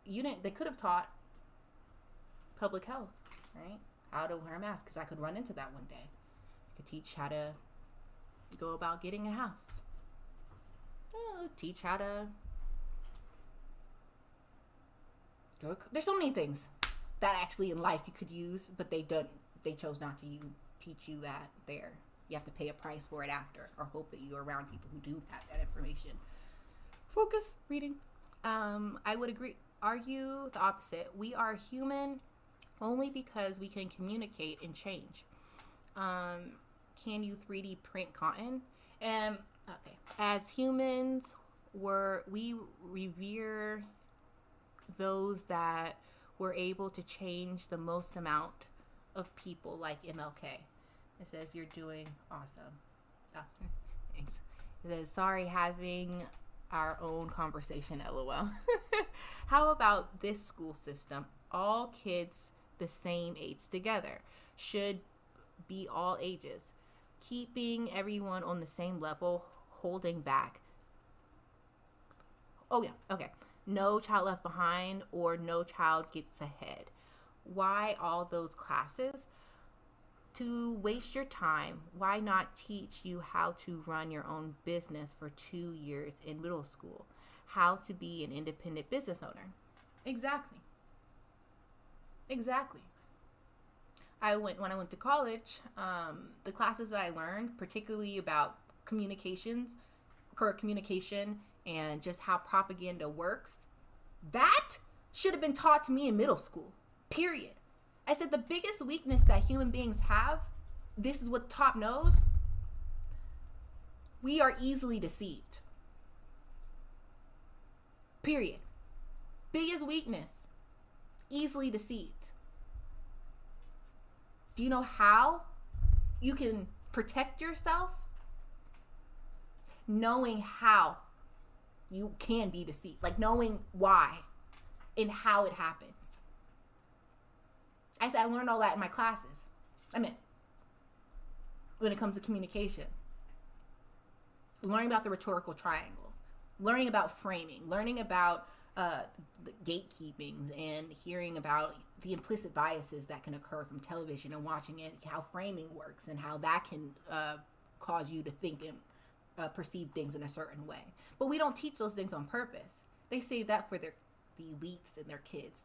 They could have taught public health, right? How to wear a mask, because I could run into that one day. I could teach how to go about getting a house. Teach how to there's so many things that actually in life you could use, but they chose not to teach you that there. You have to pay a price for it after, or hope that you're around people who do have that information. Focus, reading. I would argue the opposite. We are human only because we can communicate and change. Can you 3D print cotton? Okay. As humans, we revere those that were able to change the most amount of people, like MLK. It says you're doing awesome. Oh, thanks. It says sorry, having our own conversation, LOL. How about this school system? All kids the same age together. Should be all ages. Keeping everyone on the same level, holding back. Oh yeah, okay. No child left behind or no child gets ahead. Why all those classes? To waste your time. Why not teach you how to run your own business for 2 years in middle school? How to be an independent business owner? Exactly. When I went to college, the classes that I learned, particularly about communication and just how propaganda works, that should have been taught to me in middle school, period. I said the biggest weakness that human beings have, this is what Top knows, we are easily deceived. Period. Biggest weakness, easily deceived. Do you know how you can protect yourself? Knowing how you can be deceived, like knowing why and how it happens. I said I learned all that in my classes. I mean, when it comes to communication, learning about the rhetorical triangle, learning about framing, learning about the gatekeepings, and hearing about the implicit biases that can occur from television and watching it, how framing works and how that can cause you to think and perceive things in a certain way. But we don't teach those things on purpose. They save that for the elites and their kids.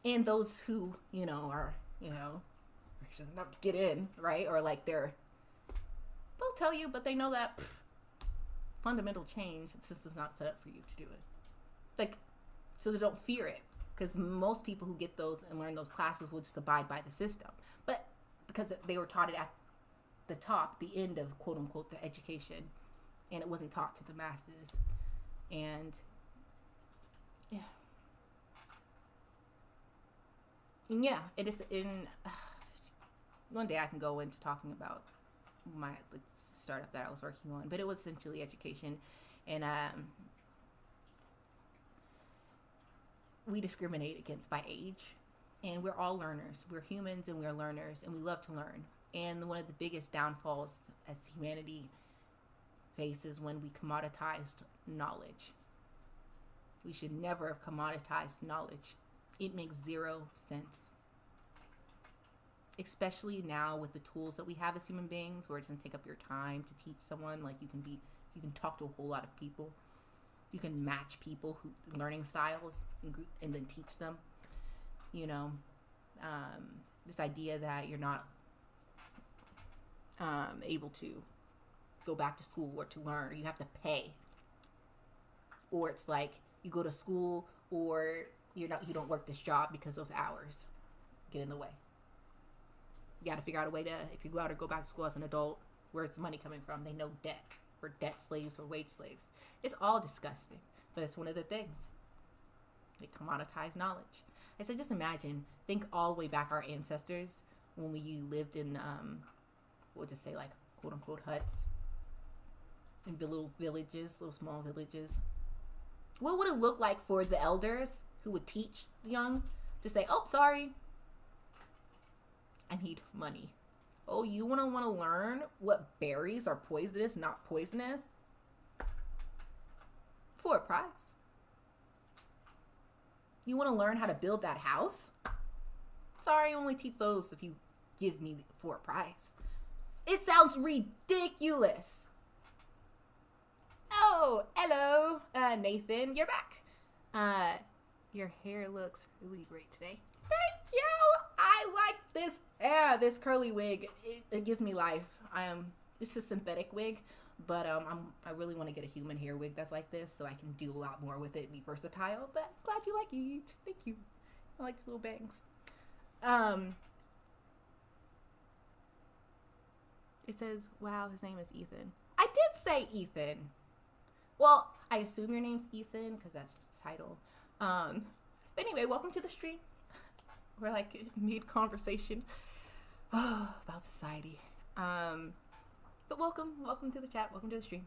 And those who, are, rich enough to get in, right? Or like they'll tell you, but they know that fundamental change, the system's not set up for you to do it. Like, so they don't fear it. Because most people who get those and learn those classes will just abide by the system. But because they were taught it at the top, the end of quote unquote the education, and it wasn't taught to the masses. And yeah. And yeah, it is one day I can go into talking about my startup that I was working on, but it was essentially education. And we discriminate against by age, and we're all learners. We're humans and we're learners, and we love to learn. And one of the biggest downfalls as humanity faces when we commoditized knowledge. We should never have commoditized knowledge. It makes zero sense. Especially now with the tools that we have as human beings, where it doesn't take up your time to teach someone. Like you can talk to a whole lot of people. You can match people who learning styles and then teach them. You know, this idea that you're not able to go back to school or to learn, or you have to pay, or it's like you go to school or you don't work this job because those hours get in the way. You got to figure out a way to, if you go out or go back to school as an adult, where's the money coming from? They know debt. We're debt slaves or wage slaves. It's all disgusting, but it's one of the things. They commoditize knowledge. I said, just imagine, think all the way back our ancestors when we lived in, we'll just say like quote unquote huts in little villages, little small villages. What would it look like for the elders who would teach the young to say, oh, sorry, I need money. Oh, you want to learn what berries are poisonous, not poisonous? For a price. You want to learn how to build that house? Sorry, I only teach those if you give me for a price. It sounds ridiculous. Oh, hello, Nathan, you're back. Your hair looks really great today. Thank you. I like this hair, this curly wig. It gives me life. It's a synthetic wig, but I really want to get a human hair wig that's like this, so I can do a lot more with it, be versatile. But glad you like it. Thank you. I like these little bangs. It says, wow, his name is Ethan. I did say Ethan. Well, I assume your name's Ethan because that's the title. But anyway, welcome to the stream. We're like mid-conversation about society. But welcome to the chat. Welcome to the stream.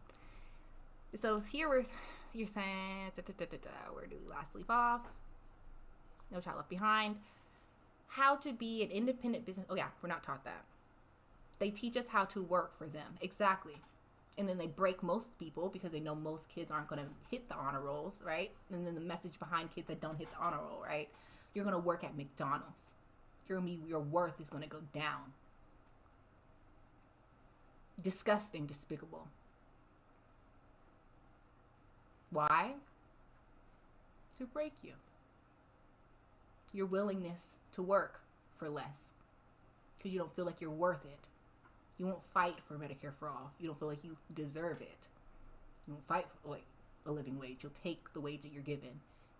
So here you're saying, where do we last leave off? No Child Left Behind. How to be an independent business. Oh yeah, we're not taught that. They teach us how to work for them. Exactly. And then they break most people because they know most kids aren't going to hit the honor rolls, right? And then the message behind kids that don't hit the honor roll, right? You're going to work at McDonald's. Your worth is going to go down. Disgusting, despicable. Why? To break you. Your willingness to work for less. Because you don't feel like you're worth it. You won't fight for Medicare for all. You don't feel like you deserve it. You won't fight for a living wage. You'll take the wage that you're given.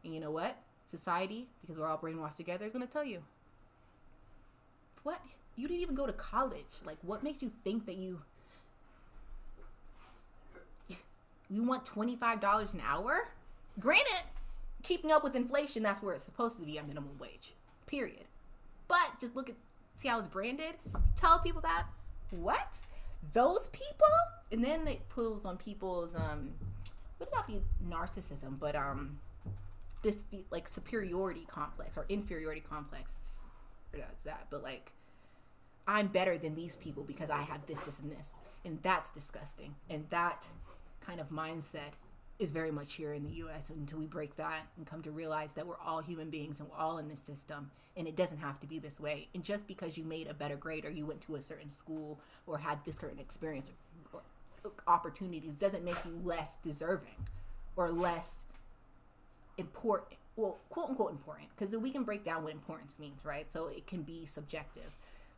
And you know what? Society, because we're all brainwashed together, is going to tell you. What? You didn't even go to college. Like, what makes you think that you want $25 an hour? Granted, keeping up with inflation, that's where it's supposed to be a minimum wage. Period. But just see how it's branded? Tell people that. What? Those people? And then it pulls on people's would not be narcissism, but this like superiority complex or inferiority complex. It's that, but like I'm better than these people because I have this, and this, and that's disgusting. And that kind of mindset is very much here in the U.S. until we break that and come to realize that we're all human beings and we're all in this system, and it doesn't have to be this way. And just because you made a better grade or you went to a certain school or had this certain experience or opportunities doesn't make you less deserving or less important. Well, quote unquote important, because we can break down what importance means, right? So it can be subjective,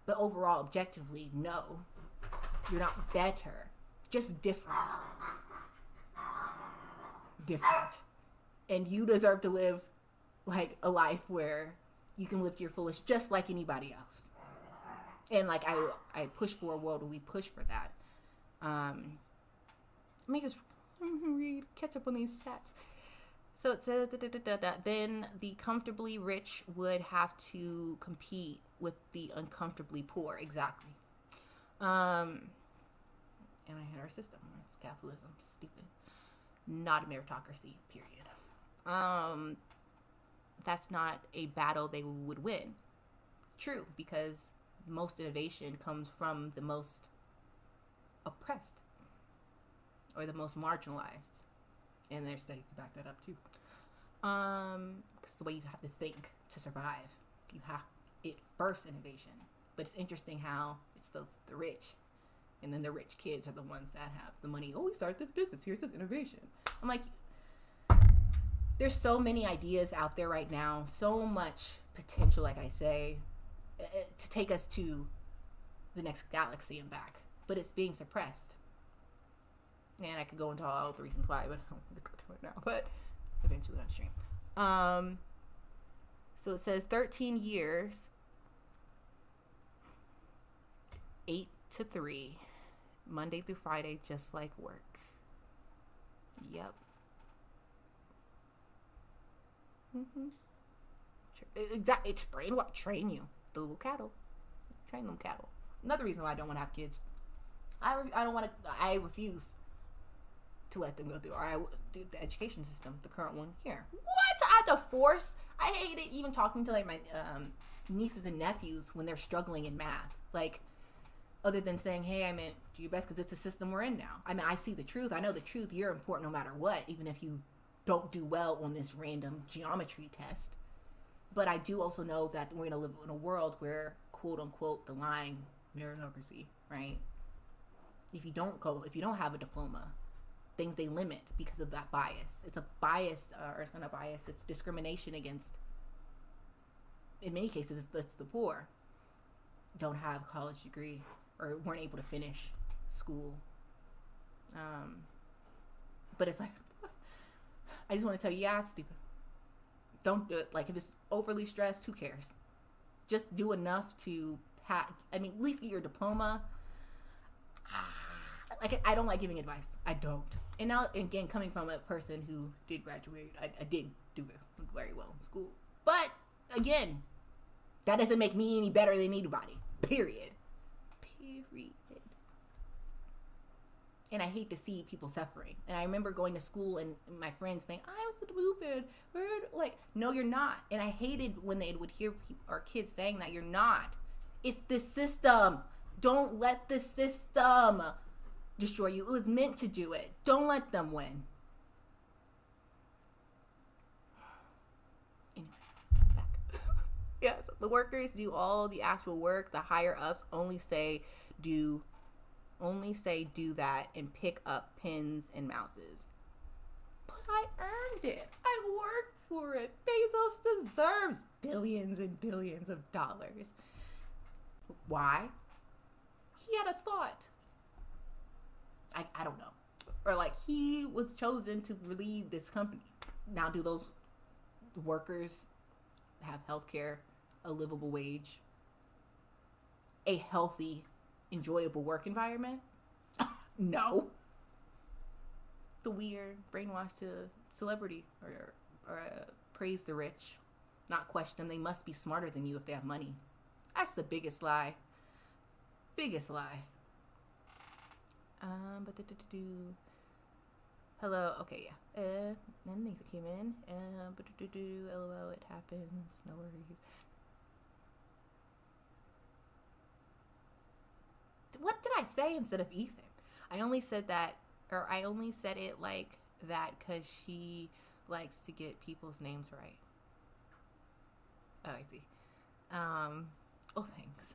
but overall, objectively, no, you're not better, just different. And you deserve to live like a life where you can live to your fullest just like anybody else. And like I push for a world where we push for that. Let me just catch up on these chats. So it says then the comfortably rich would have to compete with the uncomfortably poor. Exactly. And I hit our system. It's capitalism. Stupid. Not a meritocracy, period. That's not a battle they would win. True, because most innovation comes from the most oppressed or the most marginalized. And there's studies to back that up too. Because the way you have to think to survive, you have it first innovation. But it's interesting how it's the rich, and then the rich kids are the ones that have the money. Oh, we started this business. Here's this innovation. I'm like, there's so many ideas out there right now, so much potential, like I say, to take us to the next galaxy and back, but it's being suppressed. And I could go into all the reasons why, but I don't want to go to it now. But eventually on stream. So it says 13 years, 8 to 3, Monday through Friday, just like work. Yep. It's train you. The little cattle. Train them cattle. Another reason why I don't want to have kids. I refuse to let them go through, or I do the education system, the current one here. What? I have to force? I hate it even talking to like my nieces and nephews when they're struggling in math. Like, other than saying, hey, I mean, do your best because it's the system we're in now. I mean, I see the truth. I know the truth. You're important no matter what, even if you don't do well on this random geometry test. But I do also know that we're going to live in a world where, quote unquote, the lying meritocracy, right? If you don't have a diploma, things they limit because of that bias. It's a bias, or it's not a bias, it's discrimination against, in many cases, it's the poor. Don't have a college degree or weren't able to finish school. But it's like, I just want to tell you, yeah, it's stupid. Don't do it. Like, if it's overly stressed, who cares? Just do enough to at least get your diploma. Like, I don't like giving advice. I don't. And now, again, coming from a person who did graduate, I did do very well in school. But, again, that doesn't make me any better than anybody. Period. And I hate to see people suffering. And I remember going to school and my friends saying, I'm stupid. Like, no, you're not. And I hated when they would hear our kids saying that. You're not. It's the system. Don't let the system destroy you. It was meant to do it. Don't let them win. Anyway, back. Yes, the workers do all the actual work. The higher ups only say do that and pick up pens and mouses. But I earned it. I worked for it. Bezos deserves billions and billions of dollars. Why? He had a thought. I don't know. Or like, he was chosen to lead this company. Now, do those workers have health care, a livable wage, a healthy, enjoyable work environment? No. The weird brainwash to celebrity or praise the rich, not question them. They must be smarter than you if they have money. That's the biggest lie. Biggest lie. Hello. Okay, yeah. Then Nathan came in. LOL. It happens. No worries. What did I say instead of Ethan? I only said that, or I only said it like that because she likes to get people's names right. Oh, I see. Oh, thanks.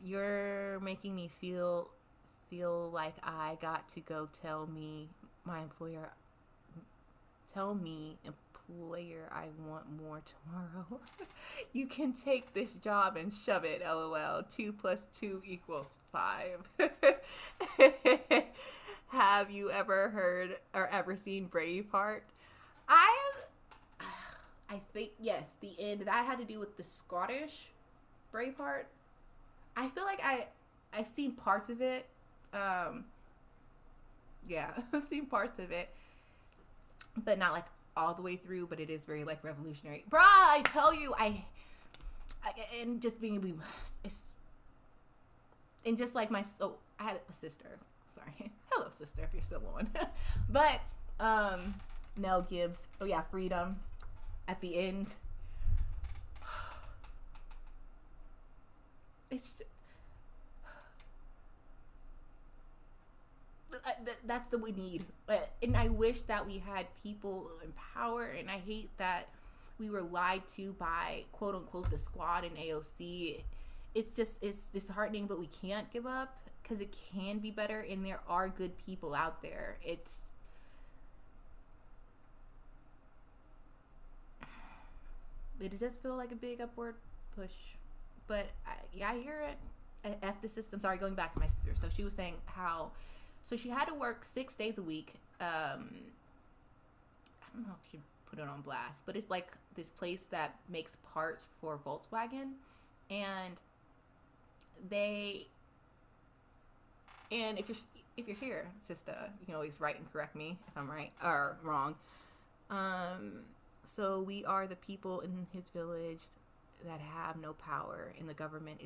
You're making me feel like I got to go tell employer I want more tomorrow. You can take this job and shove it, LOL. 2 + 2 = 5. Have you ever heard or ever seen Braveheart? I think, yes, the end. That had to do with the Scottish Braveheart. I feel like I've seen parts of it. Yeah, I've seen parts of it. But not like all the way through, but it is very like revolutionary. Bruh, I tell you, and just being, and just like I had a sister. Sorry. Hello, sister, if you're still on. But, Nell Gibbs. Oh yeah, freedom. At the end. It's just, That's what we need. And I wish that we had people in power, and I hate that we were lied to by quote unquote the squad and AOC. It's disheartening, but we can't give up because it can be better, and there are good people out there. It does feel like a big upward push, but I hear it. F the system. Sorry, going back to my sister. So she was saying how, so she had to work 6 days a week. I don't know if she put it on blast, but it's like this place that makes parts for Volkswagen, and if you're here, sister, you can always write and correct me if I'm right or wrong. So we are the people in his village that have no power, and the government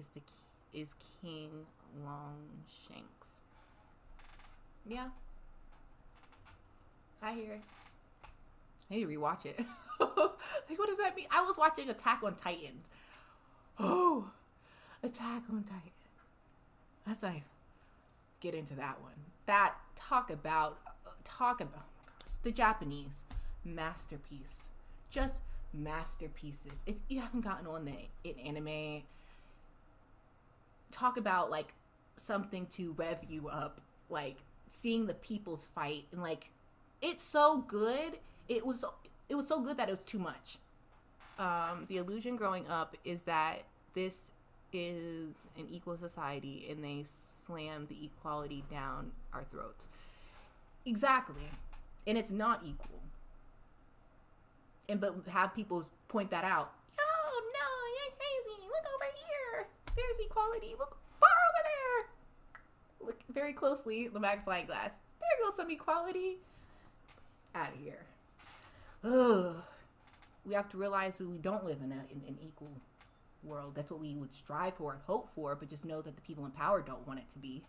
is King Longshanks. Yeah, I hear it. I need to rewatch it. Like, what does that mean? I was watching Attack on Titan. Oh, Attack on Titan. Let's like get into that one. That talk about oh my gosh, the Japanese masterpiece. Just masterpieces. If you haven't gotten on the anime, talk about like something to rev you up, like seeing the peoples fight, and like it's so good. It was so good that it was too much. The illusion growing up is that this is an equal society, and they slam the equality down our throats. Exactly. And it's not equal. And but have people point that out. Oh no, you're crazy. Look over here. There's equality. Look far over there. Look very closely, the magnifying glass. There goes some equality. Out of here. Ugh. We have to realize that we don't live in an equal world. That's what we would strive for and hope for, but just know that the people in power don't want it to be.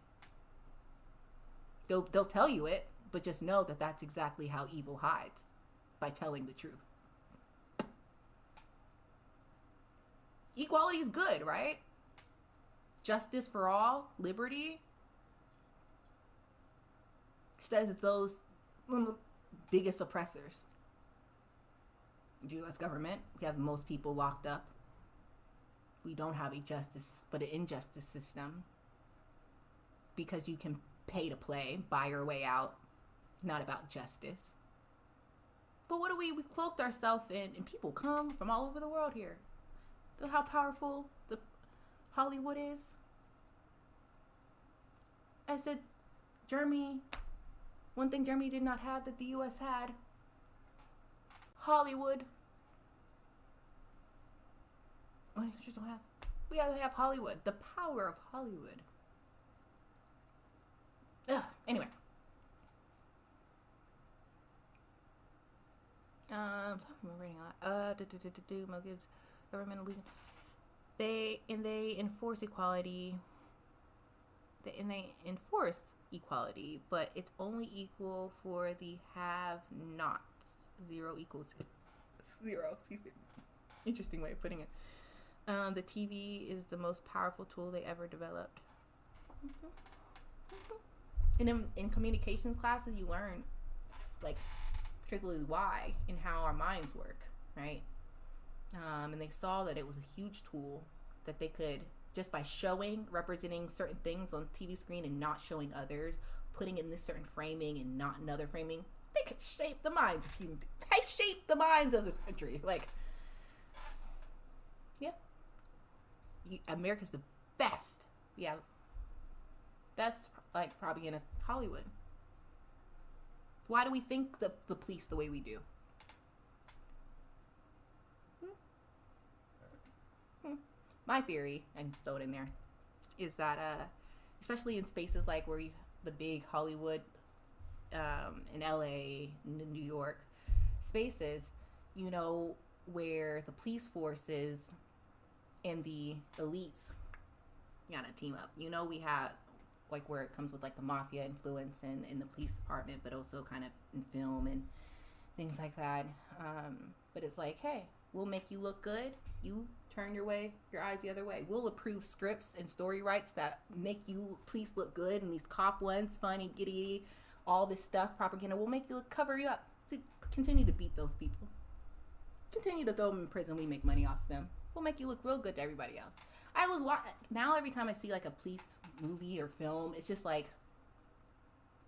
They'll tell you it, but just know that that's exactly how evil hides, by telling the truth. Equality is good, right? Justice for all, liberty. Says those biggest oppressors. The U.S. government. We have most people locked up. We don't have a justice, but an injustice system. Because you can pay to play, buy your way out. Not about justice. But what do we cloaked ourselves in, and people come from all over the world here. Know how powerful the Hollywood is? I said, Germany, one thing Germany did not have that the U.S. had. Hollywood. We just don't have. We gotta have Hollywood. The power of Hollywood. Ugh. Anyway. I'm talking about reading a lot. Mo gives government illusion. They enforce equality. They enforce equality, but it's only equal for the have-nots. 0 equals 0. Excuse me. Interesting way of putting it. The TV is the most powerful tool they ever developed. And in communications classes, you learn, like, particularly why and how our minds work, right? And they saw that it was a huge tool that they could, just by representing certain things on TV screen and not showing others, putting in this certain framing and not another framing, they could shape the minds of human beings. They shaped the minds of this country. Like, yeah. America's the best. Yeah. Best, like, probably in Hollywood. Why do we think the police the way we do? My theory, I can throw it in there, is that especially in spaces like where the big Hollywood, in LA, in New York spaces, you know, where the police forces and the elites gotta team up. You know, we have like where it comes with like the mafia influence in the police department, but also kind of in film and things like that. But it's like, hey, We'll make you look good. You turn your eyes the other way. We'll approve scripts and story rights that make you please look good. And these cop ones, funny, giddy, all this stuff, propaganda, will make you cover you up. So continue to beat those people. Continue to throw them in prison. We make money off them. We'll make you look real good to everybody else. Now every time I see like a police movie or film, it's just like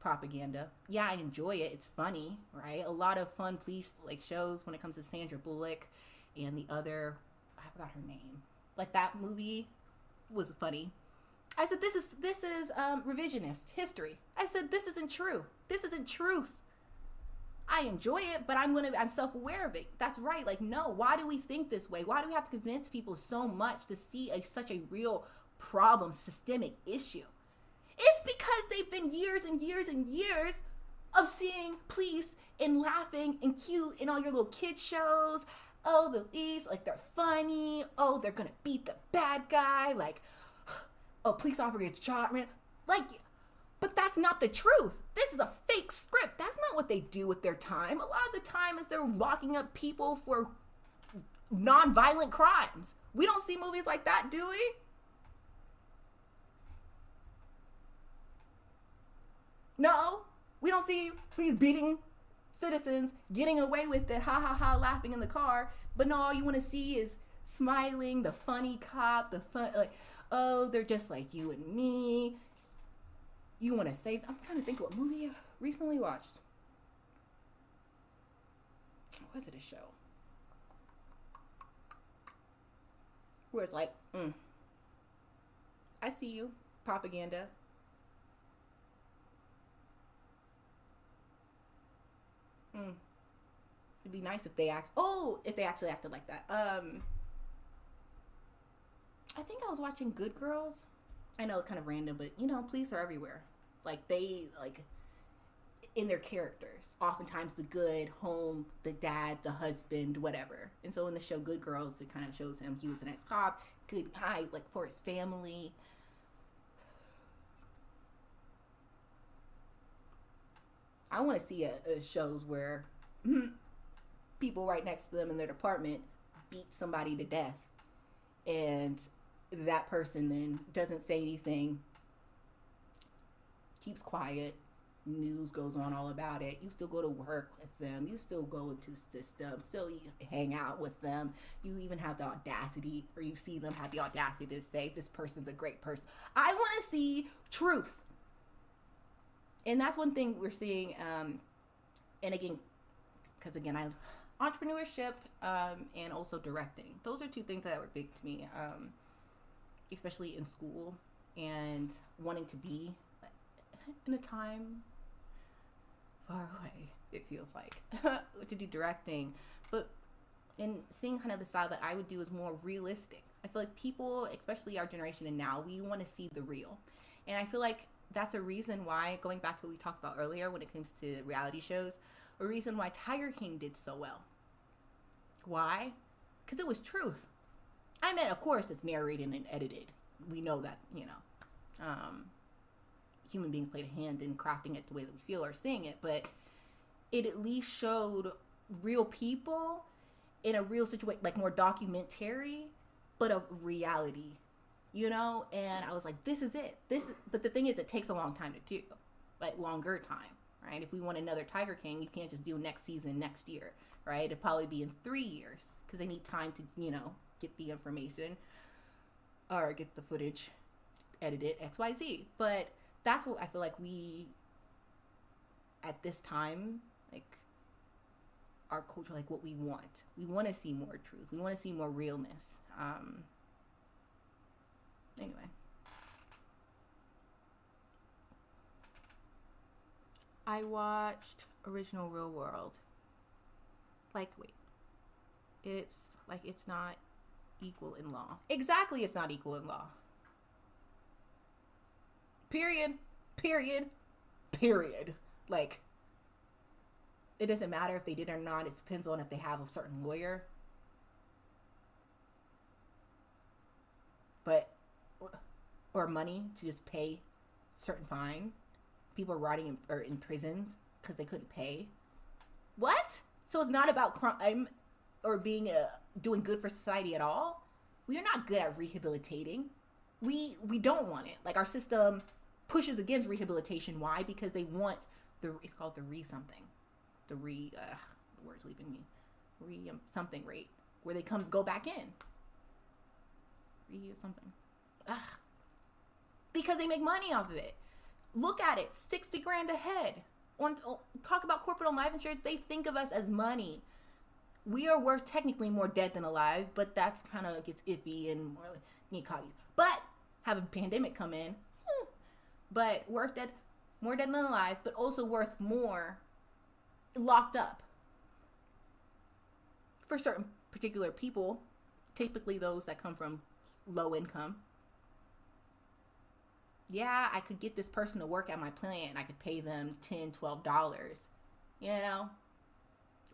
propaganda. Yeah, I enjoy it. It's funny, right? A lot of fun police like shows when it comes to Sandra Bullock and the other, I forgot her name. Like that movie was funny. I said, this is revisionist history. I said, this isn't true. This isn't truth. I enjoy it, but I'm self-aware of it. That's right. Like, no, why do we think this way? Why do we have to convince people so much to see such a real problem, systemic issue? It's because they've been years and years and years of seeing police and laughing and cute in all your little kid shows. Oh, the police, like they're funny. Oh, they're gonna beat the bad guy. Like, oh, police officer gets shot. Like, but that's not the truth. This is a fake script. That's not what they do with their time. A lot of the time is they're locking up people for non-violent crimes. We don't see movies like that, do we? No, we don't see police beating citizens, getting away with it, ha ha ha, laughing in the car. But no, all you want to see is smiling, the funny cop, the fun, like, oh, they're just like you and me. You want to save. I'm trying to think what movie I recently watched. Was it a show? Where it's like, I see you, propaganda. It'd be nice if they actually acted like that. I think I was watching Good Girls. I know it's kind of random, but you know, police are everywhere. Like they in their characters. Oftentimes the good home, the dad, the husband, whatever. And so in the show Good Girls, it kind of shows him he was an ex-cop, good guy, like for his family. I want to see a shows where people right next to them in their department beat somebody to death, and that person then doesn't say anything, keeps quiet, news goes on all about it. You still go to work with them, you still go into the system, still hang out with them. You even have the audacity, or you see them have the audacity to say this person's a great person. I want to see truth. And that's one thing we're seeing, and again, because again, entrepreneurship and also directing. Those are two things that were big to me, especially in school and wanting to be in a time far away, it feels like, to do directing. But in seeing kind of the style that I would do is more realistic. I feel like people, especially our generation and now, we want to see the real. And I feel like that's a reason why, going back to what we talked about earlier when it comes to reality shows, a reason why Tiger King did so well. Why? Because it was truth. I mean, of course, it's narrated and edited. We know that, you know, human beings played a hand in crafting it the way that we feel or seeing it, but it at least showed real people in a real situation, like more documentary, but of reality. You know, and I was like, this is it. But the thing is, it takes a long time to do, like longer time, right? If we want another Tiger King, you can't just do next season, next year, right? It'd probably be in 3 years because they need time to, you know, get the information or get the footage, edit it, XYZ. But that's what I feel like we, at this time, like our culture, like what we want. We want to see more truth. We want to see more realness. Anyway, I watched Original Real World. Like, wait, it's like it's not equal in law. Exactly, it's not equal in law. Period. Like, it doesn't matter if they did or not. It depends on if they have a certain lawyer. But or money to just pay certain fine. People are rotting in prisons because they couldn't pay. What? So it's not about crime or being doing good for society at all, we are not good at rehabilitating. We don't want it. Like, our system pushes against rehabilitation. Why? Because they want it's called the the word's leaving me, something rate, where they go back in. Something. Because they make money off of it. Look at it, 60 grand a head. Talk about corporate life insurance, they think of us as money. We are worth technically more dead than alive, but that's kind of gets iffy and more like, but have a pandemic come in, but worth dead, more dead than alive, but also worth more locked up. For certain particular people, typically those that come from low income. Yeah, I could get this person to work at my plant. I could pay them $10, $12, you know?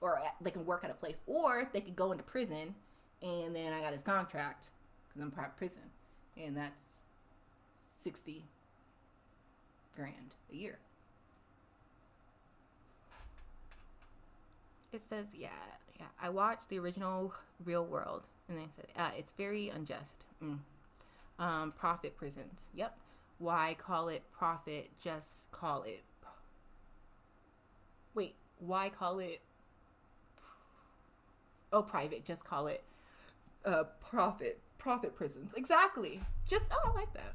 Or they can work at a place. Or they could go into prison, and then I got his contract because I'm part of prison. And that's 60 grand a year. It says, yeah. I watched the original Real World, and then it said, it's very unjust. Profit prisons. Yep. Why call it profit? Just call it. Wait, why call it? Oh, private. Just call it profit. Profit prisons. Exactly. I like that.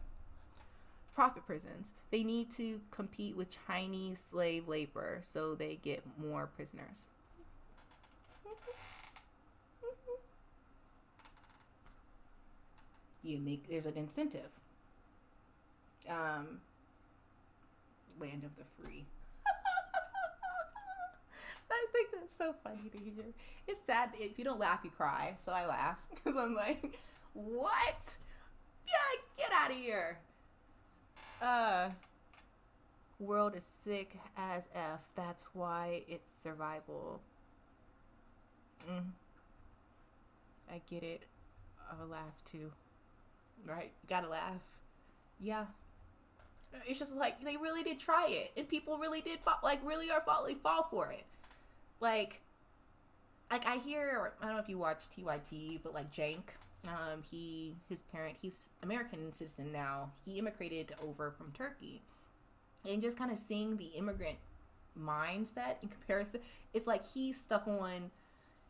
Profit prisons. They need to compete with Chinese slave labor so they get more prisoners. There's an incentive. Land of the free. I think that's so funny to hear. It's sad. If you don't laugh, you cry. So I laugh because I'm like, what? Yeah, get out of here. World is sick as F. That's why it's survival. I get it. I'll laugh too. Right? You gotta laugh. Yeah. It's just like, they really did try it. And people really did fall for it. Like I hear, I don't know if you watch TYT, but like Jank, his parent, he's American citizen now. He immigrated over from Turkey. And just kind of seeing the immigrant mindset in comparison, it's like he's stuck on,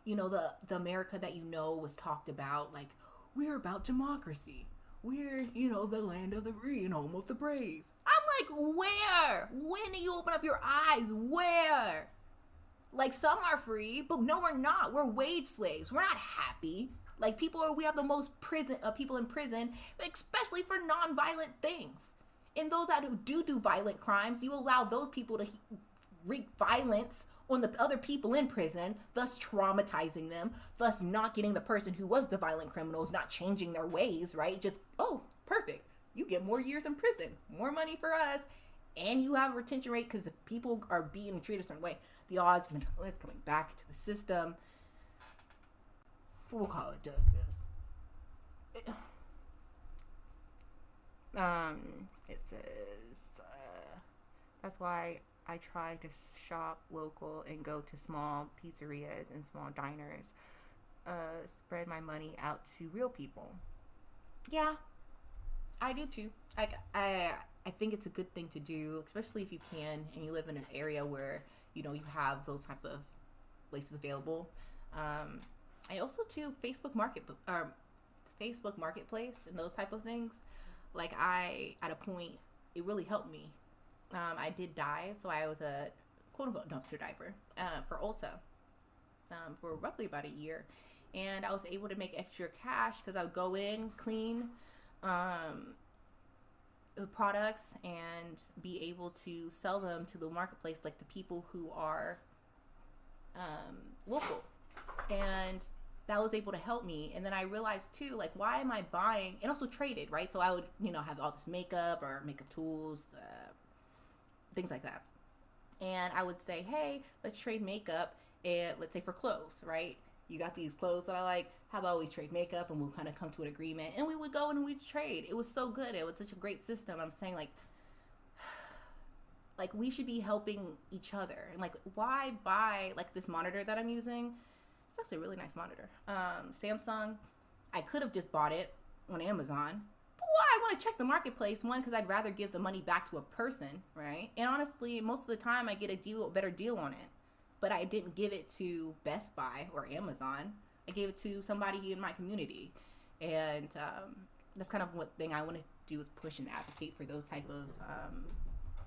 the America that was talked about, like, we're about democracy. We're, the land of the free and home of the brave. I'm like, where? When do you open up your eyes? Where? Like, some are free, but no, we're not. We're wage slaves. We're not happy. Like, we have the most people in prison, especially for non-violent things. And those that do violent crimes, you allow those people to wreak violence on the other people in prison, thus traumatizing them, thus not getting the person who was the violent criminals, not changing their ways, right? Just, oh, perfect. You get more years in prison, more money for us, and you have a retention rate because if people are being treated a certain way, the odds of it's coming back to the system. We'll call it justice. It says, that's why I try to shop local and go to small pizzerias and small diners. Spread my money out to real people. Yeah, I do too. I think it's a good thing to do, especially if you can and you live in an area where you have those type of places available. I also too Facebook Marketplace and those type of things. Like, at a point, it really helped me. I did dive, so I was a quote-unquote dumpster diver for Ulta for roughly about a year. And I was able to make extra cash because I would go in, clean the products, and be able to sell them to the marketplace, like the people who are local. And that was able to help me. And then I realized too, like, why am I buying, and also traded, right? So I would, have all this makeup or makeup tools, things like that. And I would say, hey, let's trade makeup, and let's say for clothes, right? You got these clothes that I like, how about we trade makeup and we'll kind of come to an agreement, and we would go and we'd trade. It was so good. It was such a great system. I'm saying, like we should be helping each other. And like, why buy, like, this monitor that I'm using? It's actually a really nice monitor. Samsung, I could have just bought it on Amazon. But why? I want to check the marketplace. One, because I'd rather give the money back to a person, right? And honestly, most of the time I get a better deal on it. But I didn't give it to Best Buy or Amazon. I gave it to somebody in my community. And that's kind of what thing I want to do is push and advocate for those type of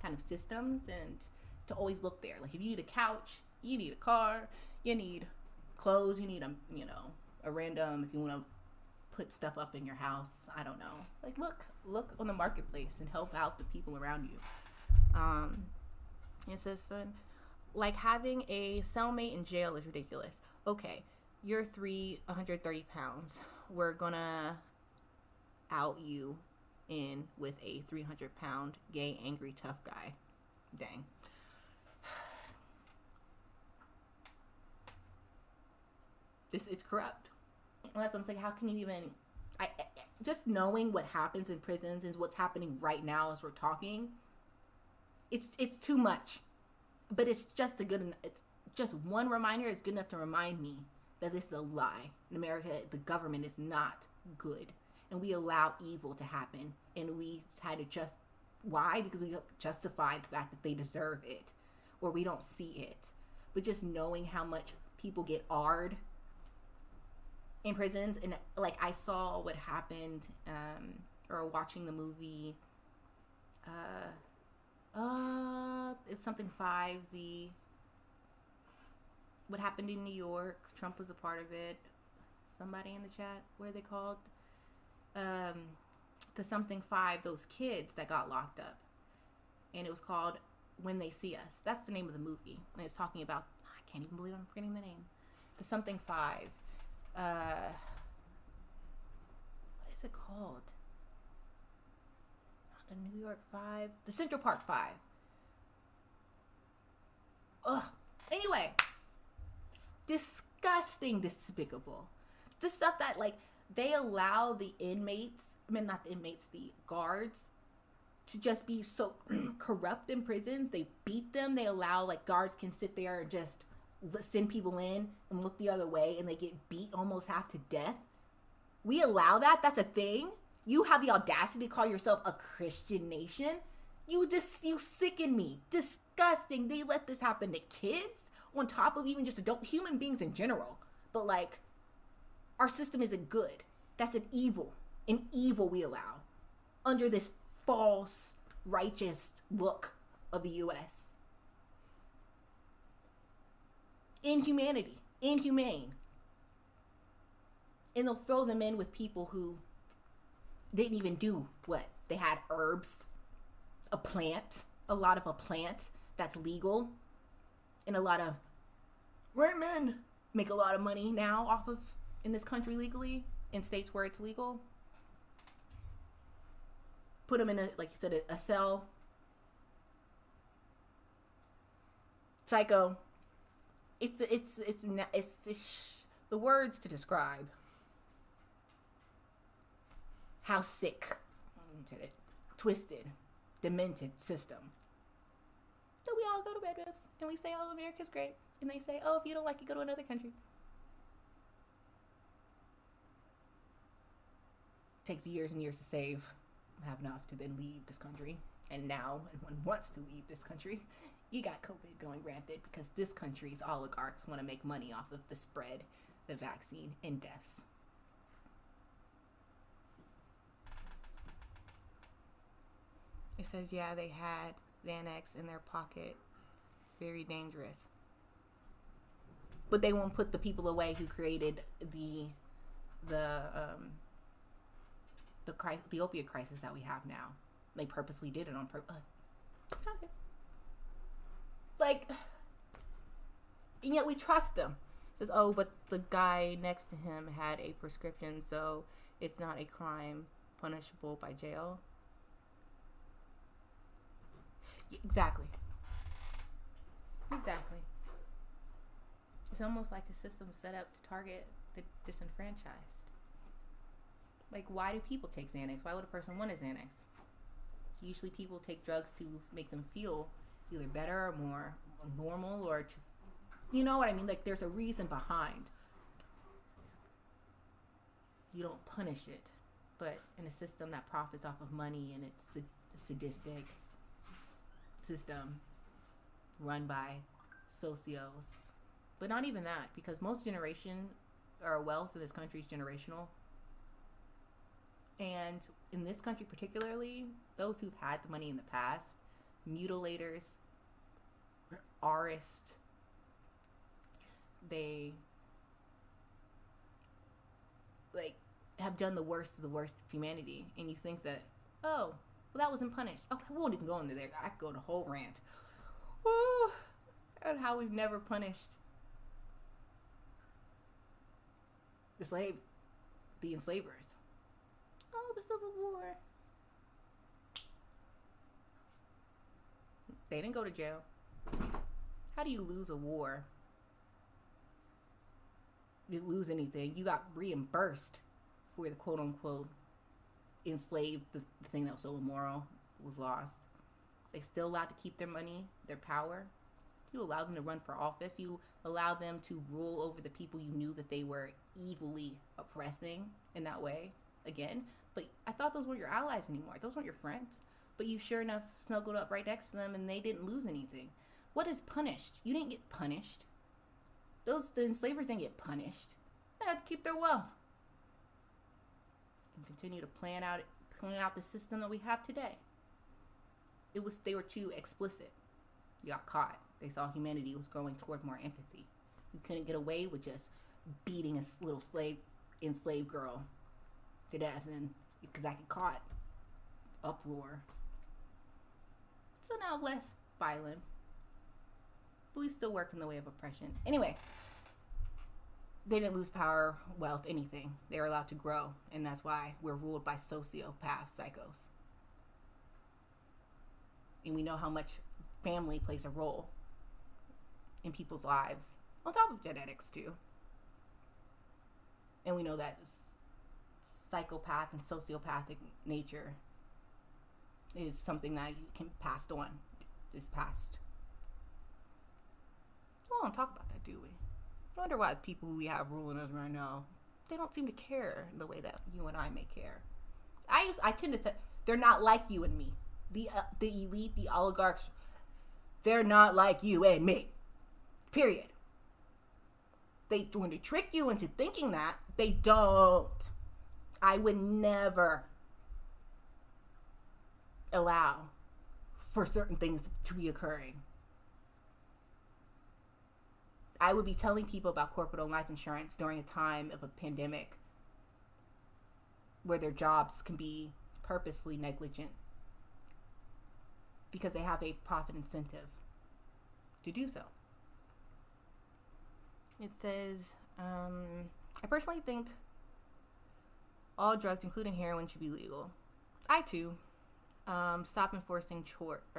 kind of systems, and to always look there. Like if you need a couch, you need a car, you need clothes, you need a random, if you want to put stuff up in your house, I don't know. Like look on the marketplace and help out the people around you. It says, like having a cellmate in jail is ridiculous. Okay, you're 130 pounds. We're gonna out you in with a 300-pound gay, angry, tough guy. Dang. It's corrupt. That's what I'm saying. How can you even... just knowing what happens in prisons and what's happening right now as we're talking, it's too much. But it's just it's just one reminder is good enough to remind me that this is a lie. In America, the government is not good. And we allow evil to happen. And we try to why? Because we justify the fact that they deserve it. Or we don't see it. But just knowing how much people get R-ed in prisons. And like I saw what happened, or watching the movie, it was something 5, what happened in New York. Trump was a part of it. Somebody in the chat, what are they called? The something 5, those kids that got locked up. And it was called When They See Us. That's the name of the movie. And it's talking about, I can't even believe I'm forgetting the name. The something 5. What is it called? Not the New York 5. The Central Park 5. Ugh. Anyway. Disgusting, despicable. The stuff that, like, they allow the inmates, not the inmates, the guards, to just be so corrupt in prisons. They beat them. They allow, like, guards can sit there and just send people in and look the other way, and they get beat almost half to death. We allow that? That's a thing? You have the audacity to call yourself a Christian nation? You sicken me. Disgusting. They let this happen to kids on top of even just adult human beings in general. But, like, our system isn't good. That's an evil. An evil we allow under this false, righteous look of the U.S. Inhumanity. Inhumane. And they'll throw them in with people who didn't even do what? They had herbs, a lot of a plant that's legal, and a lot of white men make a lot of money now off of in this country legally, in states where it's legal. Put them in like you said, a cell. Psycho. It's the words to describe how sick, twisted, demented system that we all go to bed with, and we say, "Oh, America's great," and they say, "Oh, if you don't like it, go to another country." It takes years and years to save, have enough to then leave this country, and now one wants to leave this country. You got COVID going rampant because this country's oligarchs want to make money off of the spread, the vaccine, and deaths. It says, yeah, they had Xanax in their pocket. Very dangerous. But they won't put the people away who created the opioid crisis that we have now. They purposely did it on purpose. Like, and yet we trust them. It says, oh, but the guy next to him had a prescription, so it's not a crime punishable by jail. Exactly. It's almost like the system's set up to target the disenfranchised. Like, why do people take Xanax? Why would a person want a Xanax? Usually people take drugs to make them feel either better or more normal, or to, you know what I mean? Like, there's a reason behind. you don't punish it. But in a system that profits off of money, and it's a sadistic system run by socios. But not even that, because most generation or wealth in this country is generational. And in this country particularly, those who've had the money in the past, mutilators, arists, they like have done the worst of the worst of humanity. And you think that, oh, well, that wasn't punished. Okay, we won't even go into there. I could go on a whole rant. Woo! And how we've never punished the enslavers. Oh, the Civil War. They didn't go to jail. How do you lose a war? You lose anything. You got reimbursed for the quote unquote enslaved, the thing that was so immoral was lost. They still allowed to keep their money, their power. You allow them to run for office. You allow them to rule over the people you knew that they were evilly oppressing in that way. Again, but I thought those were your allies anymore. Those weren't your friends. But you sure enough snuggled up right next to them and they didn't lose anything. What is punished? You didn't get punished. The enslavers didn't get punished. They had to keep their wealth. And continue to plan out the system that we have today. They were too explicit. You got caught. They saw humanity was growing toward more empathy. You couldn't get away with just beating a little enslaved girl to death, and because I get caught. Uproar. So now less violent, but we still work in the way of oppression. Anyway, they didn't lose power, wealth, anything. They were allowed to grow, and that's why we're ruled by sociopath psychos. And we know how much family plays a role in people's lives, on top of genetics too. And we know that psychopath and sociopathic nature is something that can be passed on, is passed. We don't talk about that, do we? I wonder why the people who we have ruling us right now, they don't seem to care the way that you and I may care. I tend to say they're not like you and me. The elite, the oligarchs, they're not like you and me. Period. They want to trick you into thinking that. They don't. I would never allow for certain things to be occurring. I would be telling people about corporate-owned life insurance during a time of a pandemic where their jobs can be purposely negligent because they have a profit incentive to do so. It says, I personally think all drugs, including heroin, should be legal. I too. Stop enforcing choice.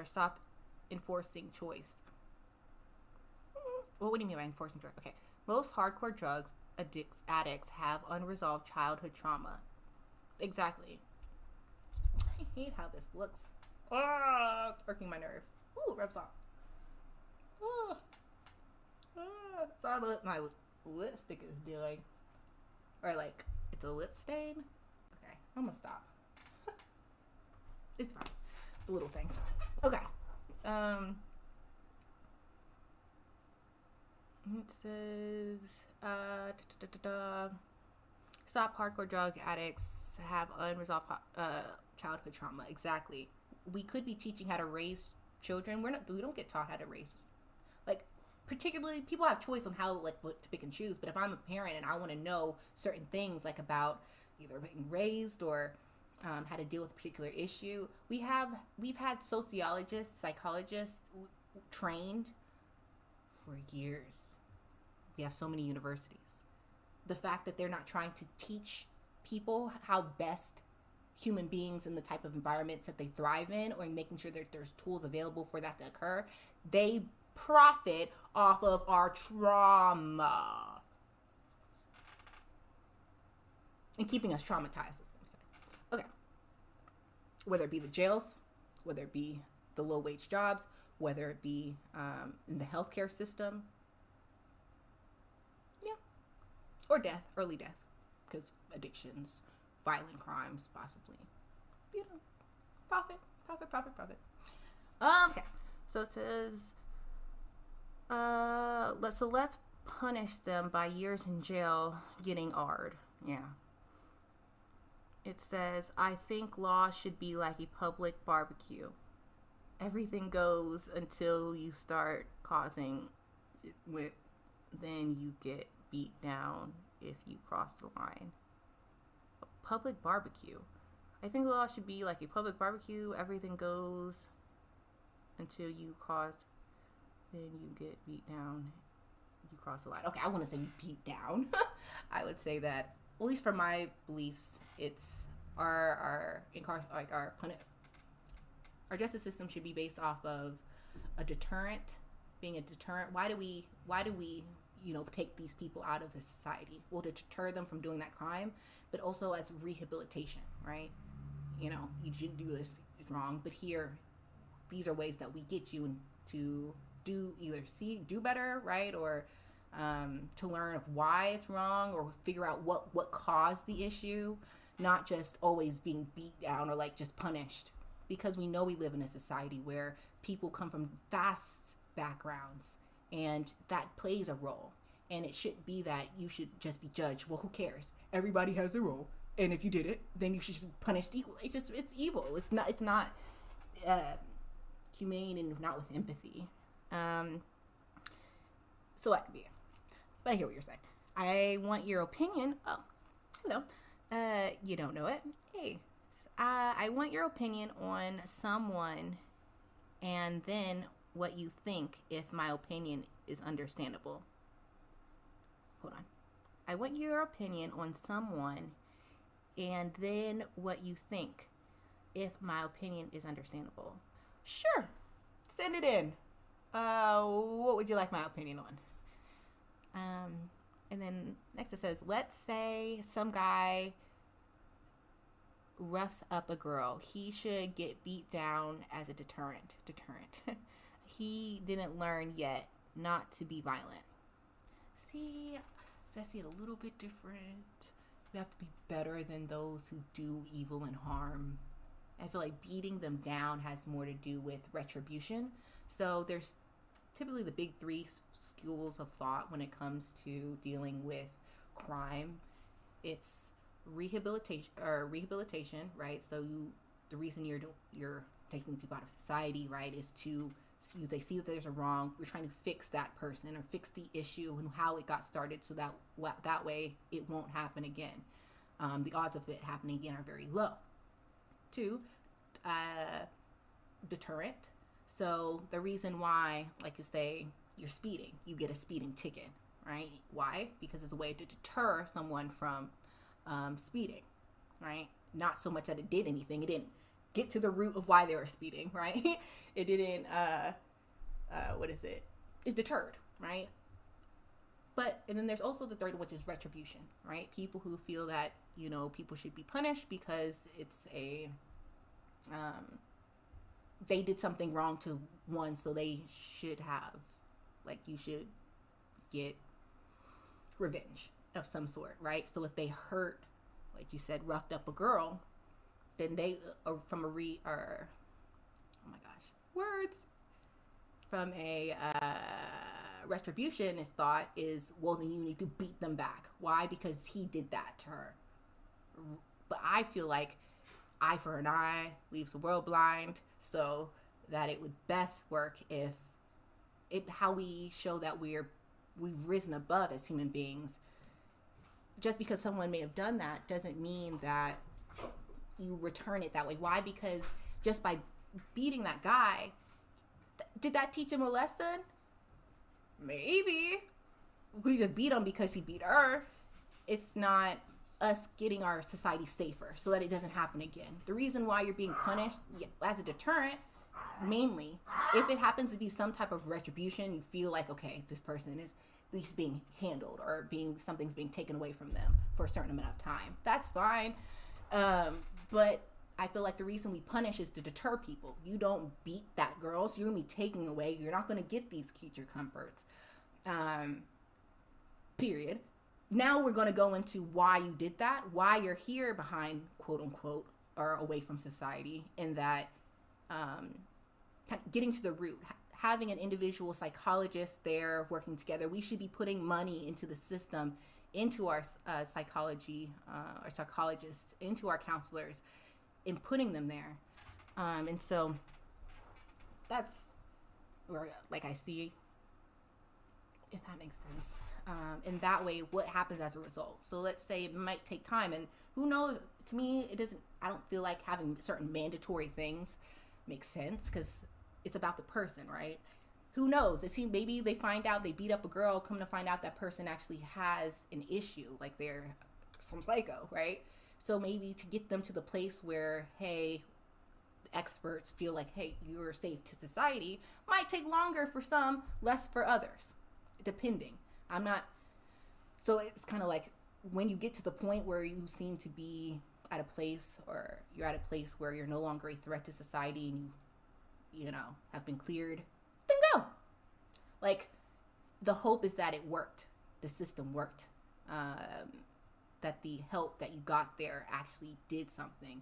What do you mean by enforcing choice? Okay. Most hardcore drugs addicts have unresolved childhood trauma. Exactly. I hate how this looks. It's irking my nerve. Ooh, rubs off. Sorry what my lipstick is doing. Or like, it's a lip stain. Okay, I'm gonna stop. It's fine. The little things. Okay. It says, stop hardcore drug addicts have unresolved childhood trauma. Exactly. We could be teaching how to raise children. We don't get taught how to raise. Like, particularly, people have choice on how, like, what to pick and choose. But if I'm a parent and I want to know certain things, like about either being raised or how to deal with a particular issue, we've had sociologists, psychologists trained for years. We have so many universities. The fact that they're not trying to teach people how best human beings in the type of environments that they thrive in, or making sure that there's tools available for that to occur, they profit off of our trauma and keeping us traumatized, is what I'm saying. Okay. Whether it be the jails, whether it be the low-wage jobs, whether it be in the healthcare system, yeah, or death, early death, because addictions, violent crimes, possibly. You know, profit. Okay, so it says, let's punish them by years in jail, getting ARD. Yeah. It says, I think law should be like a public barbecue. Everything goes until you start causing it, then you get beat down if you cross the line. A public barbecue. I think the law should be like a public barbecue. Everything goes until you cause, then you get beat down. You cross the line. Okay, I want to say beat down. I would say that, at least for my beliefs, it's our justice system should be based off of a deterrent, being a deterrent. Why do we take these people out of the society? Well, to deter them from doing that crime, but also as rehabilitation, right? You didn't do this wrong, but here, these are ways that we get you to do better, right? Or to learn of why it's wrong, or figure out what caused the issue, not just always being beat down or like just punished. Because we know we live in a society where people come from vast backgrounds, and that plays a role. And it shouldn't be that you should just be judged. Well, who cares? Everybody has a role, and if you did it, then you should just be punished equally. It's evil. It's not humane and not with empathy. So that could be it. But I hear what you're saying. I want your opinion. Oh, hello. You don't know it. Hey. I want your opinion on someone, and then what you think if my opinion is understandable. Hold on. I want your opinion on someone, and then what you think if my opinion is understandable. Sure. Send it in. What would you like my opinion on? And then next it says, let's say some guy roughs up a girl. He should get beat down as a deterrent. He didn't learn yet not to be violent. See, I see it a little bit different. We have to be better than those who do evil and harm. I feel like beating them down has more to do with retribution. So there's typically the big three schools of thought when it comes to dealing with crime. It's rehabilitation, right? So the reason you're taking people out of society, right, is they see that there's a wrong. We're trying to fix that person or fix the issue and how it got started, so that way it won't happen again. The odds of it happening again are very low. 2, deterrent. So the reason why, like you say, you're speeding, you get a speeding ticket, right? Why? Because it's a way to deter someone from speeding, right? Not so much that it did anything. It didn't get to the root of why they were speeding, right? It didn't, it's deterred, right? And then there's also the third, which is retribution, right? People who feel that, people should be punished because it's they did something wrong to one, so they should have, you should get revenge of some sort, right? So if they hurt, like you said, roughed up a girl, then they, from a retributionist thought is, well, then you need to beat them back. Why? Because he did that to her. But I feel like eye for an eye leaves the world blind, so that it would best work if how we show that we've risen above as human beings. Just because someone may have done that doesn't mean that you return it that way. Why? Because just by beating that guy, did that teach him a lesson? Maybe. We just beat him because he beat her. It's not us getting our society safer so that it doesn't happen again. The reason why you're being punished as a deterrent, mainly, if it happens to be some type of retribution, you feel like, okay, this person is at least being handled, or something's being taken away from them for a certain amount of time. That's fine. But I feel like the reason we punish is to deter people. You don't beat that girl, so you're going to be taking away. You're not going to get these creature comforts. Period. now we're going to go into why you did that, why you're here behind, quote unquote, or away from society, and that getting to the root, having an individual psychologist there working together. We should be putting money into the system, into our psychology, our psychologists, into our counselors, and putting them there. And so that's where, like, I see, if that makes sense. And that way, what happens as a result? So let's say it might take time, and who knows? To me, I don't feel like having certain mandatory things makes sense, because it's about the person, right? Who knows? Maybe they find out they beat up a girl, come to find out that person actually has an issue, like they're some psycho, right? So maybe to get them to the place where, hey, experts feel like, hey, you're safe to society, might take longer for some, less for others, depending. So it's kind of like when you get to the point where you seem to be at a place, or you're at a place where you're no longer a threat to society, and you know, have been cleared, then go. Like, the hope is that it worked. The system worked. That the help that you got there actually did something.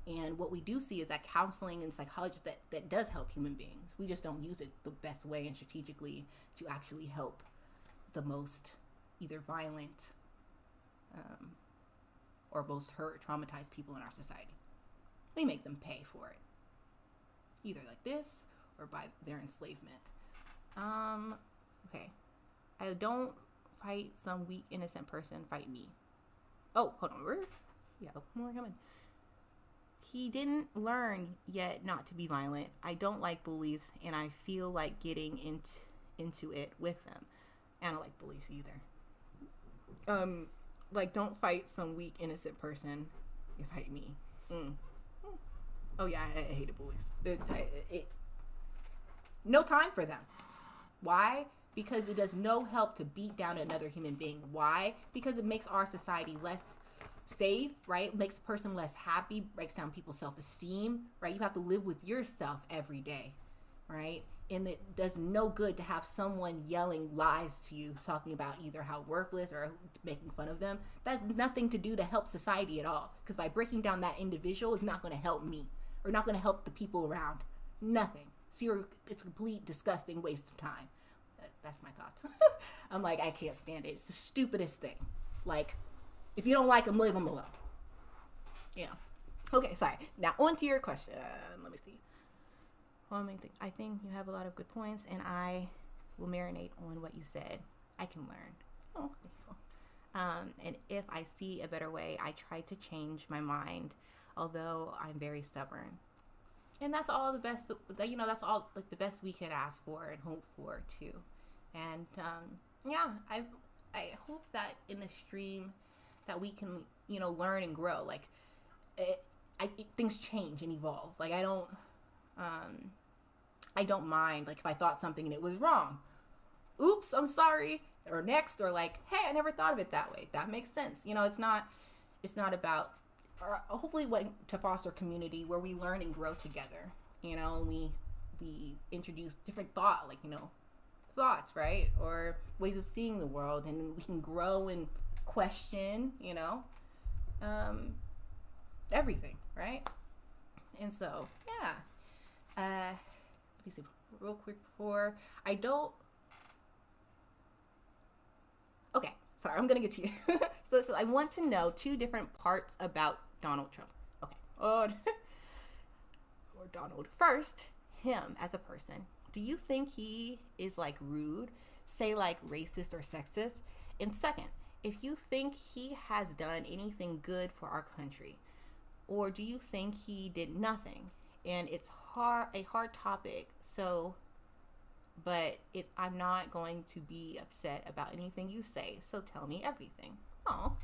And what we do see is that counseling and psychology, that does help human beings. We just don't use it the best way and strategically to actually help the most either violent or most hurt, traumatized people in our society. We make them pay for it, either like this or by their enslavement. Okay. I don't fight some weak, innocent person. Fight me. Oh, hold on. More coming. He didn't learn yet not to be violent. I don't like bullies, and I feel like getting into it with them. I don't like bullies either. Like, don't fight some weak, innocent person. You fight me. Oh yeah, I hated bullies. It's no time for them. Why? Because it does no help to beat down another human being. Why? Because it makes our society less safe, right? It makes a person less happy, breaks down people's self-esteem, right? You have to live with yourself every day, right? And it does no good to have someone yelling lies to you, talking about either how worthless or making fun of them. That's nothing to do to help society at all. Because by breaking down that individual is not going to help me, or not going to help the people around. Nothing. So it's a complete disgusting waste of time. That's my thoughts. I'm like, I can't stand it. It's the stupidest thing. Like, if you don't like them, leave them alone. Yeah. Okay, sorry. Now, on to your question. Let me see. I think you have a lot of good points, and I will marinate on what you said. I can learn. Oh, cool. And if I see a better way, I try to change my mind, although I'm very stubborn. And that's all the best, that's all like the best we can ask for and hope for too. And yeah, I hope that in the stream that we can, learn and grow. Like, things change and evolve. Like, I don't mind, like, if I thought something and it was wrong. Oops, I'm sorry. Or next, or like, hey, I never thought of it that way. That makes sense. It's not about, or hopefully to foster community where we learn and grow together. We introduce different thoughts, right? Or ways of seeing the world, and we can grow and question, everything, right? And so, yeah. Let me see real quick before okay, sorry, I'm gonna get to you. So I want to know 2 different parts about Donald Trump. Okay. Or Donald. First, him as a person. Do you think he is like rude, say like racist or sexist? And second, if you think he has done anything good for our country, or do you think he did nothing? And it's a hard topic, but I'm not going to be upset about anything you say, so tell me everything. Oh,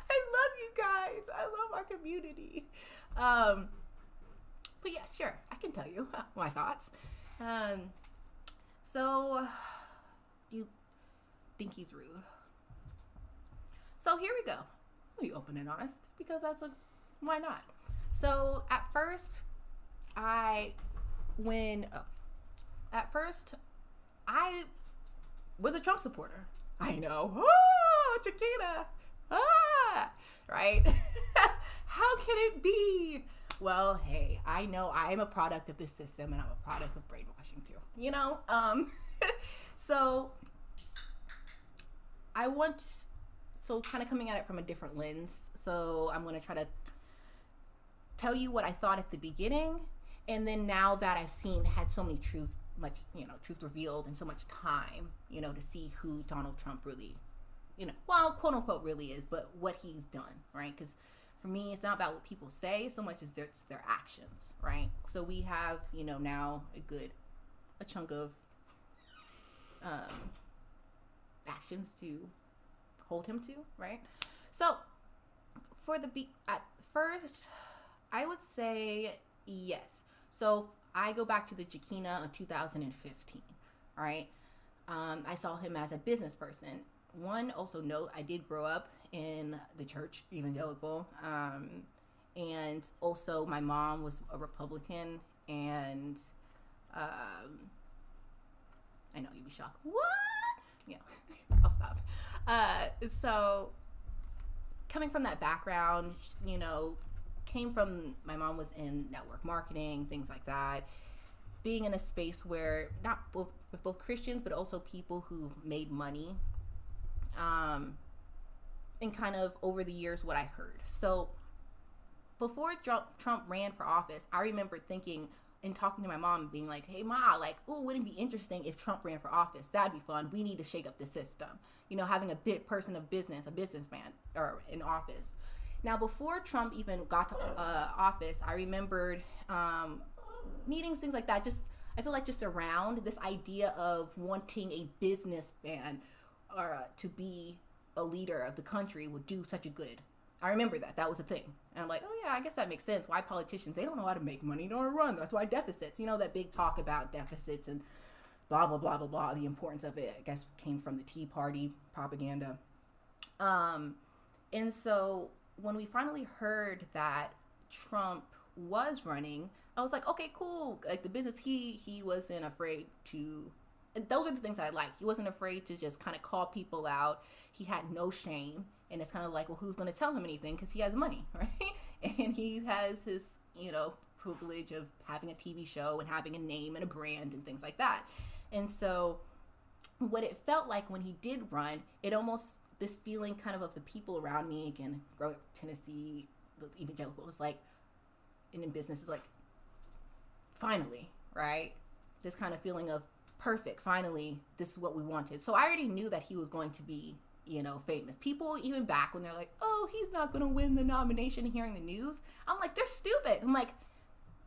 I love you guys. I love our community. But yeah, sure, I can tell you my thoughts. So you think he's rude? So here we go. I'll be open and honest, because why not? So at first, I was a Trump supporter. I know. Oh, Chiquita. Ah, right? How can it be? Well, hey, I know I'm a product of this system, and I'm a product of brainwashing too. So kind of coming at it from a different lens. So I'm going to try to tell you what I thought at the beginning, and then now that I've had so many truths revealed, and so much time, to see who Donald Trump really, quote unquote really is, but what he's done, right? Because for me, it's not about what people say so much as their actions, right? So we have, now a chunk of actions to hold him to, right? So at first, I would say yes. So I go back to the Jacquina of 2015, all right? I saw him as a business person. One, also note, I did grow up in the church, evangelical, and also my mom was a Republican, and I know you'd be shocked. What? Yeah, I'll stop. So coming from that background, came from, my mom was in network marketing, things like that. Being in a space where with both Christians, but also people who've made money, and kind of over the years what I heard. So before Trump ran for office, I remember thinking and talking to my mom, being like, hey Ma, like, oh, wouldn't it be interesting if Trump ran for office? That'd be fun. We need to shake up the system. Having a person of business, a businessman, or in office. Now, before Trump even got to office, I remembered meetings, things like that. I feel like just around this idea of wanting a businessman or to be a leader of the country would do such a good. I remember that was a thing. And I'm like, oh yeah, I guess that makes sense. Why politicians, they don't know how to make money nor run. That's why deficits, that big talk about deficits and blah, blah, blah, blah, blah. The importance of it, I guess, came from the Tea Party propaganda. And so when we finally heard that Trump was running, I was like, okay, cool. Like the business, he wasn't afraid to, and those are the things I liked. He wasn't afraid to just kind of call people out. He had no shame. And it's kind of like, well, who's going to tell him anything? Because he has money, right? And he has his, privilege of having a TV show and having a name and a brand and things like that. And so what it felt like when he did run, it almost, this feeling kind of the people around me, again, growing up in Tennessee, the evangelicals, like, and in business is like, finally, right? This kind of feeling of perfect, finally, this is what we wanted. So I already knew that he was going to be, famous. People, even back when they're like, oh, he's not going to win the nomination, hearing the news, I'm like, they're stupid. I'm like,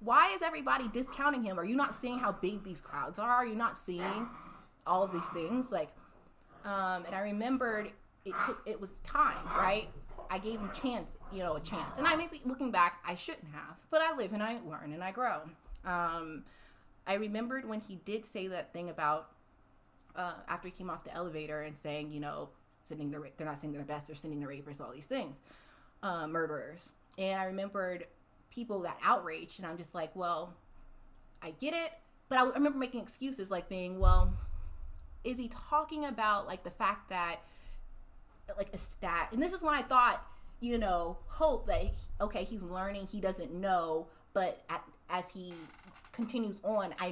why is everybody discounting him? Are you not seeing how big these crowds are? Are you not seeing all of these things? Like, and I remembered it was time, right? I gave him a chance. And I maybe looking back, I shouldn't have, but I live and I learn and I grow. I remembered when he did say that thing about, after he came off the elevator and saying, they're not saying they're the best, they're sending the rapists, all these things, murderers. And I remembered people that outraged, and I'm just like, well, I get it, but I remember making excuses like being, well, is he talking about like the fact that like a stat? And this is when I thought, hope that, he's learning, he doesn't know, but as he continues on, I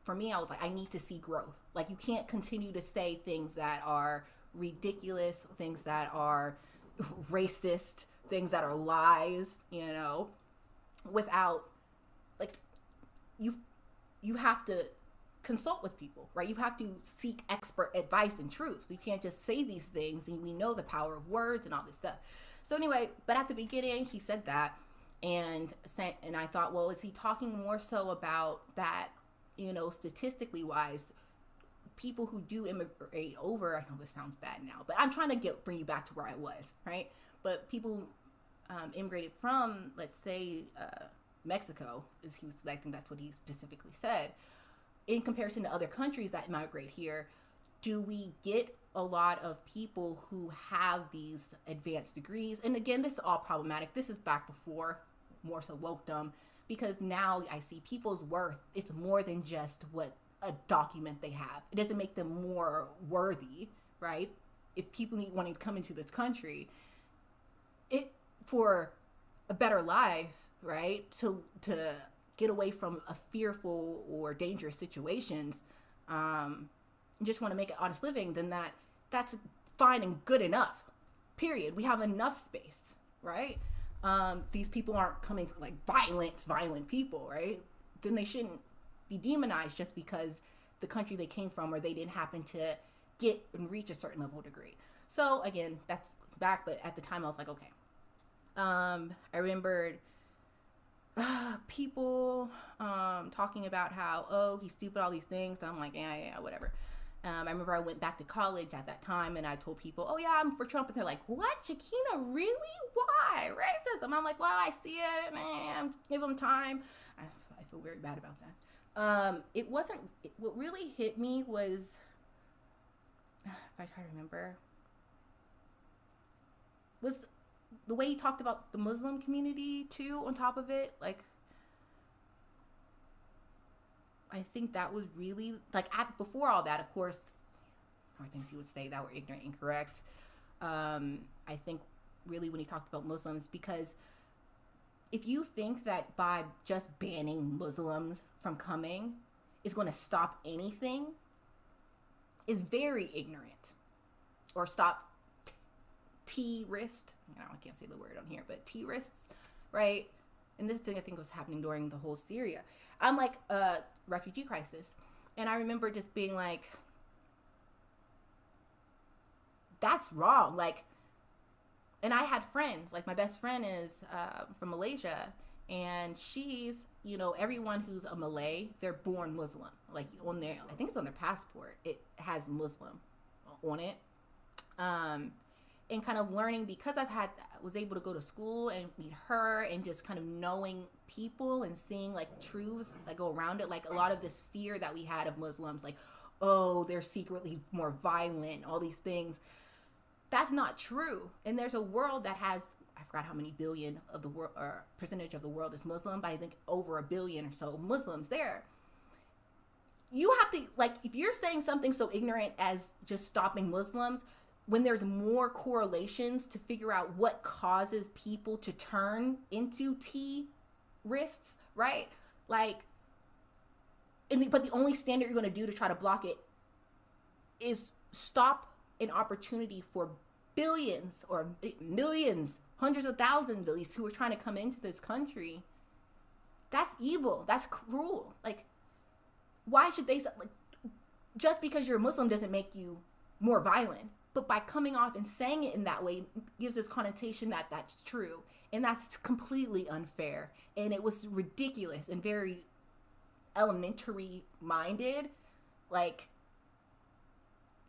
was like, I need to see growth. Like, you can't continue to say things that are ridiculous, things that are racist, things that are lies, without, like, you have to consult with people, right? You have to seek expert advice and truth. So you can't just say these things, and we know the power of words and all this stuff. So anyway, but at the beginning, he said that, and I thought, well, is he talking more so about that, statistically wise, people who do immigrate over, I know this sounds bad now, but I'm trying to bring you back to where I was, right? But people immigrated from, let's say, Mexico, I think that's what he specifically said, in comparison to other countries that migrate here. Do we get a lot of people who have these advanced degrees? And again, this is all problematic. This is back before more so wokedom, because now I see people's worth. It's more than just what a document they have. It doesn't make them more worthy, right? if people wanting to come into this country, it for a better life, right? To get away from a fearful or dangerous situations, just want to make an honest living, then that's fine and good enough. Period. We have enough space, right? These people aren't coming from like violent people, right? Then they shouldn't be demonized just because the country they came from or they didn't happen to get and reach a certain level of degree. So again, that's back, but at the time I was like, okay. I remembered people talking about how, oh, he's stupid, all these things. I'm like, yeah, whatever. I remember I went back to college at that time and I told people, oh yeah, I'm for Trump. And they're like, what? Shakina, really? Why? Racism. I'm like, well, I see it. Man, give them time. I feel very bad about that. It wasn't, what really hit me was, if I try to remember, was the way he talked about the Muslim community too, on top of it. Like, I think that was really, like, before all that, of course, there were things he would say that were ignorant, incorrect. I think really when he talked about Muslims, because if you think that by just banning Muslims from coming is going to stop anything, is very ignorant. Or stop terrorist. I can't say the word on here, but terrorists, right? And this thing I think was happening during the whole Syria. I'm like, refugee crisis. And I remember just being like, that's wrong. Like, and I had friends, like my best friend is from Malaysia, and she's, everyone who's a Malay, they're born Muslim. Like on their, I think it's on their passport, it has Muslim on it. And kind of learning, because was able to go to school and meet her, and just kind of knowing people and seeing like truths that go around it. Like a lot of this fear that we had of Muslims, like, oh, they're secretly more violent, all these things. That's not true. And there's a world that has, I forgot how many billion of the world, or percentage of the world is Muslim, but I think over 1 billion or so Muslims there. You have to, like, if you're saying something so ignorant as just stopping Muslims, when there's more correlations to figure out what causes people to turn into terrorists, right? Like, but the only standard you're going to do to try to block it is stop an opportunity for billions or millions, hundreds of thousands at least, who are trying to come into this country. That's evil. That's cruel. Like, why should they, like, just because you're a Muslim doesn't make you more violent. But by coming off and saying it in that way gives this connotation that that's true. And that's completely unfair. And it was ridiculous and very elementary minded. Like,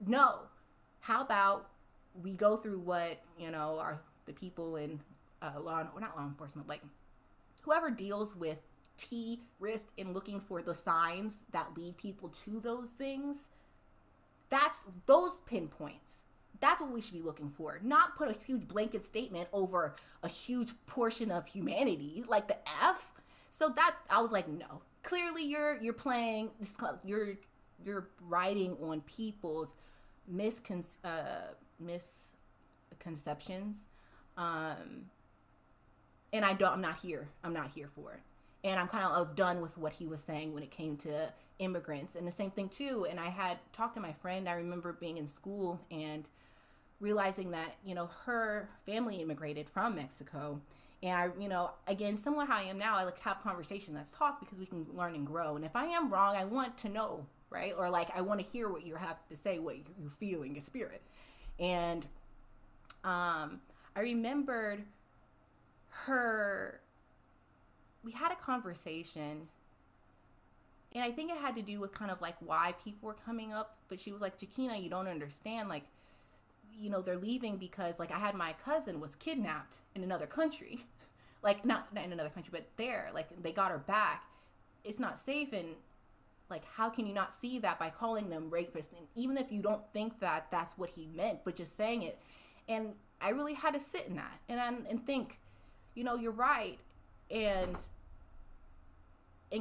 no. How about we go through what, the people in not law enforcement, like whoever deals with terrorists and looking for the signs that lead people to those things, that's those pinpoints. That's what we should be looking for. Not put a huge blanket statement over a huge portion of humanity, like the F. So that, I was like, no. Clearly you're playing this, you're riding on people's misconceptions. And I'm not here for it. And I was done with what he was saying when it came to immigrants. And the same thing too. And I had talked to my friend. I remember being in school and realizing that, her family immigrated from Mexico. And I, again, similar how I am now, I like have conversation, let's talk, because we can learn and grow. And if I am wrong, I want to know, right? Or like, I want to hear what you have to say, what you're feeling, your spirit. And I remembered we had a conversation, and I think it had to do with kind of like why people were coming up. But she was like, Jakina, you don't understand, like, they're leaving because, like, I had my cousin was kidnapped in another country. Like, not in another country, but there. Like, they got her back. It's not safe, and, like, how can you not see that by calling them rapists? And even if you don't think that that's what he meant, but just saying it. And I really had to sit in that and think, you're right. And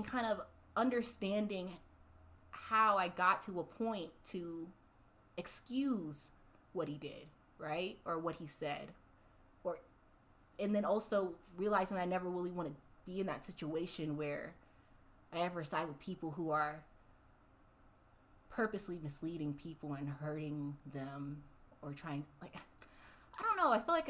kind of understanding how I got to a point to excuse what he did, right? Or what he said. And then also realizing I never really want to be in that situation where I ever side with people who are purposely misleading people and hurting them, or trying, like, I don't know. I feel like,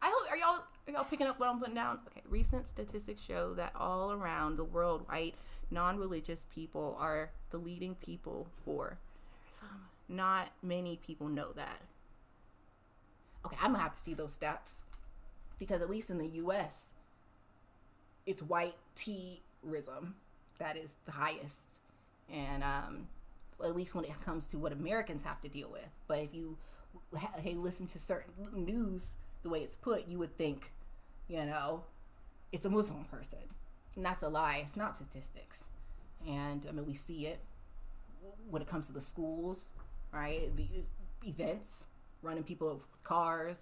I hope, are y'all picking up what I'm putting down? Okay. Recent statistics show that all around the world, white, non-religious people are the leading people for. Not many people know that. Okay, I'm gonna have to see those stats, because at least in the US, it's white T-rism that is the highest. And at least when it comes to what Americans have to deal with. But if you listen to certain news, the way it's put, you would think, it's a Muslim person. And that's a lie. It's not statistics. And I mean, we see it when it comes to the schools, right? These events, running people with cars,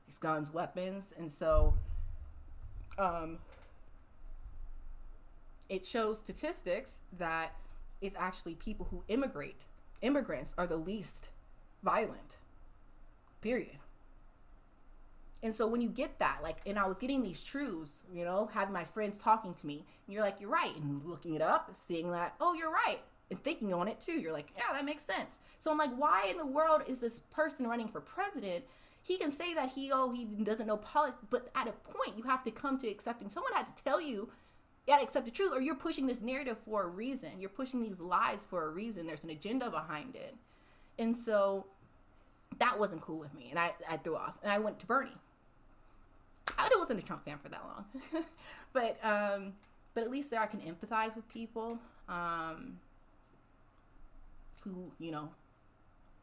these guns, weapons. And so it shows statistics that it's actually people who immigrants are the least violent, period. And so when you get that, like, and I was getting these truths, having my friends talking to me, and you're like, you're right. And looking it up, seeing that, oh, you're right. And thinking on it too. You're like, yeah, that makes sense. So I'm like, why in the world is this person running for president? He can say that he doesn't know politics, but at a point you have to come to accepting. Someone had to tell you, you gotta accept the truth, or you're pushing this narrative for a reason. You're pushing these lies for a reason. There's an agenda behind it. And so that wasn't cool with me. And I threw off. And I went to Bernie. I wasn't a Trump fan for that long. but at least there I can empathize with people who,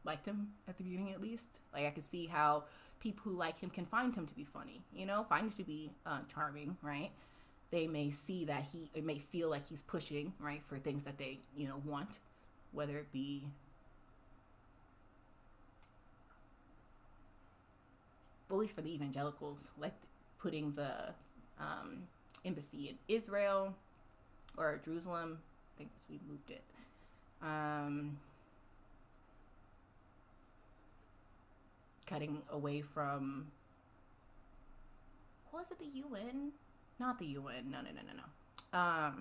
liked him at the beginning at least. Like, I could see how people who like him can find him to be funny, find him to be charming, right? They may see that it may feel like he's pushing, right, for things that they, want, whether it be, at least for the evangelicals, like putting the embassy in Israel or Jerusalem. I think we moved it. Cutting away from, what was it, the UN? Not the UN. No.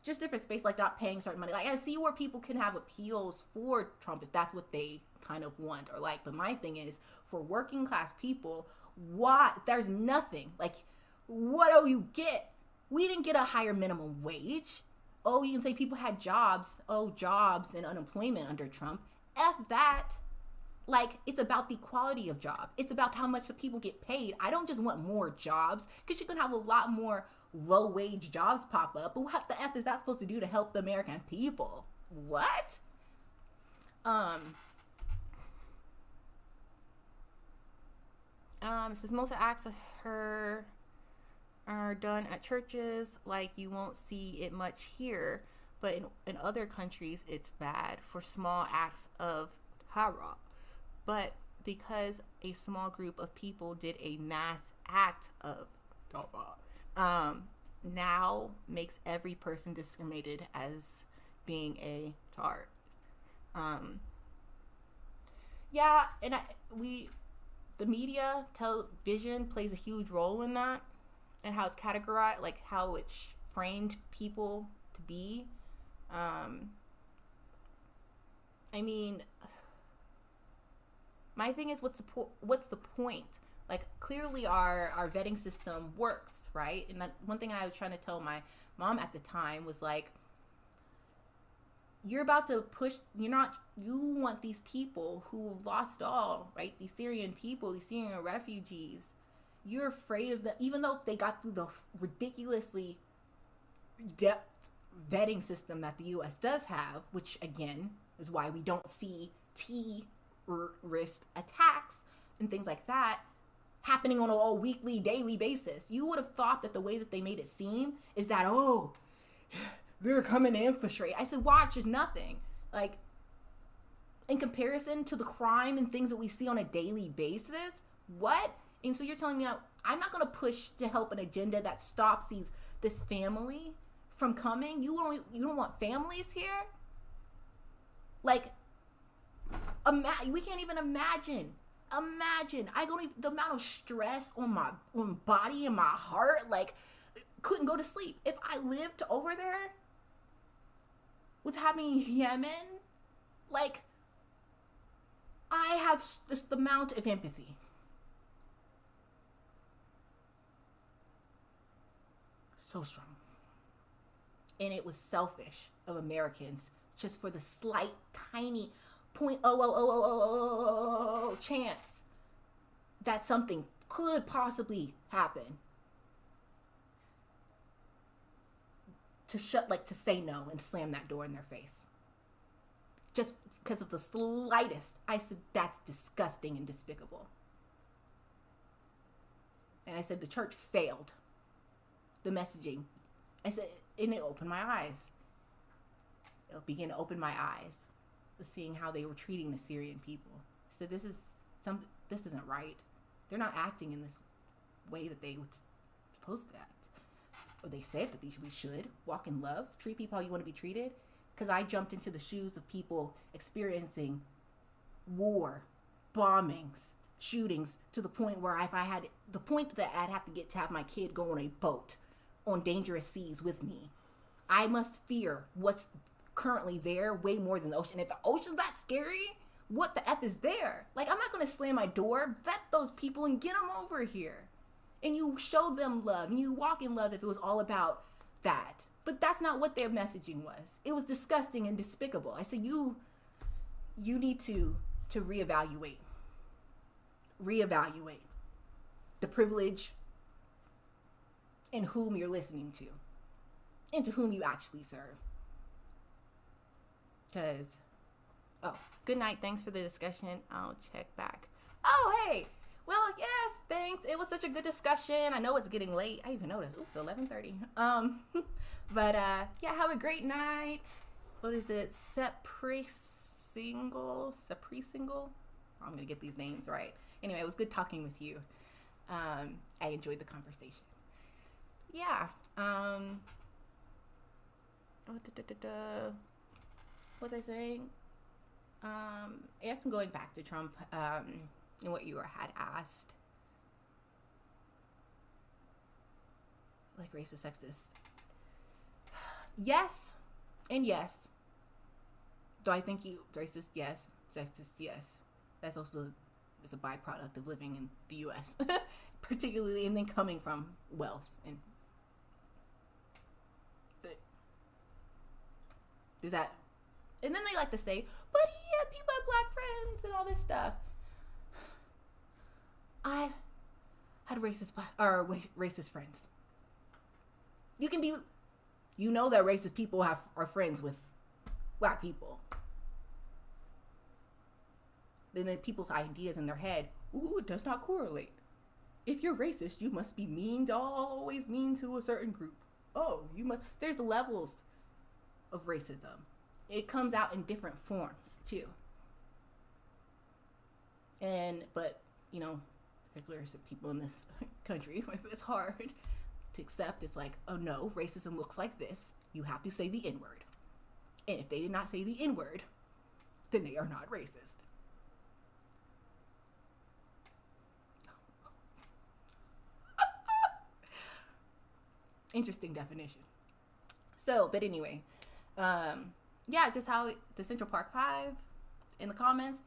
Just different space, like not paying certain money. Like, I see where people can have appeals for Trump if that's what they kind of want or like. But my thing is, for working class people, why? There's nothing. Like, what do you get? We didn't get a higher minimum wage. Oh, you can say people had jobs. Oh, jobs and unemployment under Trump. F that. Like, it's about the quality of job. It's about how much the people get paid. I don't just want more jobs, because you're going to have a lot more low-wage jobs pop up. But what the F is that supposed to do to help the American people? What? It says most acts of her are done at churches. Like, you won't see it much here. But in other countries, it's bad for small acts of horror. But because a small group of people did a mass act of now makes every person discriminated as being a terrorist. Yeah, and the media, television plays a huge role in that, and how it's categorized, like how it's framed people to be. I mean, my thing is, what's the point? Like, clearly our vetting system works, right? And that one thing I was trying to tell my mom at the time was like, you're about to push, you want these people who have lost all, right? These Syrian people, these Syrian refugees, you're afraid of them, even though they got through the ridiculously depth vetting system that the U.S. does have, which again is why we don't see terrorist attacks and things like that happening on a weekly, daily basis. You would have thought that the way that they made it seem is that, oh, they're coming to infiltrate. I said, watch, is nothing. Like, in comparison to the crime and things that we see on a daily basis, what? And so you're telling me I'm not going to push to help an agenda that stops this family from coming? You don't want families here? Like, We can't even imagine. Imagine. I don't even, the amount of stress on my body and my heart, like, couldn't go to sleep. If I lived over there, what's happening in Yemen, like, I have this amount of empathy. So strong. And it was selfish of Americans just for the slight, tiny chance that something could possibly happen. To say no and slam that door in their face. Just because of the slightest. I said, that's disgusting and despicable. And I said, the church failed. The messaging. I said, and it opened my eyes. It began to open my eyes. Seeing how they were treating the Syrian people. I said, this isn't right. They're not acting in this way that they were supposed to act. Or they said that we should walk in love, treat people how you want to be treated. Because I jumped into the shoes of people experiencing war, bombings, shootings, to the point where I'd have to get to have my kid go on a boat on dangerous seas with me. I must fear what's currently there way more than the ocean. And if the ocean's that scary, what the F is there? Like, I'm not going to slam my door. Vet those people and get them over here. And you show them love. And you walk in love if it was all about that. But that's not what their messaging was. It was disgusting and despicable. I said, you need to reevaluate. Reevaluate the privilege and whom you're listening to. And to whom you actually serve. Because, good night. Thanks for the discussion. I'll check back. Oh, hey. Well, yes, thanks. It was such a good discussion. I know it's getting late. I even noticed. Oops, 11:30. But yeah, have a great night. What is it? Sepri-single? I'm going to get these names right. Anyway, it was good talking with you. I enjoyed the conversation. Yeah. What was I saying? Yes, I'm going back to Trump and what you had asked. Like racist, sexist. Yes and yes. Do I think you racist? Yes. Sexist? Yes. That's also is a byproduct of living in the U.S. particularly, and then coming from wealth and does that. And then they like to say, but yeah, people have black friends and all this stuff. I had racist friends. You can be, you know that racist people are friends with black people. Then the people's ideas in their head, ooh, it does not correlate. If you're racist, you must be always mean to a certain group. Oh, you must, there's levels of racism. It comes out in different forms too. But you know, particularly people in this country, it's hard to accept. It's like, oh no, racism looks like this. You have to say the N-word. And if they did not say the N-word, then they are not racist. Interesting definition. So, but anyway, yeah, just how the Central Park 5 in the comments,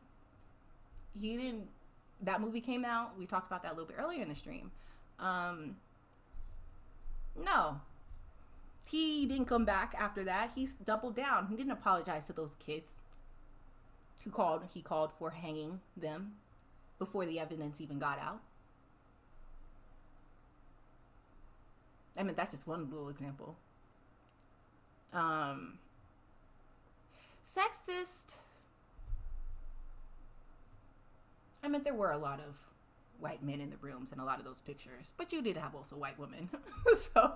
that movie came out. We talked about that a little bit earlier in the stream. No, he didn't come back after that. He's doubled down. He didn't apologize to those kids he called for hanging them before the evidence even got out. I mean, that's just one little example. Sexist. I mean, there were a lot of white men in the rooms in a lot of those pictures, but you did have also white women. So,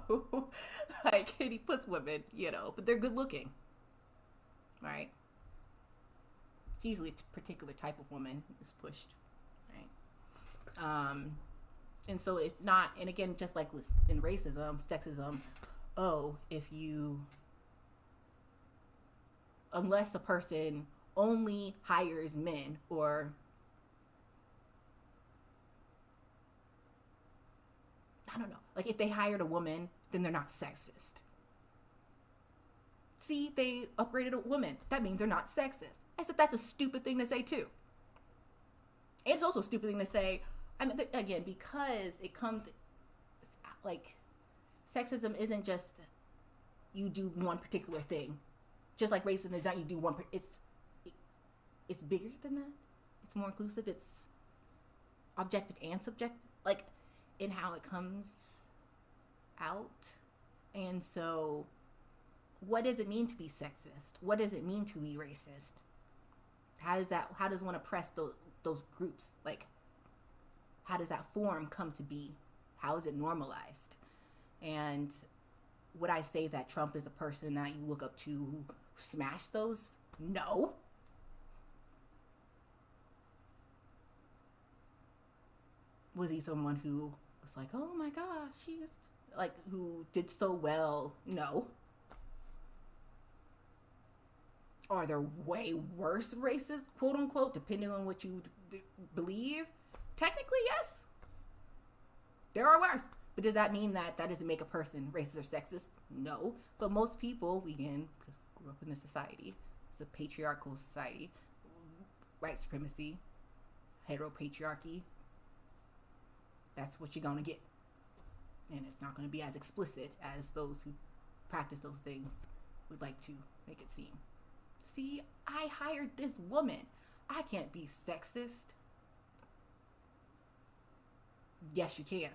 like, and he puts women, you know, but they're good looking, right? It's usually a particular type of woman is pushed, right? And so it's not, and again, just like with in racism, sexism, unless a person only hires men, or I don't know, like if they hired a woman, then they're not sexist. See, they upgraded a woman. That means they're not sexist. I said that's a stupid thing to say too. And it's also a stupid thing to say, I mean, again, because it comes, like, sexism isn't just you do one particular thing. Just like racism is not you do one, it's bigger than that. It's more inclusive. It's objective and subjective, like, in how it comes out. And so, what does it mean to be sexist? What does it mean to be racist? How does one oppress those groups? Like, how does that form come to be? How is it normalized? And would I say that Trump is a person that you look up to who smashed those? No. Was he someone who was like, oh my gosh, she's like, who did so well? No. Are there way worse racists, quote unquote, depending on what you believe? Technically, yes. There are worse. But does that mean that doesn't make a person racist or sexist? No. But most people, we again, because we grew up in this society, it's a patriarchal society, white supremacy, heteropatriarchy, that's what you're going to get. And it's not going to be as explicit as those who practice those things would like to make it seem. See, I hired this woman. I can't be sexist. Yes, you can.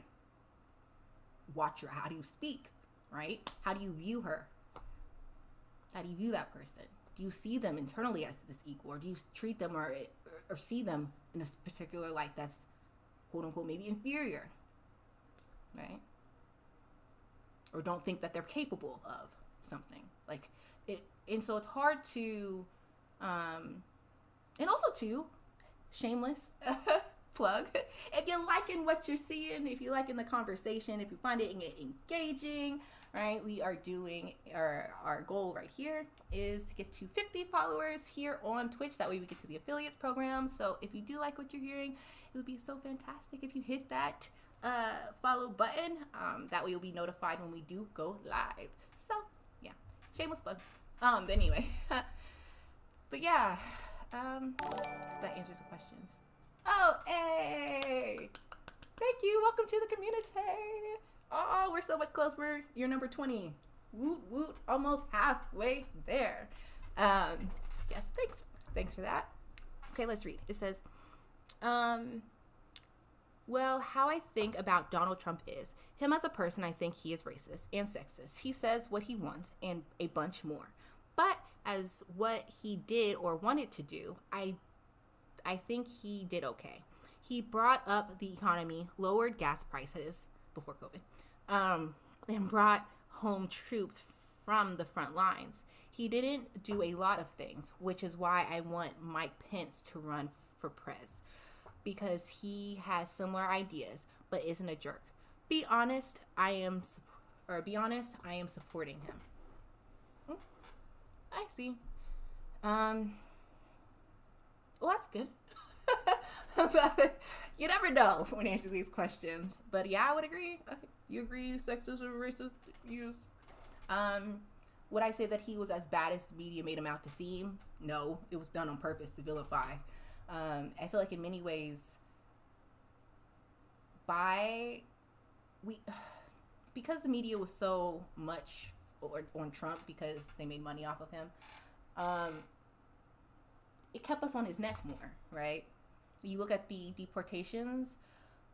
Watch her. How do you speak, right? How do you view her? How do you view that person? Do you see them internally as this equal, or do you treat them or see them in a particular light that's, quote unquote, maybe inferior, right? Or don't think that they're capable of something like it. And so it's hard to, and also too, shameless plug. If you're liking what you're seeing, if you're liking the conversation, if you find it engaging, right? We are doing our goal right here is to get to 50 followers here on Twitch. That way we get to the affiliates program. So if you do like what you're hearing, it would be so fantastic if you hit that follow button. That way you'll be notified when we do go live. So yeah, shameless plug. But anyway, but yeah, that answers the questions. Oh, hey, thank you. Welcome to the community. Oh, we're so much closer. You're number 20. Woot woot, almost halfway there. Yes, thanks for that. Okay, let's read. It says, well, how I think about Donald Trump is, him as a person, I think he is racist and sexist. He says what he wants and a bunch more. But as what he did or wanted to do, I think he did okay. He brought up the economy, lowered gas prices before COVID, and brought home troops from the front lines. He didn't do a lot of things, which is why I want Mike Pence to run for prez, because he has similar ideas but isn't a jerk. Be honest, I am supporting him. I see. Well, that's good. You never know when you answer these questions. But yeah, I would agree. You agree sexist or racist views? Would I say that he was as bad as the media made him out to seem? No, it was done on purpose to vilify. I feel like in many ways, because the media was so much on Trump because they made money off of him, it kept us on his neck more, right? You look at the deportations,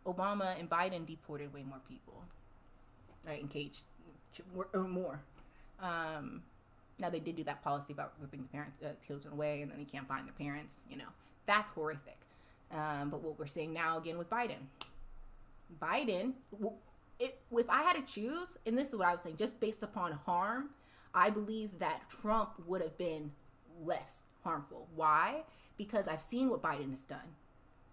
Obama and Biden deported way more people, right? And caged more. Now they did do that policy about ripping the parents, children away, and then they can't find their parents. You know, that's horrific. But what we're seeing now again with Biden, if I had to choose, and this is what I was saying, just based upon harm, I believe that Trump would have been less harmful. Why? Because I've seen what Biden has done.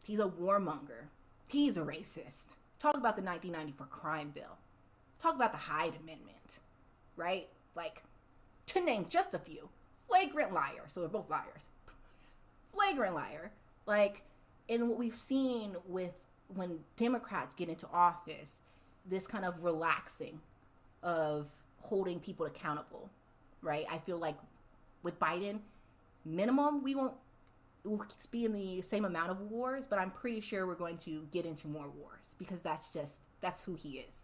He's a warmonger. He's a racist. Talk about the 1994 crime bill. Talk about the Hyde Amendment, right? Like, to name just a few. Flagrant liar. So they're both liars. flagrant liar. Like, and what we've seen with when Democrats get into office, this kind of relaxing of holding people accountable, right? I feel like with Biden, minimum, we'll be in the same amount of wars, but I'm pretty sure we're going to get into more wars because that's who he is.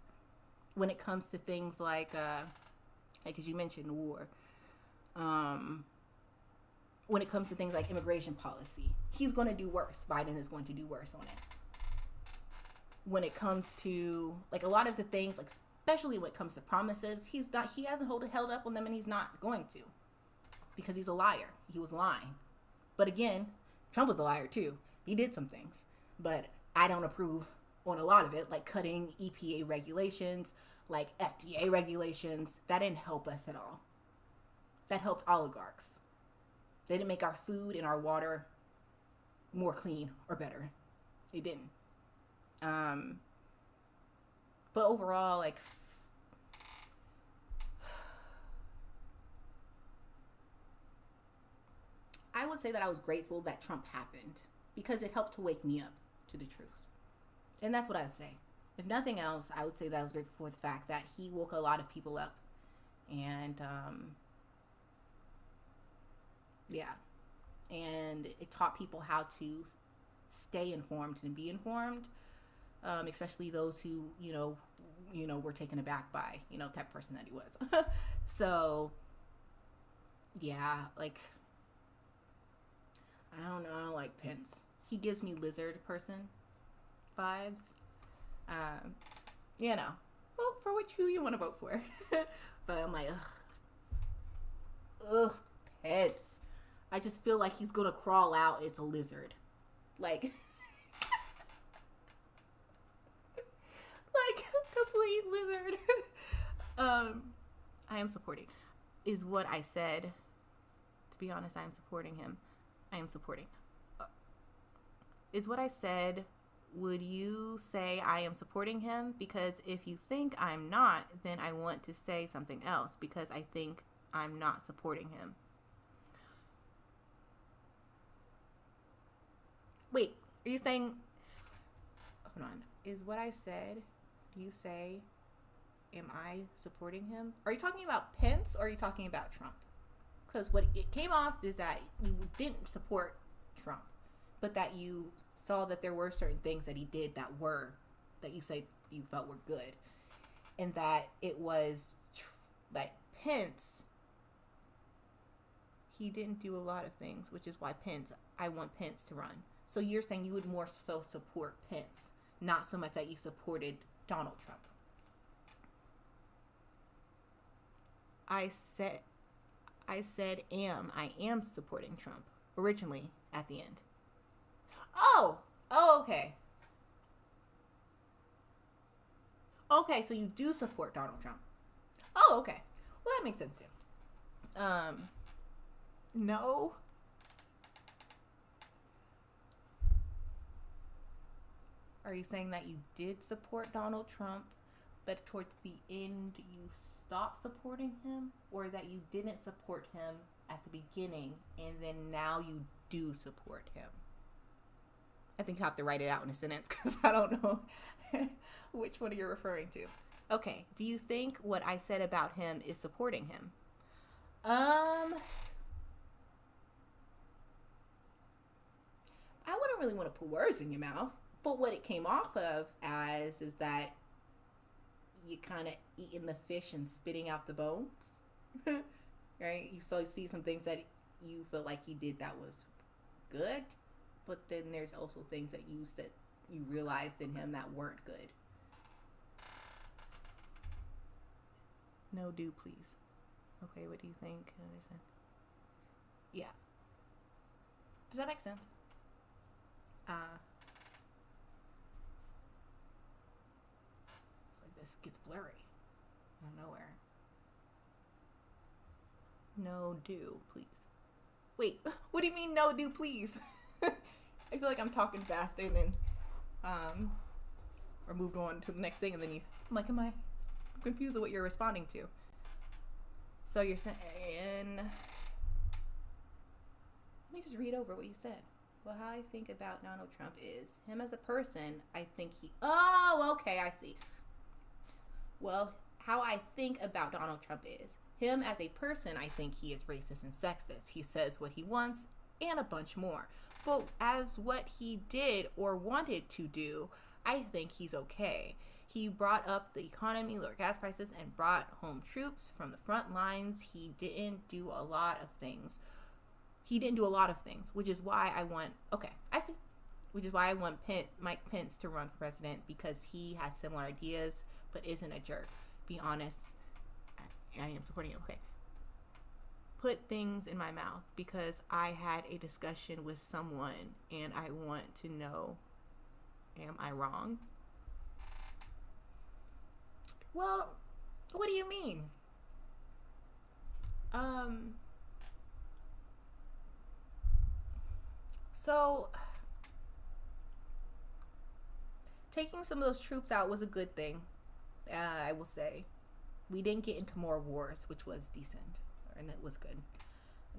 When it comes to things like as you mentioned, war, when it comes to things like immigration policy, he's going to do worse. Biden is going to do worse on it. When it comes to like a lot of the things, like especially when it comes to promises, he hasn't held up on them, and he's not going to, because he's a liar. He was lying. But again, Trump was a liar too. He did some things, but I don't approve on a lot of it, like cutting EPA regulations, like FDA regulations. That didn't help us at all. That helped oligarchs. They didn't make our food and our water more clean or better. They didn't. But overall, like, I would say that I was grateful that Trump happened because it helped to wake me up to the truth. And that's what I'd say. If nothing else, I would say that I was grateful for the fact that he woke a lot of people up. And, yeah. And it taught people how to stay informed and be informed, especially those who, were taken aback by, type person that he was. So, yeah, like, I don't know, I don't like Pence. He gives me lizard person vibes. Well, for who you want to vote for. But I'm like, ugh, Pence. I just feel like he's gonna crawl out. It's a lizard, like, like complete lizard. I am supporting. Is what I said. To be honest, I am supporting him. I am supporting. Is what I said. Would you say I am supporting him? Because if you think I'm not, then I want to say something else because I think I'm not supporting him. Wait, are you saying, hold on, is what I said, do you say, am I supporting him? Are you talking about Pence or are you talking about Trump? Because what it came off is that you didn't support Trump, but that you saw that there were certain things that he did that you said you felt were good. And that it was, that Pence, he didn't do a lot of things, which is why I want Pence to run. So you're saying you would more so support Pence, not so much that you supported Donald Trump. I am supporting Trump originally at the end. Oh, okay. Okay, so you do support Donald Trump. Oh, okay. Well, that makes sense too. No. Are you saying that you did support Donald Trump, but towards the end you stopped supporting him? Or that you didn't support him at the beginning and then now you do support him? I think you have to write it out in a sentence because I don't know which one you're referring to. Okay, do you think what I said about him is supporting him? I wouldn't really want to put words in your mouth, but what it came off of as is that you kind of eating the fish and spitting out the bones, right? You see some things that you feel like he did that was good, but then there's also things that you said you realized in him that weren't good. No, do please. Okay, what do you think? Yeah. Does that make sense? Like this gets blurry out of nowhere. No, do please. Wait, what do you mean no, do please? I feel like I'm talking faster than or moved on to the next thing, and then I'm confused with what you're responding to. So you're saying, let me just read over what you said. Well, how I think about Donald Trump is him as a person. I think he. Oh, okay, I see. Well, how I think about Donald Trump is him as a person. I think he is racist and sexist. He says what he wants and a bunch more. But as what he did or wanted to do, I think he's okay. He brought up the economy, lower gas prices, and brought home troops from the front lines. He didn't do a lot of things. Which is why I want, okay, I see. Which is why I want Mike Pence to run for president, because he has similar ideas, but isn't a jerk. Be honest, I am supporting him, okay. Put things in my mouth, because I had a discussion with someone, and I want to know, am I wrong? Well, what do you mean? So, taking some of those troops out was a good thing, I will say. We didn't get into more wars, which was decent, and it was good.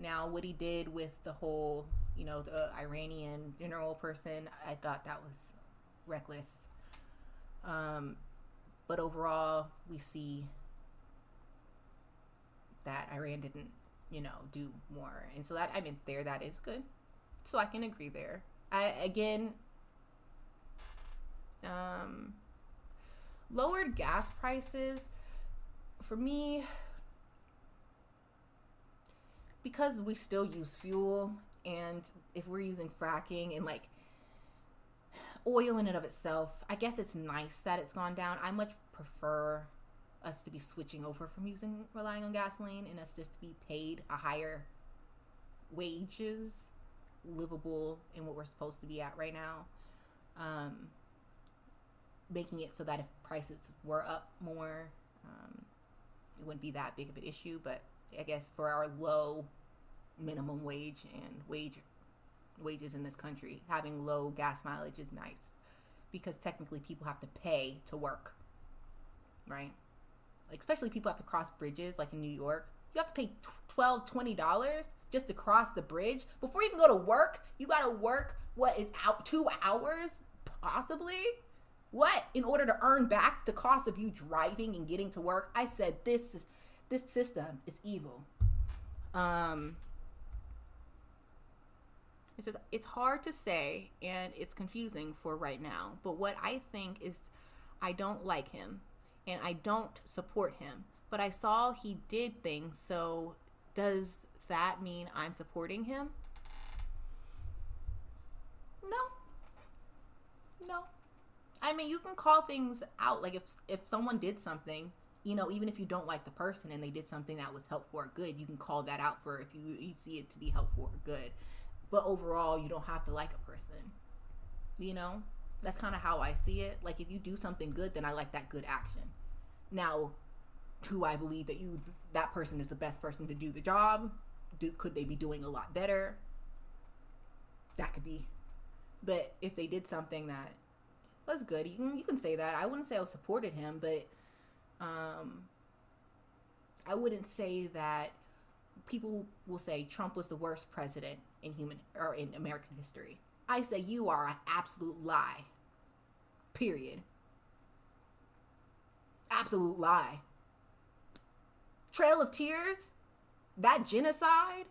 Now, what he did with the whole, the Iranian general person, I thought that was reckless. But overall, we see that Iran didn't, do more. And so that, that is good. So I can agree there. Lowered gas prices, for me, because we still use fuel, and if we're using fracking and oil in and of itself, I guess it's nice that it's gone down. I much prefer us to be switching over from relying on gasoline, and us just to be paid a higher wages, livable in what we're supposed to be at right now. Making it so that if prices were up more, it wouldn't be that big of an issue. But I guess for our low minimum wage and wages in this country, having low gas mileage is nice, because technically people have to pay to work, right? Especially people have to cross bridges, like in New York. You have to pay $20 just to cross the bridge before you can go to work. You gotta work 2 hours possibly, in order to earn back the cost of you driving and getting to work. I said this system is evil. It says it's hard to say and it's confusing for right now, but what I think is, I don't like him and I don't support him, but I saw he did things. So does that mean I'm supporting him? No. You can call things out. Like if someone did something, even if you don't like the person and they did something that was helpful or good, you can call that out for if you see it to be helpful or good. But overall, you don't have to like a person. That's kind of how I see it. Like, if you do something good, then I like that good action. Now, do I believe that that person is the best person to do the job? Could they be doing a lot better? That could be. But if they did something that was good, you can say that. I wouldn't say I supported him, but I wouldn't say that. People will say Trump was the worst president in American history. I say you are an absolute lie. Period. Absolute lie. Trail of Tears, that genocide,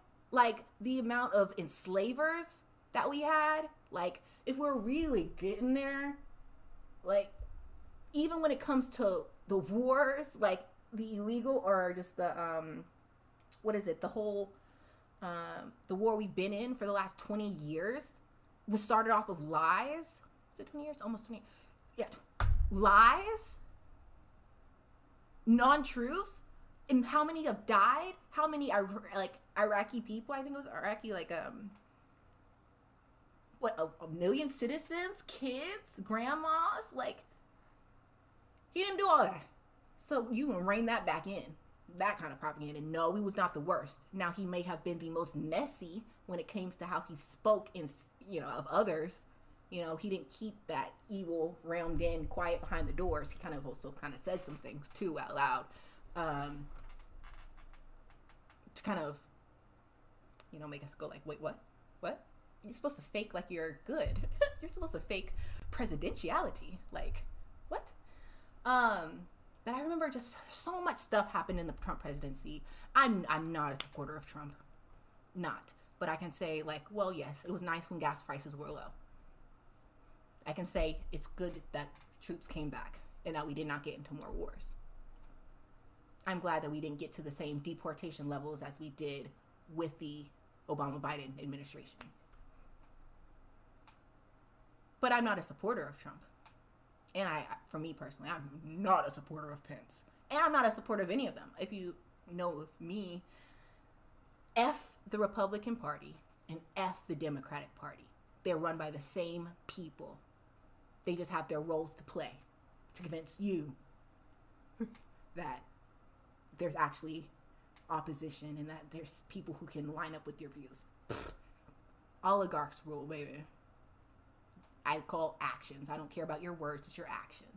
the amount of enslavers that we had, if we're really getting there, even when it comes to the wars, the illegal or just the the whole the war we've been in for the last 20 years was started off of lies. Is it 20 years? Almost 20. Yeah. Lies, non-truths, and how many have died? How many are Iraqi people? I think it was Iraqi, a million citizens, kids, grandmas. He didn't do all that. So you can rein that back in. That kind of propaganda. No, he was not the worst. Now, he may have been the most messy when it comes to how he spoke of others. He didn't keep that evil rammed in quiet behind the doors. He also said some things too out loud. To make us go wait, what? what? You're supposed to fake like you're good. You're supposed to fake presidentiality. Like, what? But I remember just so much stuff happened in the Trump presidency. I'm not a supporter of Trump. Not. But I can say, like, well, yes, it was nice when gas prices were low. I can say it's good that troops came back and that we did not get into more wars. I'm glad that we didn't get to the same deportation levels as we did with the Obama-Biden administration. But I'm not a supporter of Trump. And for me personally, I'm not a supporter of Pence. And I'm not a supporter of any of them. If you know of me, F the Republican Party and F the Democratic Party. They're run by the same people. They just have their roles to play to convince you that there's actually opposition and that there's people who can line up with your views. Oligarchs rule, baby. I call actions. I don't care about your words, it's your actions.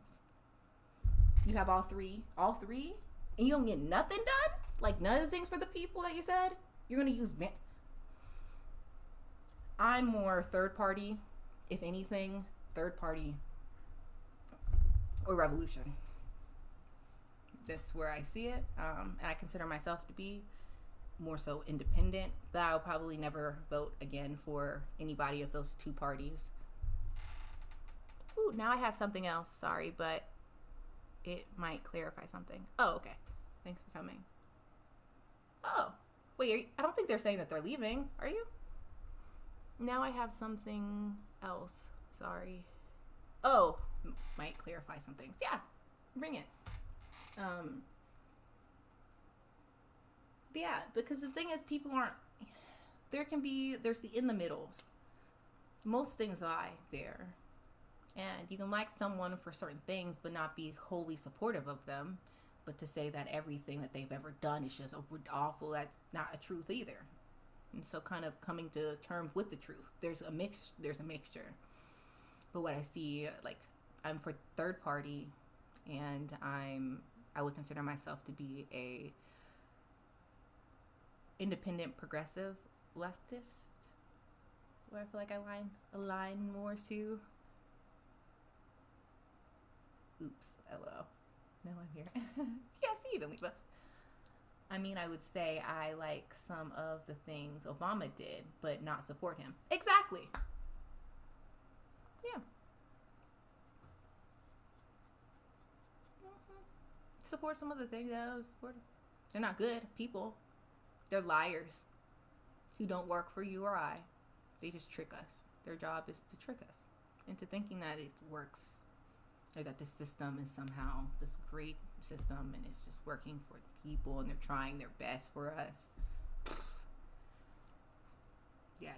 You have all three, and you don't get nothing done? Like none of the things for the people that you said? You're gonna use I'm more third party, if anything, third party or revolution. That's where I see it. And I consider myself to be more so independent. But I'll probably never vote again for anybody of those two parties. Ooh, now I have something else. Sorry, but it might clarify something. Oh, okay. Thanks for coming. Oh, wait, I don't think they're saying that they're leaving. Are you? Now I have something else. Sorry. Oh, might clarify some things. Yeah, bring it. But yeah, because the thing is, people aren't. There's the in the middles. Most things lie there. And you can like someone for certain things, but not be wholly supportive of them. But to say that everything that they've ever done is just awful, that's not a truth either. And so kind of coming to terms with the truth. There's a mixture. But what I see, like, I'm for third party, and I would consider myself to be a independent progressive leftist, where I feel like I align more to. Oops, hello. Now I'm here. Yeah, see you, don't leave us. I mean, I would say I like some of the things Obama did, but not support him. Exactly. Yeah. Support some of the things that I would support. They're not good people. They're liars who don't work for you or I. They just trick us. Their job is to trick us into thinking that it works, or that this system is somehow this great system and it's just working for people and they're trying their best for us. Yeah,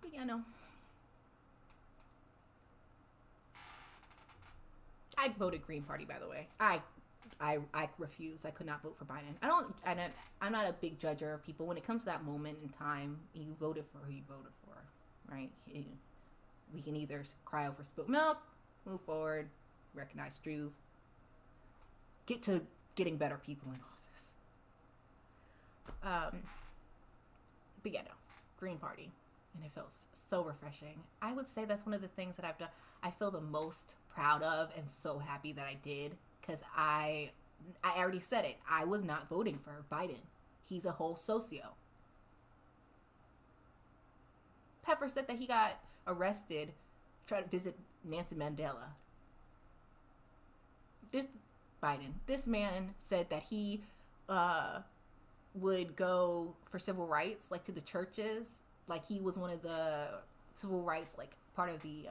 but yeah, no. I voted Green Party, by the way. I refuse. I could not vote for Biden. I'm not a big judger of people. When it comes to that moment in time, you voted for who you voted for, right? We can either cry over spilled milk, move forward, recognize truth, get to getting better people in office. But yeah, no, Green Party. And it feels so refreshing. I would say that's one of the things that I've done. I feel the most proud of and so happy that I did, because I already said it. I was not voting for Biden. He's a whole socio. Pepper said that he got arrested trying to visit Nancy Mandela. This man said that he would go for civil rights, like to the churches. Like he was one of the civil rights, like part of the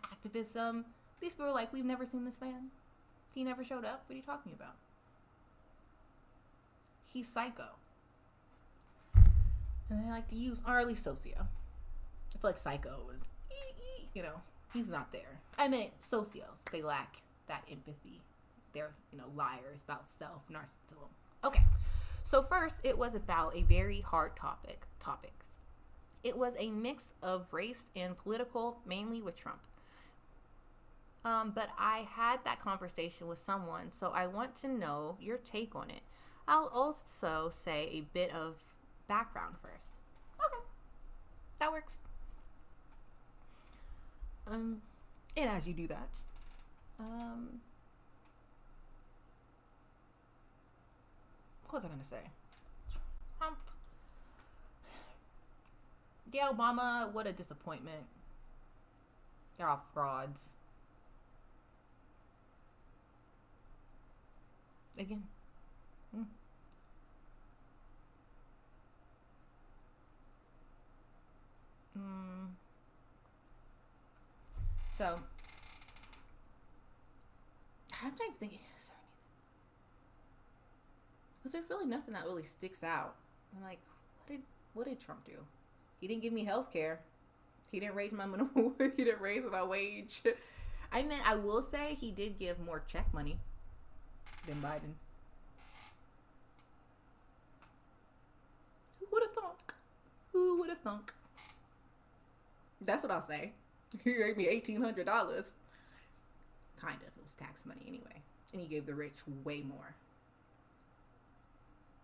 activism. These people were like, we've never seen this man. He never showed up. What are you talking about? He's psycho. And they like to use, or at least socio. I feel like psycho is, he's not there. I meant socios. They lack that empathy. They're, liars about self, narcissism. Okay. So first, it was about a very hard topics. It was a mix of race and political, mainly with Trump. But I had that conversation with someone, so I want to know your take on it. I'll also say a bit of background first. That works. And as you do that, what was I gonna say? Trump. Yeah, Obama, what a disappointment. They're all frauds. Again. So, I'm trying to think. Sorry, because there's really nothing that really sticks out. I'm like, what did Trump do? He didn't give me health care. He didn't raise my minimum. He didn't raise my wage. I will say he did give more check money than Biden. Who would have thunk? Who would have thunk? That's what I'll say. He gave me $1,800. Kind of. It was tax money anyway. And he gave the rich way more.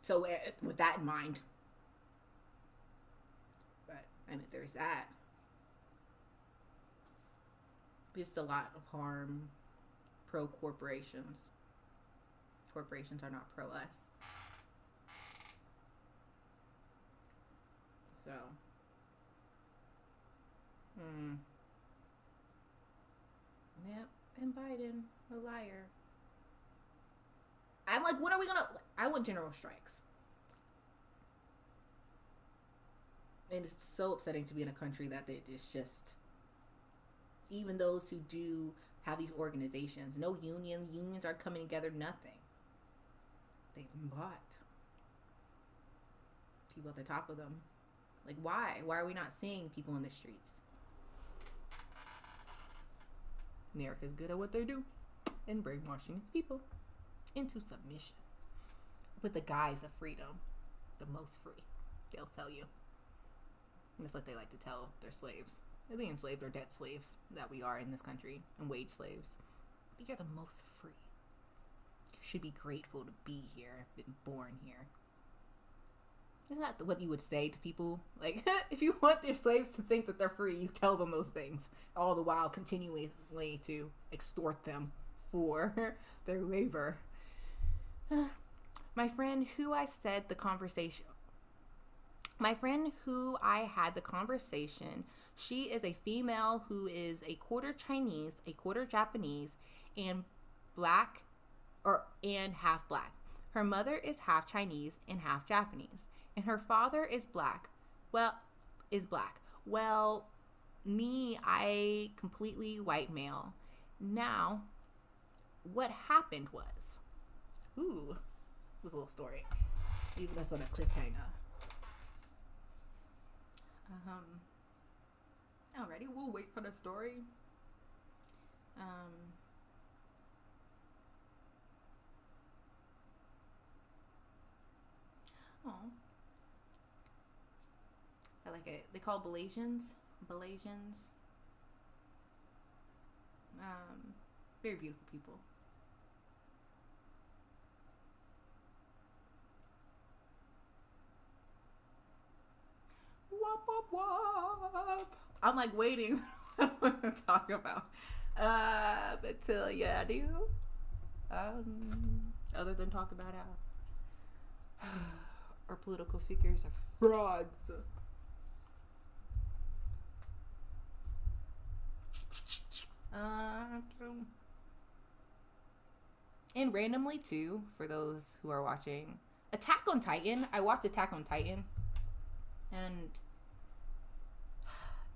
So with that in mind. But, there's that. Just a lot of harm. Pro-corporations. Corporations are not pro-us. So. Yep, and Biden, a liar. I'm like, when are we gonna... I want general strikes. And it's so upsetting to be in a country that it's just... Even those who do have these organizations, no unions are coming together, nothing. They've been bought. People at the top of them. Like, why? Why are we not seeing people in the streets? America's good at what they do, and brainwashing its people into submission with the guise of freedom, the most free, they'll tell you. And that's what they like to tell their slaves. They're the enslaved or debt slaves that we are in this country, and wage slaves. But you're the most free. You should be grateful to be here, been born here. Isn't that what you would say to people? Like, if you want their slaves to think that they're free, you tell them those things. All the while continuously to extort them for their labor. My friend who I had the conversation, she is a female who is a quarter Chinese, a quarter Japanese, and half black. Her mother is half Chinese and half Japanese. And her father is black. Well, me, I completely white male. Now, what happened was, it was a little story. Even us on a cliffhanger. Alrighty, we'll wait for the story. I like it. They call Malaysians. Very beautiful people. Wop, wop, wop. I'm like waiting what to talk about. Until I do. Other than talk about how our political figures are frauds. And randomly too, for those who are watching Attack on Titan, I watched Attack on Titan, and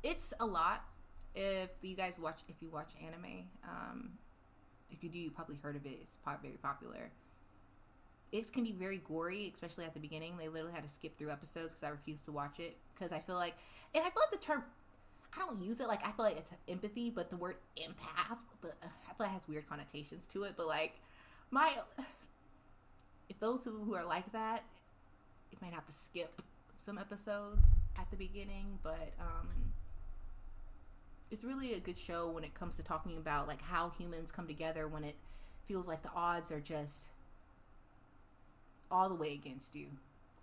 it's a lot. If you watch anime, if you do, you probably heard of it. It's very popular. It can be very gory, especially at the beginning. They literally had to skip through episodes because I refused to watch it because I feel like the term, I don't use it, like, I feel like it's empathy, but the word empath, but I feel like it has weird connotations to it, but like, if those who are like that, you might have to skip some episodes at the beginning, but it's really a good show when it comes to talking about like how humans come together when it feels like the odds are just all the way against you,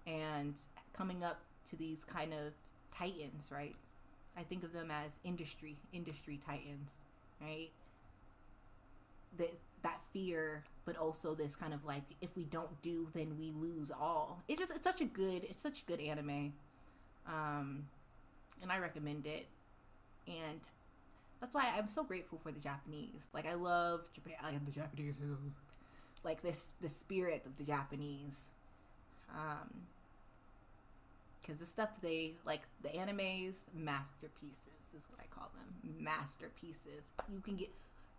and coming up to these kind of titans, right? I think of them as industry titans, right? That fear, but also this kind of like, if we don't do, then we lose all. It's such a good anime, and I recommend it. And that's why I'm so grateful for the Japanese. Like, I love Japan. I am the Japanese. Like the spirit of the Japanese. Because the stuff that they, like, the animes, masterpieces is what I call them. Masterpieces. You can get,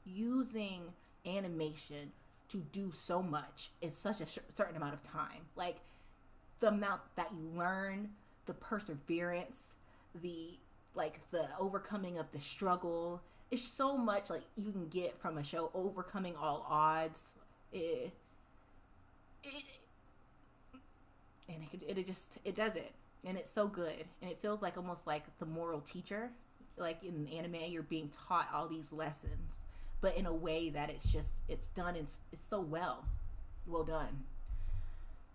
using animation to do so much in such a certain amount of time. Like, the amount that you learn, the perseverance, the overcoming of the struggle. It's so much, like, you can get from a show, overcoming all odds. It does it. And it's so good. And it feels like almost like the moral teacher. Like, in anime, you're being taught all these lessons, but in a way that it's done, and it's so well done.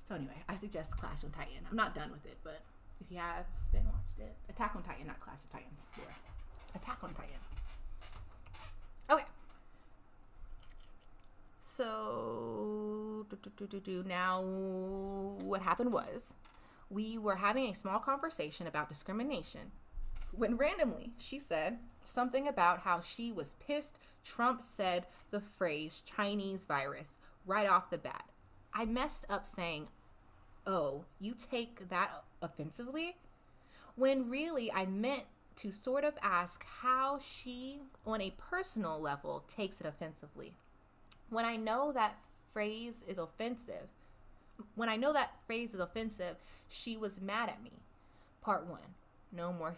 So anyway, I suggest Clash on Titan. I'm not done with it, but if you haven't watched it, Attack on Titan, not Clash of Titans. Yeah. Attack on Titan. Okay. So now what happened was, we were having a small conversation about discrimination when randomly she said something about how she was pissed Trump said the phrase Chinese virus right off the bat. I messed up saying, "Oh, you take that offensively?" When really I meant to sort of ask how she, on a personal level, takes it offensively. When I know that phrase is offensive, she was mad at me. Part 1. No more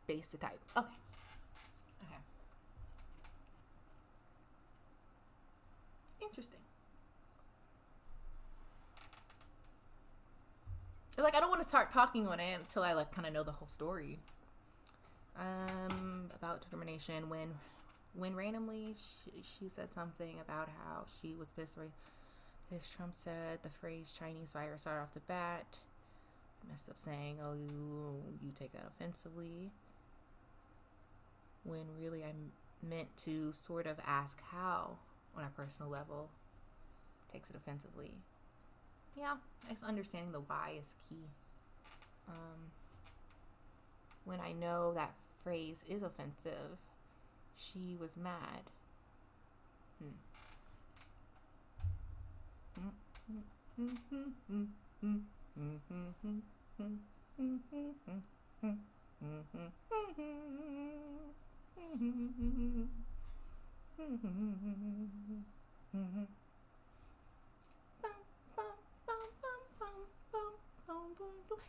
space to type. Okay. Interesting. Like, I don't want to start talking on it until I, like, kind of know the whole story. About discrimination, when randomly she said something about how she was pissed as Trump said the phrase Chinese virus right off the bat. Messed up saying, "Oh, you take that offensively," when really I meant to sort of ask how, on a personal level, takes it offensively. Yeah, I guess understanding the why is key. When I know that phrase is offensive, she was mad.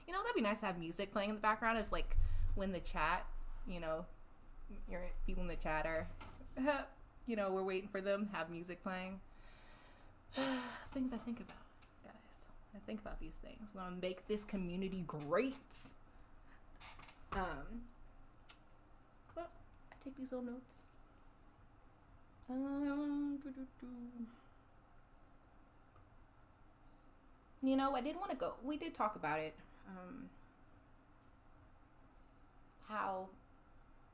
You know, that'd be nice to have music playing in the background. It's like when the chat, you know, your people in the chat are, you know, we're waiting for them, have music playing. Things I think about, guys. I think about these things. We want to make this community great. Well, I take these little notes. You know, I did want to go. We did talk about it. How,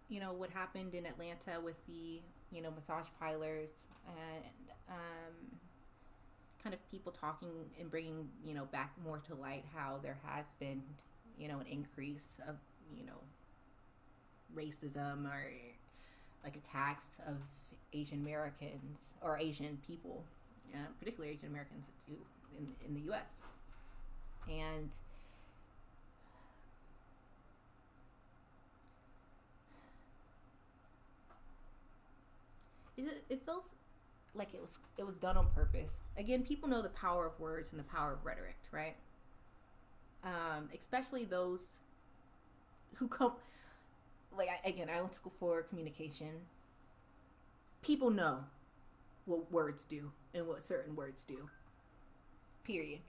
you know, what happened in Atlanta with the, you know, massage parlors, and kind of people talking and bringing, you know, back more to light how there has been, you know, an increase of, you know, racism or like attacks of Asian Americans or Asian people, particularly Asian Americans too, in the U.S. And it feels like it was done on purpose. Again, people know the power of words and the power of rhetoric, right? Especially those who come, like, I went to school for communication. People know what words do and what certain words do. Period.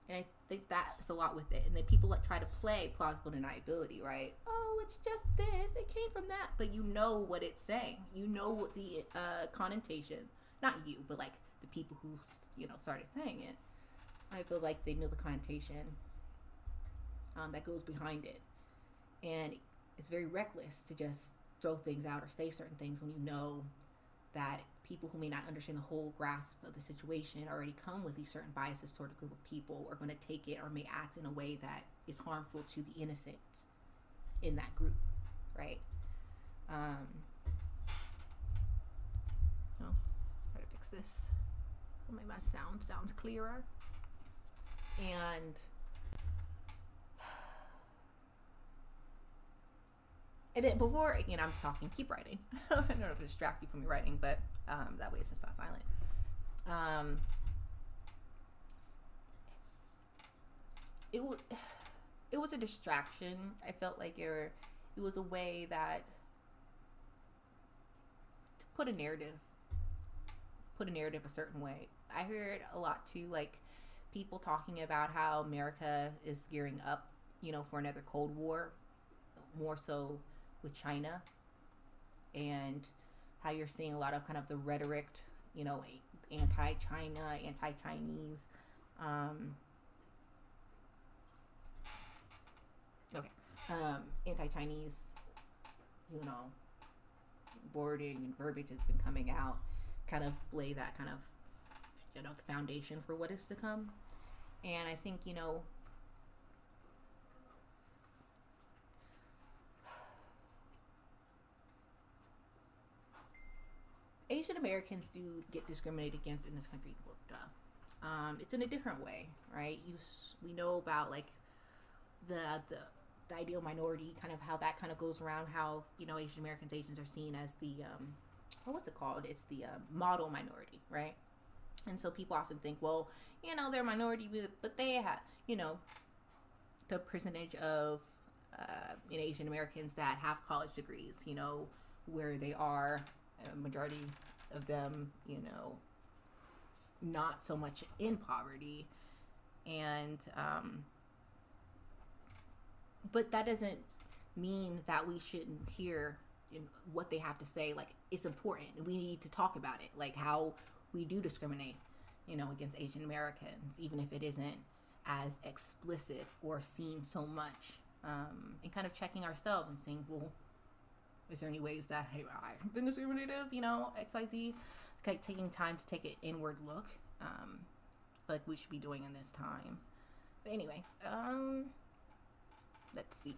And I think that's a lot with it. And then people try to play plausible deniability, right? Oh, it's just this. It came from that. But you know what it's saying. You know what the connotation, not you, but like the people who, you know, started saying it. I feel like they know the connotation that goes behind it. And it's very reckless to just throw things out or say certain things when you know that people who may not understand the whole grasp of the situation already come with these certain biases toward a group of people, are going to take it or may act in a way that is harmful to the innocent in that group, right? Oh, try to fix this. I'll make my sounds clearer. And then before, again, I'm just talking, keep writing. I don't know if to distract you from me writing, but that way it's just not silent. It was a distraction. I felt like it was a way that to put a narrative a certain way. I heard a lot too, like people talking about how America is gearing up, for another Cold War, more so with China, and how you're seeing a lot of kind of the rhetoric, anti-China, anti-Chinese. Anti-Chinese, wording and verbiage has been coming out, kind of lay that kind of, the foundation for what is to come. And I think, Asian Americans do get discriminated against in this country. It's in a different way, right? We know about like the ideal minority, kind of how that kind of goes around, how Asian Asians are seen as the what's it called? It's the model minority, right? And so people often think, well, they're a minority, but they have, the percentage of Asian Americans that have college degrees, where they are, a majority of them, not so much in poverty. And but that doesn't mean that we shouldn't hear what they have to say. Like, it's important. We need to talk about it, like how we do discriminate, against Asian Americans, even if it isn't as explicit or seen so much, and kind of checking ourselves and saying, well, is there any ways that, hey, I've been discriminated, XYZ, like taking time to take an inward look, like we should be doing in this time. But anyway, let's see.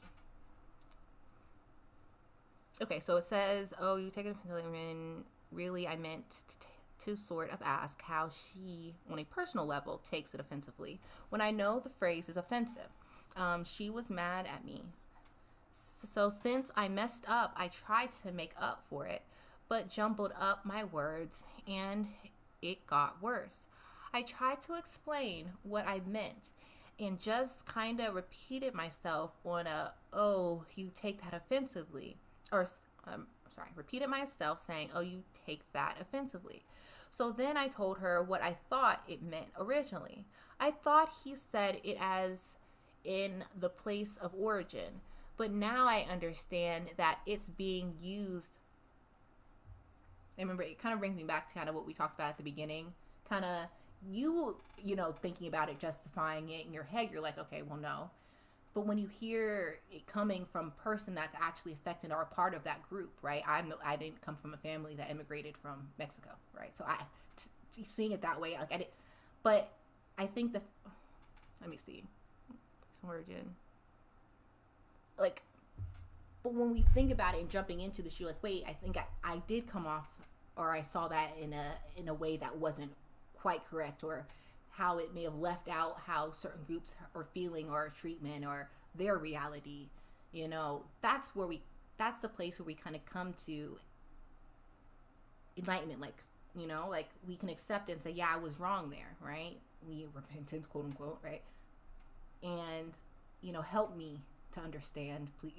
Okay, so it says, oh, you take it offensively. Really, I meant to sort of ask how she, on a personal level, takes it offensively when I know the phrase is offensive. She was mad at me. So since I messed up, I tried to make up for it, but jumbled up my words and it got worse. I tried to explain what I meant and just kind of repeated myself on oh, you take that offensively. Repeated myself saying, oh, you take that offensively. So then I told her what I thought it meant originally. I thought he said it as in the place of origin, but now I understand that it's being used. And remember, it kind of brings me back to kind of what we talked about at the beginning. Kind of you thinking about it, justifying it in your head, you're like, okay, well, no. But when you hear it coming from a person that's actually affected or a part of that group, right? I didn't come from a family that immigrated from Mexico, right? So seeing it that way, like I did, but I think let me see, origin. Like, but when we think about it and jumping into this, you're like, wait, I think I did come off, or I saw that in a way that wasn't quite correct, or how it may have left out how certain groups are feeling, or treatment, or their reality. That's the place where we kind of come to enlightenment, like we can accept it and say, yeah, I was wrong there, right? Repentance, quote unquote, right? And help me to understand, please,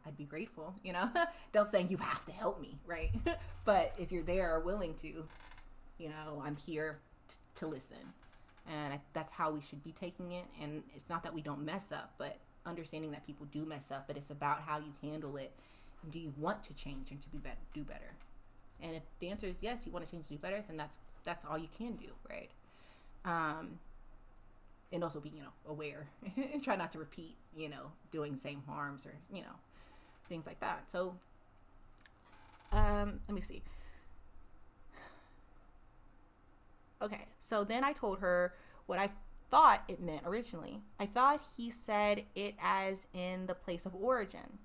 I'd be grateful, don't saying you have to help me, right? But if you're there or willing to, I'm here to listen. And that's how we should be taking it. And it's not that we don't mess up, but understanding that people do mess up, but it's about how you handle it. And do you want to change and to be better, do better? And if the answer is yes, you want to change and do better, then that's all you can do, right? And also be, aware. Try not to repeat, doing the same harms, or, things like that. So, let me see. Okay, so then I told her what I thought it meant originally. I thought he said it as in the place of origin,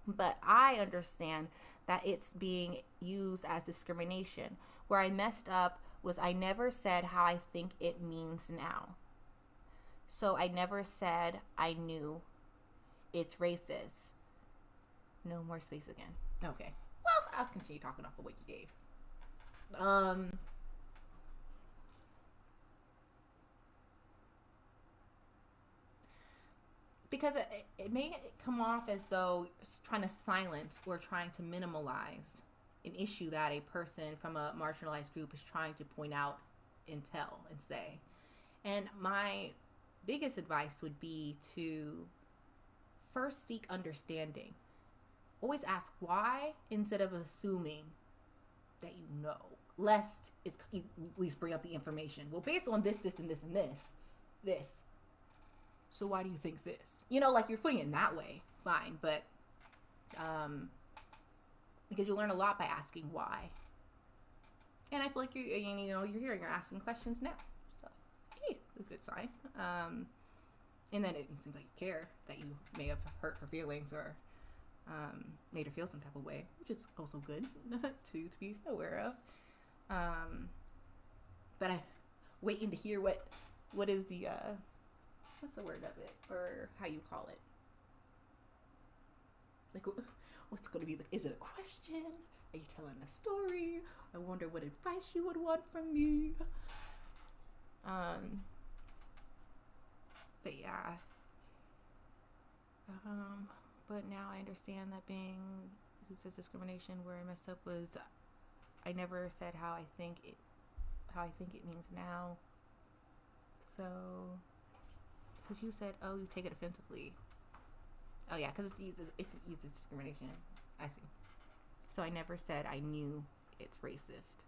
but I understand that it's being used as discrimination. Where I messed up was I never said how I think it means now. So I never said I knew it's racist. No more space again. Okay. Well, I'll continue talking off of what you gave. Because it may come off as though it's trying to silence or trying to minimalize an issue that a person from a marginalized group is trying to point out and tell and say. And my biggest advice would be to first seek understanding. Always ask why instead of assuming that you know, lest it's you at least bring up the information. Well, based on this, and this, and this. So why do you think this? You know, like you're putting it in that way, fine, but because you learn a lot by asking why. And I feel like you're here, you're asking questions now. So, hey, a good sign. And then it seems like you care, that you may have hurt her feelings or made her feel some type of way, which is also good to be aware of. But I'm waiting to hear what is the what's the word of it, or how you call it? Like, what's going to be is it a question? Are you telling a story? I wonder what advice you would want from me. But yeah. But now I understand that this is discrimination. Where I messed up was I never said how I think it means now. So, because you said, oh, you take it offensively. Oh yeah, because it uses discrimination. I see. So I never said I knew it's racist.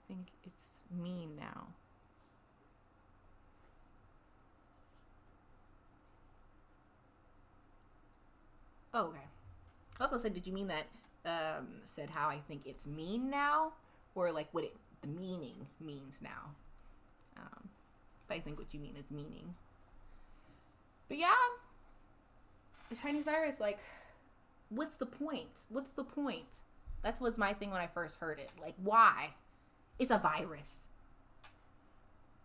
I think it's mean now. Oh, okay. I also said, did you mean that, said how I think it's mean now? Or like what the meaning means now? But I think what you mean is meaning. But yeah, the Chinese virus, like, what's the point? What's the point? That was my thing when I first heard it. Like, why? It's a virus.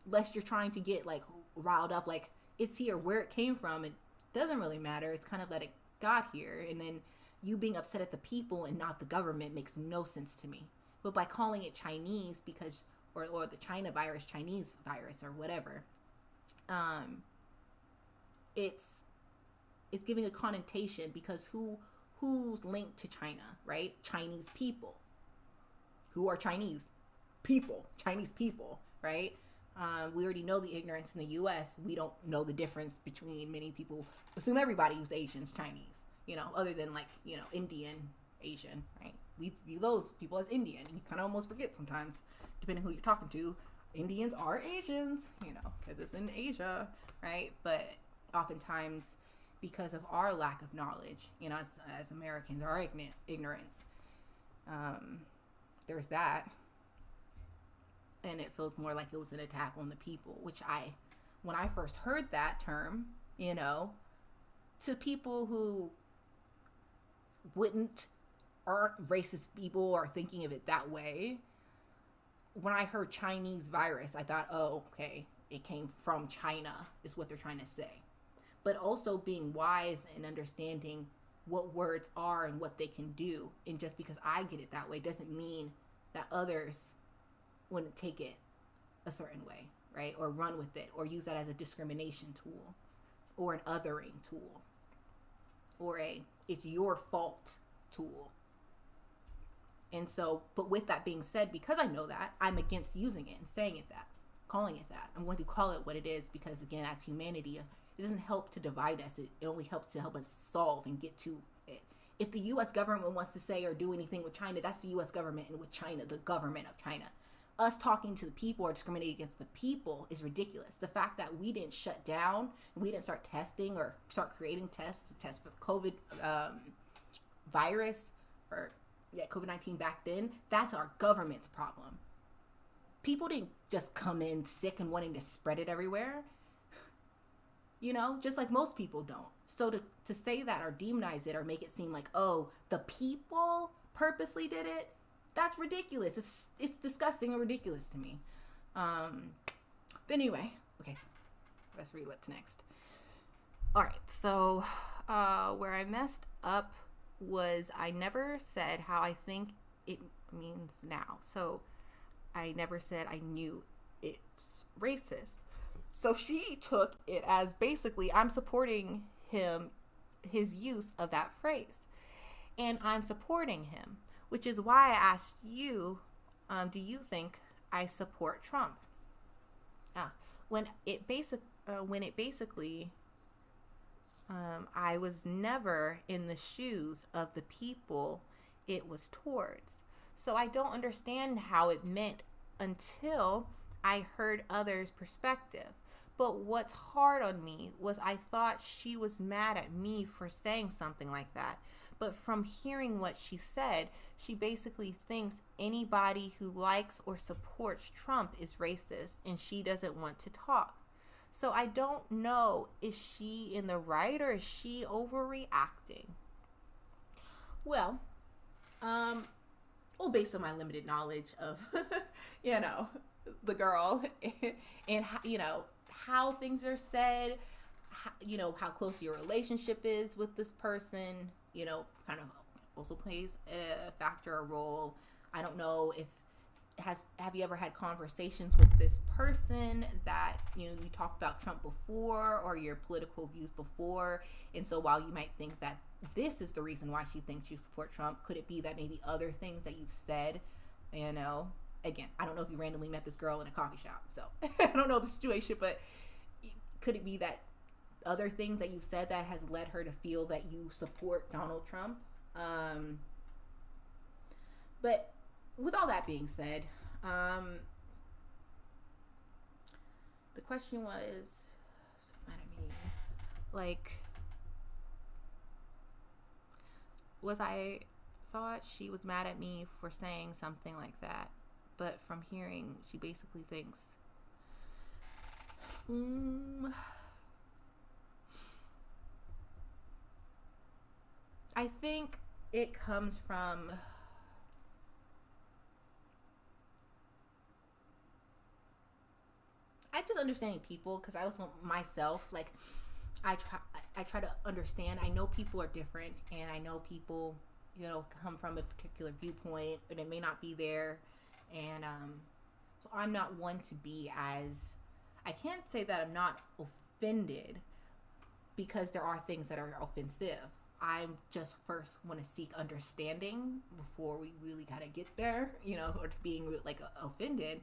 Lest you're trying to get, like, riled up, like, it's here. Where it came from, it doesn't really matter. It's kind of that it got here. And then you being upset at the people and not the government makes no sense to me. But by calling it Chinese because, or the China virus, Chinese virus, or whatever, it's giving a connotation because who's linked to China, right? Chinese people. Who are Chinese people? Chinese people, right? We already know the ignorance in the U.S. We don't know the difference between many people. Assume everybody who's Asian's Chinese, other than like, Indian, Asian, right? We view those people as Indian. You kind of almost forget sometimes, depending who you're talking to. Indians are Asians, because it's in Asia, right? But oftentimes, because of our lack of knowledge, as Americans, our ignorance, there's that. And it feels more like it was an attack on the people, which when I first heard that term, to people who aren't racist people or thinking of it that way, when I heard Chinese virus, I thought, oh, okay, it came from China, is what they're trying to say. But also being wise and understanding what words are and what they can do. And just because I get it that way doesn't mean that others wouldn't take it a certain way, right? Or run with it, or use that as a discrimination tool, or an othering tool, or it's your fault tool. And so, but with that being said, because I know that, I'm against using it and saying it that, calling it that. I'm going to call it what it is because, again, as humanity, it doesn't help to divide us. It only helps to help us solve and get to it. If the U.S. government wants to say or do anything with China, that's the U.S. government, and with China, the government of China. us talking to the people or discriminating against the people is ridiculous. The fact that we didn't shut down, we didn't start testing or start creating tests to test for the COVID virus or COVID-19 back then, that's our government's problem. People didn't just come in sick and wanting to spread it everywhere. You know, just like most people don't. So to say that or demonize it or make it seem like, oh, the people purposely did it, that's ridiculous. It's disgusting and ridiculous to me. But anyway, okay, let's read what's next. All right, so where I messed up was I never said how I think it means now. So I never said I knew it's racist. So she took it as basically I'm supporting his use of that phrase. And I'm supporting him, which is why I asked you, do you think I support Trump? When it basically, I was never in the shoes of the people it was towards. So I don't understand how it meant until I heard others' perspective. But what's hard on me was I thought she was mad at me for saying something like that. But from hearing what she said, she basically thinks anybody who likes or supports Trump is racist and she doesn't want to talk. So I don't know, is she in the right or is she overreacting? Well, based on my limited knowledge of, the girl and, how things are said, how close your relationship is with this person, kind of also plays a factor, a role. I don't know if have you ever had conversations with this person that, you talked about Trump before or your political views before. And so while you might think that this is the reason why she thinks you support Trump, could it be that maybe other things that you've said, again, I don't know if you randomly met this girl in a coffee shop, so I don't know the situation, but could it be that other things that you've said that has led her to feel that you support Donald Trump? But with all that being said, the question was, I thought she was mad at me for saying something like that. But from hearing, she basically thinks, I think it comes from I just understanding people, because I also myself, I try to understand. I know people are different, and I know people, come from a particular viewpoint, and it may not be there. And so I'm not one to be as, I can't say that I'm not offended, because there are things that are offensive. I just first want to seek understanding before we really kind of get there, or to being offended.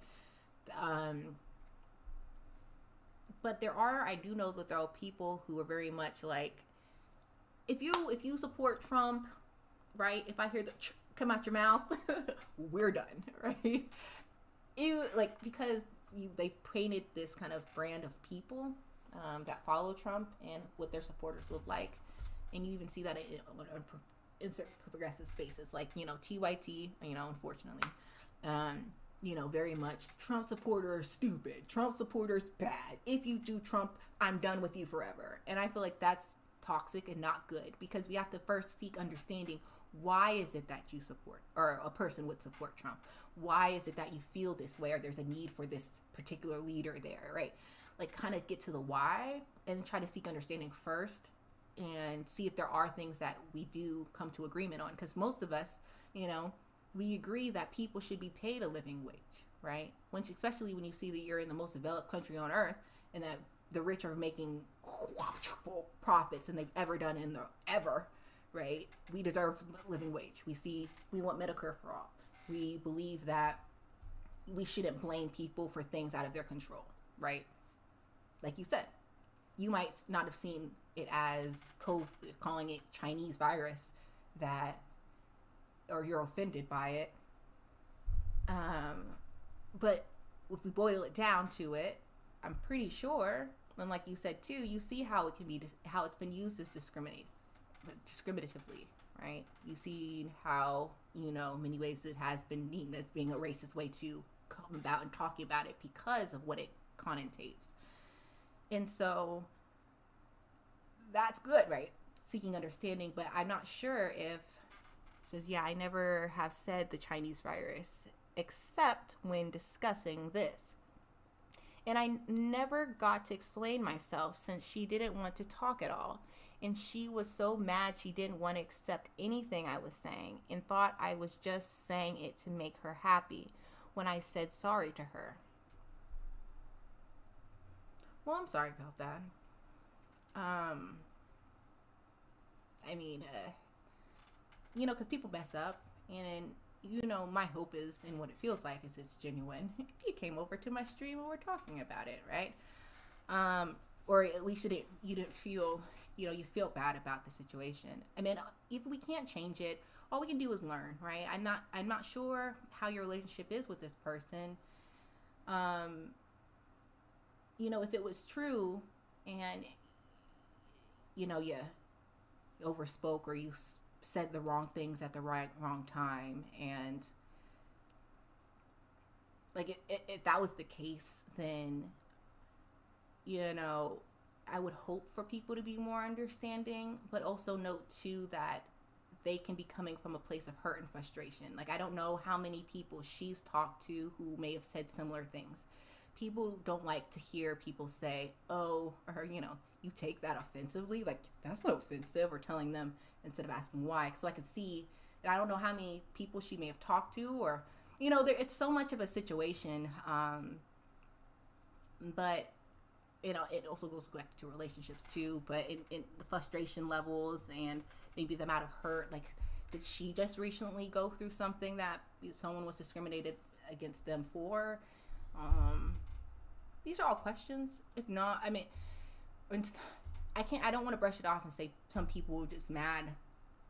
But I do know that there are people who are very much like, if you support Trump, right? If I hear the come out your mouth, we're done, right? Because they've painted this kind of brand of people that follow Trump and what their supporters look like, and you even see that in certain progressive spaces, like TYT, unfortunately, very much Trump supporters stupid, Trump supporters bad. If you do Trump, I'm done with you forever. And I feel like that's toxic and not good, because we have to first seek understanding. Why is it that you support, or a person would support Trump? Why is it that you feel this way, or there's a need for this particular leader there, right? Kind of get to the why and try to seek understanding first, and see if there are things that we do come to agreement on. Because most of us, we agree that people should be paid a living wage, right? Especially when you see that you're in the most developed country on earth, and that the rich are making quadruple profits than they've ever done ever, right? We deserve living wage. We want Medicare for all. We believe that we shouldn't blame people for things out of their control, right? Like you said, you might not have seen it as COVID, calling it Chinese virus, or you're offended by it. But if we boil it down to it, I'm pretty sure, and like you said too, you see how it can be, how it's been used as discriminatively, right? You've seen how, many ways it has been deemed as being a racist way to come about and talking about it because of what it connotates. And so that's good, right? Seeking understanding, but I'm not sure if it says, yeah, I never have said the Chinese virus except when discussing this. And I never got to explain myself since she didn't want to talk at all. And she was so mad she didn't want to accept anything I was saying and thought I was just saying it to make her happy when I said sorry to her. Well, I'm sorry about that. Because people mess up, and my hope is, and what it feels like is it's genuine. You came over to my stream and we're talking about it, right? Or at least you didn't feel, you feel bad about the situation. I mean, if we can't change it, all we can do is learn, right? I'm not sure how your relationship is with this person. If it was true and, you overspoke or you said the wrong things at the wrong time, and like if that was the case, then I would hope for people to be more understanding, but also note too that they can be coming from a place of hurt and frustration. Like, I don't know how many people she's talked to who may have said similar things. People don't like to hear people say, oh, or you take that offensively, like that's not offensive, or telling them instead of asking why. So I could see, and I don't know how many people she may have talked to, or it's so much of a situation. But it also goes back to relationships too. But in the frustration levels and maybe the amount of hurt, like did she just recently go through something that someone was discriminated against them for? These are all questions. If not, I mean, I don't want to brush it off and say some people are just mad,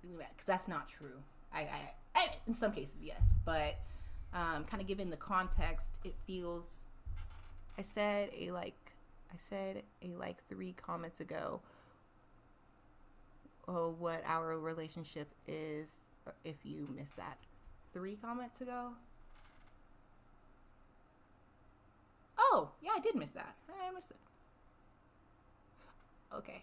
because that's not true. I in some cases, yes, but kind of given the context, it feels. I said a 3 comments ago, what our relationship is. If you missed that, 3 comments ago. Oh, yeah, I did miss that. I missed it. Okay.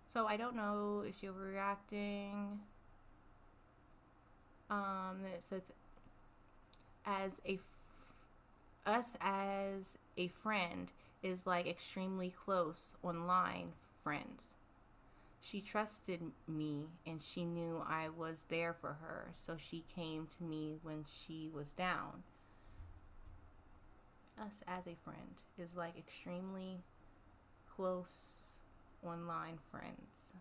So I don't know, is she overreacting? Then it says, us as a friend is like extremely close online friends. She trusted me and she knew I was there for her, so she came to me when she was down. Us as a friend is like extremely close online friends.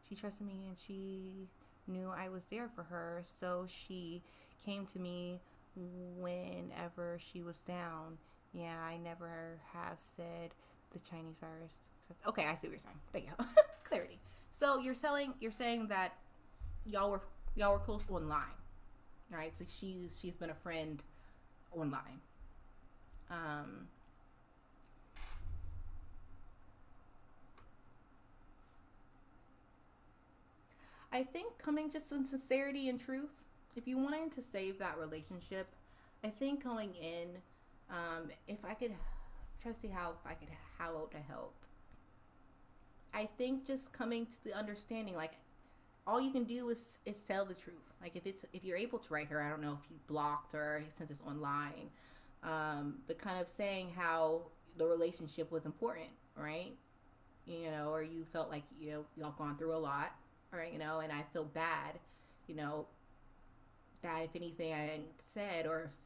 She trusted me and she knew I was there for her, so she came to me whenever she was down. Yeah, I never have said the Chinese virus. Okay, I see what you're saying. Thank you. Clarity. So you're saying that y'all were close online, right? So she's been a friend online. I think coming just with sincerity and truth, if you wanted to save that relationship, I think going in, if I could try to see how to help. I think just coming to the understanding, like all you can do is tell the truth. Like if you're able to write her, I don't know if you blocked her since it's online, but kind of saying how the relationship was important, right? Or you felt like y'all gone through a lot, right? And I feel bad, that if anything I said, or if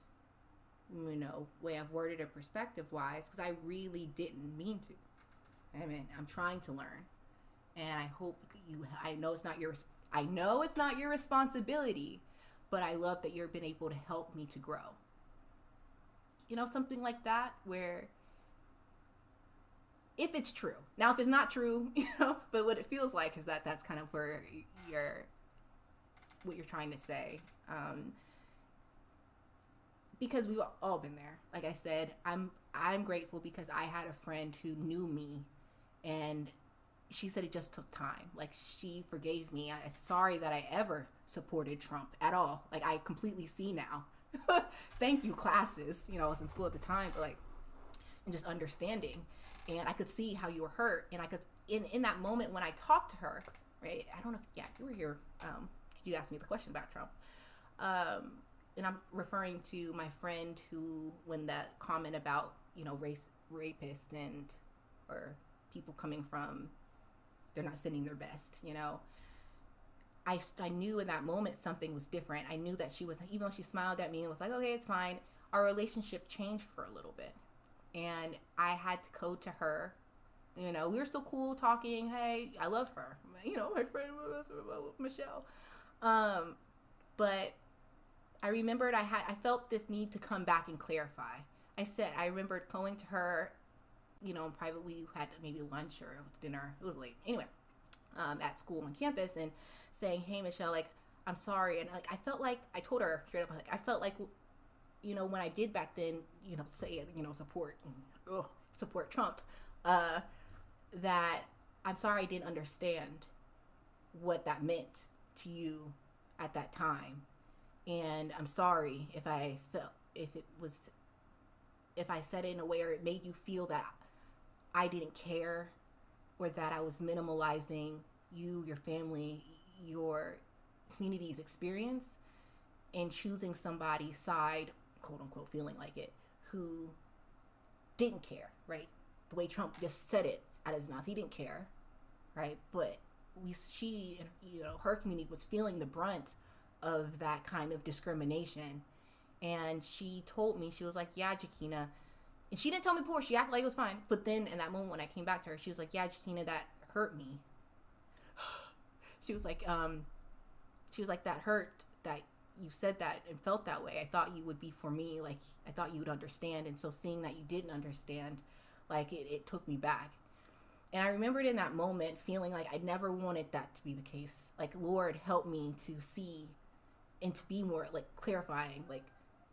way I've worded it perspective wise, because I really didn't mean to. I mean, I'm trying to learn, and I hope I know it's not your responsibility, but I love that you've been able to help me to grow. Something like that, where if it's true. Now, if it's not true, but what it feels like is that that's kind of where what you're trying to say. Because we've all been there. Like I said, I'm grateful because I had a friend who knew me, and she said it just took time. Like, she forgave me. I'm sorry that I ever supported Trump at all. Like, I completely see now. Thank you, classes. You know, I was in school at the time, but like, and just understanding. And I could see how you were hurt. And I could, in that moment when I talked to her, right? I don't know if, yeah, you were here. You asked me the question about Trump. And I'm referring to my friend who, when that comment about, you know, rapists and, or people coming from, they're not sending their best, you know. I knew in that moment something was different. I knew that she was, even though she smiled at me and was like, okay, it's fine, our relationship changed for a little bit. And I had to code to her. You know, we were still cool talking. Hey, I love her. You know, my friend Michelle. But I remembered I felt this need to come back and clarify. I remembered going to her, you know, in private. We had maybe lunch or dinner. It was late. Anyway, at school on campus, and saying, hey, Michelle, like, I'm sorry. And like, I felt like, I told her straight up, like, I felt like, you know, when I did back then, you know, say, you know, support Trump, that I'm sorry I didn't understand what that meant to you at that time. And I'm sorry if I said it in a way, or it made you feel that I didn't care, or that I was minimalizing you, your family, your community's experience, and choosing somebody's side, quote unquote, feeling like it, who didn't care, right? The way Trump just said it out of his mouth, he didn't care, right? But she, you know, her community was feeling the brunt of that kind of discrimination. And she told me, she was like, yeah, Jakina, and she didn't tell me before, she acted like it was fine, but then in that moment when I came back to her, she was like, yeah, Jakina, that hurt me. She was like, that hurt that you said that and felt that way. I thought you would be for me, like, I thought you would understand. And so seeing that you didn't understand, like, it took me back. And I remembered in that moment feeling like I never wanted that to be the case. Like, Lord, help me to see and to be more, like, clarifying, like,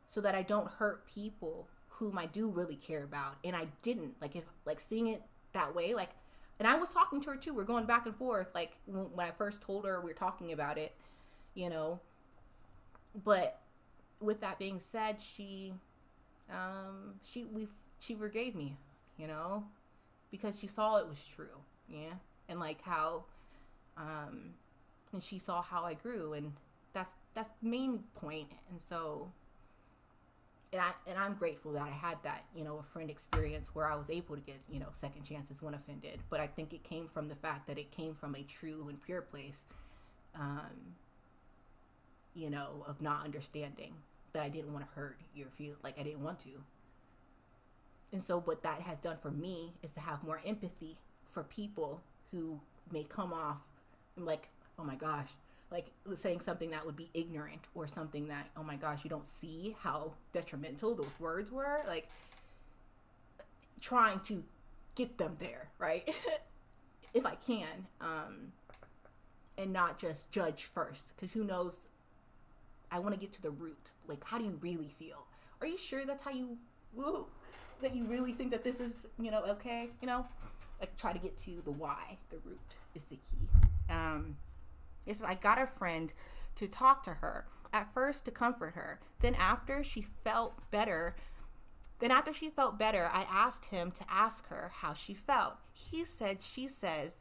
so that I don't hurt people whom I do really care about. And I didn't, like, if, like, seeing it that way, like, and I was talking to her too. We're going back and forth. Like, when I first told her, we were talking about it, you know. But with that being said, she forgave me, you know, because she saw it was true, yeah, and like how, and she saw how I grew, and that's the main point. And so, and I'm grateful that I had that, you know, a friend experience where I was able to get, you know, second chances when offended. But I think it came from the fact that it came from a true and pure place, you know, of not understanding that I didn't want to hurt your feel, like I didn't want to. And so what that has done for me is to have more empathy for people who may come off like, oh my gosh, like saying something that would be ignorant, or something that, oh my gosh, you don't see how detrimental those words were, like trying to get them there, right? If I can, and not just judge first, because who knows, I want to get to the root. Like, how do you really feel? Are you sure that's how you, that you really think that this is, you know, okay? You know, like, try to get to the why. The root is the key. I got a friend to talk to her at first to comfort her. Then after she felt better, I asked him to ask her how she felt. He said she says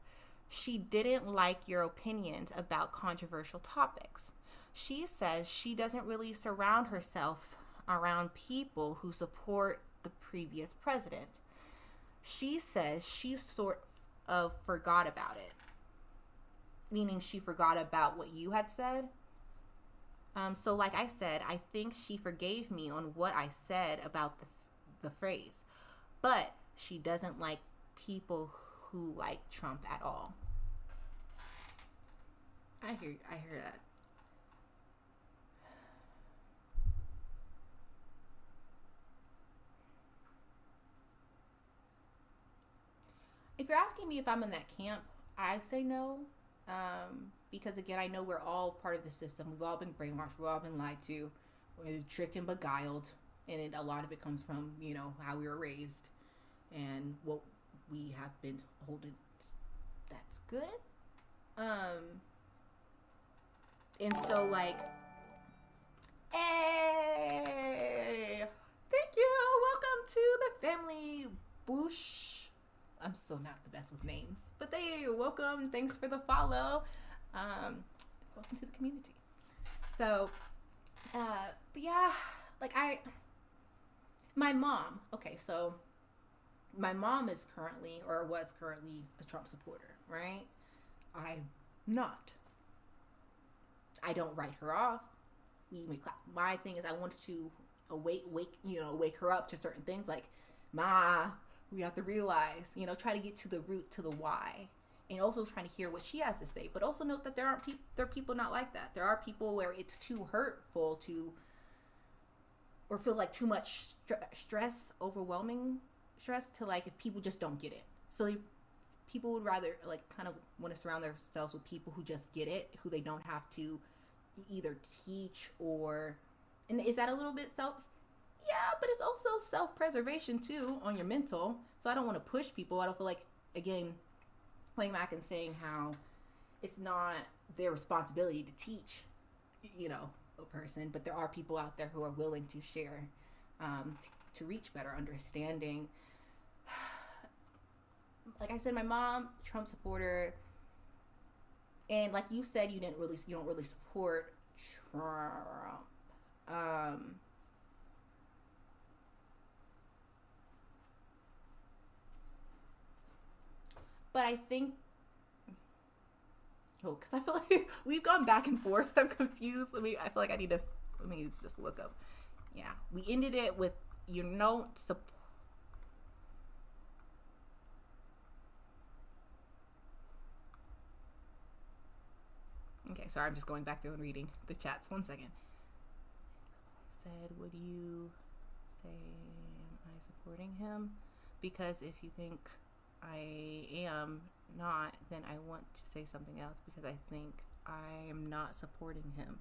she didn't like your opinions about controversial topics. She says she doesn't really surround herself around people who support the previous president. She says she sort of forgot about it. Meaning she forgot about what you had said. So like I said, I think she forgave me on what I said about the phrase. But she doesn't like people who like Trump at all. I hear that. If you're asking me if I'm in that camp, I say no. because again, I know we're all part of the system. We've all been brainwashed. We've all been lied to. We're tricked and beguiled. And a lot of it comes from, how we were raised and what we have been told. That's good. And so, like, hey, thank you. Welcome to the family, Boosh. I'm still not the best with names, but welcome. Thanks for the follow. Welcome to the community. So, but yeah, like my mom. Okay, so my mom is currently, or was currently, a Trump supporter, right? I'm not. I don't write her off. My thing is, I wanted to wake her up to certain things, like, Ma, we have to realize, try to get to the root, to the why, and also trying to hear what she has to say. But also note that there are people not like that. There are people where it's too hurtful or feels like too much stress, overwhelming stress to, like, if people just don't get it. So people would rather, like, kind of want to surround themselves with people who just get it, who they don't have to either teach or, and is that a little bit yeah, but it's also self-preservation too on your mental. So I don't want to push people. I don't feel like, again, playing back and saying how it's not their responsibility to teach, a person, but there are people out there who are willing to share, to reach better understanding. Like I said, my mom, Trump supporter, and like you said, you don't really support Trump. But I think, because I feel like we've gone back and forth. I'm confused. I feel like let me just look up. Yeah, we ended it with, support. Okay, sorry, I'm just going back through and reading the chats. 1 second. I said, would you say, am I supporting him? Because if you think I am not, then I want to say something else, because I think I am not supporting him.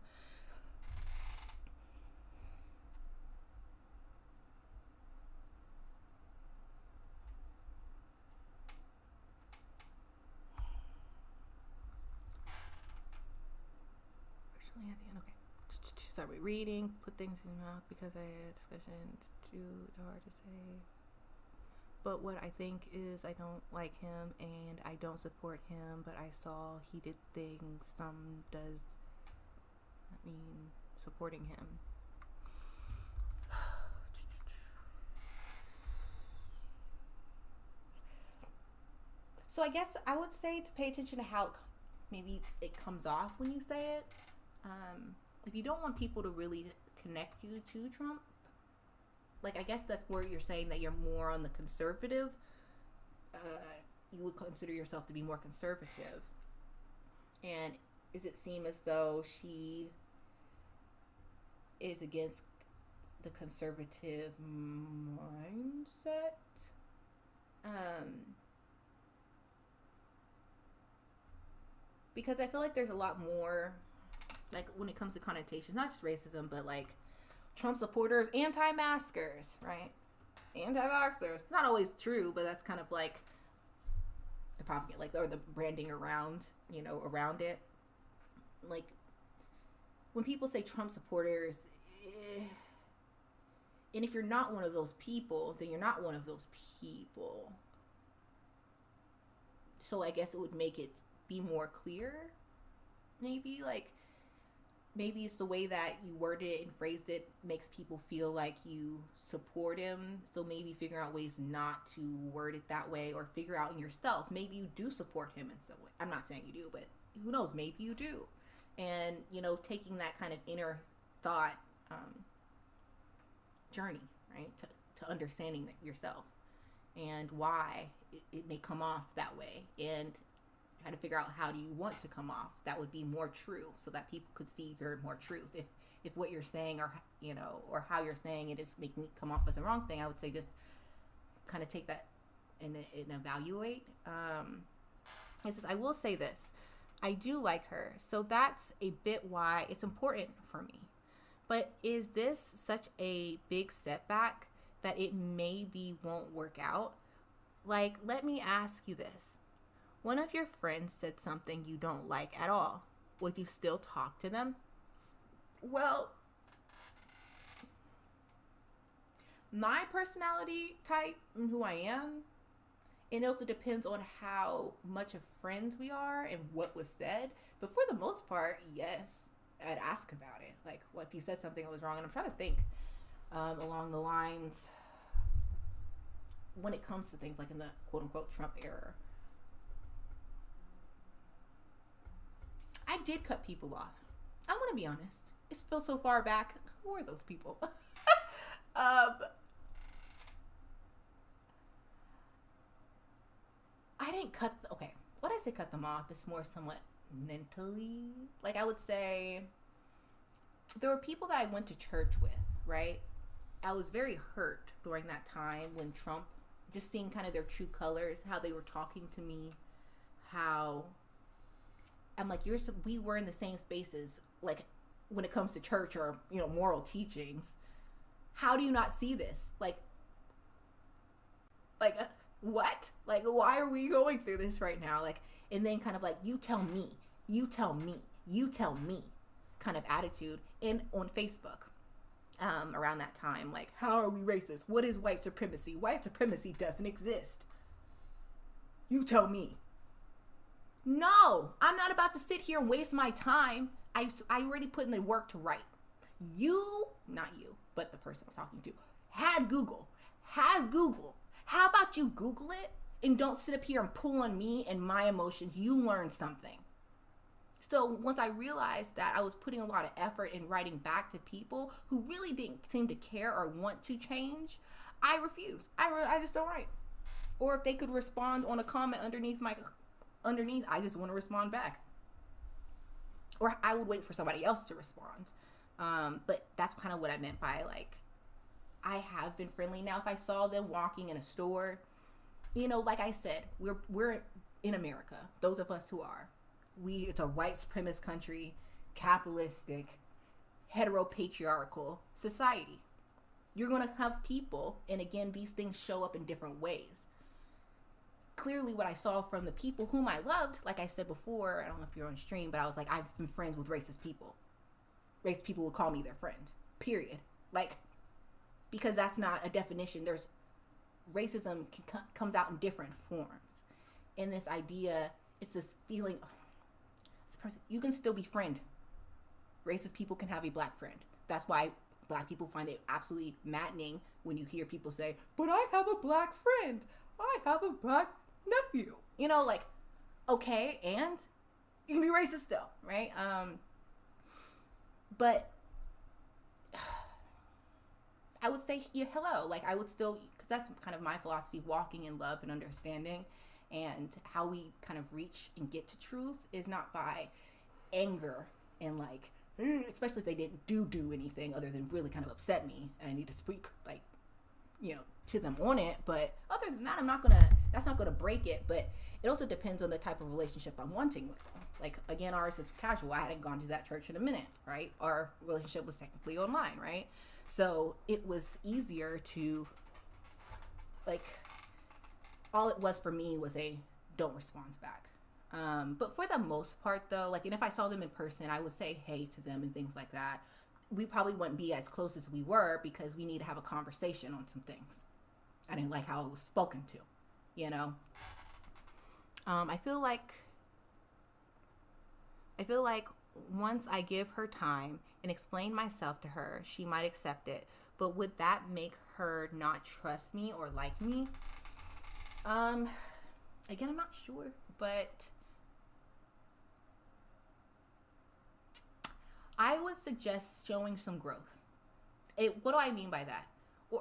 At the end, okay. Sorry, reading, put things in mouth because I had discussion. It's hard to say. But what I think is, I don't like him and I don't support him, but I saw he did things. Some does that mean supporting him? So I guess I would say to pay attention to how maybe it comes off when you say it. If you don't want people to really connect you to Trump, like, I guess that's where you're saying that you're more on the conservative. You would consider yourself to be more conservative. And does it seem as though she is against the conservative mindset? Because I feel like there's a lot more, like, when it comes to connotations, not just racism, but like Trump supporters, anti-maskers, right? Anti-vaxxers. Not always true, but that's kind of like the propaganda, like, or the branding around, around it. Like, when people say Trump supporters, and if you're not one of those people, then you're not one of those people. So I guess it would make it be more clear, maybe, like, maybe it's the way that you worded it and phrased it makes people feel like you support him. So maybe figure out ways not to word it that way, or figure out in yourself, maybe you do support him in some way. I'm not saying you do, but who knows, maybe you do. And, taking that kind of inner thought journey, right, to understanding that yourself and why it may come off that way, and try to figure out how do you want to come off that would be more true, so that people could see your more truth. If what you're saying, or or how you're saying it is making it come off as a wrong thing, I would say just kind of take that and evaluate. It says, I will say this, I do like her. So that's a bit why it's important for me. But is this such a big setback that it maybe won't work out? Like, let me ask you this. One of your friends said something you don't like at all. Would you still talk to them? Well, my personality type and who I am, it also depends on how much of friends we are and what was said. But for the most part, yes, I'd ask about it. Like, what if you said something that was wrong? And I'm trying to think along the lines when it comes to things like in the quote unquote Trump era. I did cut people off. I want to be honest. It feels so far back. Who are those people? I didn't cut. Okay, when I say cut them off, it's more somewhat mentally. Like, I would say there were people that I went to church with, right? I was very hurt during that time when Trump, just seeing kind of their true colors, how they were talking to me, how I'm like, we were in the same spaces, like when it comes to church or, you know, moral teachings. How do you not see this? Like, what? Like, why are we going through this right now? Like, and then kind of like, you tell me, you tell me, you tell me kind of attitude on Facebook around that time. Like, how are we racist? What is white supremacy? White supremacy doesn't exist. You tell me. No, I'm not about to sit here and waste my time. I already put in the work to write. You, not you, but the person I'm talking to, has Google. How about you Google it and don't sit up here and pull on me and my emotions? You learn something. So once I realized that I was putting a lot of effort in writing back to people who really didn't seem to care or want to change, I refused. I just don't write. Or if they could respond on a comment underneath, I just want to respond back. Or I would wait for somebody else to respond. But that's kind of what I meant by, like, I have been friendly. Now, if I saw them walking in a store, you know, like I said, we're in America. Those of us who are. It's a white supremacist country, capitalistic, heteropatriarchal society. You're going to have people, and again, these things show up in different ways. Clearly, what I saw from the people whom I loved, like I said before, I don't know if you're on stream, but I was like, I've been friends with racist people. Racist people would call me their friend, period. Like, because that's not a definition. There's racism comes out in different forms. And this idea, it's this feeling, this person, you can still be friend. Racist people can have a black friend. That's why black people find it absolutely maddening when you hear people say, but I have a black friend. I have a black nephew. You know, like, okay, and you can be racist still, right? But I would say, yeah, hello. Like, I would still, because that's kind of my philosophy, walking in love and understanding. And how we kind of reach and get to truth is not by anger and, like, especially if they didn't do anything other than really kind of upset me and I need to speak, like, you know, to them on it. But other than that, that's not gonna break it. But it also depends on the type of relationship I'm wanting with them. Like, again, ours is casual. I hadn't gone to that church in a minute, right? Our relationship was technically online, right? So it was easier to, like, all it was for me was a don't respond back. But for the most part, though, like, and if I saw them in person, I would say hey to them and things like that. We probably wouldn't be as close as we were because we need to have a conversation on some things. I didn't like how it was spoken to, you know? I feel like once I give her time and explain myself to her, she might accept it. But would that make her not trust me or like me? Again, I'm not sure, but I would suggest showing some growth. What do I mean by that? Or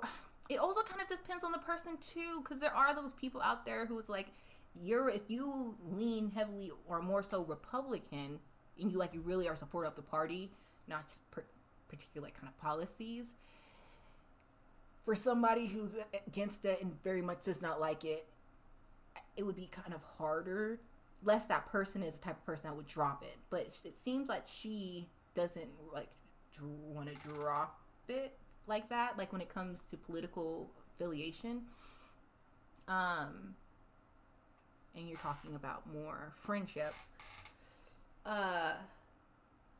it also kind of depends on the person too, because there are those people out there who's like, if you lean heavily or more so Republican, and you really are supportive of the party, not just particular kind of policies. For somebody who's against it and very much does not like it, it would be kind of harder less that person is the type of person that would drop it. But it seems like she doesn't like want to drop it like that, like when it comes to political affiliation. And you're talking about more friendship.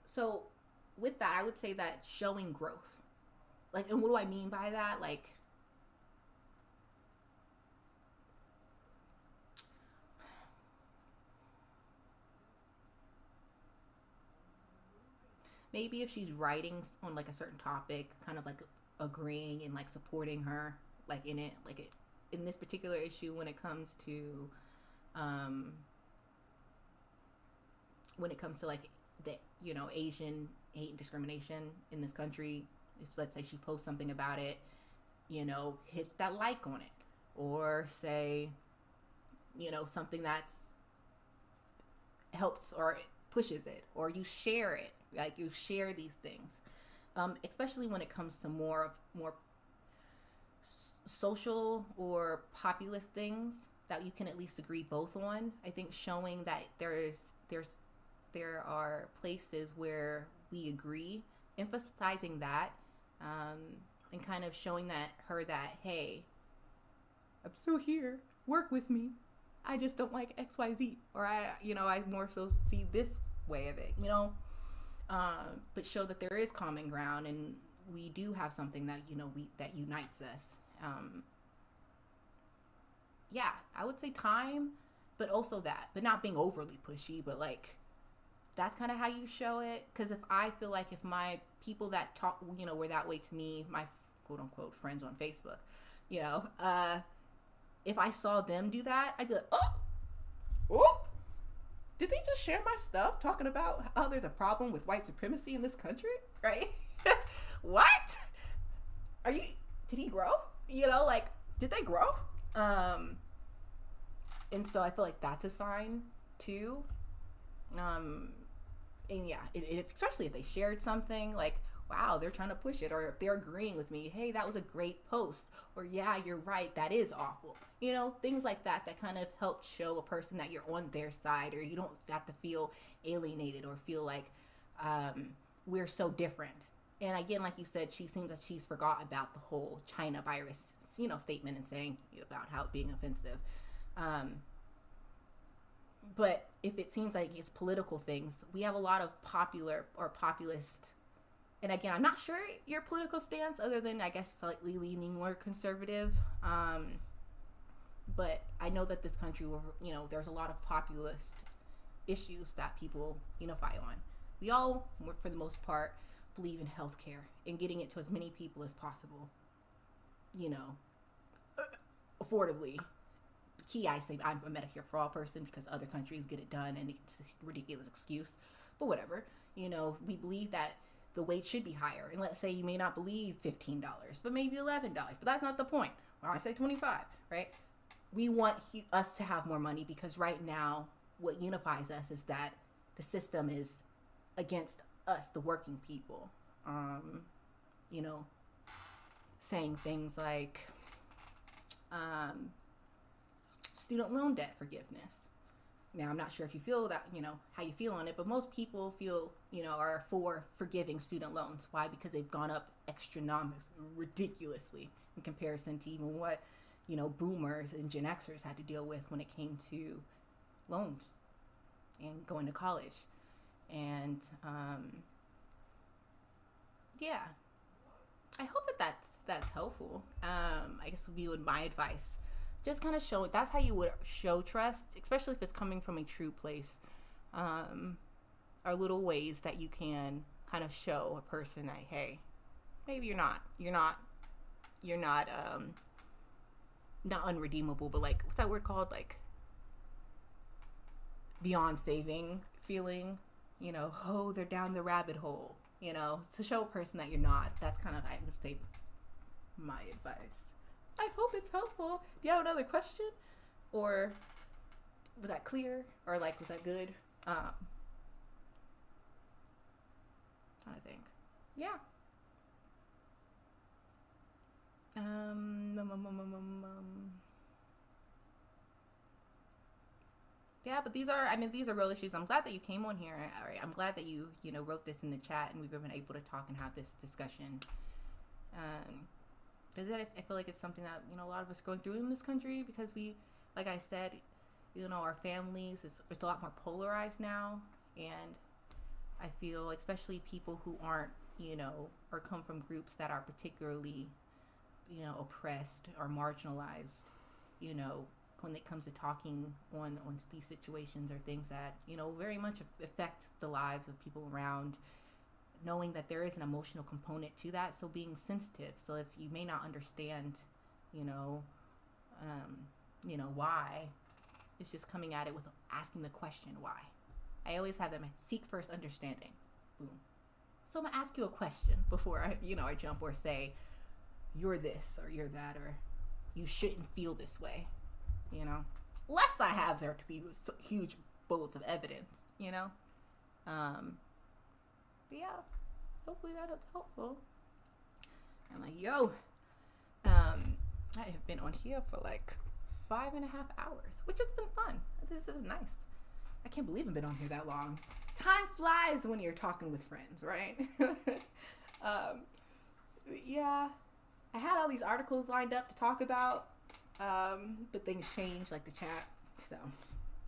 So with that, I would say that showing growth. Like, and what do I mean by that? Like, maybe if she's writing on like a certain topic, kind of like agreeing and like supporting her, like in it, like it, in this particular issue, when it comes to like the, you know, Asian hate and discrimination in this country, if let's say she posts something about it, you know, hit that like on it, or say, you know, something that's helps or pushes it, or you share it, like you share these things, especially when it comes to more social or populist things that you can at least agree both on. I think showing that there are places where we agree, emphasizing that, and kind of showing that hey, I'm still here, work with me, I just don't like XYZ, or I more so see this way of it, you know. But show that there is common ground and we do have something that, you know, that unites us. Yeah, I would say time, but also that, but not being overly pushy, but like, that's kind of how you show it. Because if I feel like if my people that talk, you know, were that way to me, my quote unquote friends on Facebook, you know, if I saw them do that, I'd be like, oh, did they just share my stuff talking about how there's a problem with white supremacy in this country, right? What? Did he grow? You know, like, did they grow? And so I feel like that's a sign too. And yeah, especially if they shared something like, wow, they're trying to push it, or if they're agreeing with me, hey, that was a great post, or yeah, you're right, that is awful. You know, things like that kind of help show a person that you're on their side, or you don't have to feel alienated or feel like we're so different. And again, like you said, she seems that she's forgot about the whole China virus, you know, statement and saying about how it being offensive. But if it seems like it's political things, we have a lot of popular or populist. And again, I'm not sure your political stance, other than I guess slightly leaning more conservative. But I know that this country, you know, there's a lot of populist issues that people unify on. We all, for the most part, believe in healthcare and getting it to as many people as possible, you know, affordably. Key, I say I'm a Medicare for all person because other countries get it done and it's a ridiculous excuse, but whatever. You know, we believe that the wage should be higher, and let's say you may not believe $15, but maybe $11, but that's not the point. Or I say 25, right? We want us to have more money because right now what unifies us is that the system is against us, the working people. You know, saying things like student loan debt forgiveness. Now, I'm not sure if you feel that, you know, how you feel on it, but most people feel, you know, are for forgiving student loans. Why? Because they've gone up ridiculously in comparison to even what, you know, boomers and Gen Xers had to deal with when it came to loans and going to college. And, yeah, I hope that's helpful. I guess would be my advice. Just kind of show it. That's how you would show trust, especially if it's coming from a true place. Are little ways that you can kind of show a person that, hey, maybe you're not unredeemable, but like, what's that word called? Like, beyond saving feeling, you know, oh, they're down the rabbit hole, you know, to show a person that you're not. That's kind of, I would say, my advice. I hope it's helpful. Do you have another question? Or was that clear? Or like, was that good? I think. Yeah. Yeah, but these are real issues. I'm glad that you came on here. I'm glad that you wrote this in the chat and we've been able to talk and have this discussion. Because I feel like it's something that a lot of us are going through in this country, because we, like I said, our families, it's a lot more polarized now, and I feel especially people who aren't or come from groups that are particularly oppressed or marginalized, when it comes to talking on these situations or things that very much affect the lives of people around, knowing that there is an emotional component to that. So being sensitive, so if you may not understand why, it's just coming at it with asking the question why. I always have them seek first understanding. Boom. So I'm gonna ask you a question before I jump or say you're this or you're that or you shouldn't feel this way. Lest I have there to be huge bullets of evidence. But yeah, hopefully that was helpful. I'm like, yo, I have been on here for like 5.5 hours, which has been fun. This is nice. I can't believe I've been on here that long. Time flies when you're talking with friends, right? Yeah, I had all these articles lined up to talk about, but things changed, like the chat. So,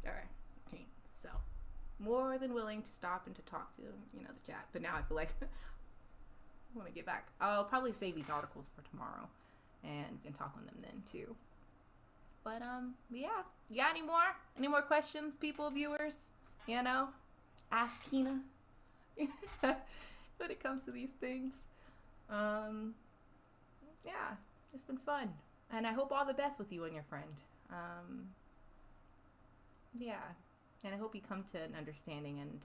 all right, okay. So, more than willing to stop and to talk to the chat. But now I feel like I want to get back. I'll probably save these articles for tomorrow, and can talk on them then too. But yeah. You got any more questions, people, viewers? Ask Kina when it comes to these things. Yeah, it's been fun, and I hope all the best with you and your friend. Yeah, and I hope you come to an understanding, and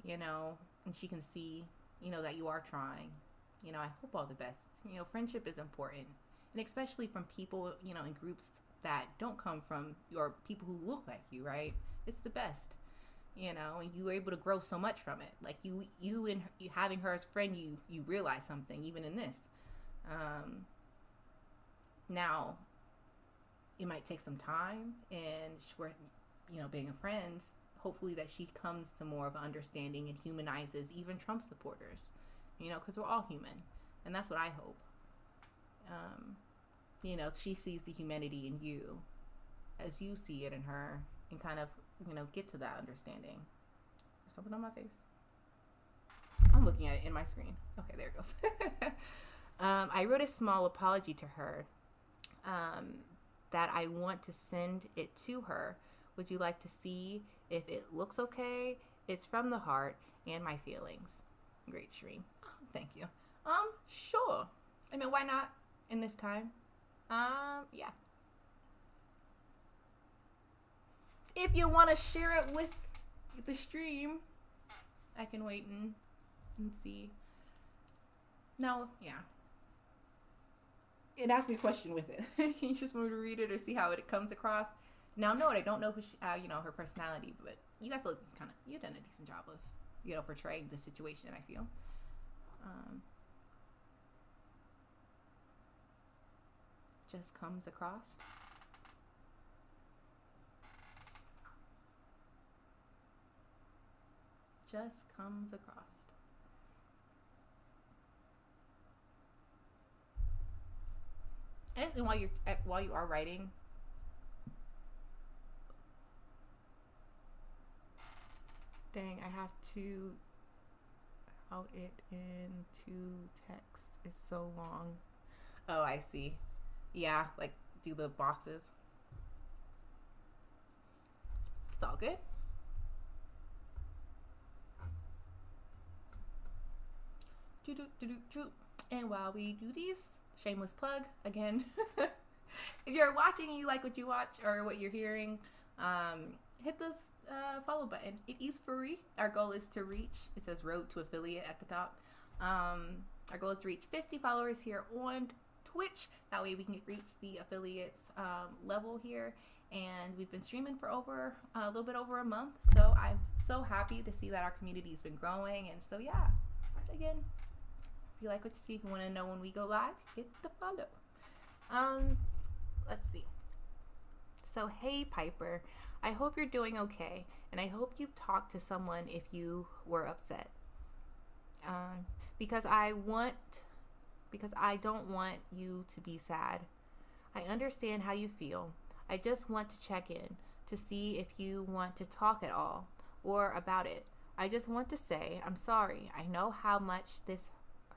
and she can see that you are trying. I hope all the best. Friendship is important, and especially from people in groups that don't come from your people who look like you, right? It's the best. And you were able to grow so much from it. Like you and you having her as a friend, you realize something even in this. Now, it might take some time, and we're being a friend. Hopefully that she comes to more of an understanding and humanizes even Trump supporters. Because we're all human, and that's what I hope. She sees the humanity in you as you see it in her, and kind of get to that understanding. There's something on my face. I'm looking at it in my screen. Okay, there it goes. I wrote a small apology to her, that I want to send it to her. Would you like to see if it looks okay? It's from the heart and my feelings. Great stream. Oh, thank you. Sure. I mean, why not in this time? Yeah. If you want to share it with the stream, I can wait and see. No, yeah. It asked me a question with it. You just want me to read it or see how it comes across. Now, no, I don't know who she, her personality, but you guys feel you've done a decent job of, portraying the situation, I feel. Just comes across. Just comes across. And while you are writing, dang, I have to out it into text. It's so long. Oh, I see. Yeah, like do the boxes. It's all good. And while we do these, shameless plug again. If you're watching and you like what you watch or what you're hearing, hit this follow button. It is free. Our goal is to reach, it says road to affiliate at the top. Our goal is to reach 50 followers here on Twitch. That way we can reach the affiliates level here. And we've been streaming for a little bit over a month. So I'm so happy to see that our community has been growing. And so yeah, again, if you like what you see, if you want to know when we go live, hit the follow. Let's see. So hey Piper, I hope you're doing okay, and I hope you've talked to someone if you were upset. Because I don't want you to be sad. I understand how you feel. I just want to check in to see if you want to talk at all or about it. I just want to say I'm sorry. I know how much this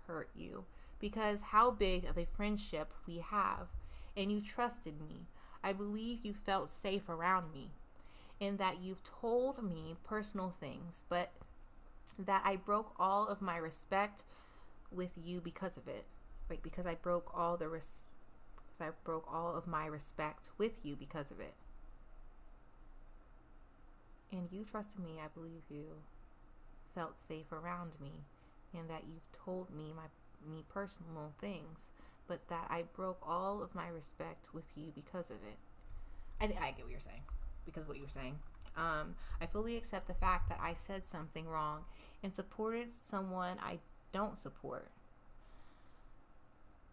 hurt you because how big of a friendship we have, and you trusted me. I believe you felt safe around me, and that you've told me personal things, but that I broke all of my respect with you because of it. Right, because I broke all of my respect with you because of it. And you trusted me. I believe you felt safe around me, and that you've told me me personal things, but that I broke all of my respect with you because of it. I get what you're saying, because of what you're saying. I fully accept the fact that I said something wrong and supported someone I don't support.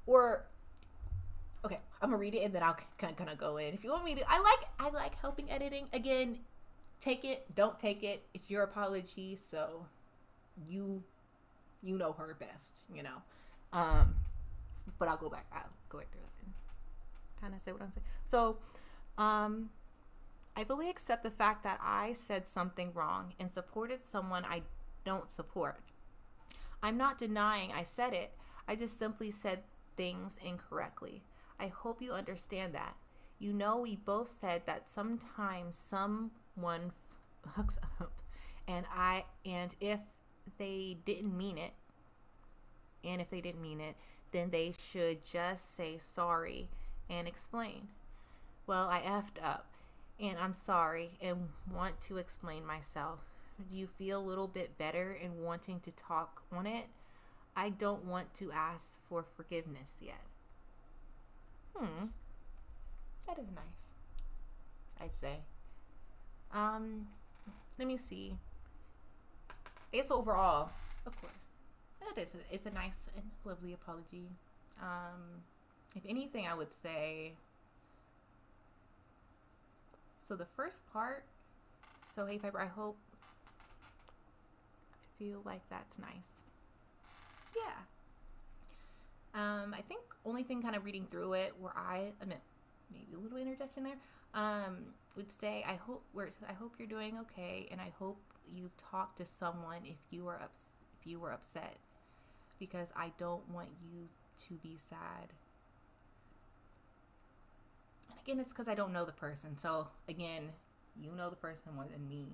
Or, okay, I'm gonna read it and then I'll kind of go in. If you want me to, I like helping editing. Again, take it, don't take it. It's your apology, so you know her best, you know. But I'll go back through it and kind of say what I'm saying. So, I fully accept the fact that I said something wrong and supported someone I don't support. I'm not denying I said it. I just simply said things incorrectly. I hope you understand that. You know, we both said that sometimes someone hooks up, and if they didn't mean it, then they should just say sorry and explain. Well, I effed up, and I'm sorry and want to explain myself. Do you feel a little bit better in wanting to talk on it? I don't want to ask for forgiveness yet. That is nice, I'd say. Let me see. I guess overall, of course, it's a nice and lovely apology. If anything, I would say, so the first part, so hey Piper, I feel like that's nice. Yeah. I think only thing kind of reading through it where I mean, maybe a little interjection there, would say, I hope you're doing okay, and I hope you've talked to someone if you were upset, because I don't want you to be sad. And again, it's because I don't know the person. So again, you know the person more than me.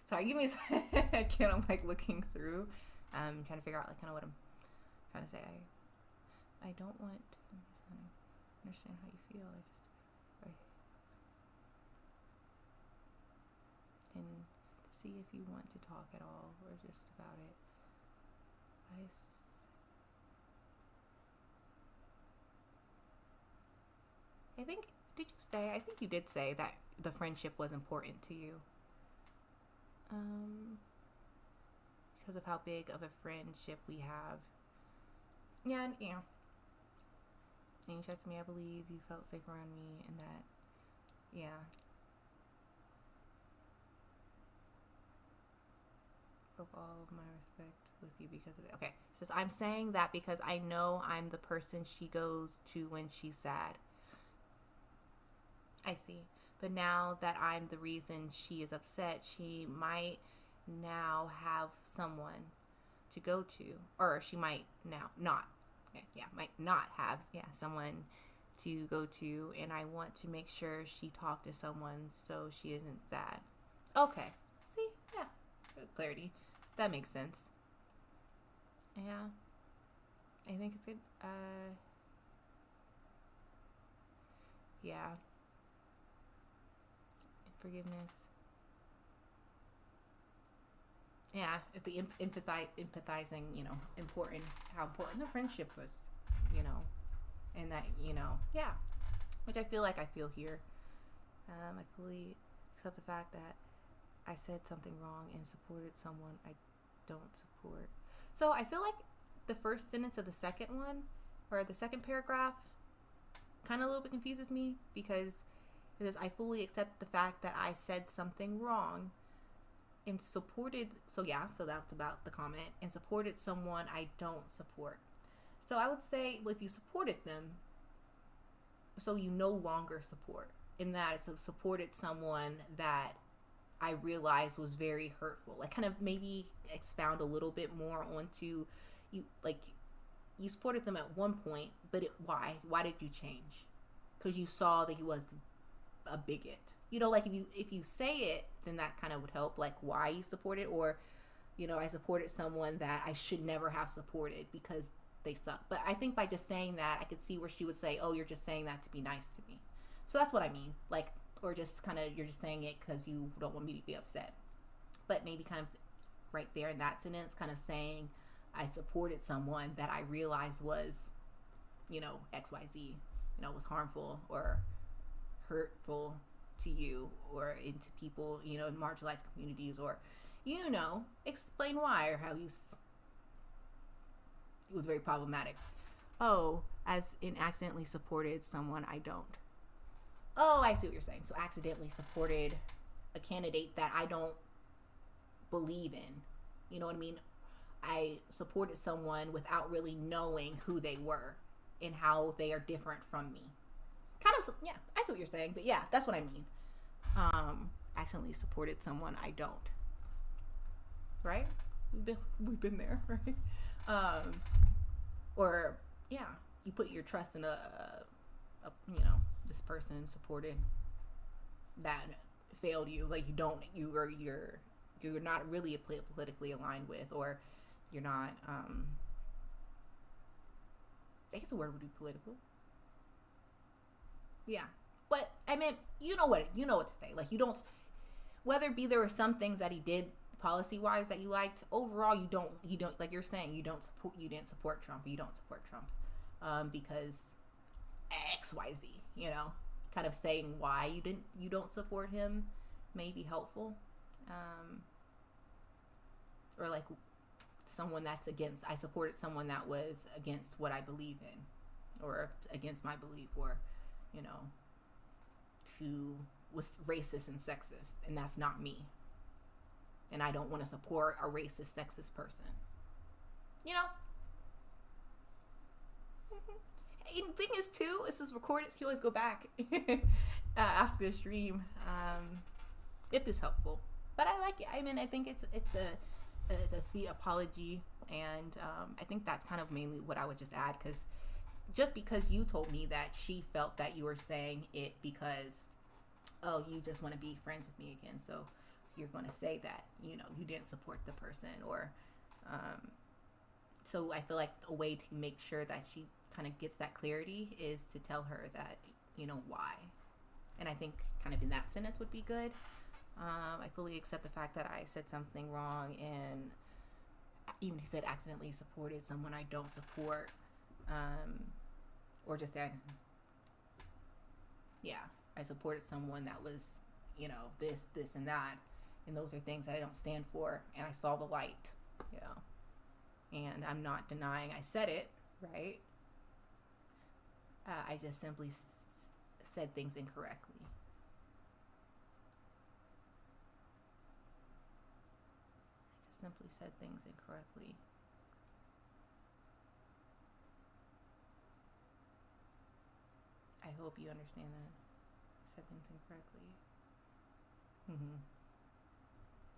Sorry, give me a second. I'm like looking through, trying to figure out like kind of what I'm trying to say. I don't want to understand how you feel. And to see if you want to talk at all or just about it. I think you did say that the friendship was important to you. Because of how big of a friendship we have. Yeah, and you trusted me, I believe you felt safe around me, and that, yeah. Broke all of my respect with you because of it. Okay, it says, I'm saying that because I know I'm the person she goes to when she's sad. I see. But now that I'm the reason she is upset, she might now have someone to go to, or she might now not. Might not have someone to go to, and I want to make sure she talked to someone so she isn't sad. Okay. See? Yeah. Good clarity. That makes sense. Yeah. I think it's good. Yeah. Forgiveness. Yeah, if the empathizing, how important the friendship was, and that, yeah, which I feel like I feel here. I fully accept the fact that I said something wrong and supported someone I don't support. So I feel like the first sentence of the second one, or the second paragraph, kind of a little bit confuses me, because it says, I fully accept the fact that I said something wrong and supported, so that's about the comment, and supported someone I don't support. So I would say, well, if you supported them, so you no longer support, in that it's supported someone that I realized was very hurtful. Like, kind of maybe expound a little bit more onto, you supported them at one point, but why? Why did you change? Because you saw that he was a bigot. Like, if you say it, then that kind of would help, like why you supported, or I supported someone that I should never have supported because they suck. But I think by just saying that, I could see where she would say, oh, you're just saying that to be nice to me. So that's what I mean. Like, or just kind of, you're just saying it because you don't want me to be upset. But maybe kind of right there in that sentence, kind of saying I supported someone that I realized was, XYZ, was harmful or hurtful to you or into people, in marginalized communities, or, explain why, or how it was very problematic. Oh, as in accidentally supported someone I don't. Oh, I see what you're saying. So accidentally supported a candidate that I don't believe in. You know what I mean? I supported someone without really knowing who they were and how they are different from me. Kind of, yeah, I see what you're saying, but yeah, that's what I mean. Accidentally supported someone I don't. Right? We've been there, right? Or yeah, you put your trust in a this person supported that failed you. Like, you're not really politically aligned with, or you're not. I guess the word would be political. Yeah, but I mean, you know what to say. Like, you don't. Whether it be there were some things that he did policy wise that you liked, overall you don't, like you're saying, you didn't support Trump. You don't support Trump because XYZ. Kind of saying why you don't support him may be helpful, or like someone that's against. I supported someone that was against what I believe in, or against my belief, or was racist and sexist, and that's not me. And I don't want to support a racist, sexist person. And the thing is, too, this is recorded. You always go back after the stream if it's helpful. But I like it. I mean, I think it's a sweet apology, and I think that's kind of mainly what I would just add, because you told me that she felt that you were saying it because, oh, you just want to be friends with me again, so you're going to say that you didn't support the person, or so I feel like a way to make sure that she kind of gets that clarity is to tell her that why. And I think kind of in that sentence would be good. I fully accept the fact that I said something wrong, and even he said accidentally supported someone I don't support, or just that, yeah, I supported someone that was this and that, and those are things that I don't stand for, and I saw the light, and I'm not denying I said it, right? I just simply said things incorrectly. Simply said things incorrectly. I hope you understand that. I said things incorrectly.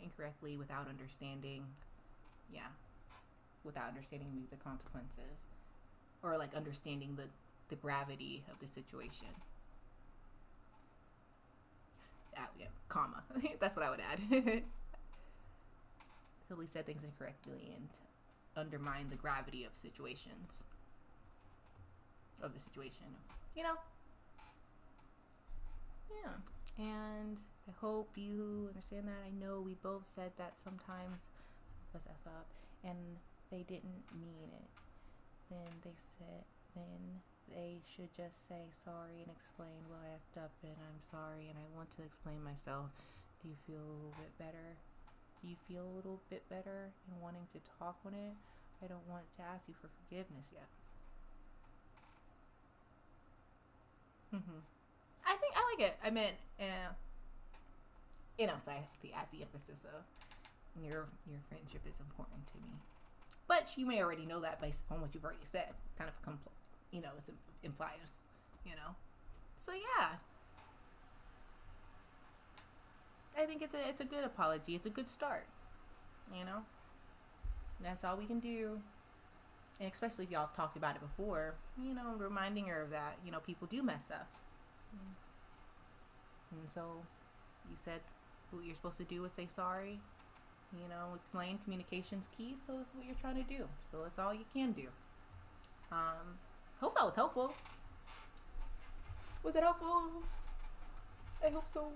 Incorrectly, without understanding. Yeah. Without understanding the consequences. Or like understanding the gravity of the situation. Yeah, comma. That's what I would add. He said things incorrectly and undermine the gravity of situations. Of the situation. Yeah. And I hope you understand that. I know we both said that sometimes some of us F up and they didn't mean it. Then they should just say sorry and explain, well, I effed up and I'm sorry and I want to explain myself. Do you feel a little bit better? Do you feel a little bit better in wanting to talk on it? I don't want to ask you for forgiveness yet. I think I like it. I meant, so I have to add the emphasis of your friendship is important to me. But you may already know that based upon what you've already said. Kind of, this implies, So yeah, I think it's a good apology. It's a good start. That's all we can do. And especially if y'all have talked about it before, reminding her of that. People do mess up. And so you said what you're supposed to do is say sorry. Explain communication's key, so it's what you're trying to do. So that's all you can do. Hope that was helpful. Was it helpful? I hope so.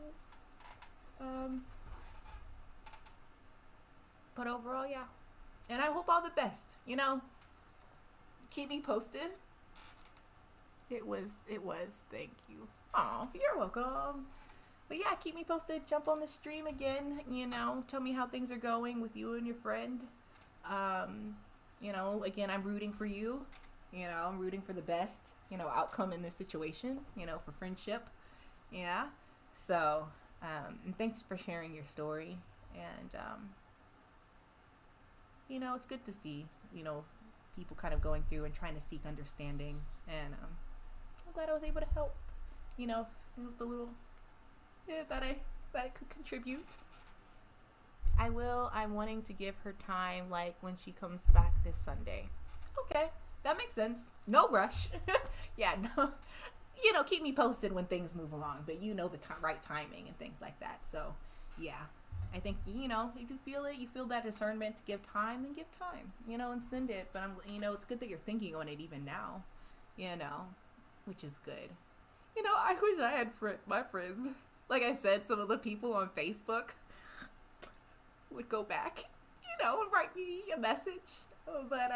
But overall, yeah. And I hope all the best. Keep me posted. It was. Thank you. Oh, you're welcome. But yeah, keep me posted. Jump on the stream again. Tell me how things are going with you and your friend. Again, I'm rooting for you. I'm rooting for the best, outcome in this situation, for friendship. Yeah. So, and thanks for sharing your story. And, it's good to see, people kind of going through and trying to seek understanding. And, I'm glad I was able to help, with the little, that I could contribute. I'm wanting to give her time, like when she comes back this Sunday. Okay, that makes sense. No rush. Yeah, no. Keep me posted when things move along, but the right timing and things like that. So, yeah, I think, if you feel that discernment to give time, then give time, and send it. But it's good that you're thinking on it even now, which is good. I wish I had my friends. Like I said, some of the people on Facebook would go back, and write me a message. But,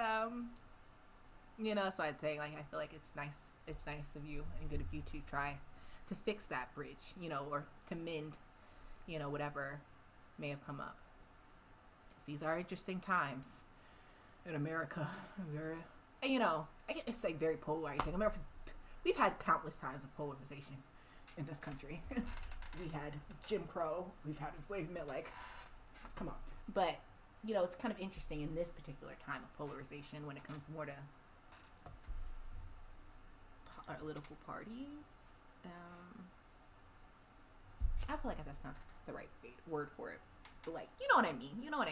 that's why I'm saying, like, I feel like it's nice of you and good of you to try to fix that bridge, or to mend, whatever may have come up. These are interesting times in America. I guess say very polarizing. We've had countless times of polarization in this country. We had Jim Crow. We've had enslavement. Like, come on. But, it's kind of interesting in this particular time of polarization when it comes more to political parties. I feel like that's not the right word for it. But, like, you know what I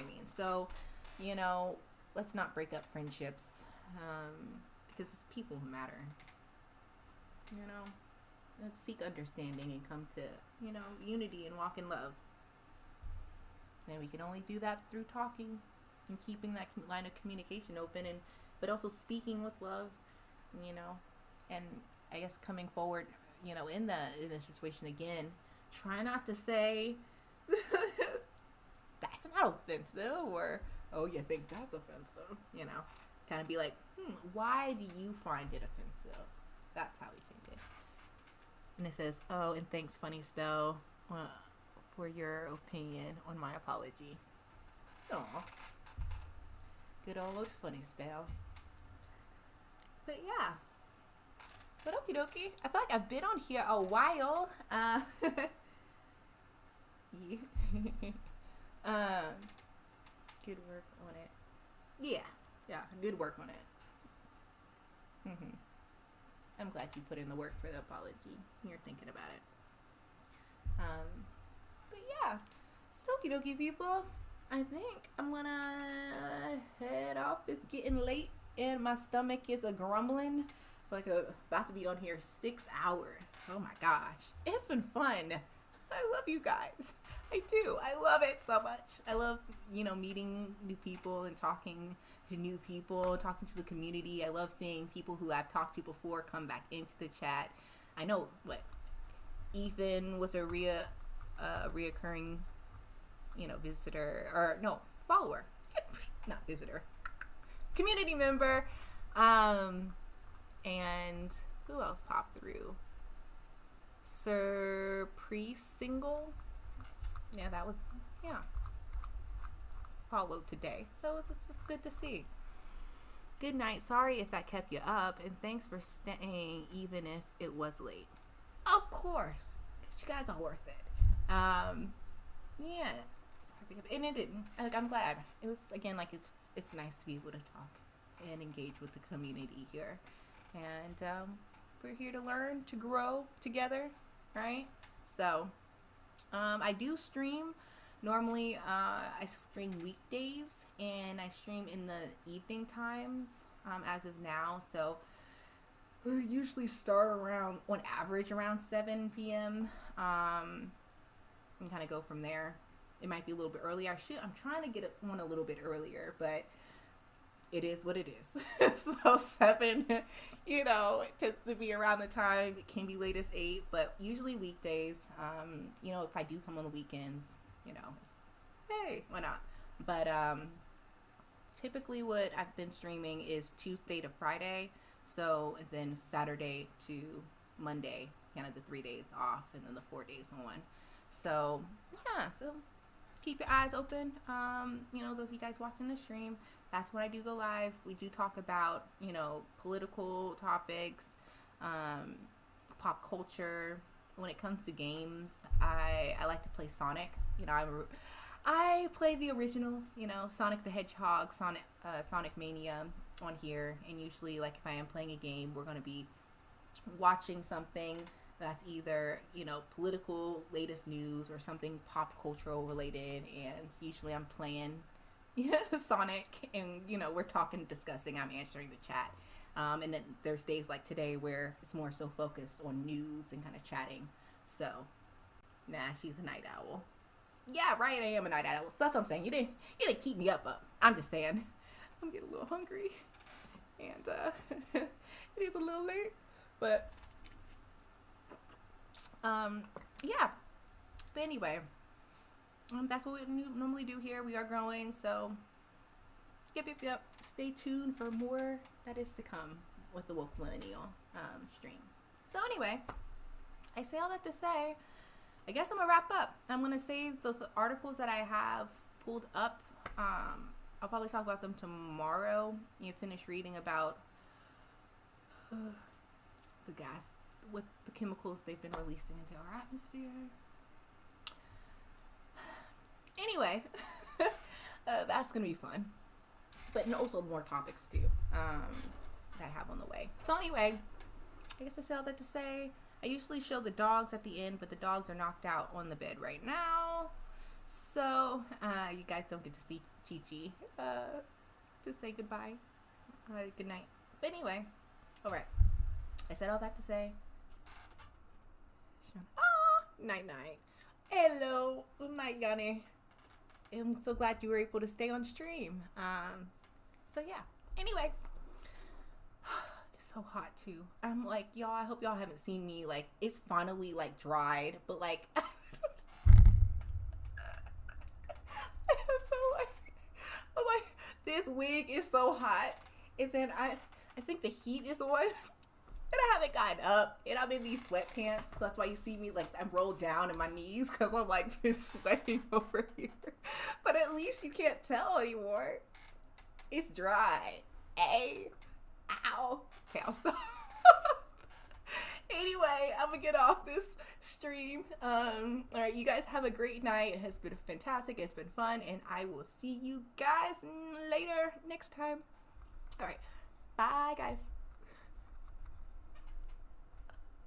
mean. So, let's not break up friendships. Because it's people who matter. Let's seek understanding and come to, unity and walk in love. And we can only do that through talking and keeping that line of communication open, but also speaking with love, and I guess coming forward, in the situation again, try not to say that's not offensive, or, oh, you think that's offensive, kind of be like, why do you find it offensive? That's how we change it. And it says, oh, and thanks, Funny Spell, for your opinion on my apology. Aw. Good old Funny Spell. But yeah. But okie dokie. I feel like I've been on here a while. Yeah. Good work on it. Yeah, good work on it. I'm glad you put in the work for the apology. You're thinking about it. But yeah, okie dokie, people. I think I'm gonna head off. It's getting late and my stomach is a grumbling. I feel like I'm about to be on here 6 hours. Oh my gosh. It's been fun. I love you guys. I do. I love it so much. I love, meeting new people and talking to new people, talking to the community. I love seeing people who I've talked to before come back into the chat. I know, Ethan was a reoccurring, visitor, or no, follower, not visitor, community member. And who else popped through? Sir Priest Single. Yeah, that was, followed today. So it's good to see. Good night. Sorry if that kept you up, and thanks for staying even if it was late. Of course, because you guys are worth it. Yeah. And it didn't. Like, I'm glad. It was, again, like, it's nice to be able to talk and engage with the community here. And we're here to learn, to grow together, right? So I do stream. Normally I stream weekdays, and I stream in the evening times as of now. So I usually start around, on average, around 7 p.m. And kind of go from there. It might be a little bit earlier. I'm trying to get it on a little bit earlier, but it is what it is. So 7, it tends to be around the time. It can be late as 8, but usually weekdays. If I do come on the weekends, hey, why not? But typically what I've been streaming is Tuesday to Friday. So then Saturday to Monday, kind of the 3 days off, and then the 4 days on. So yeah, so keep your eyes open. Those of you guys watching the stream, that's when I do go live. We do talk about, political topics, pop culture. When it comes to games, I like to play Sonic. I play the originals, Sonic the Hedgehog, Sonic Mania on here. And usually, like, if I am playing a game, we're going to be watching something that's either, political, latest news, or something pop cultural related. And usually I'm playing Sonic, and, we're talking, discussing, I'm answering the chat. And then there's days like today where it's more so focused on news and kind of chatting. So, nah, she's a night owl. Yeah, right, I am a night owl. So that's what I'm saying. You didn't keep me up. I'm just saying. I'm getting a little hungry. And it is a little late. But yeah. But anyway, that's what we normally do here. We are growing, so yep. Stay tuned for more that is to come with the Woke Millennial stream. So anyway, I say all that to say, I guess I'm gonna wrap up. I'm gonna save those articles that I have pulled up. I'll probably talk about them tomorrow. You finish reading about the gas, with the chemicals they've been releasing into our atmosphere. Anyway, that's gonna be fun. But also more topics too that I have on the way. So anyway, I guess I say all that to say, I usually show the dogs at the end, but the dogs are knocked out on the bed right now. So you guys don't get to see Chi-Chi to say goodbye. Good night. But anyway, alright. I said all that to say, night night. Hello. Good night, Yanni. I'm so glad you were able to stay on stream. So yeah. Anyway. It's so hot too. I'm like, y'all, I hope y'all haven't seen me. Like, it's finally like dried, but like I feel like this wig is so hot. And then I think the heat is on. And I haven't gotten up, and I'm in these sweatpants, so that's why you see me, like, I'm rolled down in my knees, because I'm, like, been sweating over here. But at least you can't tell anymore. It's dry. Hey. Ow. Okay, I'll stop. Anyway, I'm gonna get off this stream. Alright, you guys have a great night. It has been fantastic. It's been fun, and I will see you guys later next time. Alright, bye, guys.